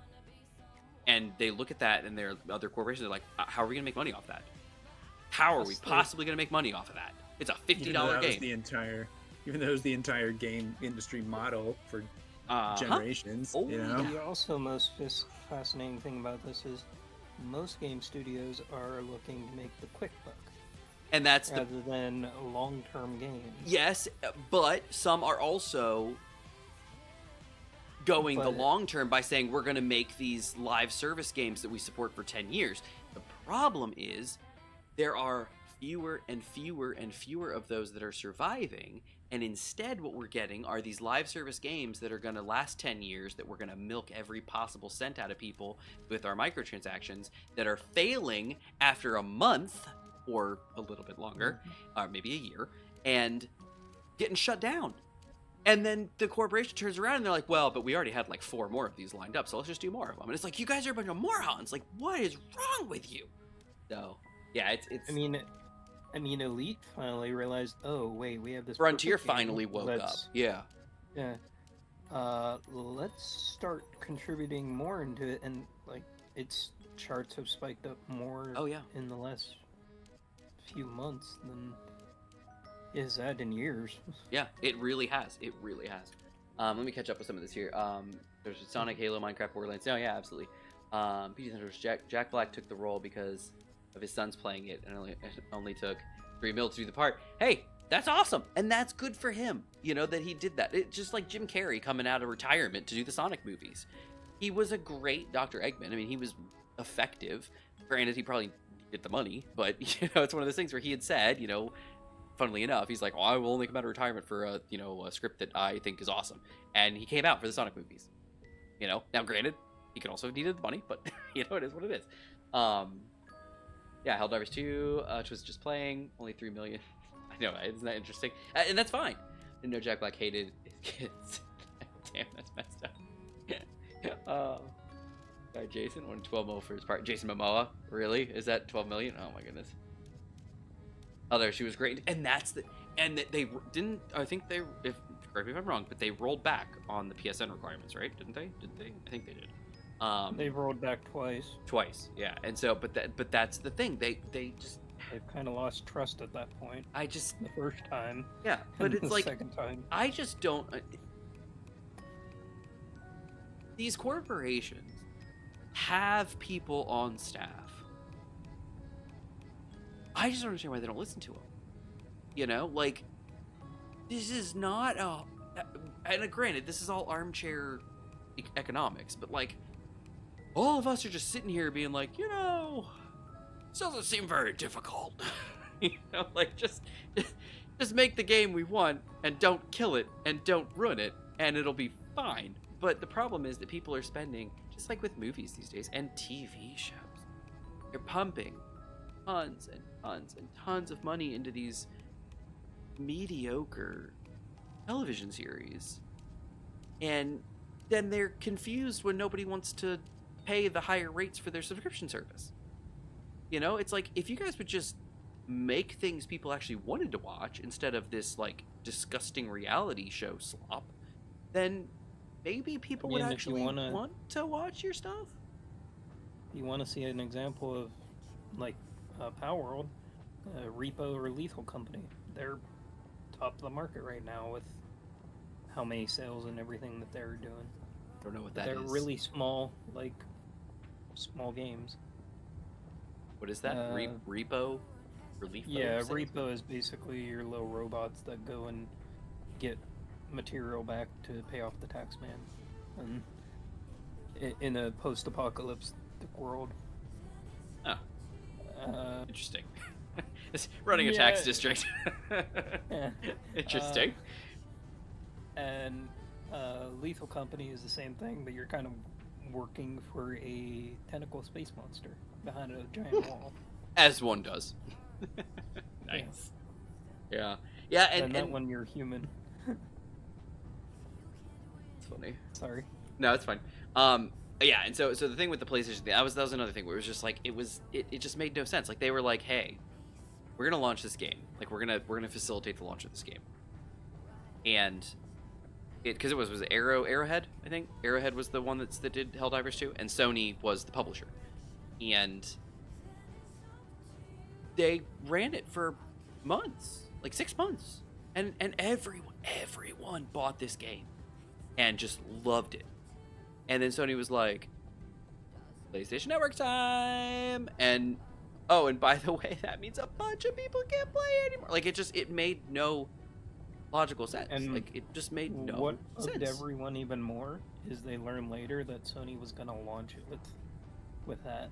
And they look at that and their other corporations are like, how are we going to make money off that? How are we possibly going to make money off of that? It's a $50 Even though that was game. even though it was the entire game industry model for generations, Oh, you know? The also most fascinating thing about this is most game studios are looking to make the quick buck And that's the rather than long-term games. yes, but some are also going the But- long term by saying we're going to make these live service games that we support for 10 years. The problem is there are fewer and fewer and fewer of those that are surviving, and instead what we're getting are these live service games that are going to last 10 years, that we're going to milk every possible cent out of people with our microtransactions, that are failing after a month or a little bit longer, or maybe a year, and getting shut down. And then the corporation turns around and they're like, well, but we already had like 4 more of these lined up, so let's just do more of them. And it's like, you guys are a bunch of morons. Like, what is wrong with you? So, yeah, it's I mean, Elite finally realized, oh wait, we have this. Frontier perfect game. finally woke up. Let's- Yeah. Yeah. Let's start contributing more into it, and like its charts have spiked up more. Oh, yeah. In the last few months than is that in years. Yeah, it really has. It really has. Let me catch up with some of this here. There's Sonic, Halo, Minecraft, Borderlands. No, yeah, absolutely. PG Thunder's Jack Black took the role because of his sons playing it, and it only took $3 million to do the part. Hey, that's awesome, and that's good for him. You know that he did that. It's just like Jim Carrey coming out of retirement to do the Sonic movies. He was a great Dr. Eggman. I mean, he was effective. Granted, he probably didn't get the money, but you know, it's one of those things where he had said, you know, funnily enough, he's like, oh, I will only come out of retirement for a script that I think is awesome, and he came out for the Sonic movies. You know, now granted, he could also have needed the money, but you know, it is what it is. Yeah, Helldivers 2, which was just playing, only 3 million. I know, isn't that interesting? And that's fine. I know Jack Black hated his kids. Damn, that's messed up. Sorry, Jason wanted 12 million for his part. Jason Momoa, really? Is that 12 million? Oh my goodness. Oh, there, she was great, and that's the, and they didn't. I think they, if correct me if I'm wrong, but they rolled back on the PSN requirements, right? Didn't they? Did they? I think they did. They've rolled back twice. Twice, yeah. And so, but that's the thing. They just, They've kind of lost trust at that point. I just, The first time. yeah. But and it's the like, second time. I just don't. These corporations have people on staff. I just don't understand why they don't listen to them. You know, like, this is not a. And granted, this is all armchair economics, but like, all of us are just sitting here being like, you know, this doesn't seem very difficult. You know, like, just make the game we want and don't kill it and don't ruin it, and it'll be fine. But the problem is that people are spending, just like with movies these days and TV shows, they're pumping tons and tons and tons of money into these mediocre television series, and then they're confused when nobody wants to pay the higher rates for their subscription service. You know, it's like, if you guys would just make things people actually wanted to watch instead of this like disgusting reality show slop, then maybe people would if you actually wanna- want to watch your stuff. You want to see an example of, like, Power World, Repo or Lethal Company. They're top of the market right now with how many sales and everything that they're doing. Don't know what that They're is. really small, like, small games. What is that? Repo? Relief? Yeah, Repo is basically your little robots that go and get material back to pay off the tax man. And in a post-apocalyptic world. Oh, interesting. It's running a yeah. tax district. Yeah. Interesting. And Lethal Company is the same thing, but you're kind of working for a tentacle space monster behind a giant wall. As one does. Nice. Yeah. Yeah, and that one you're human. It's funny. Sorry. No, it's fine. Yeah, and so the thing with the PlayStation thing, that was another thing where it was just like it just made no sense. Like they were like, hey, we're gonna launch this game. Like we're gonna facilitate the launch of this game. And because it was Arrowhead, I think. Arrowhead was the one that did Helldivers 2, and Sony was the publisher. And they ran it for months, like 6 months. And everyone bought this game and just loved it. And then Sony was like, PlayStation Network time. And oh, and by the way, that means a bunch of people can't play anymore. Like it made no logical sense. And like it just made no what sense. What everyone even more is they learned later that Sony was gonna launch it with that.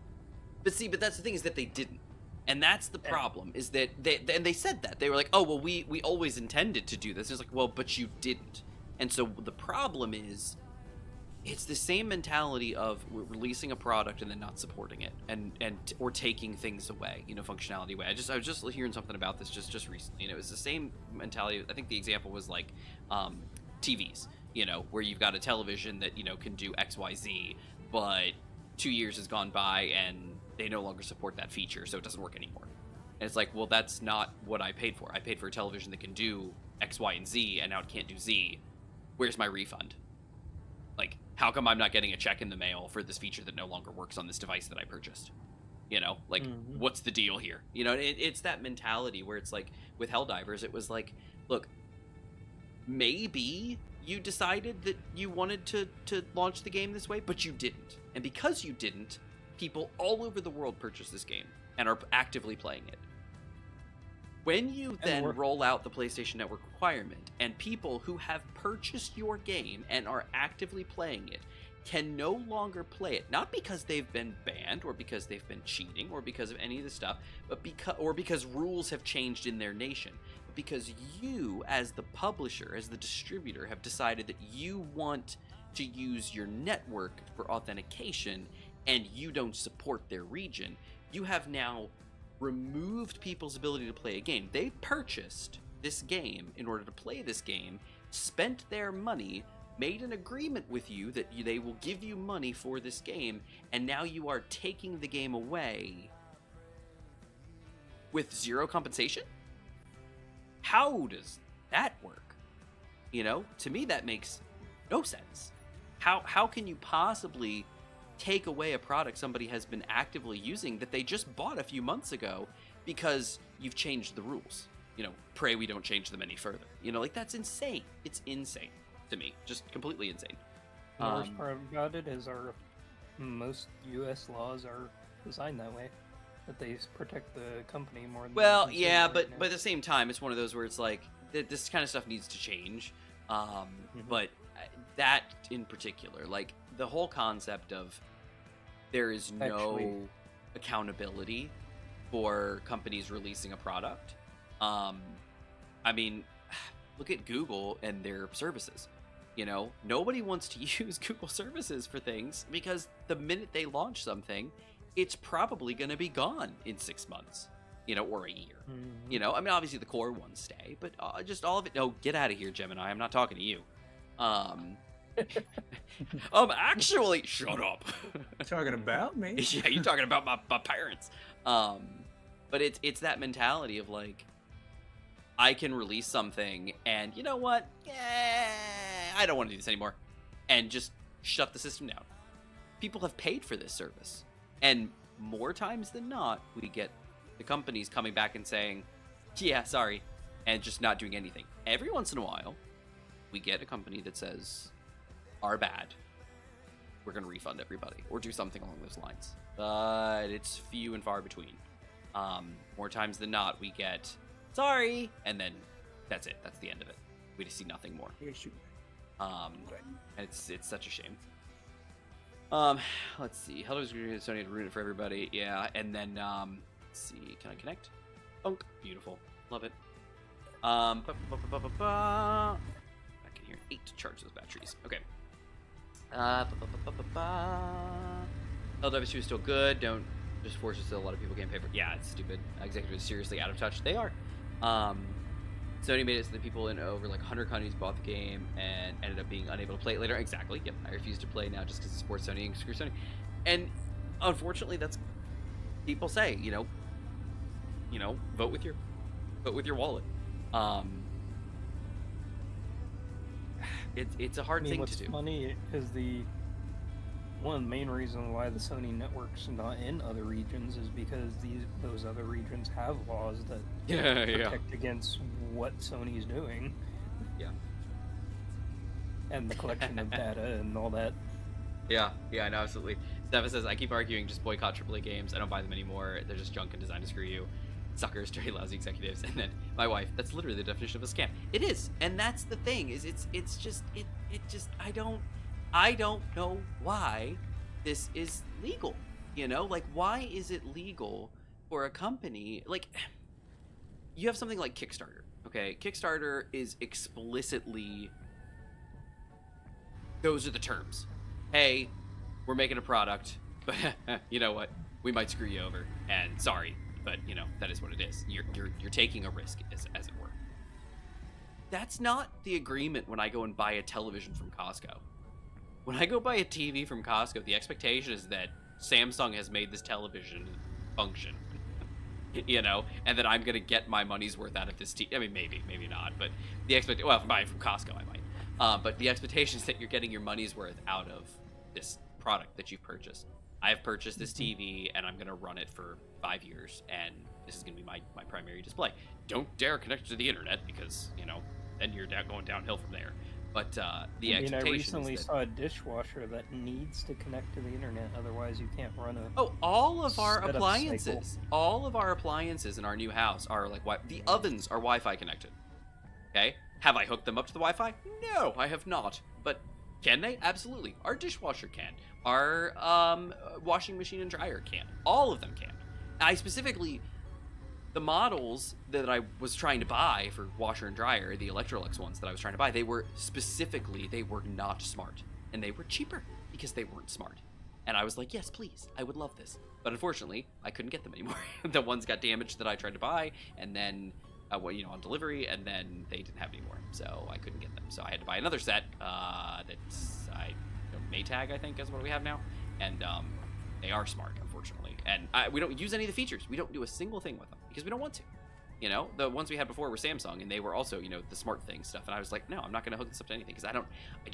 But that's the thing, is that they didn't. And that's the problem, is that they said that. They were like, oh, well, we always intended to do this. And it's like, well, but you didn't. And so the problem is, it's the same mentality of releasing a product and then not supporting it, or taking things away, functionality away. I was just hearing something about this just recently, and it was the same mentality. I think the example was like TVs, where you've got a television that can do X, Y, Z, but 2 years has gone by and they no longer support that feature, so it doesn't work anymore. And it's like, well, that's not what I paid for. I paid for a television that can do X, Y, and Z, and now it can't do Z. Where's my refund? Like, how come I'm not getting a check in the mail for this feature that no longer works on this device that I purchased? What's the deal here? It's that mentality where it's like, with Helldivers, it was like, look, maybe you decided that you wanted to launch the game this way, but you didn't. And because you didn't, people all over the world purchase this game and are actively playing it. When you then roll out the PlayStation Network requirement, and people who have purchased your game and are actively playing it can no longer play it, not because they've been banned or because they've been cheating or because of any of this stuff, but because rules have changed in their nation, but because you, as the publisher, as the distributor, have decided that you want to use your network for authentication and you don't support their region, you have now removed people's ability to play a game. They purchased this game in order to play this game, spent their money, made an agreement with you that they will give you money for this game, and now you are taking the game away with zero compensation? How does that work? To me that makes no sense. How can you possibly take away a product somebody has been actively using that they just bought a few months ago because you've changed the rules? Pray we don't change them any further. That's insane. It's insane to me. Just completely insane. The worst part about it is most U.S. laws are designed that way, that they protect the company more than well, yeah, but at the same time, it's one of those where it's like, this kind of stuff needs to change. But that in particular, like the whole concept of there is no accountability for companies releasing a product. I mean, look at Google and their services. Nobody wants to use Google services for things because the minute they launch something, it's probably going to be gone in 6 months, or a year. I mean, obviously the core ones stay, but just all of it. No, get out of here, Gemini. I'm not talking to you. Actually, shut up. Talking about me? Yeah, you're talking about my parents. But it's that mentality of like, I can release something and you know what? I don't want to do this anymore. And just shut the system down. People have paid for this service. And more times than not, we get the companies coming back and saying, yeah, sorry, and just not doing anything. Every once in a while, we get a company that says, our bad, we're going to refund everybody, or do something along those lines. But it's few and far between. More times than not, we get, sorry, and then that's it. That's the end of it. We just see nothing more. And it's such a shame. Let's see. Hello, Sony to ruin it for everybody. Yeah, and then let's see. Can I connect? Bunk. Beautiful. Love it. Back in here. 8 to charge those batteries. Okay. LW2 is still good. Don't just force it. A lot of people can't pay for. Yeah, it's stupid. Executive is seriously out of touch. They are. Sony made it so that people in over like 100 countries bought the game and ended up being unable to play it later. Exactly. Yep. I refuse to play now just because it supports Sony and screw Sony. And unfortunately, that's people say. Vote with your wallet. It's a hard thing to do. What's funny is one of the main reasons why the Sony network's not in other regions is because those other regions have laws that protect against what Sony's doing. Yeah. And the collection of data and all that. Yeah, no, absolutely. Stefan says, I keep arguing, just boycott AAA games. I don't buy them anymore. They're just junk and designed to screw you. Suckers, dirty, lousy executives. And then my wife, that's literally the definition of a scam. It is, and that's the thing, is it's just I don't know why this is legal. Like, why is it legal for a company? Like, you have something like Kickstarter, okay? Kickstarter is explicitly, those are the terms. Hey, we're making a product, but you know what? We might screw you over, and sorry, but that is what it is. You're taking a risk, as it were. That's not the agreement when I go and buy a television from Costco. When I go buy a TV from Costco, the expectation is that Samsung has made this television function, and that I'm going to get my money's worth out of this TV. I mean, maybe not, but the expectation, well, if I'm buying from Costco, I might. But the expectation is that you're getting your money's worth out of this product that you've purchased. I've purchased this TV, and I'm going to run it for 5 years, and this is going to be my primary display. Don't dare connect to the internet, because, then you're going downhill from there. But the expectation I recently is that, saw a dishwasher that needs to connect to the internet, otherwise you can't run a. Oh, all of our setup appliances, cycle. all of our appliances in our new house are like the ovens are Wi-Fi connected. Okay, have I hooked them up to the Wi-Fi? No, I have not. But can they? Absolutely. Our dishwasher can. Our washing machine and dryer can. All of them can. I specifically, the models that I was trying to buy for washer and dryer, the Electrolux ones that I was trying to buy, they were not smart. And they were cheaper because they weren't smart. And I was like, yes, please, I would love this. But unfortunately, I couldn't get them anymore. The ones got damaged that I tried to buy, and then, on delivery, and then they didn't have any more. So I couldn't get them. So I had to buy another set Maytag, I think, is what we have now. And they are smart, unfortunately. And we don't use any of the features. We don't do a single thing with them because we don't want to. The ones we had before were Samsung, and they were also, the smart thing stuff. And I was like, no, I'm not going to hook this up to anything because I don't, it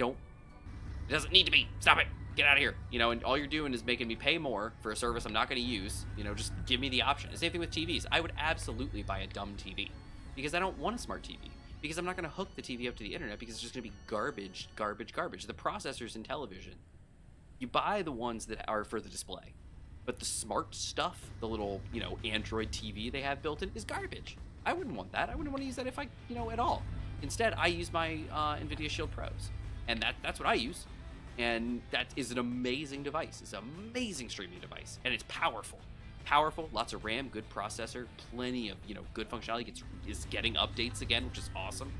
doesn't need to be. Stop it. Get out of here. And all you're doing is making me pay more for a service I'm not going to use. Just give me the option. The same thing with TVs. I would absolutely buy a dumb TV because I don't want a smart TV. Because I'm not going to hook the TV up to the internet because it's just going to be garbage. The processors in television, you buy the ones that are for the display. But the smart stuff, the little, Android TV they have built in, is garbage. I wouldn't want that. I wouldn't want to use that if I, at all. Instead, I use my NVIDIA Shield Pros. And that's what I use. And that is an amazing device. It's an amazing streaming device. And it's powerful. Lots of RAM, good processor, plenty of, good functionality. It's getting updates again, which is awesome.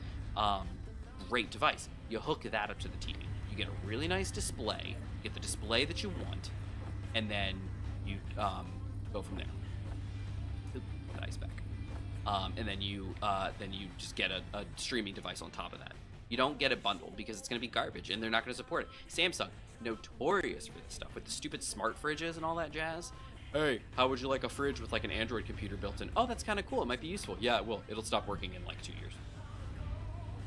Great device. You hook that up to the TV. You get a really nice display. You get the display that you want. And then you go from there. Put the ice back. And then you just get a streaming device on top of that. You don't get it bundled because it's going to be garbage and they're not going to support it. Samsung, notorious for this stuff with the stupid smart fridges and all that jazz. Hey, how would you like a fridge with like an Android computer built in? Oh, that's kind of cool. It might be useful. Yeah, it will. It'll stop working in like 2 years.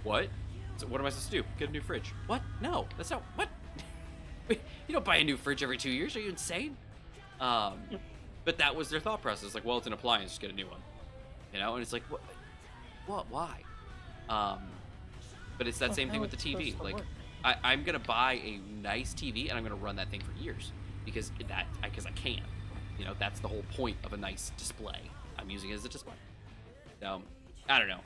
What? So what am I supposed to do? Get a new fridge? What? No, that's not. What? You don't buy a new fridge every 2 years. Are you insane? But that was their thought process. Like, well, it's an appliance. Just get a new one. And it's like, what? Why? But it's that same thing with the TV. Like, I'm gonna buy a nice TV and I'm gonna run that thing for years because I can. That's the whole point of a nice display. I'm using it as a display. So, I don't know.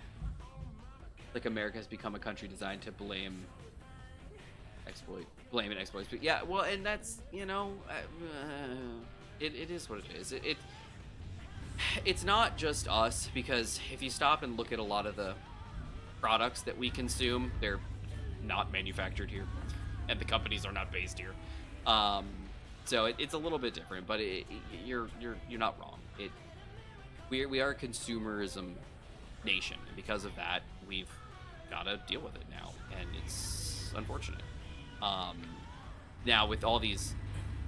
Like, America has become a country designed to blame and exploit. But yeah, well, and that's, it is what it is. It's not just us, because if you stop and look at a lot of the products that we consume, they're not manufactured here. and the companies are not based here. So it's a little bit different, but you're not wrong. We are a consumerism nation, and because of that, we've got to deal with it now, and it's unfortunate. Now with all these,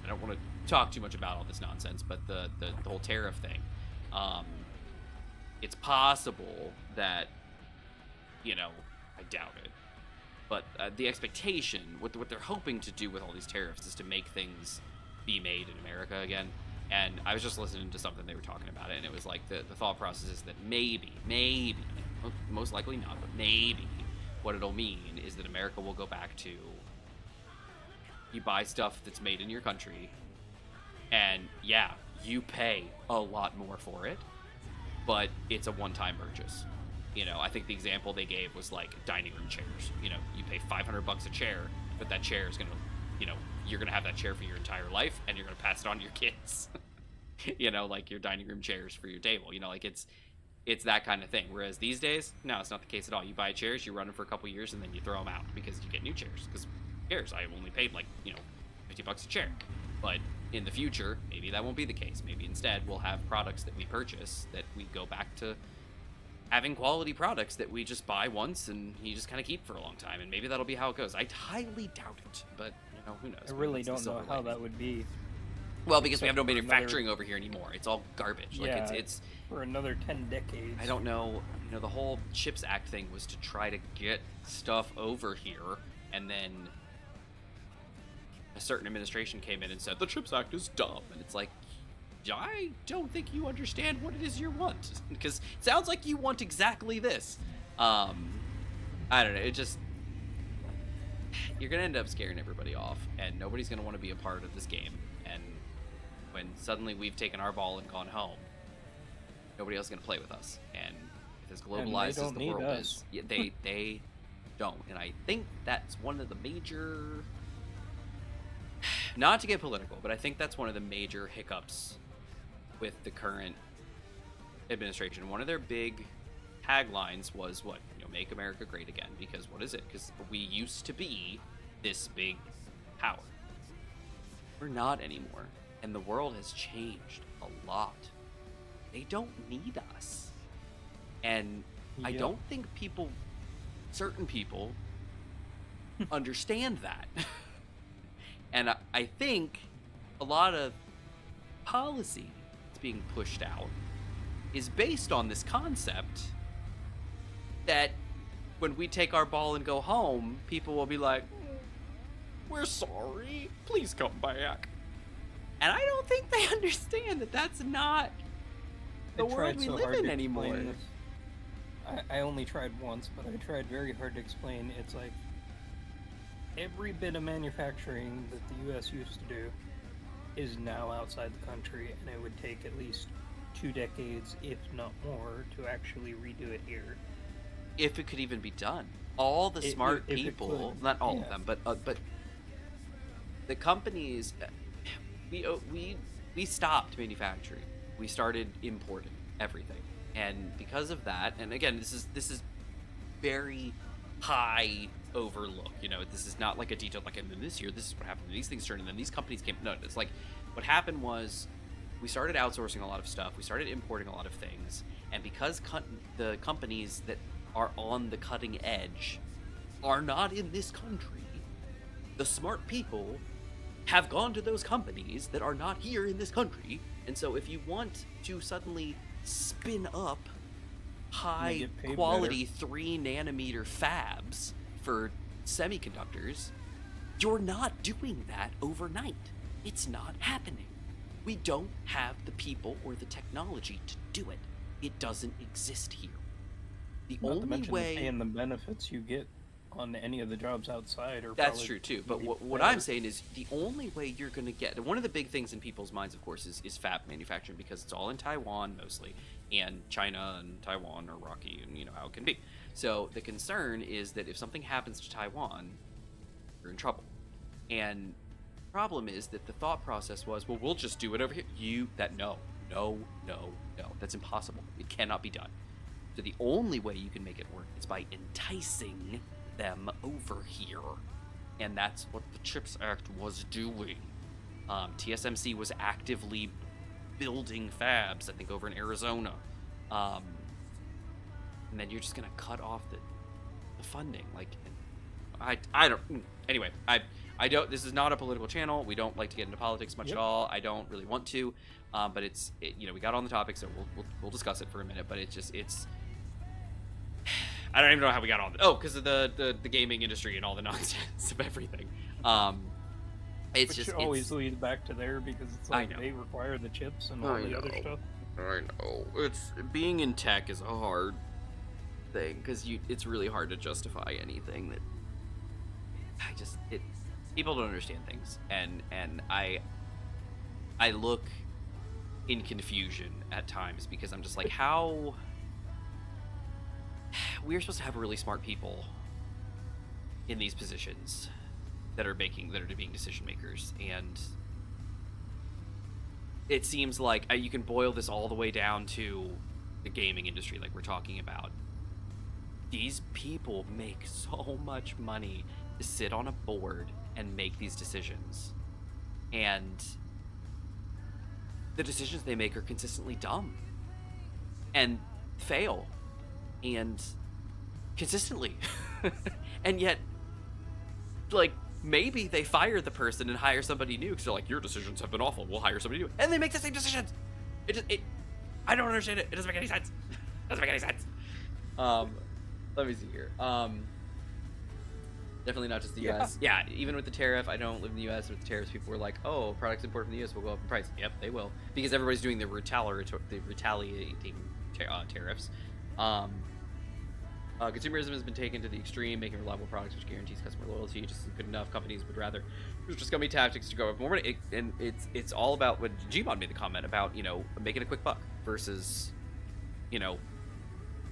I don't want to talk too much about all this nonsense, but the whole tariff thing, it's possible that, you know, I doubt it, but the expectation, what they're hoping to do with all these tariffs is to make things be made in America again. And I was just listening to something they were talking about it, and it was like the thought process is that maybe, most likely not, but maybe what it'll mean is that America will go back to, you buy stuff that's made in your country, and yeah, you pay a lot more for it, but it's a one-time purchase. You know, I think the example they gave was like dining room chairs. You know, you pay $500 a chair, but that chair is gonna, you know, you're gonna have that chair for your entire life, and you're gonna pass it on to your kids. You know, like your dining room chairs for your table. You know, like it's that kind of thing. Whereas these days, no, it's not the case at all. You buy chairs, you run them for a couple years, and then you throw them out because you get new chairs. Because chairs, I only paid like, you know, $50 a chair. But in the future, maybe that won't be the case. Maybe instead we'll have products that we purchase that we go back to having quality products that we just buy once and you just kind of keep for a long time. And maybe that'll be how it goes. I highly doubt it, but you know, who knows? I really don't know how that would be. Well, because we have no manufacturing over here anymore. It's all garbage. Yeah, like it's for another 10 decades. I don't know. You know, the whole CHIPS Act thing was to try to get stuff over here, and then a certain administration came in and said the CHIPS Act is dumb, and it's like, I don't think you understand what it is you want, because it sounds like you want exactly this. I don't know. It just, you're gonna end up scaring everybody off, and nobody's gonna want to be a part of this game. And when suddenly we've taken our ball and gone home, nobody else is gonna play with us. And as globalized as the world is, yeah, they don't. And I think that's one of the major, not to get political, but I think that's one of the major hiccups with the current administration. One of their big taglines was what? You know, make America great again. Because what is it? Because we used to be this big power. We're not anymore. And the world has changed a lot. They don't need us. And I don't think certain people understand that. And I think a lot of policy that's being pushed out is based on this concept that when we take our ball and go home, people will be like, we're sorry, please come back. And I don't think they understand that that's not the world we live in anymore. I only tried once, but I tried very hard to explain. It's like every bit of manufacturing that the U.S. used to do is now outside the country, and it would take at least 2 decades, if not more, to actually redo it here. If it could even be done. All the smart people, not all of them, but the companies, we stopped manufacturing. We started importing everything. And because of that, and again, this is very high overlook. You know, this is not like a detailed, like, and then this year, this is what happened, and these things turned, and then these companies came. No, it's like, what happened was, we started outsourcing a lot of stuff, we started importing a lot of things, and because the companies that are on the cutting edge are not in this country, the smart people have gone to those companies that are not here in this country. And so if you want to suddenly spin up high quality 3 nanometer fabs for semiconductors, you're not doing that overnight. It's not happening. We don't have the people or the technology to do it. It doesn't exist here. The only way, the pay and the benefits you get on any of the jobs outside are that's true too. But what I'm saying is the only way you're going to get, and one of the big things in people's minds, of course, is fab manufacturing, because it's all in Taiwan mostly, and China and Taiwan are rocky, and you know how it can be. So the concern is that if something happens to Taiwan, you're in trouble. And the problem is that the thought process was, well, we'll just do it over here. No. That's impossible. It cannot be done. So the only way you can make it work is by enticing them over here. and that's what the CHIPS Act was doing. TSMC was actively building fabs, I think, over in Arizona. And then you're just gonna cut off the funding. Like, I don't. Anyway, I don't. This is not a political channel. We don't like to get into politics much at all. I don't really want to. But we got on the topic, so we'll discuss it for a minute. But it's. I don't even know how we got on. Because of the gaming industry and all the nonsense of everything. It's Which just always leads back to there because it's like they require the chips and all the other stuff. I know. It's being in tech is a hard thing because it's really hard to justify anything that people don't understand things, and I look in confusion at times because I'm just like, how we're supposed to have really smart people in these positions that are being decision makers, and it seems like you can boil this all the way down to the gaming industry, like we're talking about. These people make so much money to sit on a board and make these decisions, and the decisions they make are consistently dumb and fail and consistently and yet, like, maybe they fire the person and hire somebody new because they're like, your decisions have been awful, we'll hire somebody new, and they make the same decisions. I don't understand it. It doesn't make any sense. Let me see here. Definitely not just the U.S. Yeah, even with the tariff, I don't live in the U.S. With the tariffs, people were like, "Oh, products imported from the U.S. will go up in price." Yep, they will, because everybody's doing the retaliating tariffs. Consumerism has been taken to the extreme, making reliable products which guarantees customer loyalty just isn't good enough. Companies would rather use just scummy tactics to go up more money. And it's all about what Gmon made the comment about, making a quick buck versus,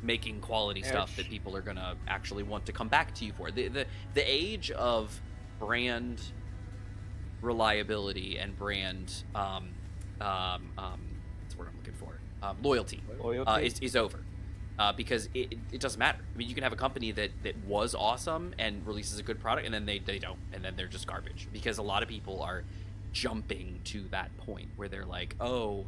making quality stuff that people are gonna actually want to come back to you for. The age of brand reliability and brand what's the word I'm looking for? Loyalty. Is over. Because it doesn't matter. I mean, you can have a company that was awesome and releases a good product, and then they don't, and then they're just garbage. Because a lot of people are jumping to that point where they're like, oh,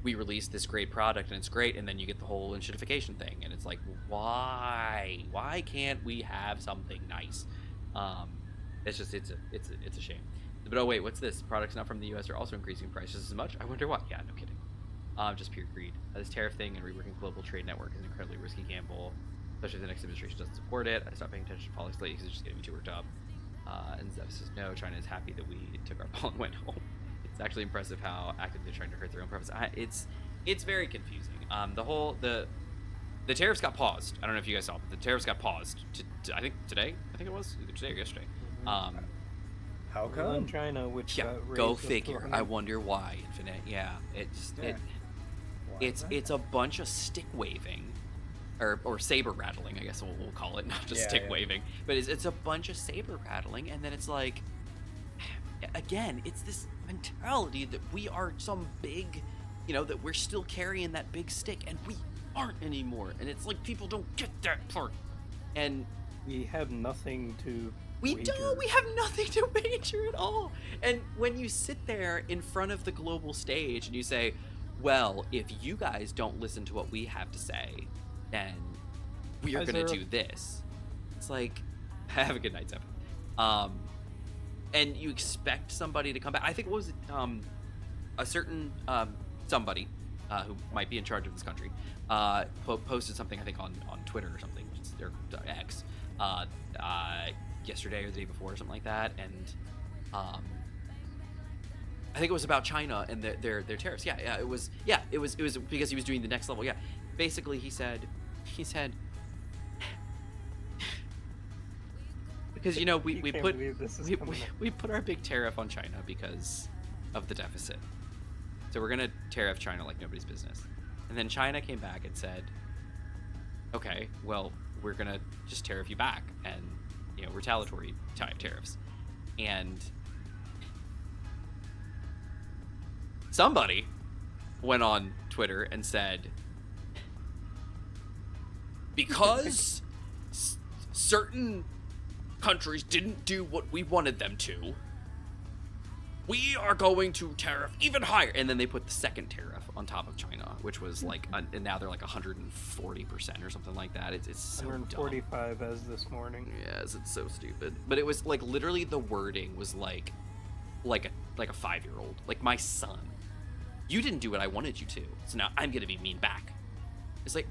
we released this great product and it's great, and then you get the whole enshittification thing, and it's like, why can't we have something nice? It's a shame. But oh wait, what's this? Products not from the U.S. are also increasing prices as much. I wonder why. Yeah, no kidding. Just pure greed. This tariff thing and reworking global trade network is an incredibly risky gamble, especially if the next administration doesn't support it. I stopped paying attention to politics lately because it's just getting me too worked up. And Zev says, no, China is happy that we took our ball and went home. It's actually impressive how actively they're trying to hurt their own profits. It's very confusing. The tariffs got paused. I don't know if you guys saw, but the tariffs got paused. I think today. I think it was either today or yesterday. How come? China, which go figure. I wonder why. Infinite. Yeah, it's a bunch of stick waving, or saber rattling. I guess we'll call it, not just stick waving. But it's a bunch of saber rattling, and then it's like, again, it's this mentality that we are some big, that we're still carrying that big stick, and we aren't anymore. And it's like people don't get that part, and we have nothing to. We don't. We have nothing to wager at all. And when you sit there in front of the global stage and you say, well, if you guys don't listen to what we have to say, then we are going to do this. It's like, have a good night, Zeph. And you expect somebody to come back. I think, what was it? A certain somebody who might be in charge of this country posted something, I think, on Twitter or something, which is their X, yesterday or the day before or something like that, and I think it was about China and their tariffs. It was because he was doing the next level. Yeah, basically he said because we put our big tariff on China because of the deficit, so we're gonna tariff China like nobody's business. And then China came back and said, okay, well, we're gonna just tariff you back, and retaliatory tariffs. And somebody went on Twitter and said, because certain countries didn't do what we wanted them to, we are going to tariff even higher. And then they put the second tariff on top of China, which was like, and now they're like 140% or something like that. It's so 145 as this morning. Yes, it's so stupid. But it was like literally the wording was like a 5-year-old, like my son. You didn't do what I wanted you to, so now I'm gonna be mean back. It's like,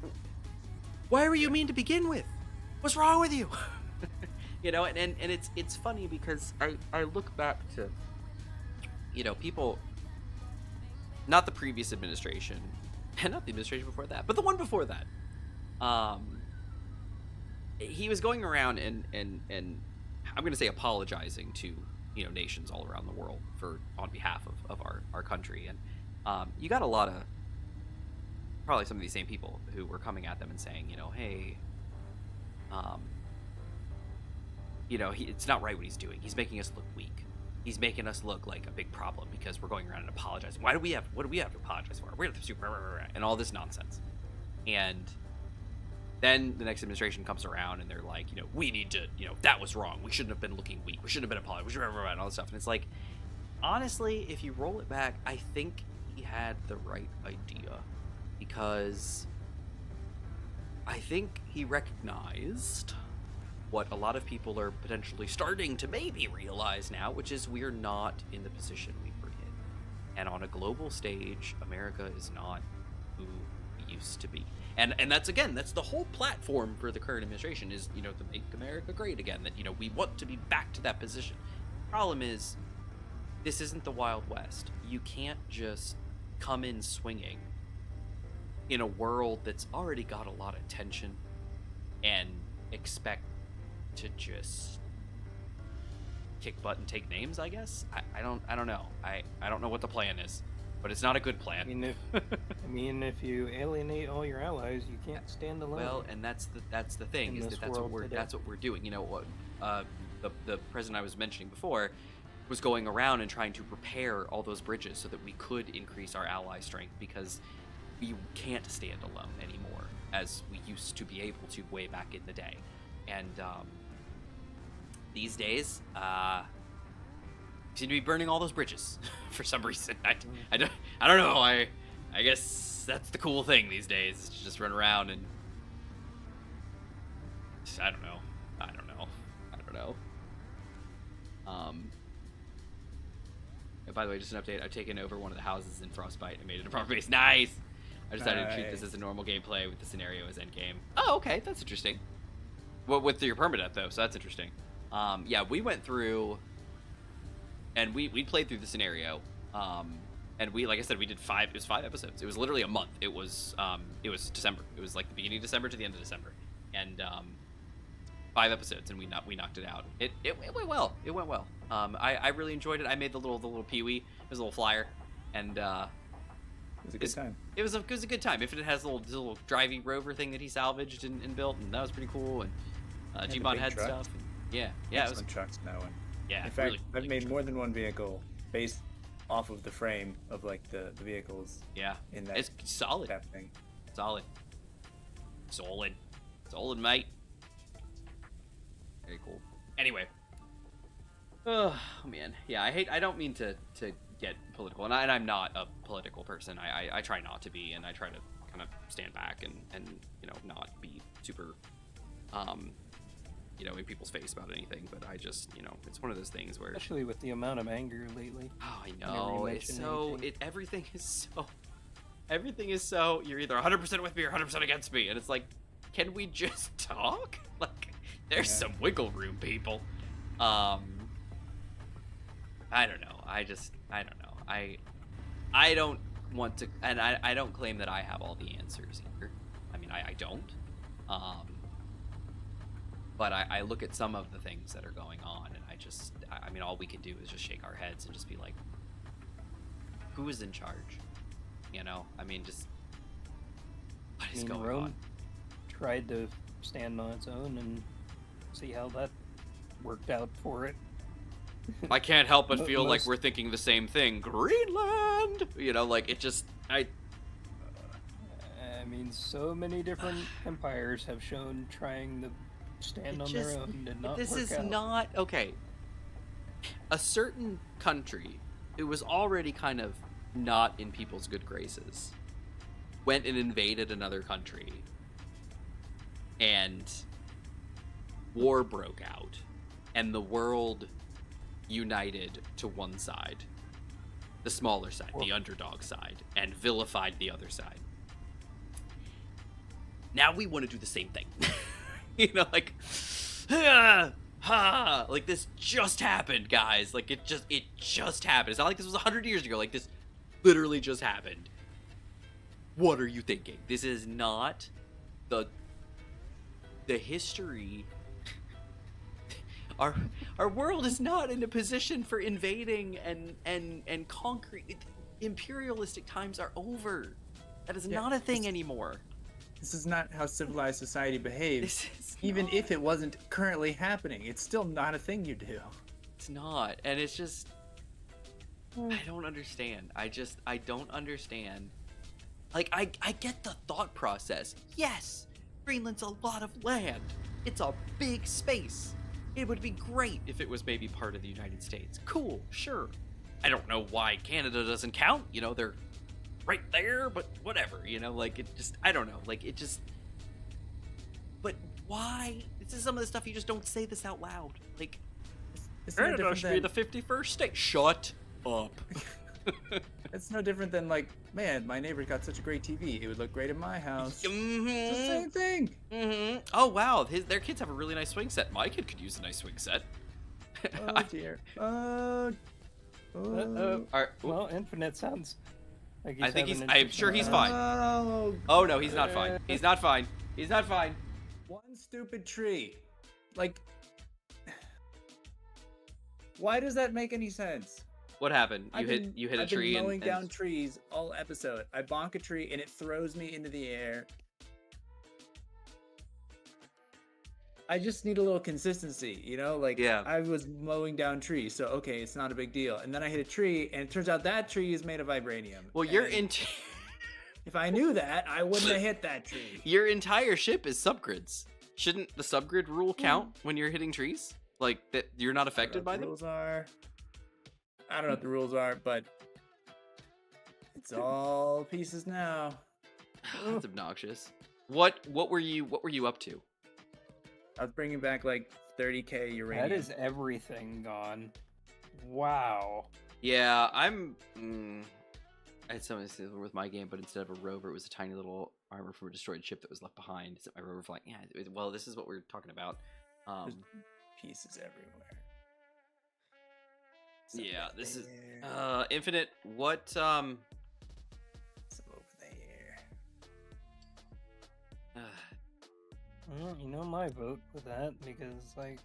why were you mean to begin with? What's wrong with you? You know, and it's funny because I look back to, you know, people, not the previous administration, and not the administration before that, but the one before that. He was going around and I'm going to say apologizing to, you know, nations all around the world on behalf of our country. And you got a lot of, probably some of these same people who were coming at them and saying, you know, hey, you know, it's not right what he's doing. He's making us look weak. He's making us look like a big problem because we're going around and apologizing. What do we have to apologize for? We're the super, and all this nonsense. And then the next administration comes around and they're like, you know, we need to, you know, that was wrong. We shouldn't have been looking weak. We shouldn't have been apologizing. We should have and all this stuff. And it's like, honestly, if you roll it back, I think he had the right idea, because I think he recognized what a lot of people are potentially starting to maybe realize now, which is we're not in the position we were in. And on a global stage, America is not who we used to be. And that's, again, that's the whole platform for the current administration is, you know, to make America great again, that, you know, we want to be back to that position. Problem is, this isn't the Wild West. You can't just come in swinging in a world that's already got a lot of tension and expect to just kick butt and take names, I guess. I don't know. I don't know what the plan is, but it's not a good plan. I mean, if you alienate all your allies, you can't stand alone. Well, and that's the thing, is that's what we're doing. You know what? The president I was mentioning before was going around and trying to repair all those bridges so that we could increase our ally strength, because we can't stand alone anymore as we used to be able to way back in the day. And these days, seem to be burning all those bridges for some reason. I don't know. I guess that's the cool thing these days, is to just run around and I don't know. And by the way, just an update. I've taken over one of the houses in Frostbite and made it a proper base. Nice. I decided to treat this as a normal gameplay with the scenario as endgame. Oh, okay, that's interesting. Well, with your permadeath though, so that's interesting. Yeah, we went through, and we played through the scenario, and we, like I said, we did it was 5 episodes. It was literally a month. It was December. It was like the beginning of December to the end of December, and 5 episodes, and we knocked it out. It went well. It went well. I really enjoyed it. I made the little peewee. It was a little flyer, and it was a good time. It was a good time. If it has a little drivey rover thing that he salvaged and built, and that was pretty cool. And G-Bot had stuff. And, yeah, it was trucks in that one. Yeah, in fact, really, I've made more than one vehicle based off of the frame of like the vehicles. Yeah, in that, it's solid. That thing. Solid, mate. Very cool. Anyway. Oh man, yeah. I don't mean to get political, and I'm not a political person. I try not to be, and I try to kind of stand back and you know, not be super you know, in people's face about anything. But I just, you know, it's one of those things where, especially with the amount of anger lately. Oh, I know. It's so everything is so you're either 100% with me or 100% against me, and it's like, can we just talk? Like, there's some wiggle room, people. I don't know. I don't know. I don't want to, and I don't claim that I have all the answers either. I mean, I don't. But I look at some of the things that are going on, and I mean, all we can do is just shake our heads and just be like, who is in charge? You know? I mean, just, what is going on? Tried to stand on its own and see how that worked out for it. I can't help but feel like we're thinking the same thing. Greenland! You know, like, it just, I mean, so many different empires have shown trying the stand on their own. Did not This work is out. not okay. A certain country, it was already kind of not in people's good graces, went and invaded another country, and war broke out, and the world united to one side, the smaller side, the underdog side, and vilified the other side. Now we want to do the same thing. You know, like, like this just happened, guys. Like it just happened. It's not like this was 100 years ago. Like this literally just happened. What are you thinking? This is not the history. Our world is not in a position for invading and conquering. Imperialistic times are over. That is not a thing anymore. This is not how civilized society behaves. Even not. if it wasn't currently happening, it's still not a thing you do. It's not, and it's just I don't understand. I don't understand. Like I get the thought process. Yes, Greenland's a lot of land. It's a big space. It would be great if it was maybe part of the United States. Cool, sure. I don't know why Canada doesn't count. You know, they're right there, but whatever, you know, like it just, I don't know, like it just, but why? This is some of the stuff you just don't say this out loud. Like, Canada should be the 51st state. Shut up. It's no different than like, man, my neighbor's got such a great TV. It would look great in my house. Mm-hmm. It's the same thing. Mm-hmm. Oh wow, their kids have a really nice swing set. My kid could use a nice swing set. Oh dear. Well, Infinite sounds like he's I think having I'm sure he's fine. Oh no, he's not fine. He's not fine. He's not fine. One stupid tree. Like, why does that make any sense? What happened? You hit a tree I've been mowing and down trees all episode. I bonk a tree and it throws me into the air. I just need a little consistency, you know? Like, yeah. I was mowing down trees, so okay, it's not a big deal. And then I hit a tree, and it turns out that tree is made of vibranium. Well, if I knew that, I wouldn't have hit that tree. Your entire ship is subgrids. Shouldn't the subgrid rule count when you're hitting trees? Like, that you're not affected by them? I don't know what the rules are, but it's all pieces now. That's obnoxious. What were you up to? I was bringing back like 30k uranium. That is everything gone. Wow. Yeah, I had something similar with my game, but instead of a rover, it was a tiny little armor from a destroyed ship that was left behind. So my rover was like, yeah, well, this is what we're talking about. There's pieces everywhere. Yeah, this is Infinite. What Some over there. Well, you know my vote for that because, like,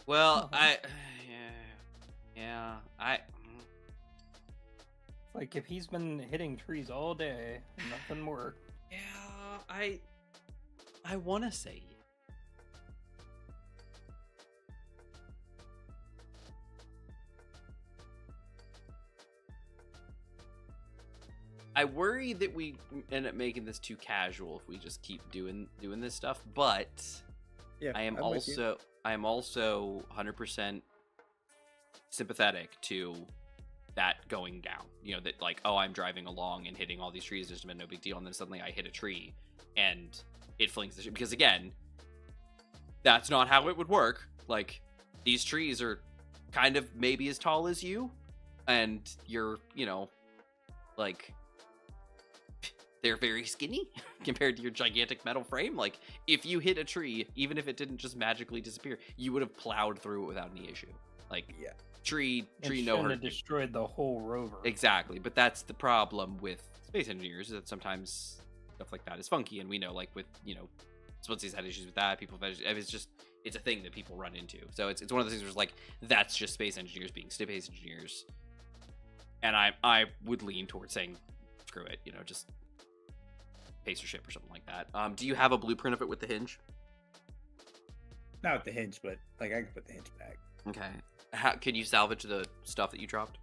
well, Oh. I like if he's been hitting trees all day and nothing worked. I want to say. I worry that we end up making this too casual if we just keep doing this stuff, but Yeah, I am I'm with you. also 100% sympathetic to that going down. You know, that like, oh, I'm driving along and hitting all these trees, there's been no big deal, and then suddenly I hit a tree and it flings the ship. Because again, that's not how it would work. Like, these trees are kind of maybe as tall as you, and you're, you know, like, they're very skinny compared to your gigantic metal frame. Like, if you hit a tree, even if it didn't just magically disappear, you would have plowed through it without any issue. Like, Yeah. tree It no shouldn't hurt. have destroyed the whole rover. Exactly, but that's the problem with space engineers, is that sometimes stuff like that is funky, and we know, like, with, you know, Splincy's had issues with that. People have it's a thing that people run into. So it's one of the things where it's like, that's just space engineers being space engineers. And I would lean towards saying, screw it, you know, just pace your ship or something like that. Do you have a blueprint of it with the hinge? Not with the hinge, but like I can put the hinge back. Okay. How can you salvage the stuff that you dropped?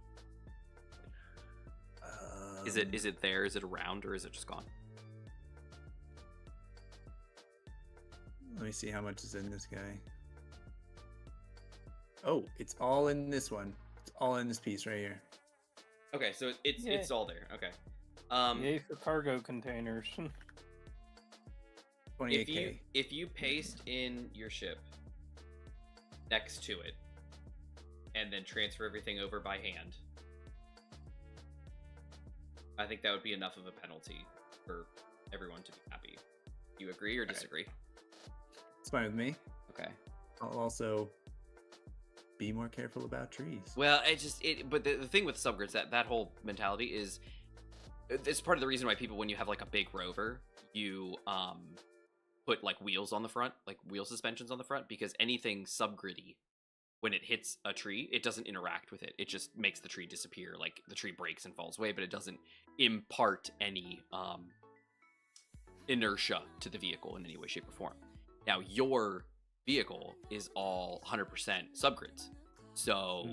Is it there? Is it around, or is it just gone? Let me see how much is in this guy. Oh, it's all in this one. It's all in this piece right here. Okay, so it's all there. Okay. Yay for cargo containers. 28K. If you paste in your ship next to it, and then transfer everything over by hand, I think that would be enough of a penalty for everyone to be happy. Do you agree or disagree? It's fine with me. Okay. I'll also be more careful about trees. Well, but the thing with subgrids, that whole mentality is, it's part of the reason why people, when you have like a big rover, you put like wheels on the front, like wheel suspensions on the front, because anything subgriddy, when it hits a tree, it doesn't interact with it. It just makes the tree disappear. Like the tree breaks and falls away, but it doesn't impart any inertia to the vehicle in any way, shape, or form. Now, your vehicle is all 100% subgrids. So,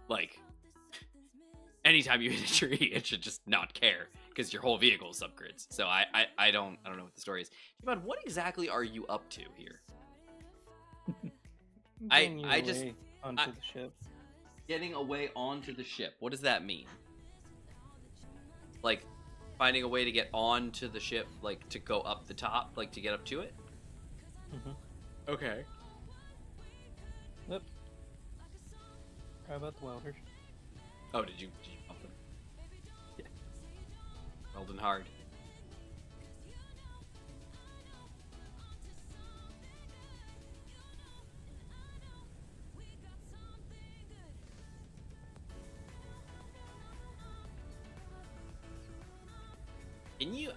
like, anytime you hit a tree, it should just not care because your whole vehicle is subgrids. So I don't know what the story is. But what exactly are you up to here? I just onto the ship. Getting away onto the ship. What does that mean? Like finding a way to get onto the ship, like to go up the top, like to get up to it? Okay. Yep. How about the welders? Oh, did you pump them? Yeah. Welding hard.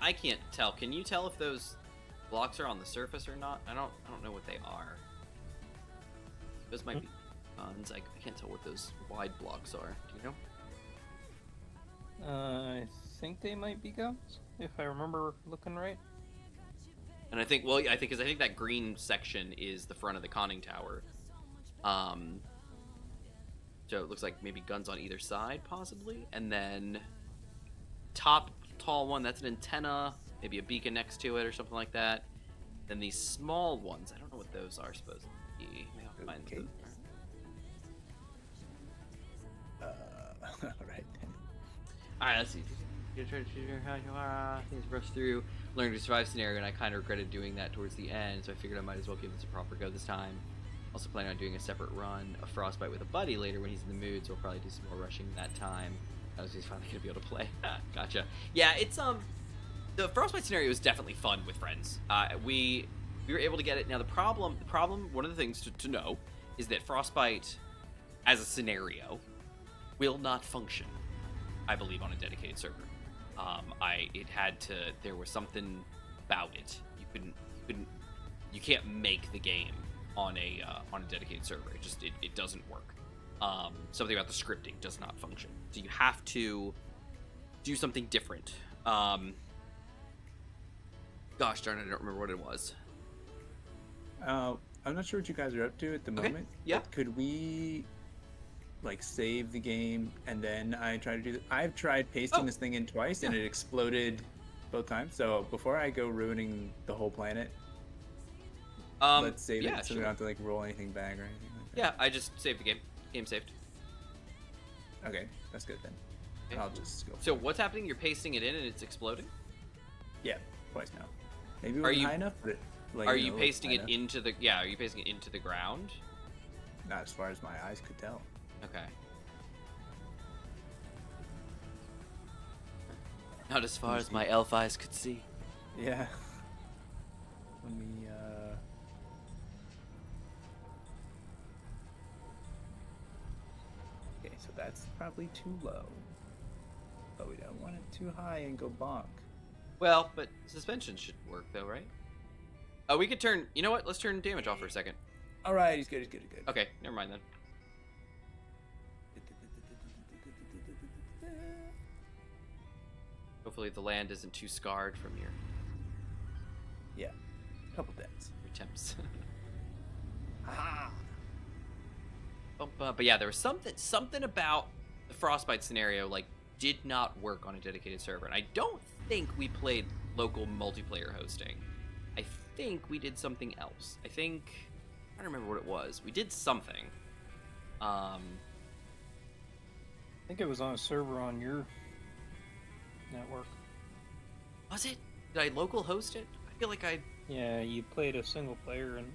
I can't tell. Can you tell if those blocks are on the surface or not? I don't know what they are. Those might be guns. I can't tell what those wide blocks are. Do you know? I think they might be guns, if I remember looking right. And I think that green section is the front of the conning tower. So it looks like maybe guns on either side, possibly. And then top tall one, that's an antenna, maybe a beacon next to it or something like that. Then these small ones, I don't know what those are supposed to be. Maybe I'll find Okay. those. All right. Alright, let's see. You try to figure out how you are. Things rush through, learn to survive scenario, and I kind of regretted doing that towards the end, so I figured I might as well give this a proper go this time. Also planning on doing a separate run of Frostbite with a buddy later when he's in the mood, so I'll probably do some more rushing that time. He's finally gonna be able to play. Gotcha. Yeah, it's the Frostbite scenario is definitely fun with friends. We were able to get it. Now the problem, one of the things to know is that Frostbite, as a scenario, will not function, I believe, on a dedicated server. There was something about it. You can't make the game on a dedicated server. It doesn't work. Something about the scripting does not function. So you have to do something different. Gosh darn it, I don't remember what it was. I'm not sure what you guys are up to at the moment. Yeah. But could we like save the game and then I try to do that? I've tried pasting this thing in twice and it exploded both times. So before I go ruining the whole planet, let's save it so we don't have to like roll anything back or anything like that. Yeah, I just saved the game. Game saved. Okay, that's good then. Okay. I'll just go. So what's happening? You're pasting it in and it's exploding? Yeah, twice now. Maybe it wasn't high enough, but are you pasting it into the are you pasting it into the ground? Not as far as my eyes could tell. Okay. Not as far as my elf eyes could see. Yeah. Let me Okay, so that's probably too low. But we don't want it too high and go bonk. Well, but suspension should work though, right? Oh, we could turn. You know what? Let's turn damage off for a second. All right, he's good. He's good. Okay, never mind then. Hopefully the land isn't too scarred from your Yeah, couple deaths. attempts. Ah. But yeah, there was something about the Frostbite scenario like did not work on a dedicated server, and I don't think we played local multiplayer hosting. I think we did something else. I don't remember what it was. We did something. I think it was on a server on your network. Was it? Did I local host it? I feel like I... Yeah, you played a single player and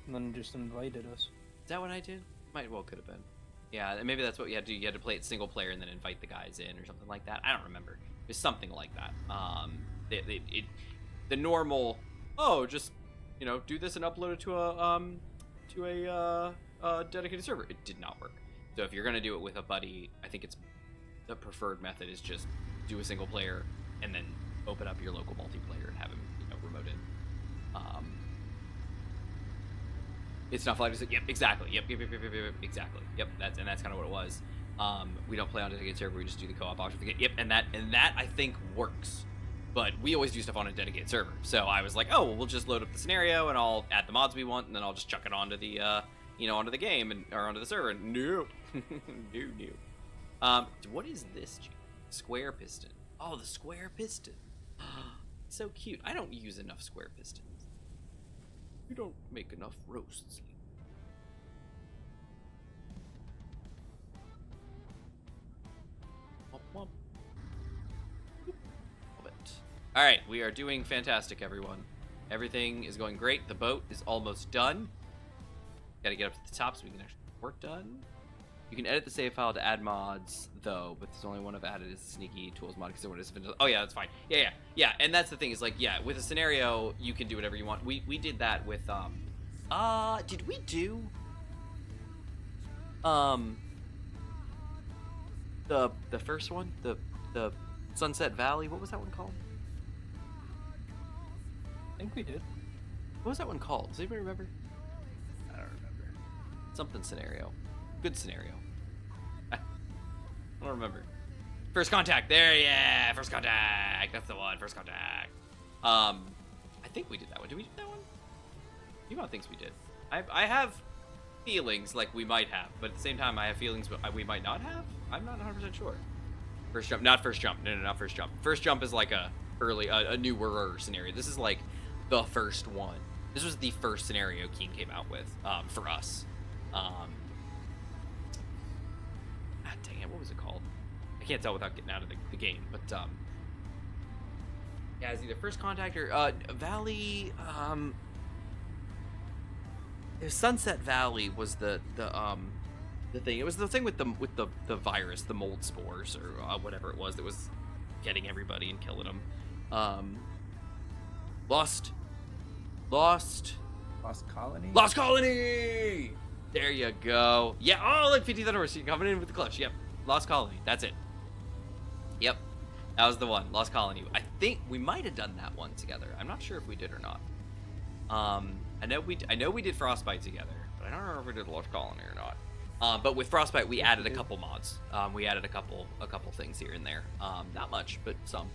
then just invited us. Is that what I did? Might well could have been. Yeah, maybe that's what you had to do. You had to play it single player and then invite the guys in or something like that. I don't remember. It was something like that. The normal, just, do this and upload it to a dedicated server. It did not work. So if you're going to do it with a buddy, I think it's the preferred method is just do a single player and then open up your local multiplayer and have him, remote in. It's not flagged. Yep, exactly. Yep, exactly. Yep, that's kind of what it was. We don't play on a dedicated server. We just do the co-op option. Yep, and that I think works. But we always do stuff on a dedicated server. So I was like, we'll just load up the scenario and I'll add the mods we want, and then I'll just chuck it onto the onto the game or onto the server. And no. What is this? Square piston. Oh, the square piston. So cute. I don't use enough square pistons. You don't make enough roasts. Womp womp. Love it. All right, we are doing fantastic, everyone. Everything is going great. The boat is almost done. Got to get up to the top so we can actually get work done. You can edit the save file to add mods, though, but there's only one I've added is the sneaky tools mod because it is. Oh yeah, that's fine. Yeah. And that's the thing is with a scenario you can do whatever you want. We did that with did we do the first one, the Sunset Valley? What was that one called? I think we did. What was that one called? Does anybody remember? I don't remember. Something scenario. Good scenario. I don't remember. First contact. There, yeah. First contact. That's the one. First contact. I think we did that one. Did we do that one? Yvonne thinks we did. I have feelings like we might have, but at the same time, I have feelings we might not have. I'm not 100% sure. First jump. Not first jump. No, not first jump. First jump is like a newer scenario. This is like the first one. This was the first scenario Keen came out with for us. Dang it, what was it called? I can't tell without getting out of the game, but yeah, it's either First Contact or Valley. Sunset Valley was the thing. It was the thing with the virus, the mold spores or whatever it was that was getting everybody and killing them. Lost Colony. There you go. Yeah. Oh, look, 50th anniversary coming in with the clutch. Yep. Lost Colony. That's it. Yep. That was the one. Lost Colony. I think we might have done that one together. I'm not sure if we did or not. I know we did Frostbite together, but I don't remember if we did Lost Colony or not. But with Frostbite, we added a couple mods. We added a couple things here and there. Not much, but some.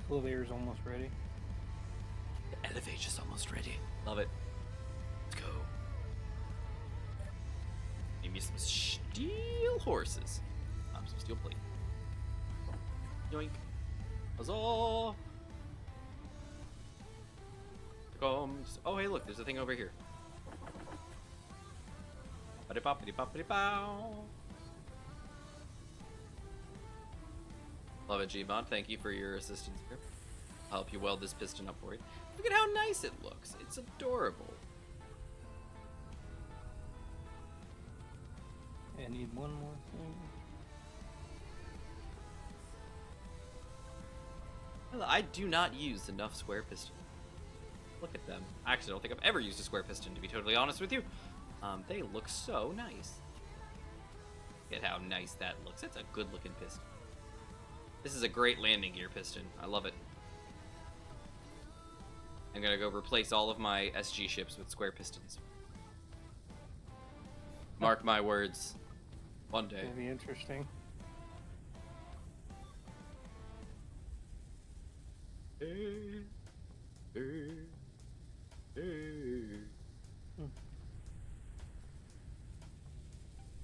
Elevator's almost ready. The elevator's almost ready. Love it. Let's go. Maybe some steel horses. Some steel plate. Yoink. Huzzah! Comes. Oh, hey, look, there's a thing over here. Ba-de-bop-de-bop-de-bow. Love it, G-Bond. Thank you for your assistance here. I'll help you weld this piston up for you. Look at how nice it looks. It's adorable. I need one more thing. I do not use enough square piston. Look at them. I actually don't think I've ever used a square piston, to be totally honest with you. They look so nice. Look at how nice that looks. That's a good looking piston. This is a great landing gear piston. I love it. I'm gonna go replace all of my SG ships with square pistons. Mark my words. One day. That'd be interesting.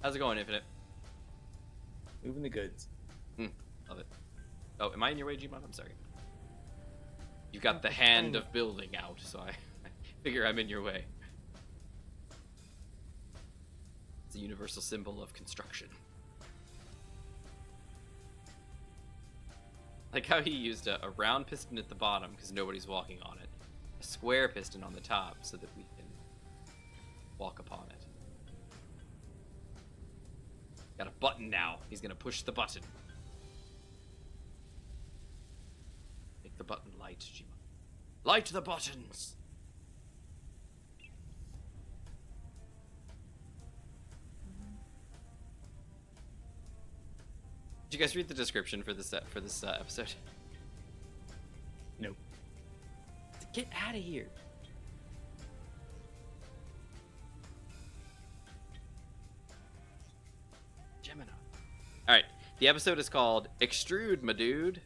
How's it going, Infinite? Moving the goods. Love it. Oh, am I in your way, Gmon? I'm sorry. You've got the hand of building out, so I figure I'm in your way. It's a universal symbol of construction. Like how he used a round piston at the bottom because nobody's walking on it. A square piston on the top so that we can walk upon it. Got a button now. He's gonna push the button. Make the button light, Jima. Light the buttons! Did you guys read the description for this episode? Nope. Get out of here. Gemini. Alright, the episode is called Extrude, my dude.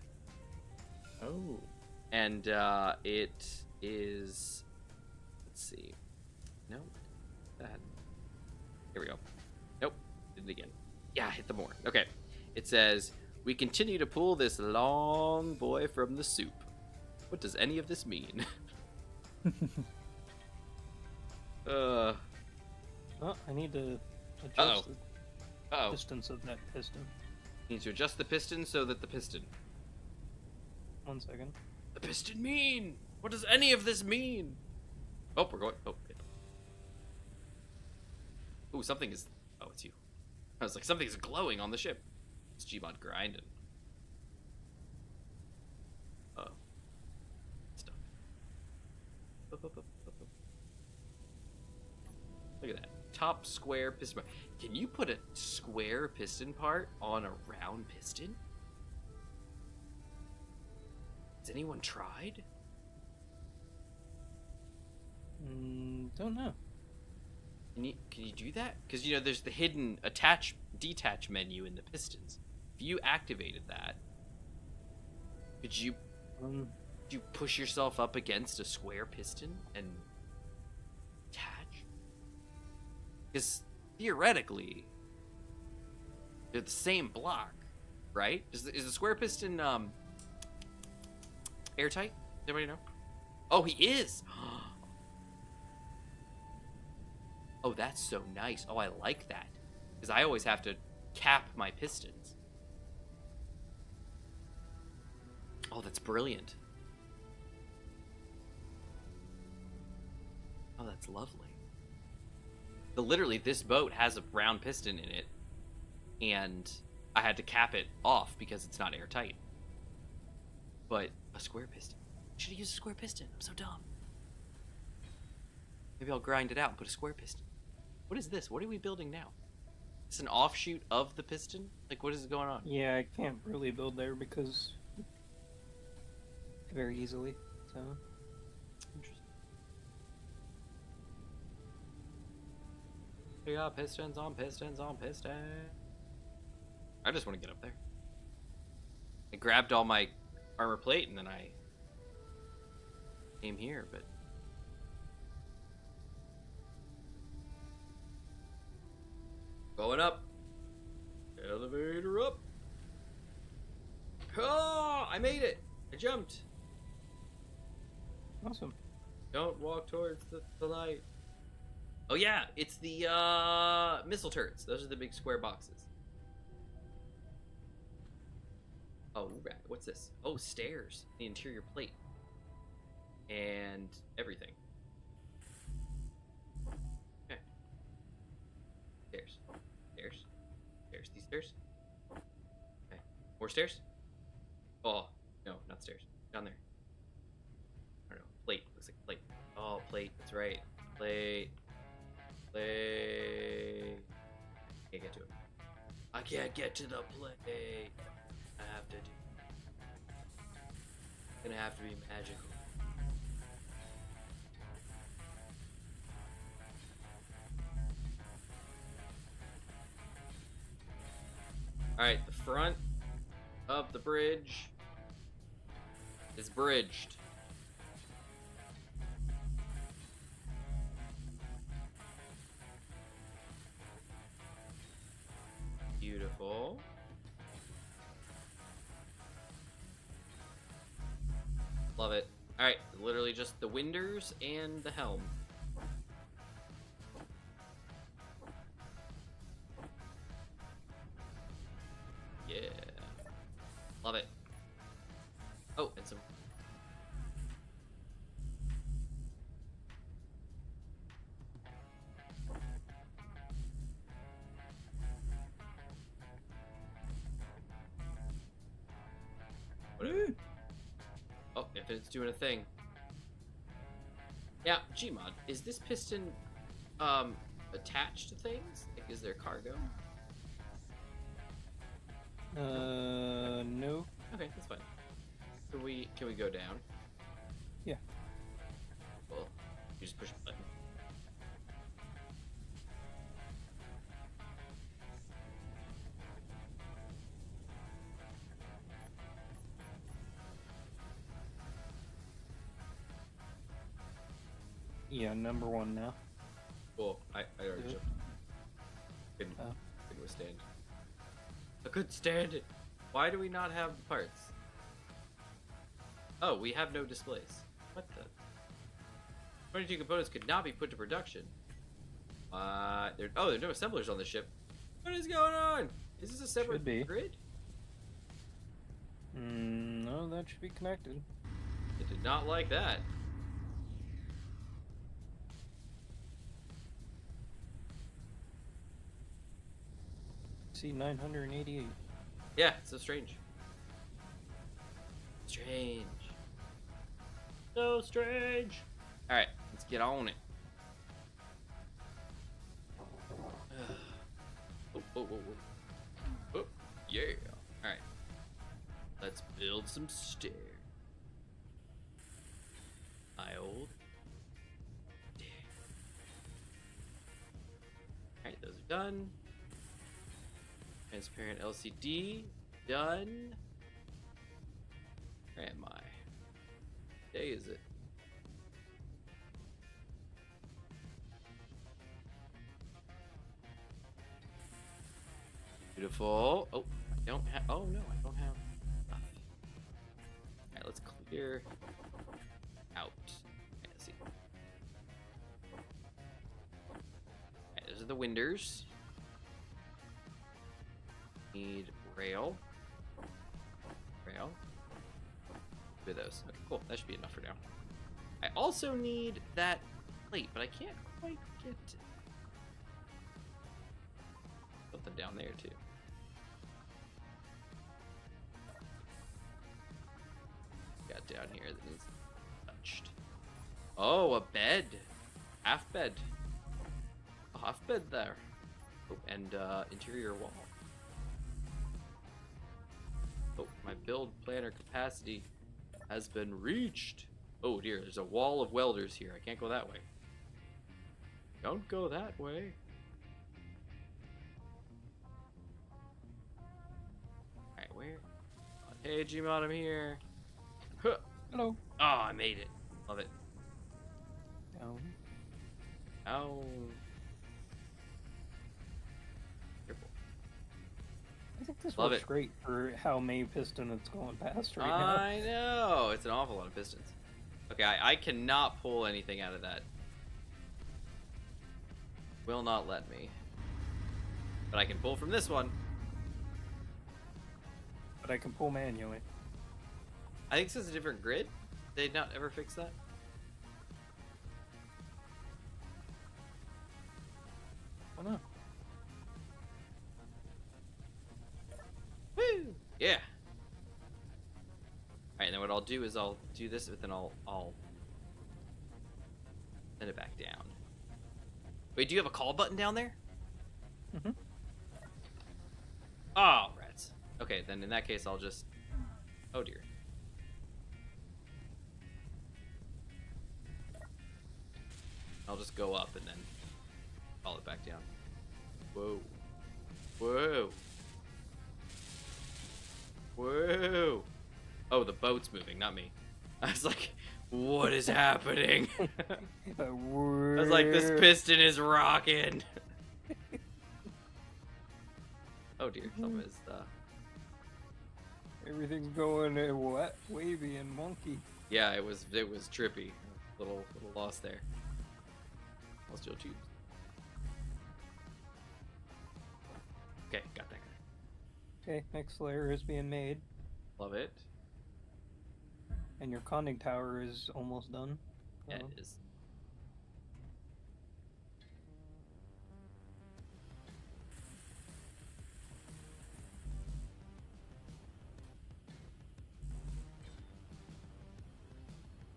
Oh. And it is... Let's see. No. That. Here we go. Nope. Did it again. Yeah, hit the more. Okay. It says, we continue to pull this long boy from the soup. What does any of this mean? Oh, I need to adjust the pistons of that piston. Need to adjust the piston so that the piston. 1 second. The piston mean? What does any of this mean? Oh, we're going. Oh, okay. Ooh, something is. Oh, it's you. I was like, something's glowing on the ship. It's Gmod grinding. Oh. Stuff. Look at that. Top square piston part. Can you put a square piston part on a round piston? Has anyone tried? Don't know. Can you do that? Because, you know, there's the hidden detach menu in the pistons. If you activated that, could you push yourself up against a square piston and attach? Because theoretically, they're the same block, right? Is the square piston airtight? Does anybody know? Oh, he is. Oh, that's so nice. Oh, I like that. Because I always have to cap my pistons. Oh, that's brilliant. Oh, that's lovely. So literally, this boat has a round piston in it, and I had to cap it off because it's not airtight. But a square piston. I should have used a square piston. I'm so dumb. Maybe I'll grind it out and put a square piston. What is this? What are we building now? It's an offshoot of the piston? Like, what is going on? Yeah, I can't really build there because very easily, so. Interesting. We got pistons on pistons on pistons. I just want to get up there. I grabbed all my armor plate and then I came here, but going up. Elevator up. Oh, I made it. I jumped. Awesome. Don't walk towards the light. Oh yeah, it's the missile turrets. Those are the big square boxes. Oh, what's this? Oh, stairs. The interior plate. And everything. Okay. Stairs. Stairs. Stairs. These stairs. Okay. More stairs? Oh, no, not stairs. Down there. I don't know. Plate. Looks like plate. Oh, plate. That's right. Plate. Plate. Can't get to it. I can't get to the plate. I have to do. It's gonna have to be magical. Alright, the front of the bridge is bridged. Beautiful. Love it. All right, literally just the winders and the helm. Yeah, love it. Oh, and some. Whatever. Oh, if it's doing a thing. Yeah, Gmod, is this piston attached to things? Like, is there cargo? No. Okay, that's fine. Can we go down? Yeah. Well, you just push a button. Yeah, number 1 now. Well, I already Good. jumped. Couldn't, Oh. couldn't withstand. I couldn't stand it. Why do we not have the parts? Oh, we have no displays. What the? 22 components could not be put to production. There are no assemblers on the ship. What is going on? Is this a separate Should be. grid? No, that should be connected. It did not like that. See 988. Yeah, it's so strange. Strange. So strange. Alright, let's get on it. Oh, yeah. Alright. Let's build some stairs. My old stairs. Alright, those are done. Transparent LCD, done. Where am I? What day is it? Beautiful. Oh, I don't have. Oh no, I don't have enough. Alright, let's clear out. Okay, let's see. Alright, those are the winders. Need rail. Two of those. Okay, cool. That should be enough for now. I also need that plate, but I can't quite get it. Something down there too. Got down here that needs touched. Oh, a bed. Half bed. A half bed there. Oh, and interior wall. Oh, my build planner capacity has been reached. Oh dear, there's a wall of welders here. I can't go that way. Don't go that way. Alright, where? Hey, Gmod, I'm here. Huh. Hello. Oh, I made it. Love it. Down. Ow. Careful. I think this Love works it. great for how many piston it's going past right now. I know. It's an awful lot of pistons. Okay, I cannot pull anything out of that. Will not let me. But I can pull from this one. But I can pull manually. I think this is a different grid. They'd not ever fix that. Why not? Woo! Yeah. Alright, then what I'll do is I'll do this, but then I'll send it back down. Wait, do you have a call button down there? Mm-hmm. Oh, rats. Okay, then in that case I'll just... Oh dear. I'll just go up and then call it back down. Whoa. Whoa. Whoa. Oh, the boat's moving, not me. I was like, what is happening? I was like, this piston is rocking. Oh dear, something is Everything's going wet, wavy, and monkey. Yeah, it was trippy. Little lost there. I'll steal tubes. Okay, got that guy. Okay, next layer is being made, Love it. and your conning tower is almost done. Yeah, it is.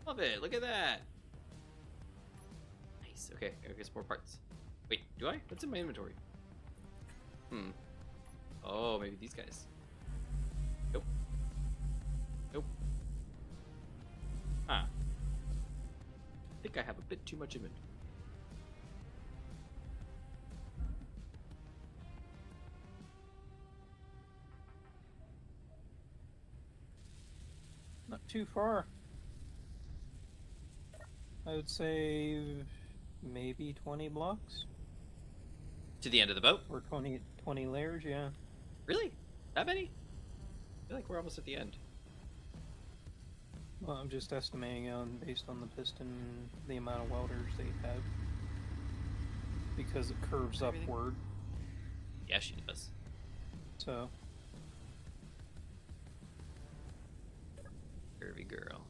Love it. Look at that. Nice. Okay, I guess more parts. Wait, do I? What's in my inventory? Oh, maybe these guys. Nope. Nope. Huh. I think I have a bit too much inventory. Not too far. I would say maybe 20 blocks To the end of the boat? or 20 layers, yeah. Really? That many? I feel like we're almost at the end. Well, I'm just estimating based on the piston, the amount of welders they have. Because it curves Everything? upward, Yeah, she does. so Curvy girl.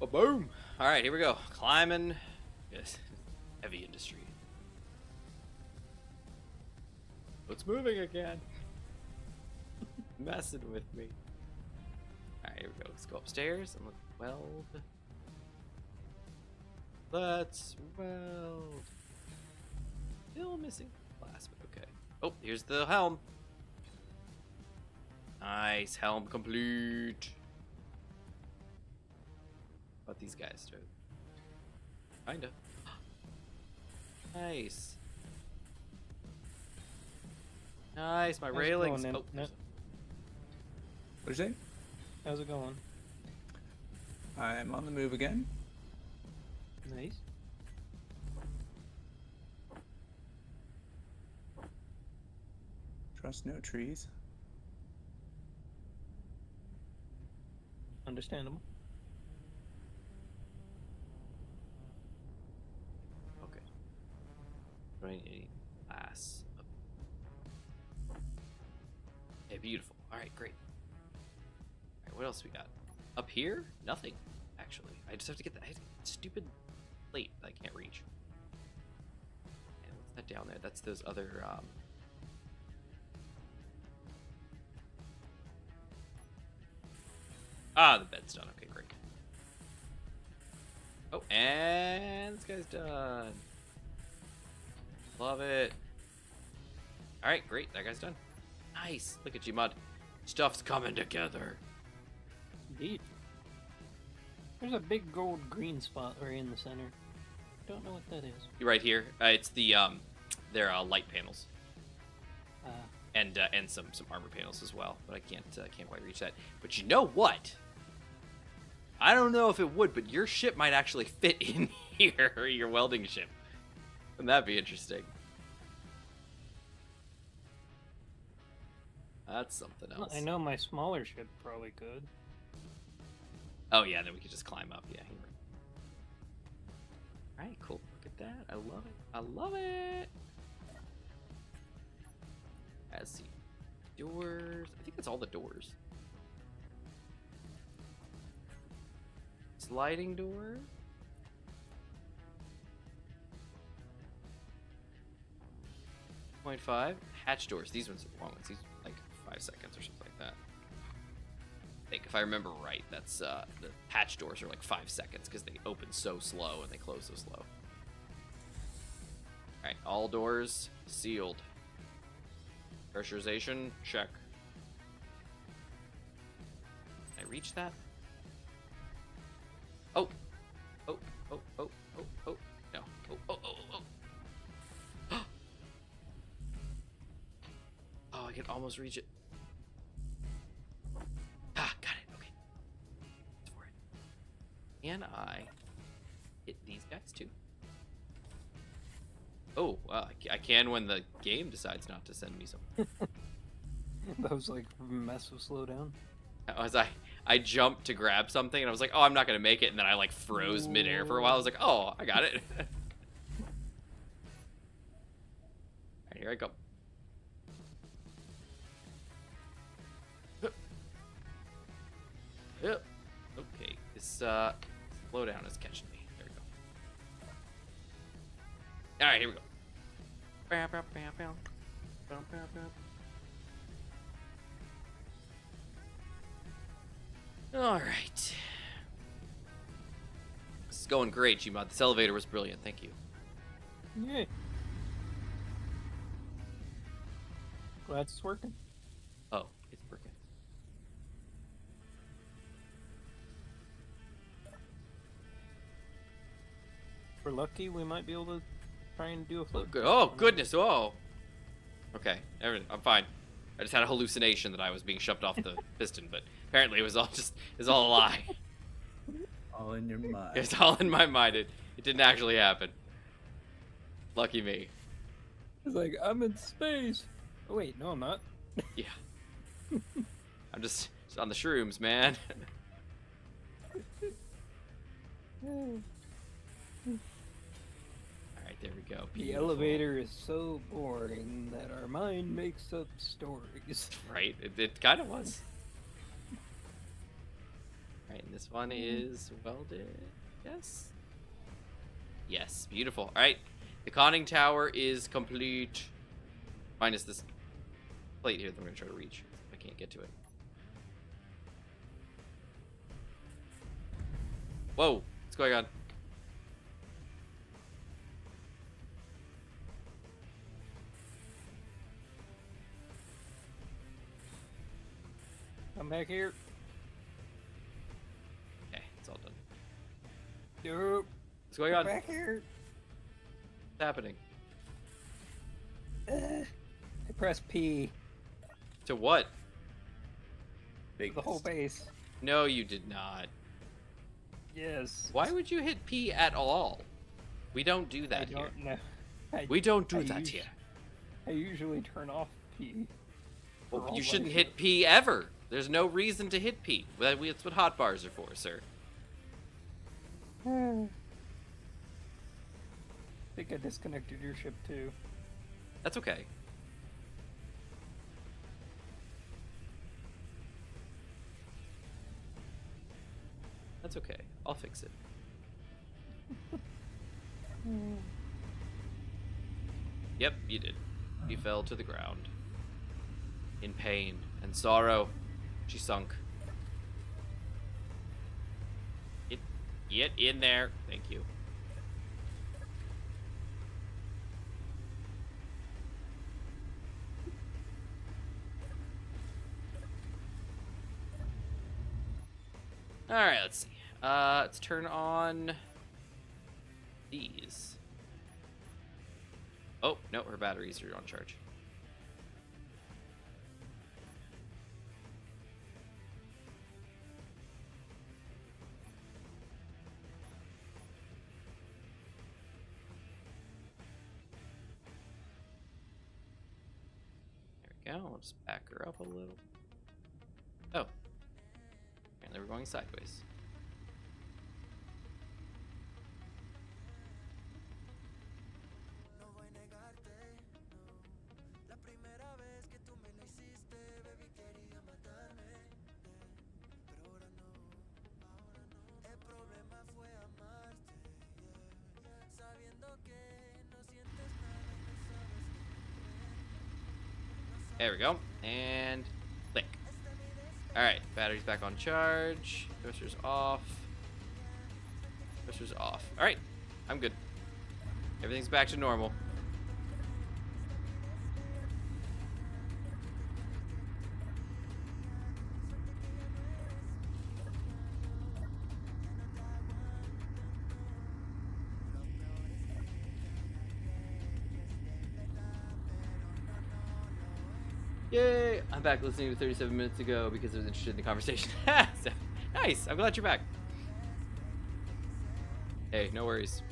Oh, boom! Alright, here we go. Climbing. Yes. Heavy industry. It's moving again. Messing with me. Alright, here we go. Let's go upstairs and let's weld. Let's weld. Still missing glass, but okay. Oh, here's the helm. Nice, helm complete. How about these guys, dude? Kinda. Nice. Nice, my How's it railings. going, Oh, Nat? What'd you say? how's it going? I'm on the move again. Nice. Trust no trees. Understandable. okay. Do I need any glass? Okay, beautiful. Alright, great. Alright, what else we got? Up here? Nothing, actually. I just have to get that stupid plate that I can't reach. And what's that down there? That's those other, Ah, the bed's done. Okay, great. Oh, and this guy's done. Love it. Alright, great. That guy's done. Nice. Look at you, Mud. Stuff's coming together. Indeed. There's a big gold green spot right in the center. Don't know what that is. You're right here. It's the, they're light panels. And some armor panels as well, but I can't quite reach that. But you know what? I don't know if it would, but your ship might actually fit in here, your welding ship. Wouldn't that be interesting? That's something else. I know my smaller ship probably could. Oh yeah, then we could just climb up. Yeah. All right, cool. Look at that. I love it. I love it. Let's see. Doors. I think that's all the doors. Sliding door. .5 hatch doors. These ones are the long ones. These are like 5 seconds or something like that. I think if I remember right, that's the hatch doors are like 5 seconds because they open so slow and they close so slow. All right, all doors sealed. Pressurization check. Can I reach that? Oh. Oh, oh, oh, oh, oh. No. Oh, oh, oh, oh, oh. Oh, I can almost reach it. Ah, got it. Okay. Let's for it. Can I hit these guys too? Oh, well, I can when the game decides not to send me some. That was like massive slowdown. I jumped to grab something and I was like, oh, I'm not gonna make it, and then I like froze midair for a while. I was like, oh, I got it. Alright, here I go. Yep. Okay, this slowdown is catching me. There we go. Alright, here we go. Alright. This is going great, Gmod. This elevator was brilliant, thank you. Yeah. Glad it's working. Oh, it's working. If we're lucky, we might be able to try and do a flip. Good. Oh, goodness. Oh. Okay, I'm fine. I just had a hallucination that I was being shoved off the piston, but apparently it was all a lie. All in your mind. It's all in my mind. It didn't actually happen. Lucky me. It's like, I'm in space. Oh, wait, no, I'm not. Yeah. I'm just on the shrooms, man. Alright, there we go. The Beautiful. elevator is so boring that our mind makes up stories. Right? It kind of was. Alright, and this one is welded. Yes? Yes, beautiful. Alright, the conning tower is complete. Minus this plate here that I'm going to try to reach. I can't get to it. Whoa, what's going on? Come back here. Okay, it's all done. Nope. What's going Come on? back here. What's happening? I pressed P. To what? Big The whole base. No, you did not. Yes. Why would you hit P at all? We don't do I that here. don't know. We don't do I that us- here. I usually turn off P. Well, for all you shouldn't my hit P ever. There's no reason to hit P. That's what hotbars are for, sir. I think I disconnected your ship too. That's okay. That's okay. I'll fix it. Yep, you did. You fell to the ground. In pain and sorrow, she sunk. Get in there. Thank you. Alright, let's see. Let's turn on these. Oh, no, her batteries are on charge. There we go. I'll just back her up a little. Oh. Apparently we're going sideways. There we go. And click. Alright, battery's back on charge. Thrusters off. Thrusters off. Alright, I'm good. Everything's back to normal. Yay! I'm back listening to 37 minutes ago because I was interested in the conversation. So, nice! I'm glad you're back. Hey, no worries.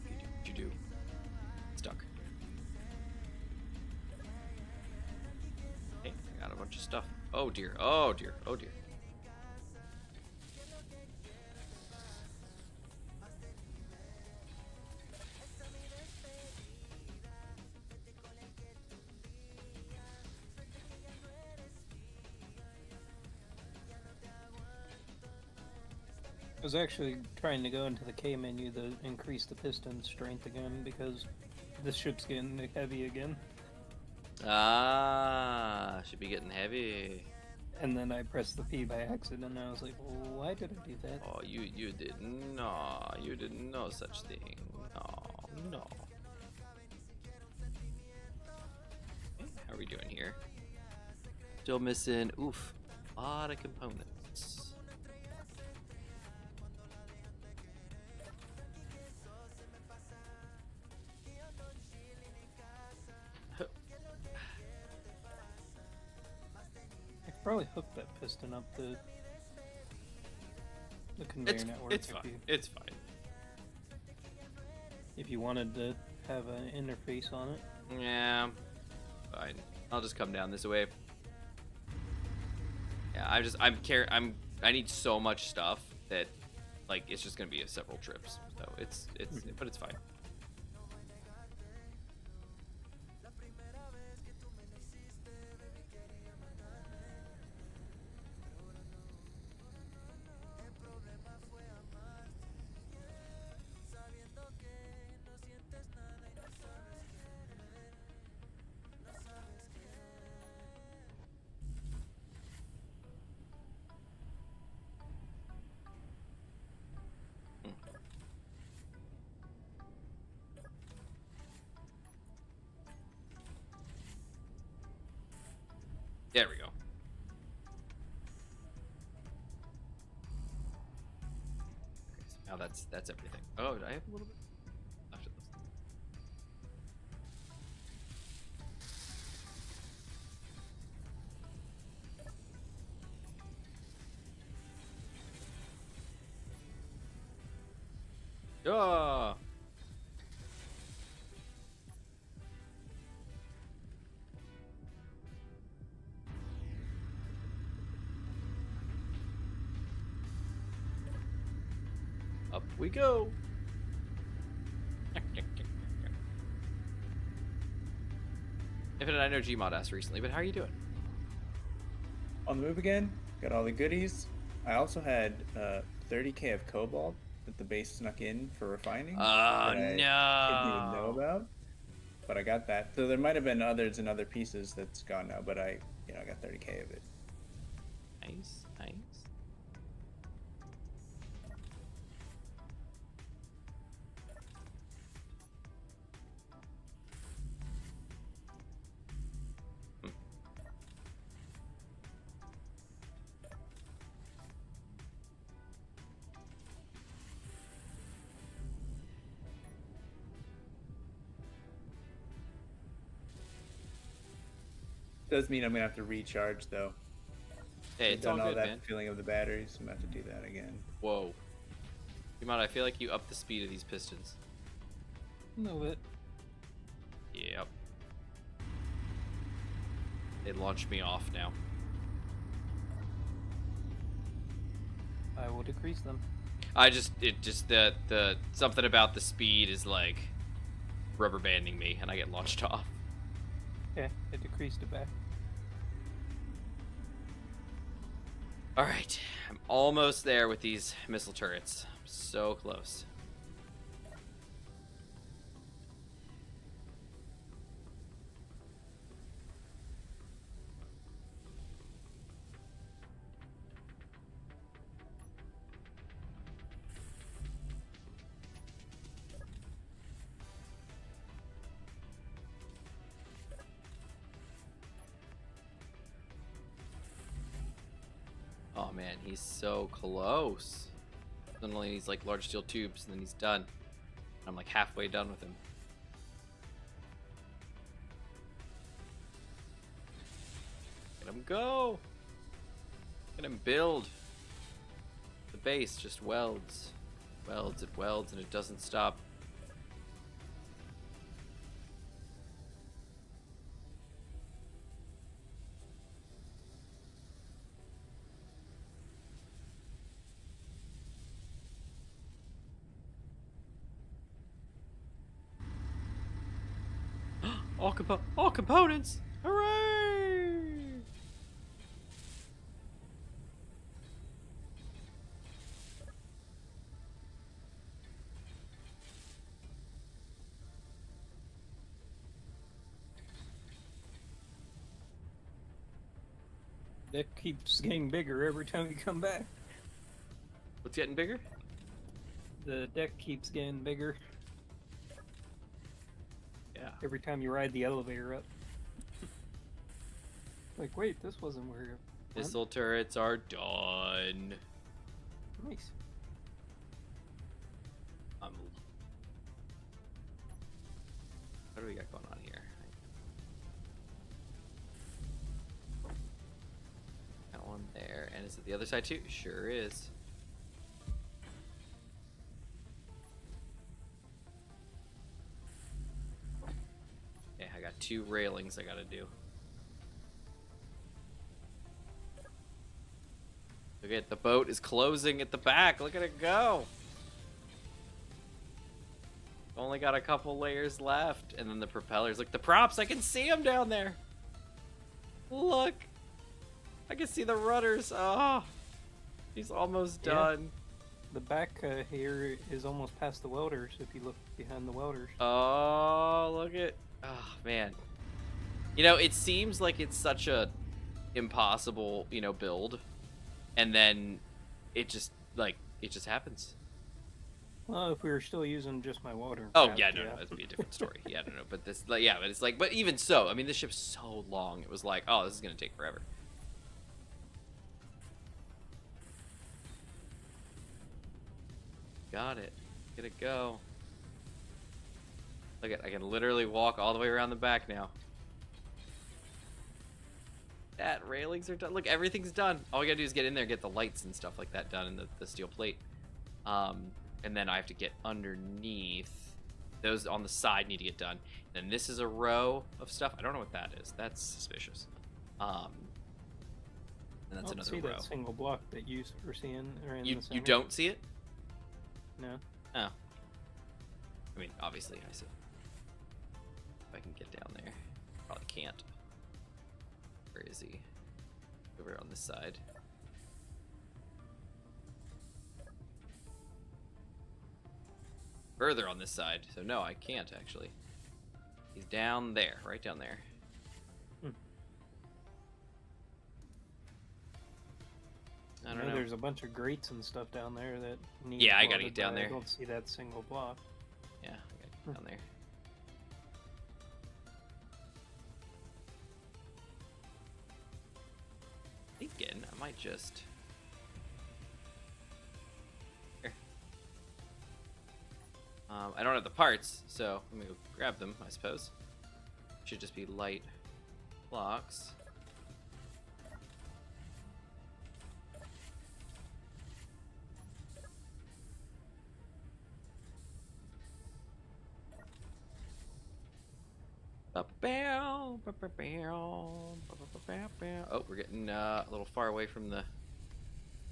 What you do? Stuck. Hey, I got a bunch bunch of stuff. Oh dear, oh dear, oh dear. I was actually trying to go into the K menu to increase the piston strength again because this ship's getting heavy again. Ah, should be getting heavy. And then I pressed the P by accident and I was like, well, why did I do that? Oh, you didn't know. You didn't know such thing. No, no. How are we doing here? Still missing, oof, a lot of components. I could probably hook that piston up the conveyor network. It's fine. It's fine. If you wanted to have an interface on it. Yeah, fine. I'll just come down this way. Yeah, I need so much stuff that, like, it's just gonna be several trips. So but it's fine. There we go. Okay, so now that's everything. Oh, do I have a little bit left of this? Ah! Up we go. Infinite, I know Gmod asked recently, but how are you doing? On the move again. Got all the goodies. I also had 30k of cobalt that the base snuck in for refining. Oh, that I no. didn't even know about. But I got that. So there might have been others in other pieces that's gone now, but I got 30k of it. Nice, nice. Does mean I'm gonna have to recharge though. Hey, it's all done all good, that man. filling of the batteries. I'm gonna have to do that again. Whoa. Gmod, I feel like you upped the speed of these pistons. A little bit. Yep. They launched me off now. I will decrease them. The something about the speed is like rubber banding me and I get launched off. Okay, I decreased it back. Alright, I'm almost there with these missile turrets. I'm so close. Oh man, he's so close. Suddenly he's like large steel tubes and then he's done. I'm like halfway done with him. Let him go. Let him build. The base just welds. Welds, it welds, and it doesn't stop. All components. Hooray! Deck keeps getting bigger every time you come back. What's getting bigger? The deck keeps getting bigger Yeah. every time you ride the elevator up. Like, wait, this wasn't where you went. Missile turrets are done. Nice. What do we got going on here? Got one there, and is it the other side too? Sure is. Okay, I got 2 railings I gotta do. Look at the boat is closing at the back. Look at it go. Only got a couple layers left, and then the propellers. Look, the props. I can see them down there. Look, I can see the rudders. Oh, he's almost Yeah. done. The back here is almost past the welders if you look behind the welders. Oh, look at. Oh man. You know, it seems like it's such a impossible, build, and then it just happens. Well, if we were still using just my welder. Oh craft, yeah, no, that'd be a different story. Yeah, no, but this, but it's like, but even so, I mean, this ship's so long. It was like, oh, this is gonna take forever. Got it. Get it go. Look at, I can literally walk all the way around the back now. That railings are done. Look, everything's done. All we gotta do is get in there, get the lights and stuff like that done, and the steel plate. And then I have to get underneath. Those on the side need to get done. Then this is a row of stuff. I don't know what that is. That's suspicious. And I that's don't another see row. that single block that you were seeing around You the center. you don't see it? No. Oh. I mean, obviously I see it. If I can get down there. Probably can't. Where is he? Over on this side. Further on this side. So no, I can't actually. He's down there, right down there. I don't know. There's a bunch of grates and stuff down there that need. Yeah, I gotta welded, get down but there. I don't see that single block. Yeah, I gotta get down there. Thinking I might just. Here. I don't have the parts, so let me go grab them, I suppose. Should just be light blocks. Oh, we're getting a little far away from the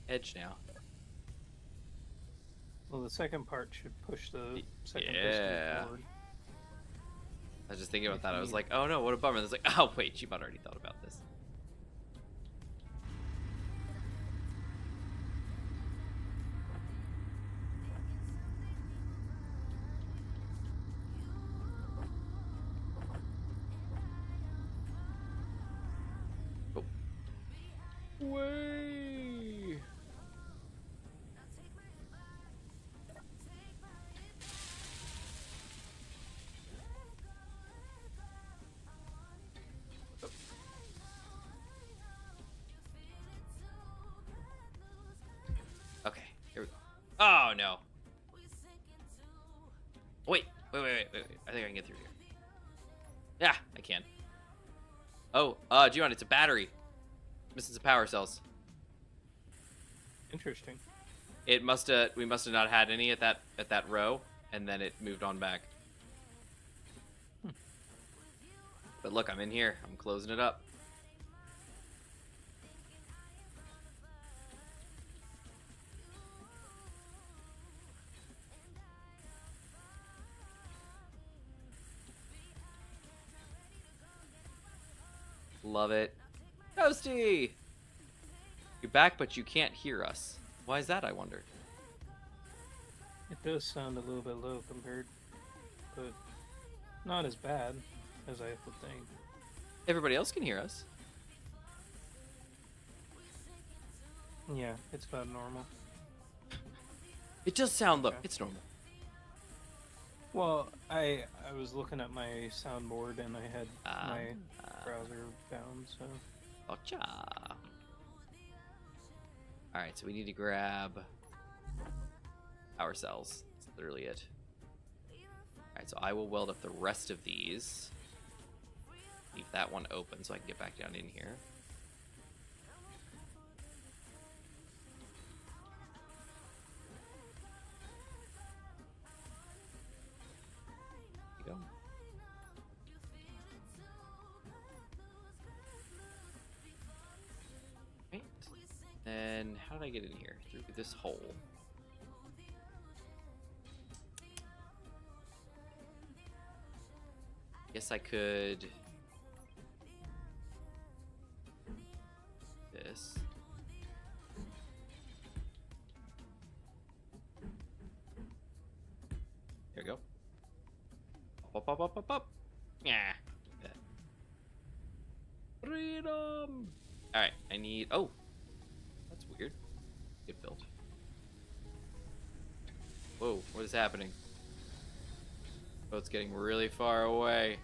edge now. Well, the second part should push the second Yeah. piston forward. I was just thinking about that. I was like, oh no, what a bummer. And it's like, oh wait, you might already thought about this. Oh. Way. Okay, here we go. Oh no. Wait. I think I can get through here. Yeah, I can. Oh, Gion, it's a battery. Missing some power cells. Interesting. It we must have not had any at that row, and then it moved on back. But look, I'm in here. I'm closing it up. Love it. Toasty! You're back, but you can't hear us. Why is that, I wonder? It does sound a little bit low compared, but not as bad as I would think. Everybody else can hear us. Yeah, it's about normal. It does sound low. Okay. It's normal. Well, I was looking at my soundboard and I had my browser down, so... Gotcha. Alright, so we need to grab power cells. That's literally it. Alright, so I will weld up the rest of these. Leave that one open so I can get back down in here. There you go. Right. Then how did I get in here? Through this hole. Guess I could... this. There we go. Up, up, up, up, up. Yeah. Yeah. Freedom! Alright, I need... oh! That's weird. Get built. Whoa, what is happening? Boat's getting really far away.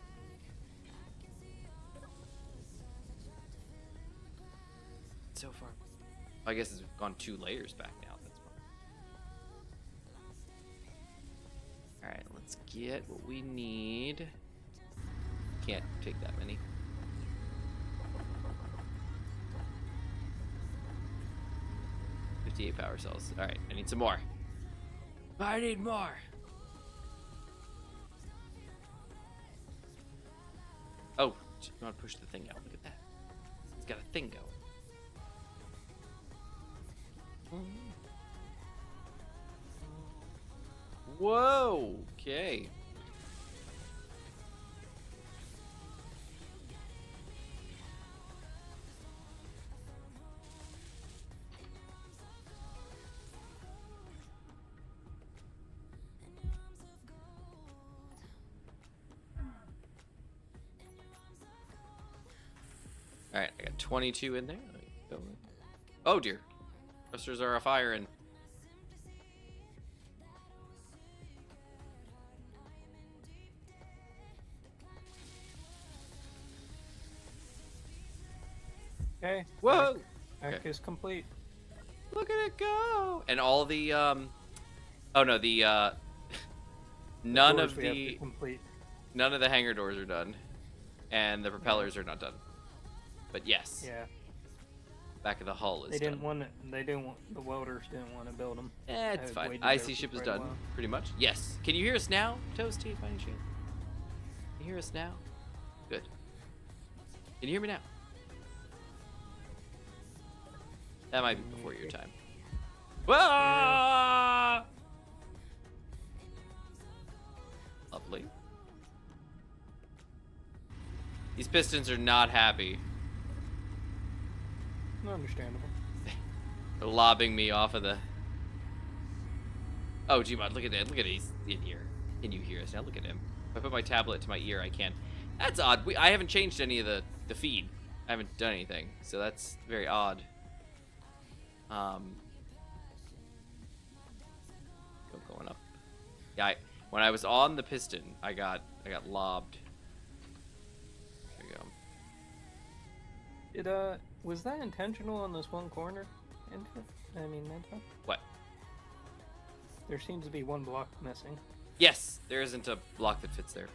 So far. I guess it's gone 2 layers back now. That's fine. Alright, let's get what we need. Can't take that many. $58 power cells. Alright, I need some more. I need more! Oh, you want to push the thing out. Look at that. It's got a thing going. Whoa! Okay. Alright, I got 22 in there. Oh dear. Thrusters are a-firing. Okay. Whoa! Hack Okay. is complete. Look at it go! And all the, oh no, the, none Doors of we have to the, complete. none of the hangar doors are done. And the propellers are not done. But yes, Yeah. back of the hull is They didn't done. want it. They didn't want the welders didn't want to build them. It's I fine. waited there IC ship for is quite a done, while. pretty much. Yes. Can you hear us now, Toasty, by any chance? Can you hear us now? Good. Can you hear me now? That might be before your time. Whoa! Lovely. These pistons are not happy. Understandable. They're lobbing me off of the... oh, Gmod, look at that. Look at he's in here. Can you hear us now? Look at him. If I put my tablet to my ear, I can. That's odd. I haven't changed any of the feed. I haven't done anything, so that's very odd. Going up. Yeah, when I was on the piston, I got lobbed. There we go. Was that intentional on this one corner? Manta? What? There seems to be one block missing. Yes, there isn't a block that fits there.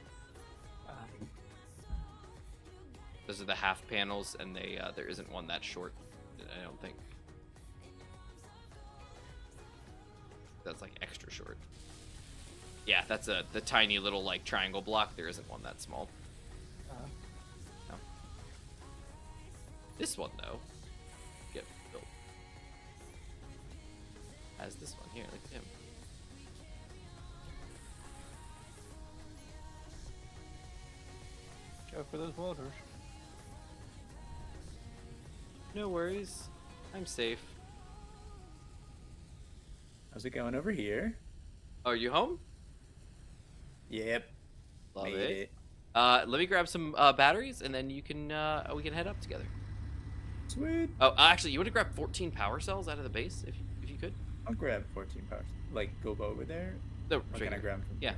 Those are the half panels, and there isn't one that short. I don't think. That's like extra short. Yeah, that's the tiny little like triangle block. There isn't one that small. No. This one though, get built. As this one here, look at him. Go for those welders. No worries. I'm safe. How's it going over here? Are you home? Yep. Love Made it. it. Let me grab some batteries, and then you can we can head up together. Sweet. Oh, actually, you want to grab 14 power cells out of the base if you could? I'll grab 14 powers. Like, go over there? No, Or right can I here. grab them? Yeah.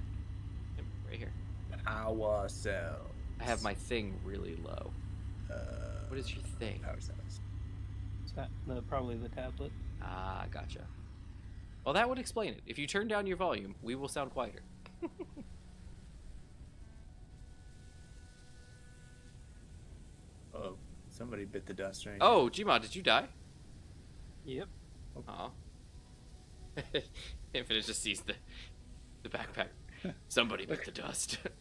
Yep, right here. Power cells. I have my thing really low. What is your thing? Power cells. Is that probably the tablet? Ah, gotcha. Well, that would explain it. If you turn down your volume, we will sound quieter. Oh, somebody bit the dust right Oh, Gmod, did you die? Yep. Oh. Infinite just sees the backpack. Somebody bit the dust. What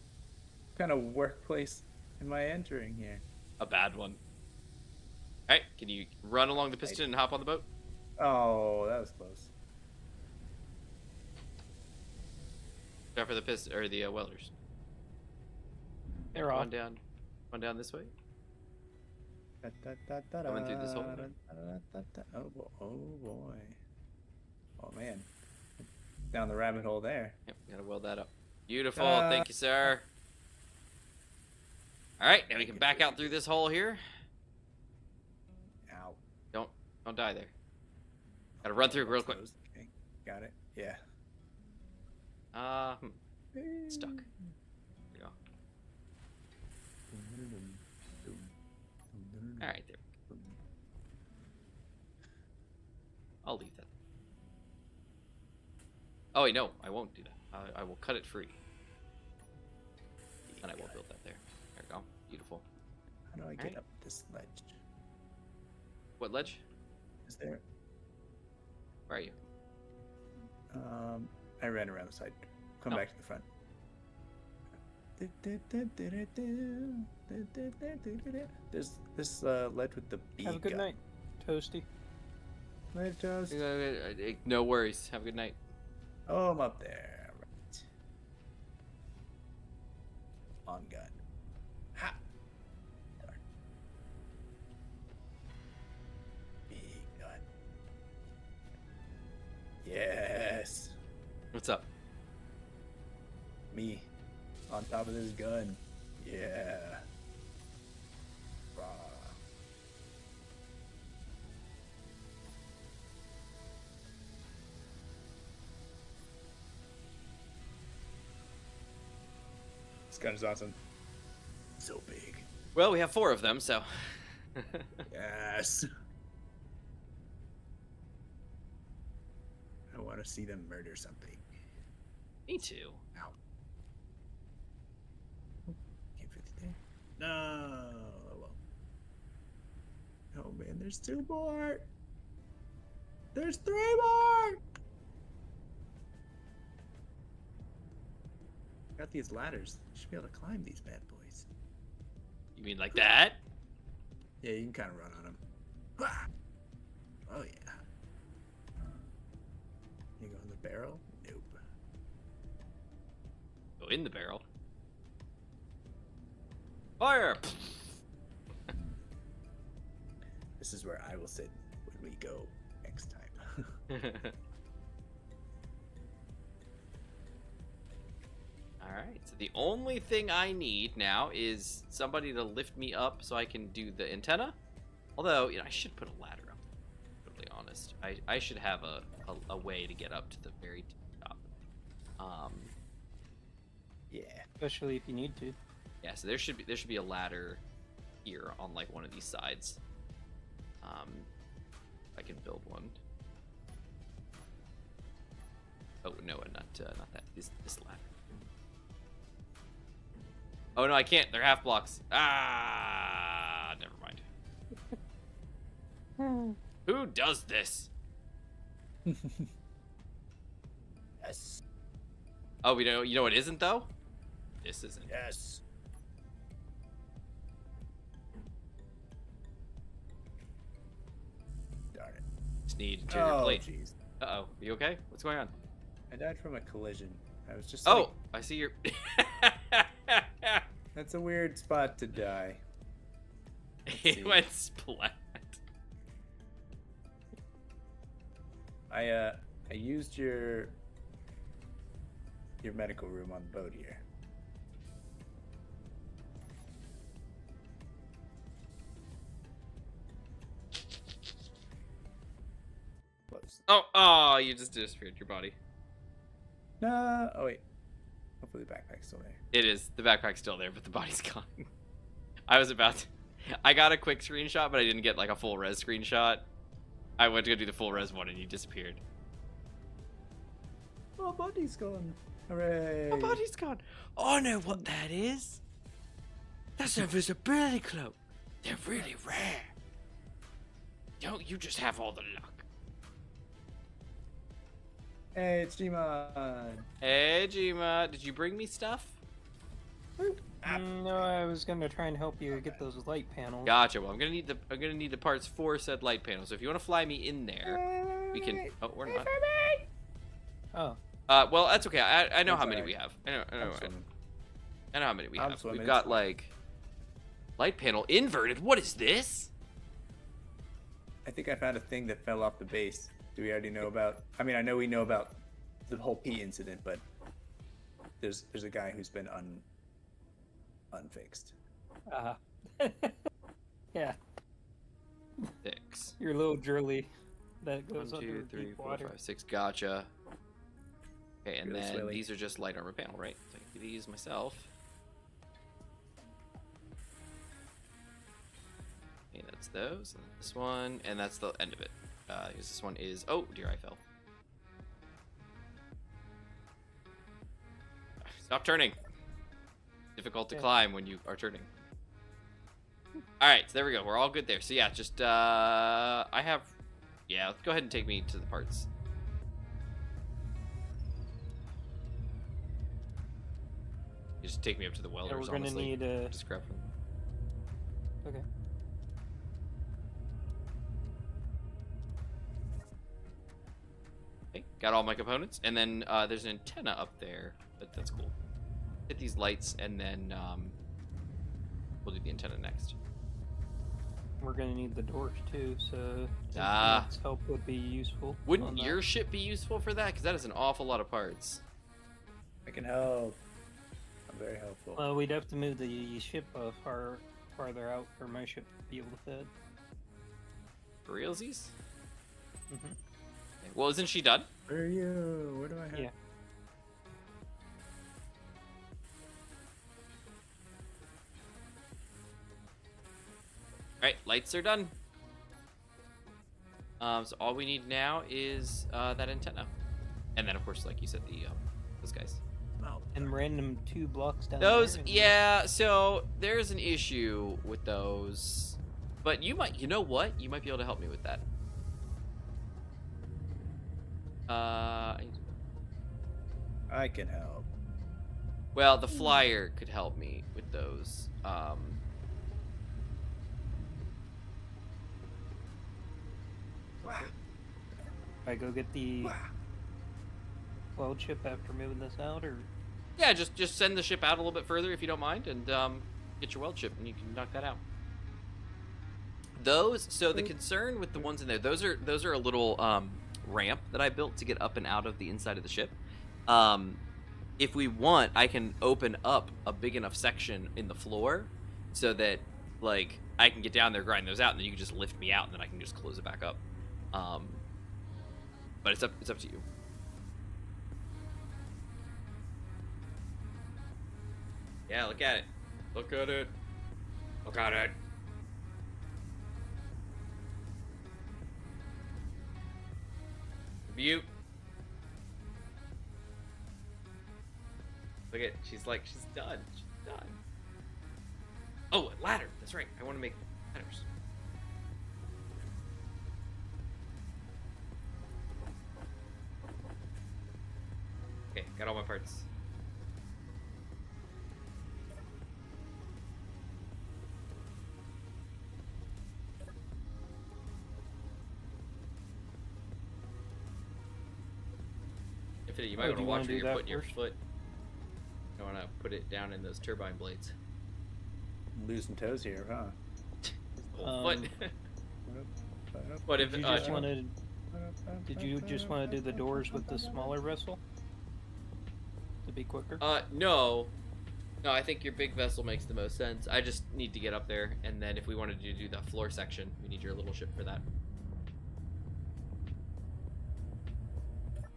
kind of workplace am I entering here? A bad one. Alright, can you run along the piston and hop on the boat? Oh, that was close. Try for the piston or the welders. They're off. Run down this way. Coming through this hole. Oh boy. Oh man. Down the rabbit hole there. Yep, gotta weld that up. Beautiful, thank you, sir. Alright, and we can back out through this hole here. Ow. Don't die there. Gotta run through real quick. Okay. Got it. Yeah. Stuck. There we go. Alright, there. I'll leave that. Oh wait, no, I won't do that. I will cut it free. And I will build that there. There we go. Beautiful. How do I get Alright. up this ledge? What ledge? Is there? Where are you? I ran around the side. Come Oh. back to the front. There's this ledge with the beak. Have a good night, Toasty. Later, Toast. No worries. Have a good night. Oh, I'm up there. Right. On gun. Ha! Darn. Big gun. Yes. What's up? Me. On top of this gun. Yeah. Rah. This gun is awesome. So big. Well, we have 4 of them, so. Yes. I want to see them murder something. Me too. Ow. Can't fit it there. No. Oh man, there's 2 more. There's 3 more. Got these ladders. You should be able to climb these bad boys. You mean like that? Yeah, you can kind of run on them. Oh yeah. You go in the barrel? Nope. Go in the barrel. Fire! This is where I will sit when we go next time. Alright, so the only thing I need now is somebody to lift me up so I can do the antenna. Although, you know, I should put a ladder up, to be totally honest. I should have a way to get up to the very top. Yeah. Especially if you need to. Yeah, so there should be a ladder here on like one of these sides. I can build one. Oh no, not that. This ladder. Oh no, I can't. They're half blocks. Ah, never mind. Who does this? Yes. Oh, you know what isn't though? This isn't. Yes. Darn it. Just need interior Oh, plate. jeez. Uh-oh. Are you okay? What's going on? I died from a collision. I was just Oh, like, I see your... that's a weird spot to die. He went splat. I used your medical room on the boat here. Close. Oh, you just disappeared your body. No. Oh wait. Hopefully the backpack's still there. It is. The backpack's still there, but the body's gone. I was about to... I got a quick screenshot, but I didn't get like a full res screenshot. I went to go do the full res one and you disappeared. Oh, body's gone. Hooray. My body's gone. Oh, I know what that is. That's a visibility cloak. They're really rare. Don't you just have all the luck? Hey, it's Gmon. Hey, Jima. Did you bring me stuff? No, I was gonna try and help you get those light panels. Gotcha. Well, I'm gonna need the parts for said light panel. So if you want to fly me in there, we can. Oh, we're not. Oh. Well, that's okay. I know That's how many alright. we have. I know Swimming. how many we I'm have. swimming, We've got it's fine. like light panel inverted. What is this? I think I found a thing that fell off the base. Do we already know about? I mean, I know we know about the whole P incident, but there's a guy who's been unfixed. Yeah, 6. your little drilly that 1, goes 2, under 3, deep 4, water. 5, 6. Gotcha. Okay, and Really then swilly. these are just light armor panel, right? So I can do these myself. Okay, that's those. And this one, and that's the end of it. Because this one is. Oh dear, I fell. Stop turning. Difficult to Yeah. climb when you are turning. All right, so there we go. We're all good there. So yeah, just I have. Yeah, go ahead and take me to the parts. You just take me up to the Yeah, welders. we're gonna honestly. need a. Just grab them. Okay. Okay, got all my components, and then there's an antenna up there. That's cool. Hit these lights, and then we'll do the antenna next. We're gonna need the doors too, so Ah. Infinite's help would be useful. on Wouldn't that. your ship be useful for that? Because that is an awful lot of parts. I can help. I'm very helpful. Well, we'd have to move the ship farther out for my ship to be able to fit. For realsies? Mhm. Okay, well, isn't she done? Where are you? Where do I have? Yeah. Alright, lights are done. So all we need now is that antenna. And then, of course, like you said, those guys. Oh, And random 2 blocks down Those, there. and- yeah, so there's an issue with those. But you know what? You might be able to help me with that. I can help. Well, the flyer could help me with those. I go get the weld chip after moving this out, or Yeah, just send the ship out a little bit further if you don't mind, and get your weld chip, and you can knock that out. Those. So the concern with the ones in there, those are a little ramp that I built to get up and out of the inside of the ship. If we want, I can open up a big enough section in the floor so that like I can get down there, grind those out, and then you can just lift me out, and then I can just close it back up. But it's up to you. Yeah, look at it. Look at it. Look at it. View. Look at, she's done. She's done. Oh, a ladder. That's right. I want to make ladders. Okay, got all my parts. Infinite, you might Oh, want do to you watch wanna where do you're that putting your first? foot. You want to put it down in those turbine blades. Losing toes here, huh? Whole foot. What What if you uh, just wanted Did you just want to do the doors with the smaller vessel? To be quicker? No. No, I think your big vessel makes the most sense. I just need to get up there, and then if we wanted to do the floor section, we need your little ship for that.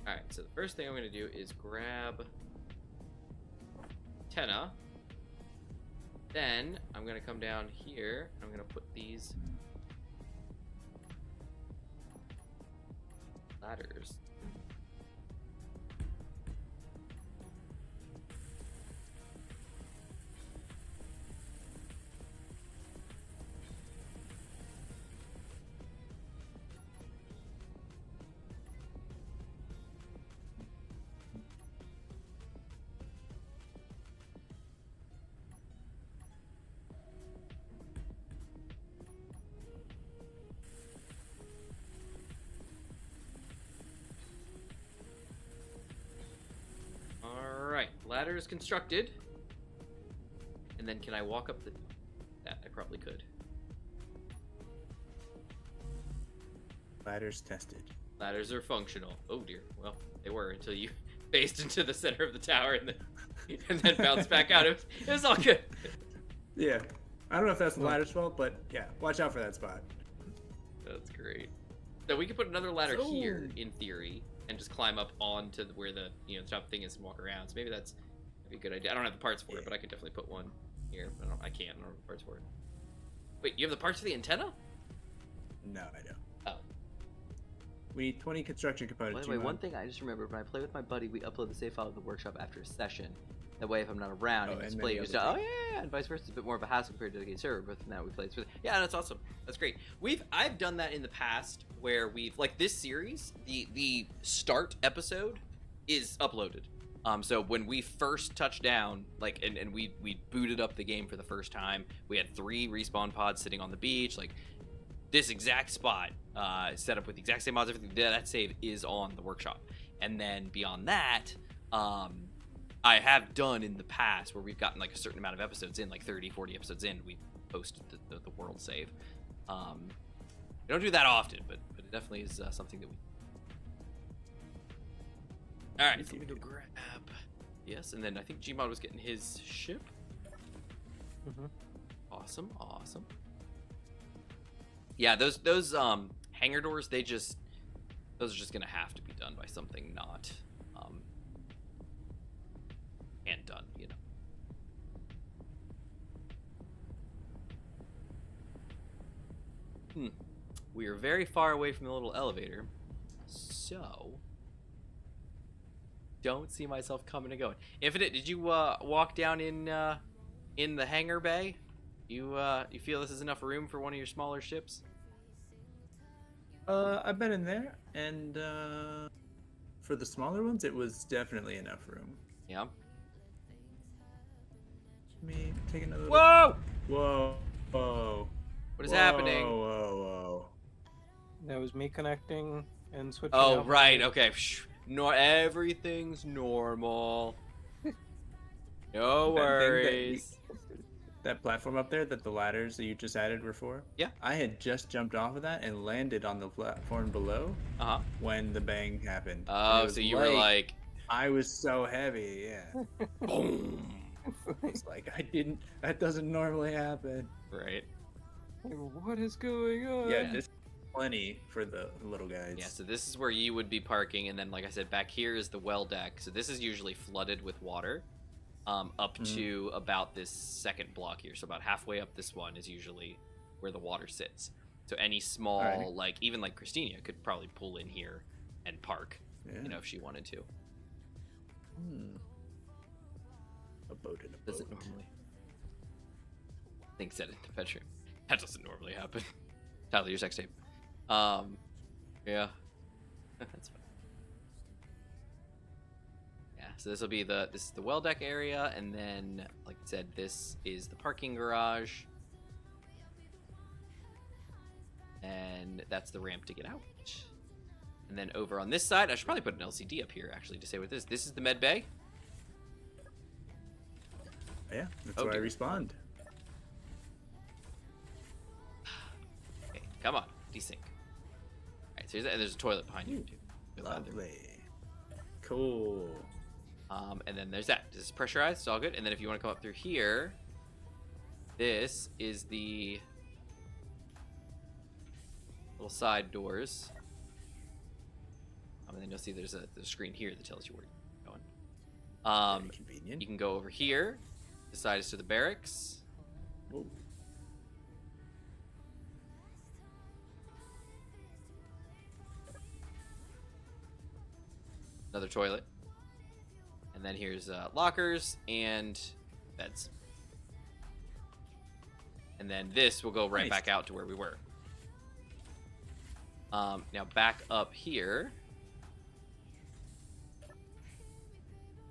Alright, so the first thing I'm going to do is grab antenna. Then I'm going to come down here. I'm going to put these ladders. Alright, ladder is constructed. And then can I walk up that? I probably could. Ladders tested. Ladders are functional. Oh dear. Well, they were until you faced into the center of the tower and then bounced back out. It was all good. Yeah. I don't know if that's the ladder's fault, but yeah, watch out for that spot. That's great. So we could put another ladder So- here, in theory, and just climb up onto where the the top thing is and walk around. So maybe that'd be a good idea. I don't have the parts for it, but I could definitely put one here. I can't. I don't have the parts for it. Wait, you have the parts for the antenna? No, I don't. Oh. We need 20 construction By components. the way, Gmod. one thing I just remembered, when I play with my buddy, we upload the save file to the workshop after a session. That way, if I'm not around, Oh, you can and just play many your other stuff. Oh yeah, and vice versa. It's a bit more of a hassle compared to the dedicated server, but now we play it. Yeah, that's awesome. That's great. I've done that in the past where we've like this series, the start episode is uploaded. So when we first touched down, like and we booted up the game for the first time, we had 3 respawn pods sitting on the beach, like this exact spot, set up with the exact same mods, everything. That save is on the workshop. And then beyond that, I have done in the past where we've gotten like a certain amount of episodes in, like 30, 40 episodes in, we posted the world save. We don't do that often, but it definitely is something that we... Alright, so let me go grab... Yes, and then I think Gmod was getting his ship. Mm-hmm. Awesome, awesome. Yeah, those hangar doors, those are just gonna have to be done by something not hand done, We are very far away from the little elevator, so don't see myself coming and going. Infinite, did you walk down in the hangar bay? You feel this is enough room for one of your smaller ships? I've been in there, and for the smaller ones, it was definitely enough room. Yeah. Let me take another. Whoa! Whoa! Whoa! What is happening? Whoa! Whoa! That was me connecting and switching. Oh, out right. my- Okay. No, everything's normal. No worries. That platform up there that the ladders that you just added were for? Yeah. I had just jumped off of that and landed on the platform below Uh-huh. when the bang happened. And Oh, it was so you were like, I was so heavy, yeah. boom. It's like that doesn't normally happen. Right. What is going on? Yeah, this is plenty for the little guys. Yeah, so this is where you would be parking, and then, like I said, back here is the well deck. So this is usually flooded with water, up to about this second block here. So about halfway up this one is usually where the water sits. So any small, Alrighty. like, even like Christina could probably pull in here and park, Yeah. if she wanted to. A boat in a boat. Doesn't normally. Think said in the bedroom. That doesn't normally happen. Tyler, your sex tape. Yeah. That's fine. Yeah, so this is the well deck area, and then, like I said, this is the parking garage. And that's the ramp to get out. And then over on this side, I should probably put an LCD up here, actually, to say what this. This is the med bay. Yeah, that's Oh, where I dear. respawned. Okay, come on, desync. Alright, right, so there's a toilet behind you too. Good bathroom. Lovely. Cool. And then there's that. This is pressurized. It's all good. And then if you want to come up through here, this is the little side doors. And then you'll see there's a screen here that tells you where you're going. Very convenient. You can go over here. This side is to the barracks. Ooh. Another toilet. And then here's lockers and beds. And then this will go right Nice. back out to where we were. Now back up here.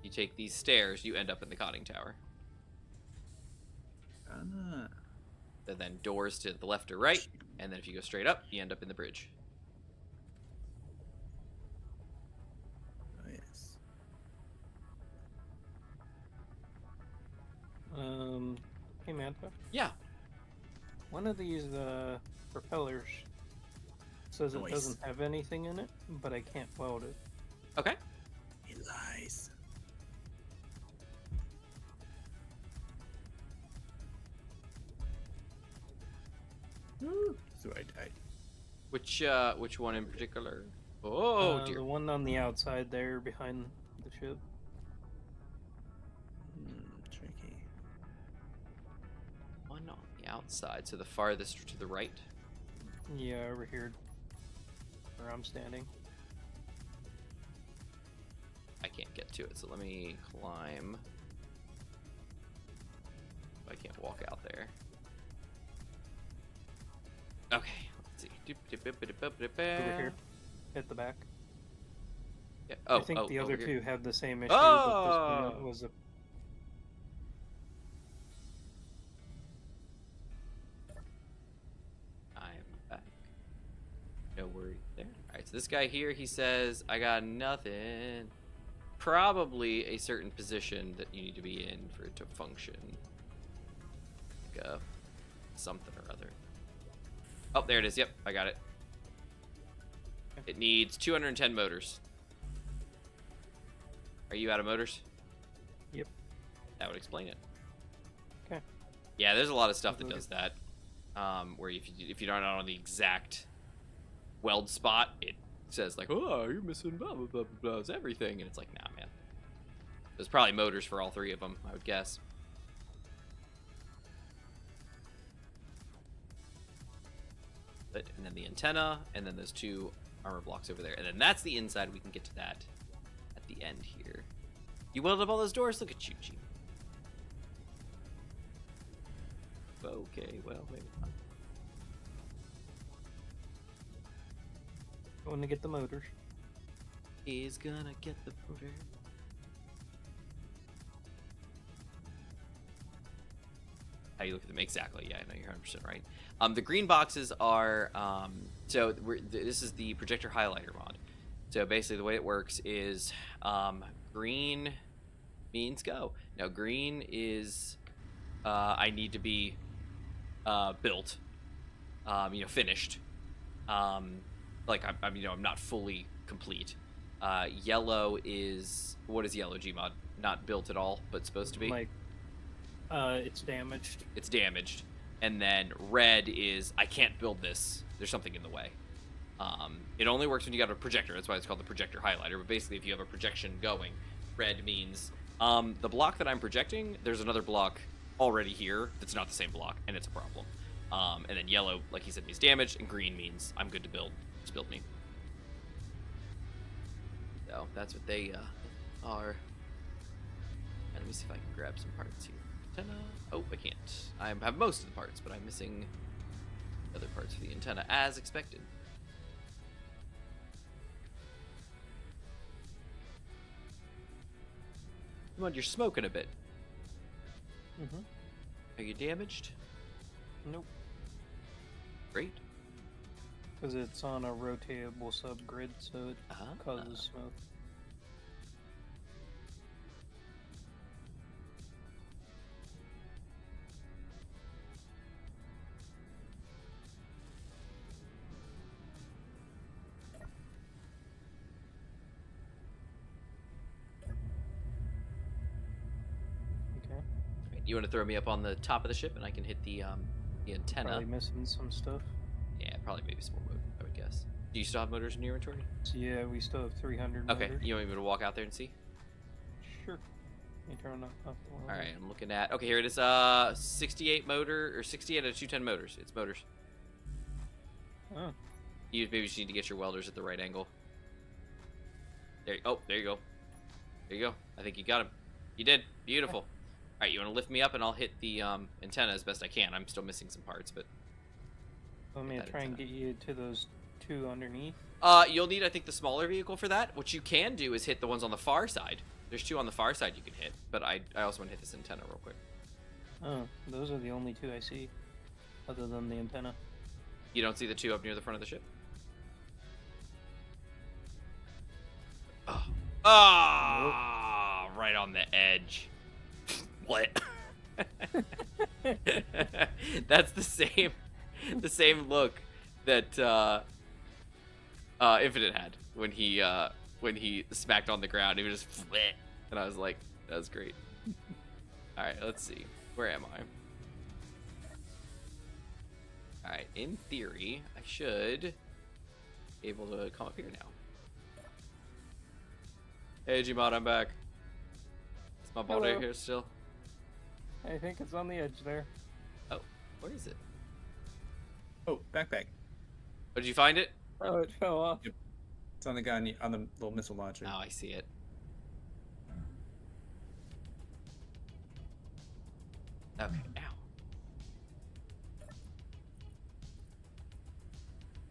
You take these stairs, you end up in the conning tower. Ah. And then doors to the left or right. And then if you go straight up, you end up in the bridge. Oh, yes. Hey Manta, Yeah. one of these propellers says it Nice. doesn't have anything in it, but I can't weld it. Okay. He lies. So I died. Which one in particular? Oh dear. The one on the outside there behind the ship. Tricky. One on the outside, so the farthest to the right. Yeah, over here, where I'm standing. I can't get to it, so let me climb. I can't walk out there. Okay, let's see. Over here, at the back. Yeah. Oh, I think the over other here. two have the same issue, Oh! but this one was a. I'm back. No worry there. Alright, so this guy here, he says, I got nothing. Probably a certain position that you need to be in for it to function. Like something or other. Oh, there it is. Yep, I got it. It needs 210 motors. Are you out of motors? Yep. That would explain it. Okay. Yeah, there's a lot of stuff that does that. Where if you're not on the exact weld spot, it says like, "Oh, you're missing blah blah blah blah, blah everything," and it's like, "Nah, man." There's probably motors for all three of them, I would guess. And then the antenna, and then those two armor blocks over there, and then that's the inside. We can get to that at the end here. You welded up all those doors. Look at you, G. Okay, well, maybe not. Going to get the motors. He's gonna get the motor. How you look at them exactly? Yeah, I know you're 100% right. The green boxes are this is the projector highlighter mod. So basically, the way it works is green means go. Now, green is I need to be built, finished. Like I'm not fully complete. Yellow is, what is yellow, Gmod? Not built at all, but supposed to be. Like, it's damaged. It's damaged. And then red is, I can't build this. There's something in the way. It only works when you got a projector. That's why it's called the projector highlighter. But basically, if you have a projection going, red means the block that I'm projecting, there's another block already here that's not the same block, and it's a problem. And then yellow, like he said, means damaged, and green means I'm good to build. Just build me. So that's what they are. And let me see if I can grab some parts here. Antenna. Oh, I can't. I have most of the parts, but I'm missing other parts for the antenna, as expected. Come on, you're smoking a bit. Mm-hmm. Are you damaged? Nope. Great. Because it's on a rotatable subgrid, so it causes smoke. You want to throw me up on the top of the ship, and I can hit the antenna. Probably missing some stuff. Yeah, probably maybe some more motor, I would guess. Do you still have motors in your inventory? So yeah, we still have 300 Okay, motors. you want me to walk out there and see? Sure. You turn off the All right, I'm looking at. Okay, here it is. 68 motor or 68 out of 210 motors. It's motors. Oh. You maybe just need to get your welders at the right angle. There. Oh, there you go. There you go. I think you got him. You did. Beautiful. All right, you want to lift me up, and I'll hit the antenna as best I can. I'm still missing some parts, but. Let me try and get you to those two underneath. You'll need, I think, the smaller vehicle for that. What you can do is hit the ones on the far side. There's two on the far side you can hit, but I also want to hit this antenna real quick. Oh, those are the only two I see, other than the antenna. You don't see the two up near the front of the ship? Oh. Ah, right on the edge. What? That's the same look that Infinite had when he smacked on the ground. He was just flip, and I was like, that was great. All right, let's see. Where am I? All right, in theory, I should be able to come up here now. Hey, Gmod, I'm back. Is my body Hello. here still? I think it's on the edge there. Oh, where is it? Oh, backpack. Oh, did you find it? Oh, it fell off. It's on the gun on the little missile launcher. Oh, I see it. Okay, ow.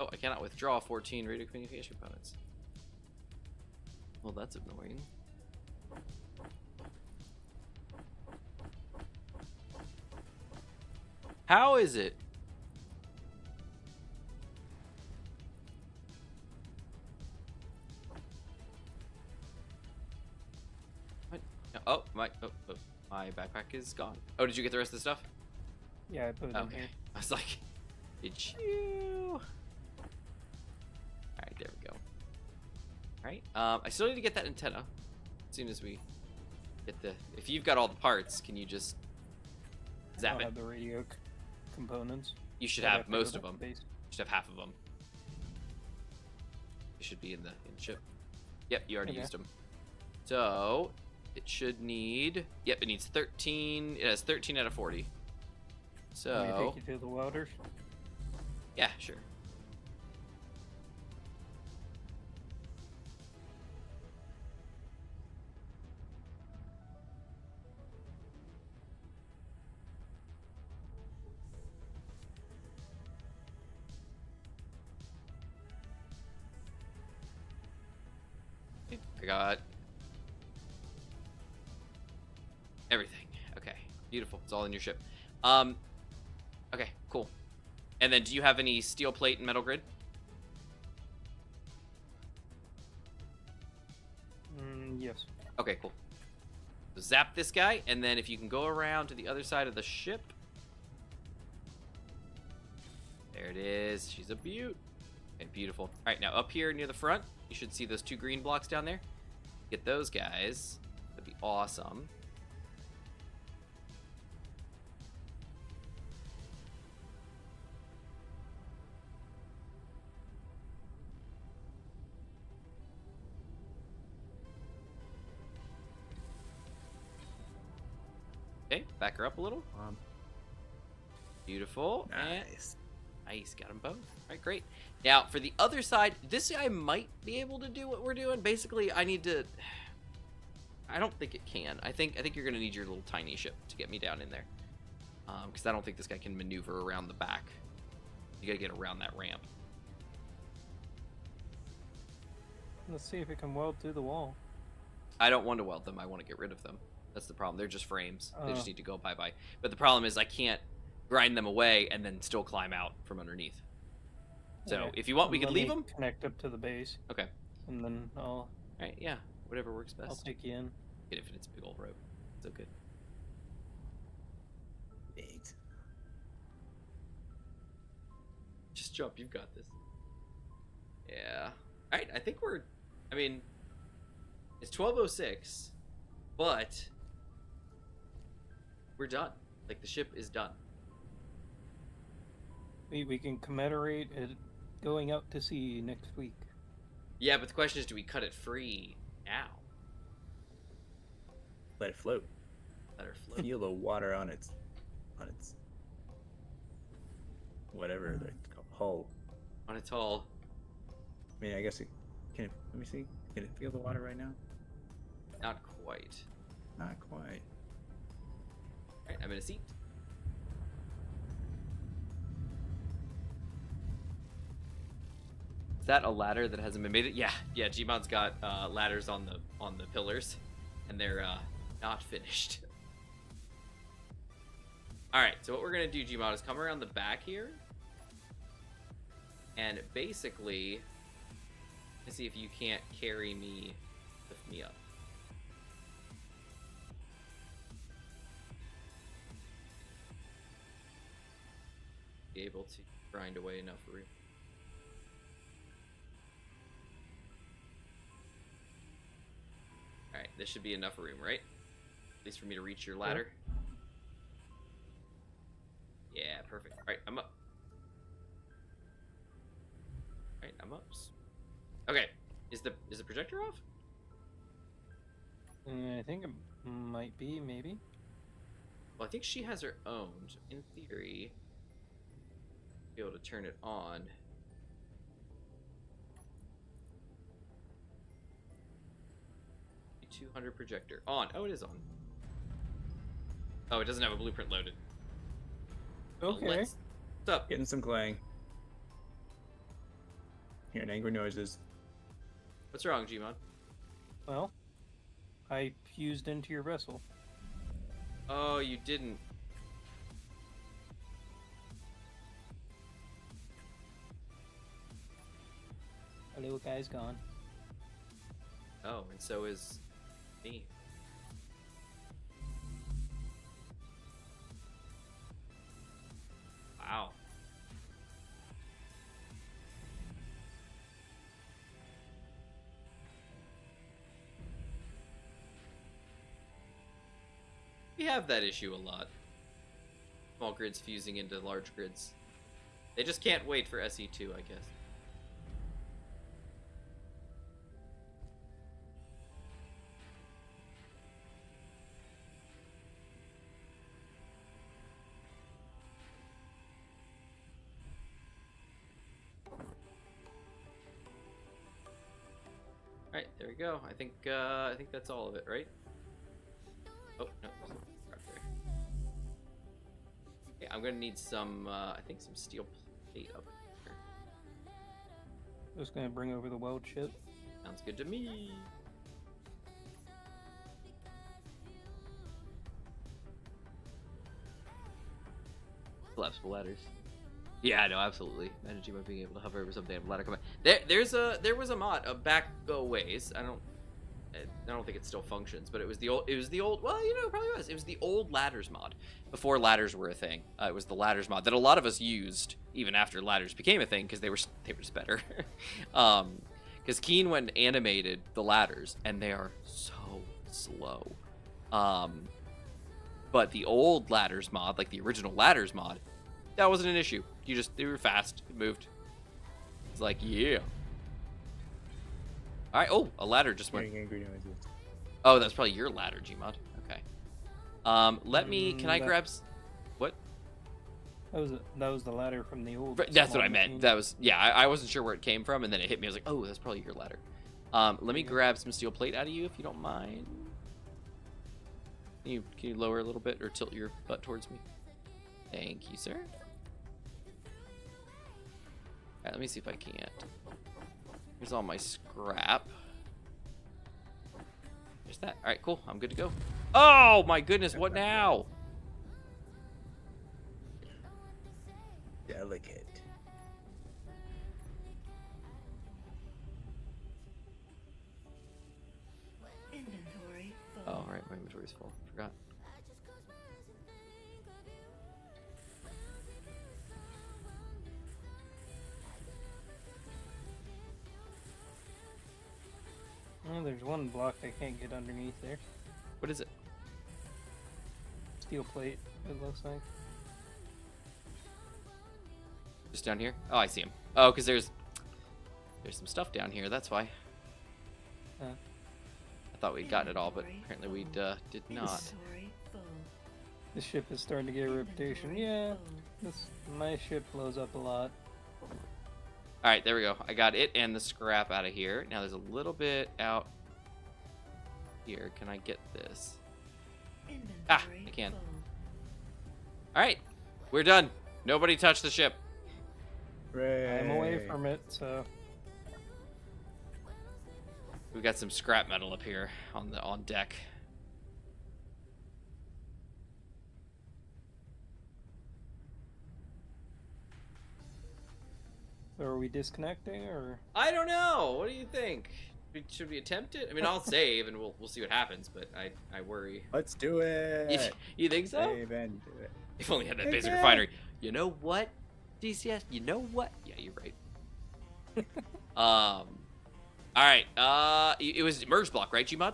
Oh, I cannot withdraw 14 radio communication components. Well, that's annoying. How is it? What? Oh, my backpack is gone. Oh, did you get the rest of the stuff? Yeah, I put it in Okay. here. I was like, did you? Alright, there we go. Alright, I still need to get that antenna. As soon as we get the... If you've got all the parts, can you just I zap don't it? have the radio components. You should I'd have to go most to of them. the base. You should have half of them. It should be in the ship. Yep, you already Okay. used them. So, it should need... Yep, it needs 13... It has 13 out of 40. So... Let me take you to the welders. Yeah, sure. I got everything. Okay, beautiful. It's all in your ship. Okay, cool. And then, do you have any steel plate and metal grid? Yes. Okay, cool. So zap this guy, and then if you can go around to the other side of the ship. There it is. She's a beaut. Okay, beautiful. All right, now up here near the front, you should see those two green blocks down there. Get those guys. That'd be awesome. Okay, back her up a little. Beautiful. And Nice. nice, got them both. All right, great. Now, for the other side, this guy might be able to do what we're doing. Basically, I need to... I don't think it can. I think you're going to need your little tiny ship to get me down in there. Because I don't think this guy can maneuver around the back. You got to get around that ramp. Let's see if it can weld through the wall. I don't want to weld them. I want to get rid of them. That's the problem. They're just frames. They just Oh. need to go bye-bye. But the problem is I can't grind them away and then still climb out from underneath. So Okay. if you want, we Let could leave me them. Connect up to the base, Okay. and then I'll All right, yeah. Whatever works I'll best. take you in. Get Infinite's big old rope. So good. Eight. Just jump. You've got this. Yeah. All right. I think we're... I mean, it's 12:06, but we're done. Like, the ship is done. We can commemorate it going out to sea next week. Yeah, but the question is, do we cut it free now? Let it float. Let her float. Feel the water on its whatever they're called, hull. On its hull. I mean, I guess let me see. Can it feel the water right now? Not quite. Not quite. Alright, I'm in a seat. Is that a ladder that hasn't been made? Yeah, Gmod's got ladders on the pillars, and they're not finished. All right, so what we're gonna do, Gmod, is come around the back here, and basically, let's see if you can't lift me up. Be able to grind away enough room. Alright, this should be enough room, right? At least for me to reach your ladder. Yeah, perfect. Alright, I'm up. Alright, I'm up. Okay, is the projector off? I think it might be, maybe. Well, I think she has her own. So in theory, be able to turn it on. 200 projector on. Oh, it is on. Oh, it doesn't have a blueprint loaded. Okay. Well, what's up? Getting some clang. Hearing angry noises. What's wrong, Gmod? Well, I fused into your vessel. Oh, you didn't. Our little guy's gone. Oh, and so is me. Wow. We have that issue a lot. Small grids fusing into large grids. They just can't wait for SE2, I guess. Alright, there we go. I think that's all of it, right? Oh, no. Right there. Okay, I'm gonna need some, I think some steel plate up here. Just gonna bring over the weld ship. Sounds good to me. Collapsible ladders. Yeah, no, absolutely. Imagine you might being able to hover over some damn ladder coming. There was a mod back a ways. I don't think it still functions, but it was the old. Well, you know, it probably was. It was the old ladders mod before ladders were a thing. It was the ladders mod that a lot of us used even after ladders became a thing because they were just better. Because Keen went and animated the ladders, and they are so slow. But the old ladders mod, like the original ladders mod, that wasn't an issue. They were fast. It moved. It's like, yeah. All right. Oh, a ladder just went. Hearing angry noises. Oh, that's probably your ladder, Gmod. Okay. Let me. Can I grab? What? That was the ladder from the old. That's what I meant. That was, yeah. I wasn't sure where it came from, and then it hit me. I was like, oh, that's probably your ladder. Let me grab some steel plate out of you if you don't mind. Can you lower a little bit or tilt your butt towards me? Thank you, sir. All right, let me see if I can't. Here's all my scrap. There's that. All right, cool. I'm good to go. Oh my goodness! What now? Delicate. Inventory full. Oh, right. My inventory's full. Forgot. Oh, there's one block I can't get underneath there. What is it? steel plate, it looks like. Just down here? Oh, I see him. Oh, because there's some stuff down here. That's why. Huh. I thought we'd gotten it all, but apparently we did not. Inventory full. This ship is starting to get a reputation. Yeah, my ship blows up a lot. All right, there we go. I got it and the scrap out of here. Now there's a little bit out here. Can I get this? I can. Full. All right, we're done. Nobody touch the ship. I'm away from it, so We got some scrap metal up here on deck. so are we disconnecting or? I don't know. What do you think? Should we attempt it? I mean, I'll save and we'll see what happens, but I worry. Let's do it. You think so? Save and do it. If only had that basic Okay. refinery. You know what, DCS? You know what? Yeah, you're right. All right. It was merge block, right, Gmod?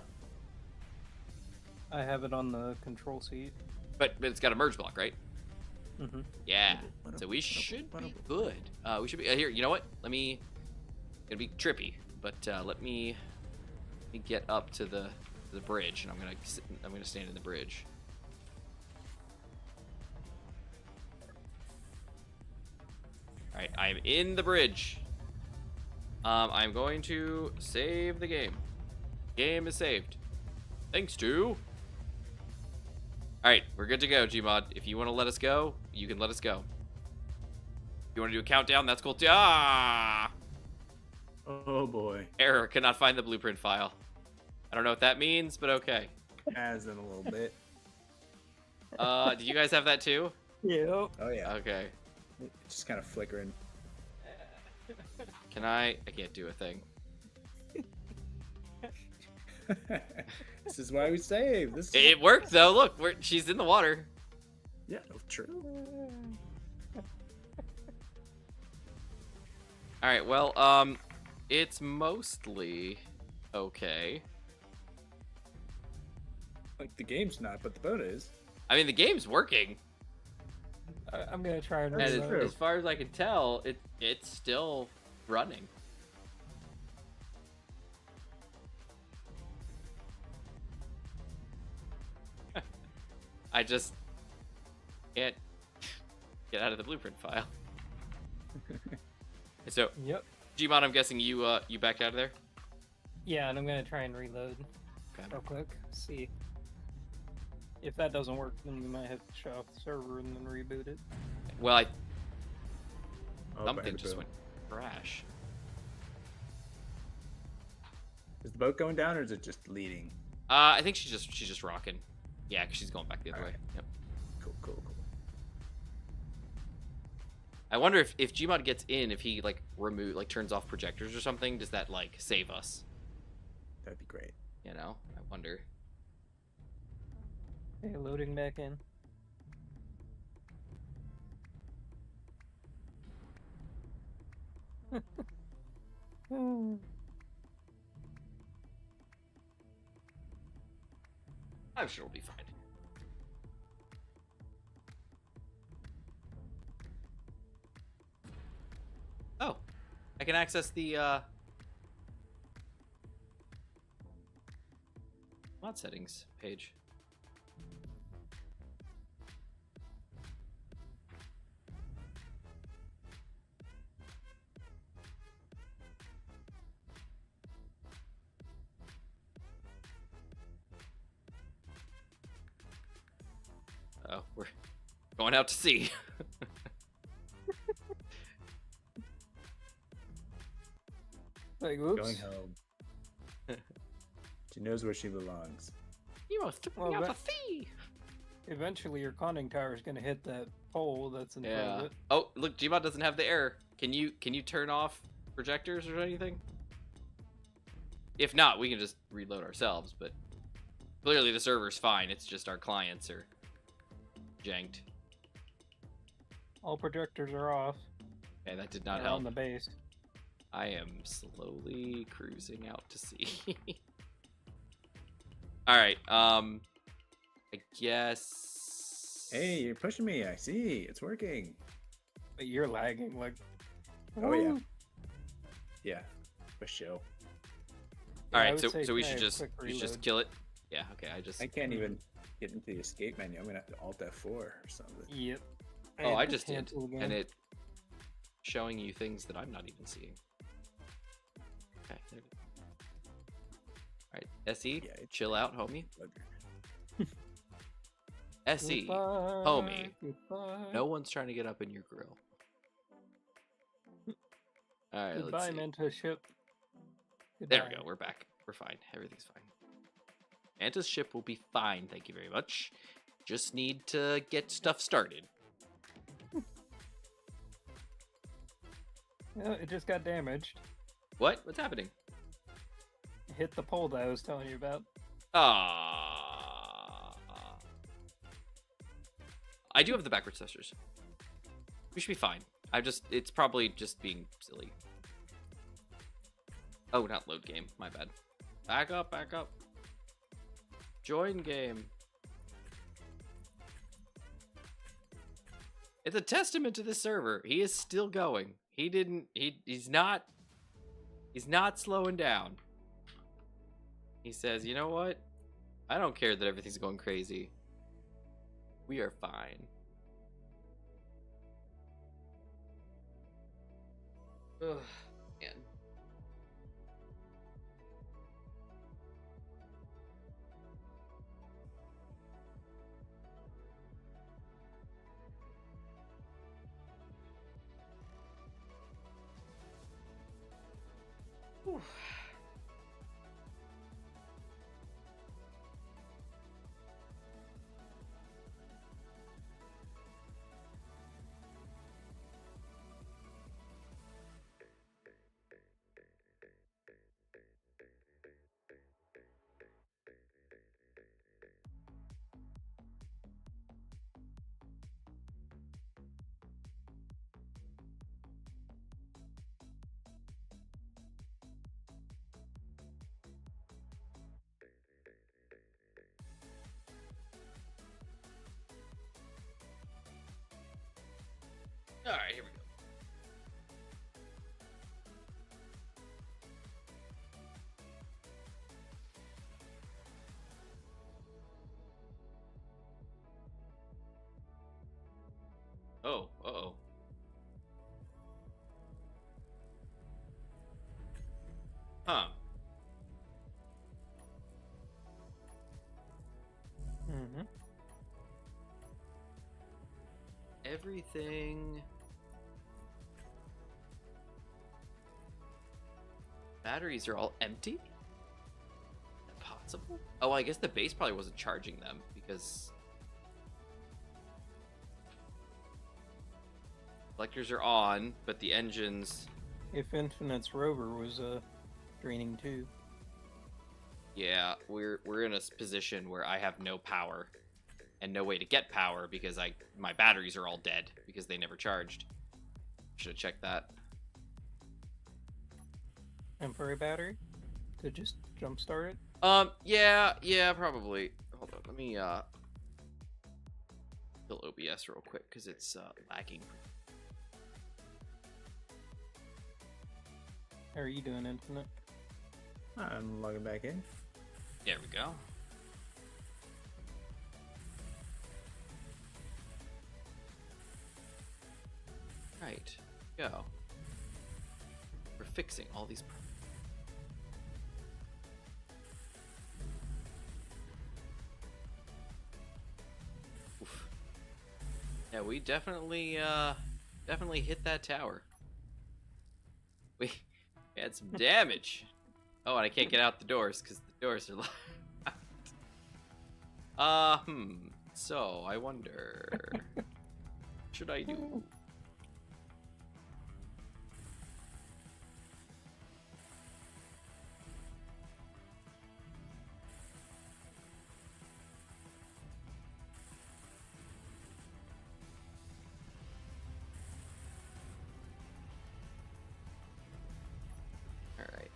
I have it on the control seat. But it's got a merge block, right? Mm-hmm. Yeah. So we should be good. We should be here. You know what? It'll be trippy, but let me get up to the bridge, and I'm gonna stand in the bridge. All right, I'm in the bridge. I'm going to save the game. Game is saved. Thanks to. All right, we're good to go, Gmod. If you want to let us go, you can let us go. If you want to do a countdown, that's cool too. Ah! Oh boy. Error, cannot find the blueprint file. I don't know what that means, but okay. Has in a little bit. Did you guys have that too? Yep. Oh yeah. Okay. It's just kind of flickering. Can I can't do a thing. This is why we save. This. It worked though. Look, she's in the water. Yeah. True. All right. Well, it's mostly okay. Like the game's not, but the boat is. I mean, the game's working. I'm gonna try and That's And reload. true. as far as I can tell, it's still running. I just can't get out of the blueprint file. So, Yep. Gmon, I'm guessing you backed out of there? Yeah, and I'm gonna try and reload Okay. real quick. See if that doesn't work, then we might have to shut off the server and then reboot it. Well, Oh, something bad just boat. went crash. Is the boat going down, or is it just leading? I think she's just rocking. Yeah, 'cause she's going back the other way. Alright. Yep. Cool. I wonder if Gmod gets in, if he turns off projectors or something, does that save us? That'd be great. You know, I wonder. Okay, loading back in. I'm sure we'll be fine. Oh, I can access the mod settings page. Oh, we're going out to sea. Like, oops. Going home. She knows where she belongs. You must took me Well, out that- to sea. Eventually, your conning tower is gonna hit that pole that's in front Yeah. of it. Oh, look, Gmod doesn't have the error. Can you turn off projectors or anything? If not, we can just reload ourselves, but clearly the server's fine. It's just our clients are janked. All projectors are off. Okay, that did not They're help. on the base. I am slowly cruising out to sea. All right, I guess Hey, you're pushing me. I see. It's working. But you're lagging like. Oh yeah. Yeah. For sure. All I right, would so say we try should a just quick reload. kill it. Yeah. Okay. I can't even get into the escape menu. I'm gonna have to Alt F4 or something. Yep. Oh, I had to just did, cancel again. and it showing you things that I'm not even seeing. Okay. There we go. All right, SE, Yeah, chill out, homie. Bugger. SE, Goodbye, homie. Goodbye. No one's trying to get up in your grill. All right, let's Goodbye, see. mentorship. There we Goodbye. go. We're back. We're fine. Everything's fine. Manta's ship will be fine. Thank you very much. Just need to get stuff started. Oh, it just got damaged. What? What's happening? It hit the pole that I was telling you about. Ah. I do have the backwards thrusters. We should be fine. It's probably just being silly. Oh, not load game. My bad. Back up, back up. Join game. It's a testament to this server. He is still going. He's not slowing down. He says, you know what? I don't care that everything's going crazy. We are fine. Ugh, man. Whew. All right, here we go. Oh, uh-oh. Huh. Mm-hmm. Everything. Batteries are all empty? Is that possible? Oh, I guess the base probably wasn't charging them because collectors are on, but the engines. If Infinite's rover was draining too. Yeah, we're in a position where I have no power and no way to get power because my batteries are all dead because they never charged. Should have checked that. Temporary battery to just jumpstart it. Yeah, probably. Hold on, let me kill OBS real quick because it's lagging. How are you doing, Infinite? I'm logging back in. There we go. Right, go. We're fixing all these problems. Oof. Yeah, we definitely hit that tower. We had some damage. Oh, and I can't get out the doors because the doors are locked. So I wonder, what should I do? All right.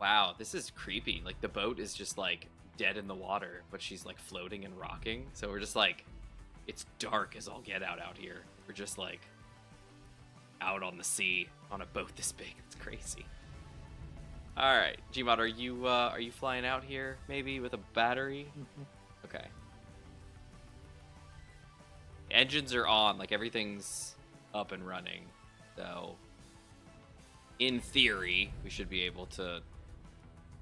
Wow, this is creepy. Like, the boat is just, like, dead in the water, but she's, like, floating and rocking. So we're just, like, it's dark as all get out here. We're just, like, out on the sea on a boat this big. It's crazy. All right, Gmod, are you flying out here, maybe, with a battery? Okay. Engines are on. Like, everything's up and running. So, in theory, we should be able to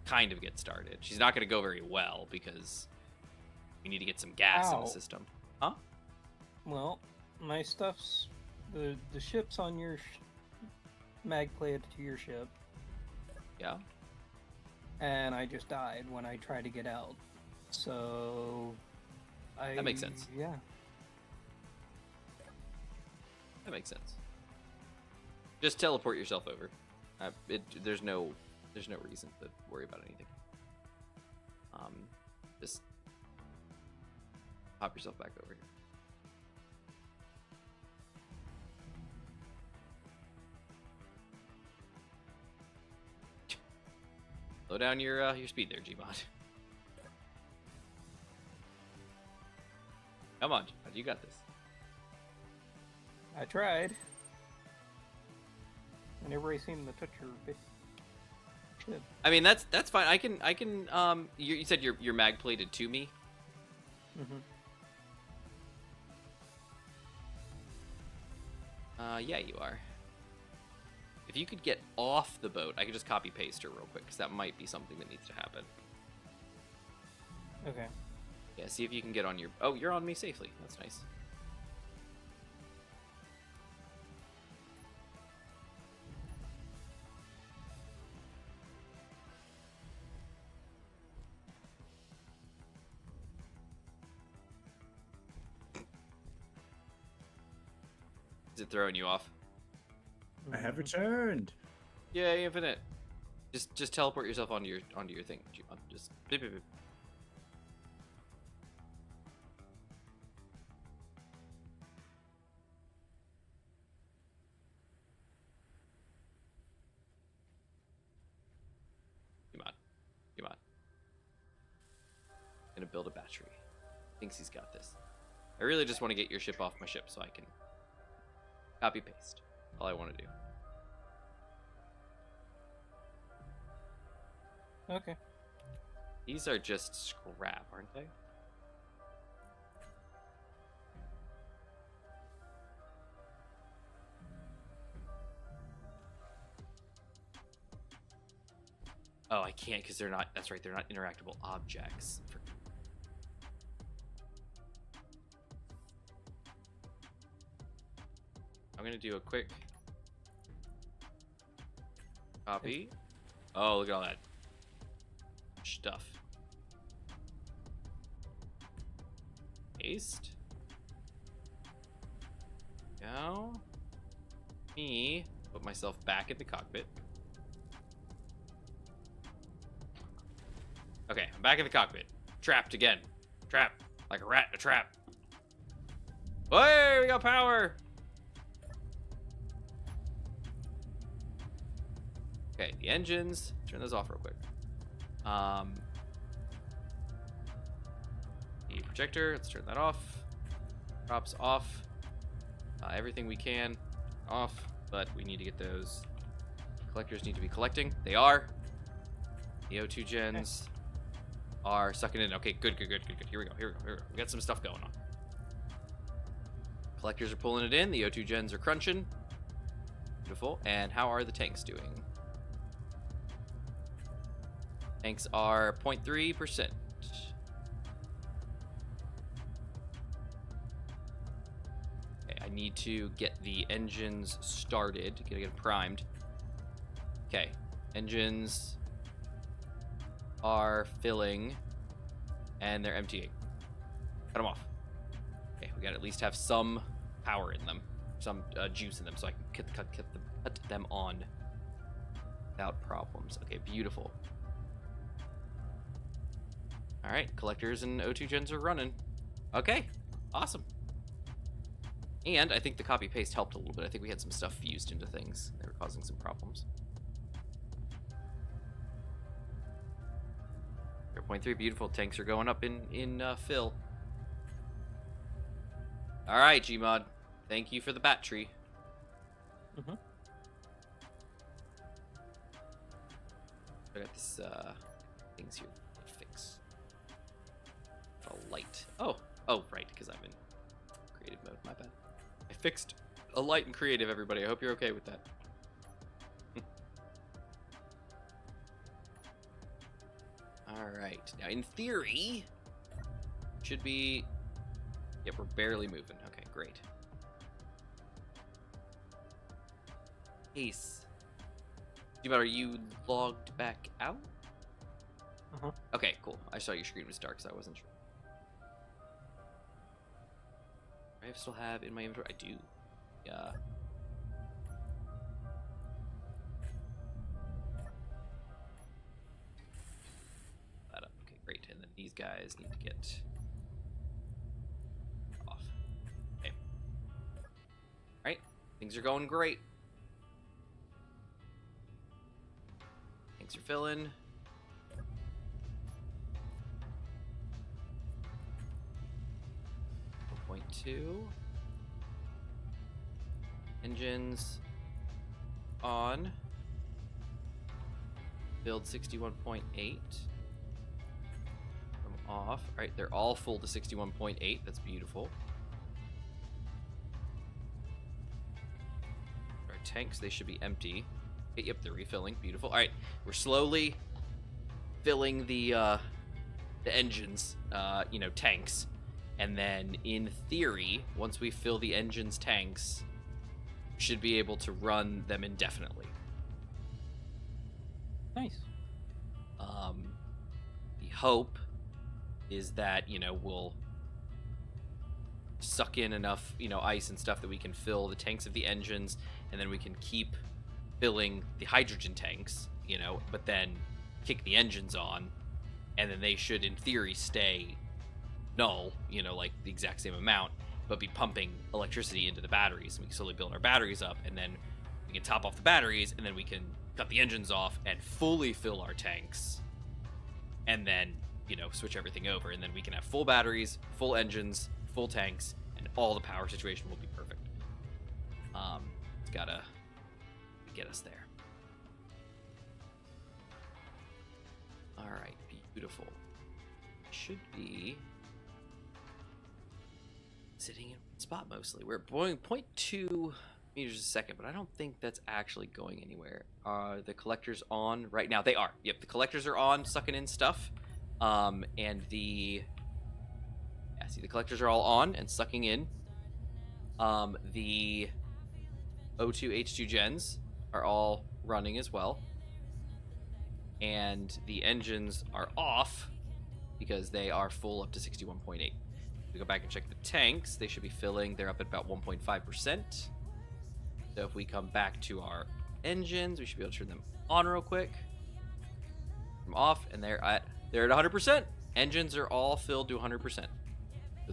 kind of get started. She's not going to go very well because we need to get some gas in the system. Huh? Well, my stuff's the ship's on your mag plate to your ship. Yeah. And I just died when I tried to get out. So that makes sense. Yeah. That makes sense. Just teleport yourself over. There's no reason to worry about anything. Just hop yourself back over here. Slow down your speed there, Gmod. Come on, Gmod, you got this. I tried. And everybody seemed to touch your bit. Ship. I mean, that's fine. I can. You said you're mag plated to me. Mm-hmm. Yeah, you are. If you could get off the boat, I could just copy paste her real quick, because that might be something that needs to happen. Okay. Yeah, see if you can get on your... Oh, you're on me safely. That's nice. Is it throwing you off? I have returned. Yay, infinite. Just teleport yourself onto your thing. Just beep, beep, beep. Come on. Gonna build a battery. Thinks he's got this. I really just want to get your ship off my ship so I can copy paste. All I want to do. Okay. These are just scrap, aren't they? Oh, I can't because they're not. That's right, they're not interactable objects. I'm gonna do a quick copy. Oh, look at all that stuff. Paste. Go. Me. Put myself back in the cockpit. Okay, I'm back in the cockpit. Trapped again. Trapped. Like a rat in a trap. Hey, we got power! Okay, the engines. Turn those off real quick. The projector, let's turn that off. Props off. Everything we can off, but we need to get those collectors need to be collecting. They are. The O2 gens are sucking in. Okay, good. Here we go. We got some stuff going on. Collectors are pulling it in. The O2 gens are crunching. Beautiful. And how are the tanks doing? Tanks are 0.3%. Okay, I need to get the engines started. Gotta get them primed. Okay, engines are filling, and they're emptying. Cut them off. Okay, we gotta at least have some power in them, some juice in them, so I can cut them on without problems. Okay, beautiful. All right, collectors and O2 gens are running. Okay, awesome. And I think the copy paste helped a little bit. I think we had some stuff fused into things. They were causing some problems. 0.3, beautiful. Tanks are going up in fill. All right, Gmod. Thank you for the bat tree. Mm-hmm. I got this things here to fix. A light. Oh, right, because I'm in creative mode. My bad. I fixed a light in creative. Everybody, I hope you're okay with that. All right. Now, in theory, should be. Yep, we're barely moving. Okay, great. Ace. Are you logged back out? Uh-huh. Okay, cool. I saw your screen was dark, so I wasn't sure. I still have in my inventory. I do. Yeah. That up. Okay, great. And then these guys need to get off. Okay. All right. Things are going great. Thanks for filling. .2 engines on. Build 61.8. I'm off. All right, they're all full to 61.8. That's beautiful. Our tanks, they should be empty. Yep, they're refilling. Beautiful. All right, we're slowly filling the engines, tanks. And then, in theory, once we fill the engine's tanks, should be able to run them indefinitely. Nice. The hope is that, we'll suck in enough, ice and stuff that we can fill the tanks of the engines, and then we can keep filling the hydrogen tanks, but then kick the engines on, and then they should, in theory, stay null, like the exact same amount, but be pumping electricity into the batteries. We can slowly build our batteries up, and then we can top off the batteries, and then we can cut the engines off and fully fill our tanks, and then, switch everything over, and then we can have full batteries, full engines, full tanks, and all the power situation will be perfect. It's gotta get us there. All right, beautiful. Should be sitting in one spot mostly. We're going 0.2 meters a second, but I don't think that's actually going anywhere. Are the collectors on right now? They are. Yep, the collectors are on, sucking in stuff. And the collectors are all on and sucking in. The O2 H2 gens are all running as well. And the engines are off because they are full up to 61.8. We go back and check the tanks. They should be filling. They're up at about 1.5%. So if we come back to our engines, we should be able to turn them on real quick. From off, and they're at 100%. Engines are all filled to 100%. So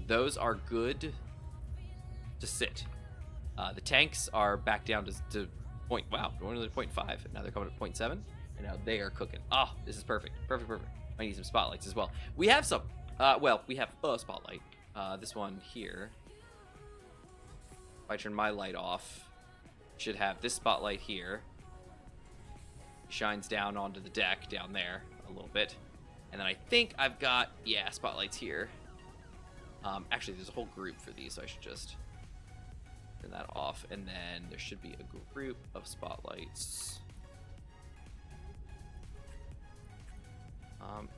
those are good to sit. The tanks are back down to point. Wow, they're only 0.5, and now they're coming at 0.7, and now they are cooking. Oh, this is perfect. Perfect. I need some spotlights as well. We have some. We have a spotlight. This one here. If I turn my light off, should have this spotlight here. Shines down onto the deck down there a little bit. And then I think I've got, spotlights here. Actually, there's a whole group for these, so I should just turn that off. And then there should be a group of spotlights.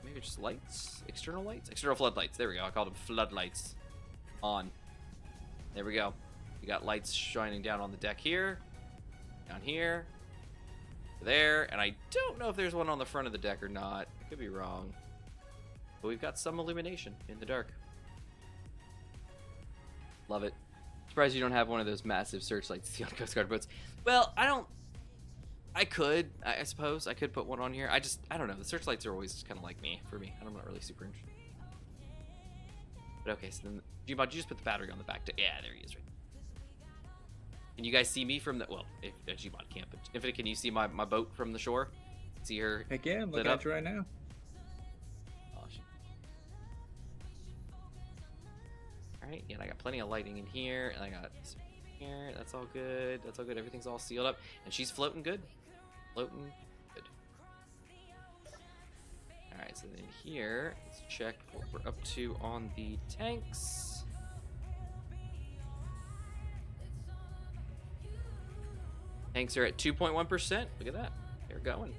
Maybe just lights? External lights? External floodlights. There we go. I called them floodlights. On. There we go. We got lights shining down on the deck here. Down here. There. And I don't know if there's one on the front of the deck or not. I could be wrong. But we've got some illumination in the dark. Love it. Surprised you don't have one of those massive searchlights on Coast Guard boats. Well, I suppose I could put one on here. I don't know. The searchlights are always kind of like me, for me. I'm not really super interested. But okay, so then, Gmod, you just put the battery on the back. Yeah, there he is. Right. Can you guys see me from the? Well, if Gmod can't, but Infinite, can you see my boat from the shore? See her? Heck yeah, I'm lit looking up? at you right now. Oh, Alright, and I got plenty of lighting in here, and I got here. That's all good. That's all good. Everything's all sealed up. And she's floating good. Floating good. Alright, so then here, let's check what we're up to on the tanks. Tanks are at 2.1%. Look at that. They're going.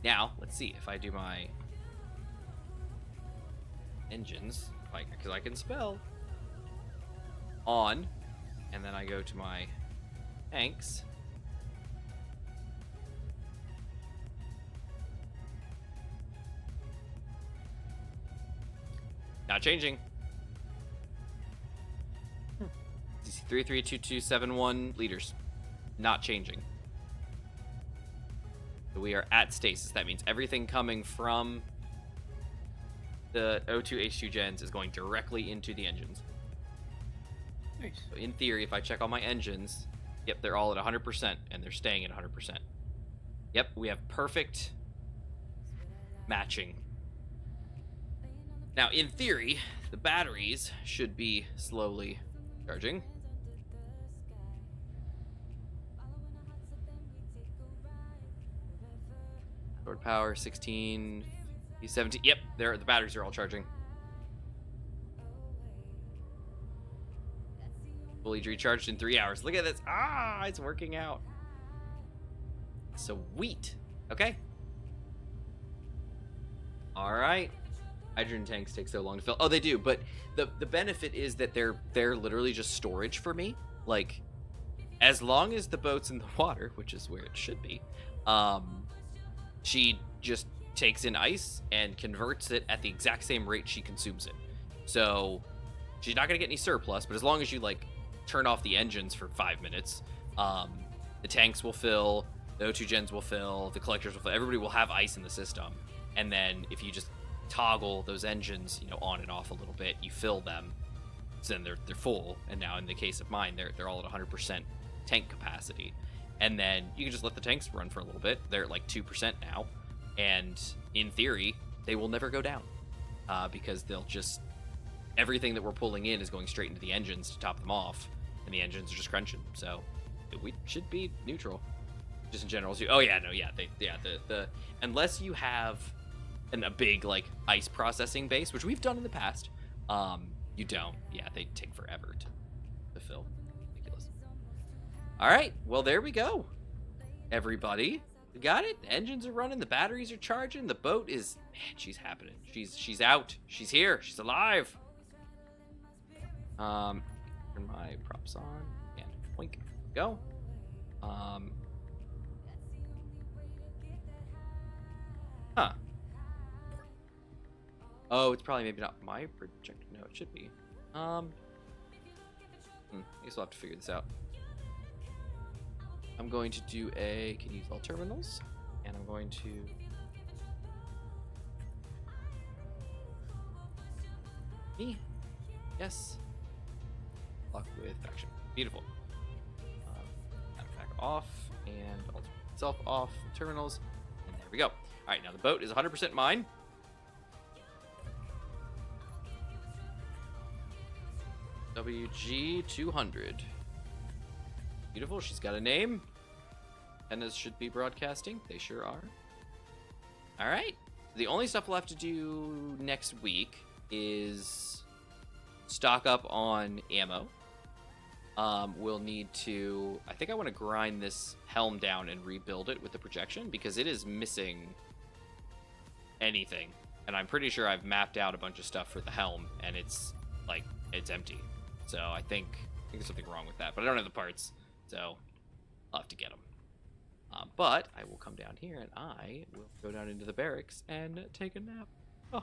Now, let's see if I do my engines, because I can spell on, and then I go to my tanks. Not changing. 332271 liters. Not changing. So we are at stasis. That means everything coming from the O2 H2 gens is going directly into the engines. Nice. So in theory, if I check all my engines, yep, they're all at 100%, and they're staying at 100%. Yep, we have perfect matching. Now, in theory, the batteries should be slowly charging. Stored power 16, 17. Yep, the batteries are all charging. Fully recharged in 3 hours. Look at this. Ah, it's working out. Sweet. Okay. All right. Hydrogen tanks take so long to fill. Oh, they do, but the benefit is that they're literally just storage for me. Like, as long as the boat's in the water, which is where it should be, she just takes in ice and converts it at the exact same rate she consumes it. So she's not gonna get any surplus, but as long as you like turn off the engines for 5 minutes, the tanks will fill, the O2 gens will fill, the collectors will fill, everybody will have ice in the system. And then if you just toggle those engines, you know, on and off a little bit, you fill them, so then they're full. And now in the case of mine, they're all at 100% tank capacity. And then you can just let the tanks run for a little bit. They're at like 2% now, and in theory they will never go down, because they'll just, everything that we're pulling in is going straight into the engines to top them off, and the engines are just crunching. So we should be neutral just in general. Oh yeah, no, yeah, the unless you have a big like ice processing base, which we've done in the past, you don't. Yeah, they take forever to fill. Ridiculous. All right, well, there we go, everybody. We got it. The engines are running, the batteries are charging, the boat is, man, she's happening. She's out, she's here, she's alive. Turn my props on and blink. Go. Oh, it's probably maybe not my projector. No, it should be. I guess we'll have to figure this out. I'm going to do a, can use all terminals, and I'm going to yes, lock with faction. Beautiful. Back off, and ultimate itself off, terminals, and there we go. All right, now the boat is 100% mine. WG200. Beautiful. She's got a name. Antennas should be broadcasting. They sure are. All right. The only stuff we'll have to do next week is stock up on ammo. We'll need to, I think I want to grind this helm down and rebuild it with the projection, because it is missing anything. And I'm pretty sure I've mapped out a bunch of stuff for the helm, and it's like, it's empty. So I think there's something wrong with that, but I don't have the parts, so I'll have to get them. But I will come down here, and I will go down into the barracks and take a nap. I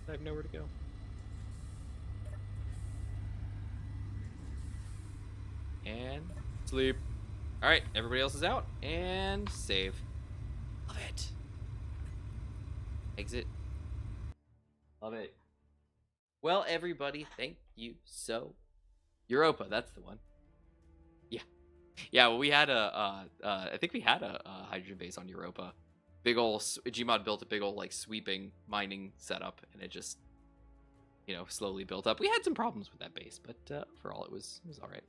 have nowhere to go. And sleep. All right, everybody else is out, and save. Love it. Exit. Love it. Well, everybody, thank you so. Europa, that's the one. Yeah. Yeah, well, we had I think we had a hydrogen base on Europa Gmod built a big old like sweeping mining setup, and it just slowly built up. We had some problems with that base, but overall it was all right.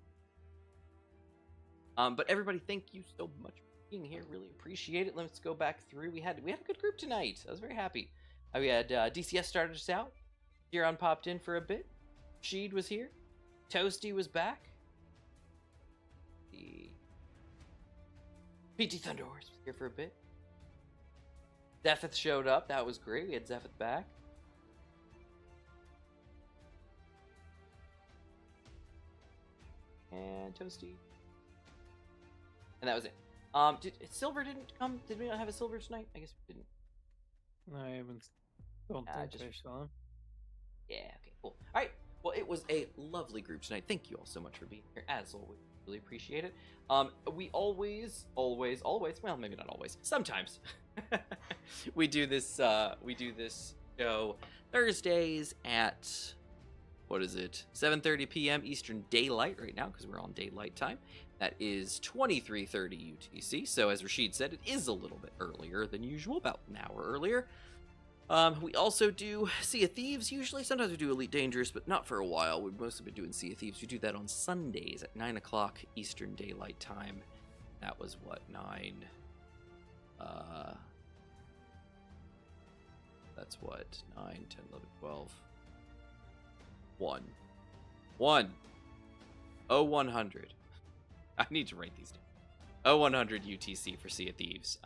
But everybody, thank you so much for being here. Really appreciate it. Let's go back through. We had a good group tonight. I was very happy. We had DCS started us out. Giron popped in for a bit. Sheed was here. Toasty was back. The PT Thunder Horse was here for a bit. Zephyth showed up. That was great. We had Zephyth back. And Toasty. And that was it. Silver didn't come? Did we not have a Silver tonight? I guess we didn't. I don't think I saw him. Yeah, okay, cool. Alright, well, it was a lovely group tonight. Thank you all so much for being here, as always. Really appreciate it. We always, well, maybe not always, sometimes, we do this show Thursdays at, 7:30 p.m. Eastern Daylight right now, because we're on daylight time. That is 23:30 UTC, so as Rashid said, it is a little bit earlier than usual, about an hour earlier. We also do Sea of Thieves usually. Sometimes we do Elite Dangerous, but not for a while. We've mostly been doing Sea of Thieves. We do that on Sundays at 9 o'clock Eastern Daylight Time. That was what, 9? That's what, 9, 10, 11, 12. 1. 0100. I need to write these down. 0100 UTC for Sea of Thieves.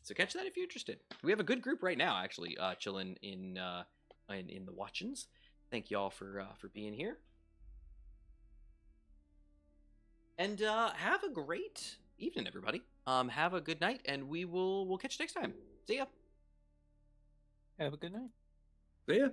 So catch that if you're interested. We have a good group right now, actually, chilling in the watchings. Thank y'all for being here. And have a great evening, everybody. Have a good night, and we'll catch you next time. See ya. Have a good night. See ya.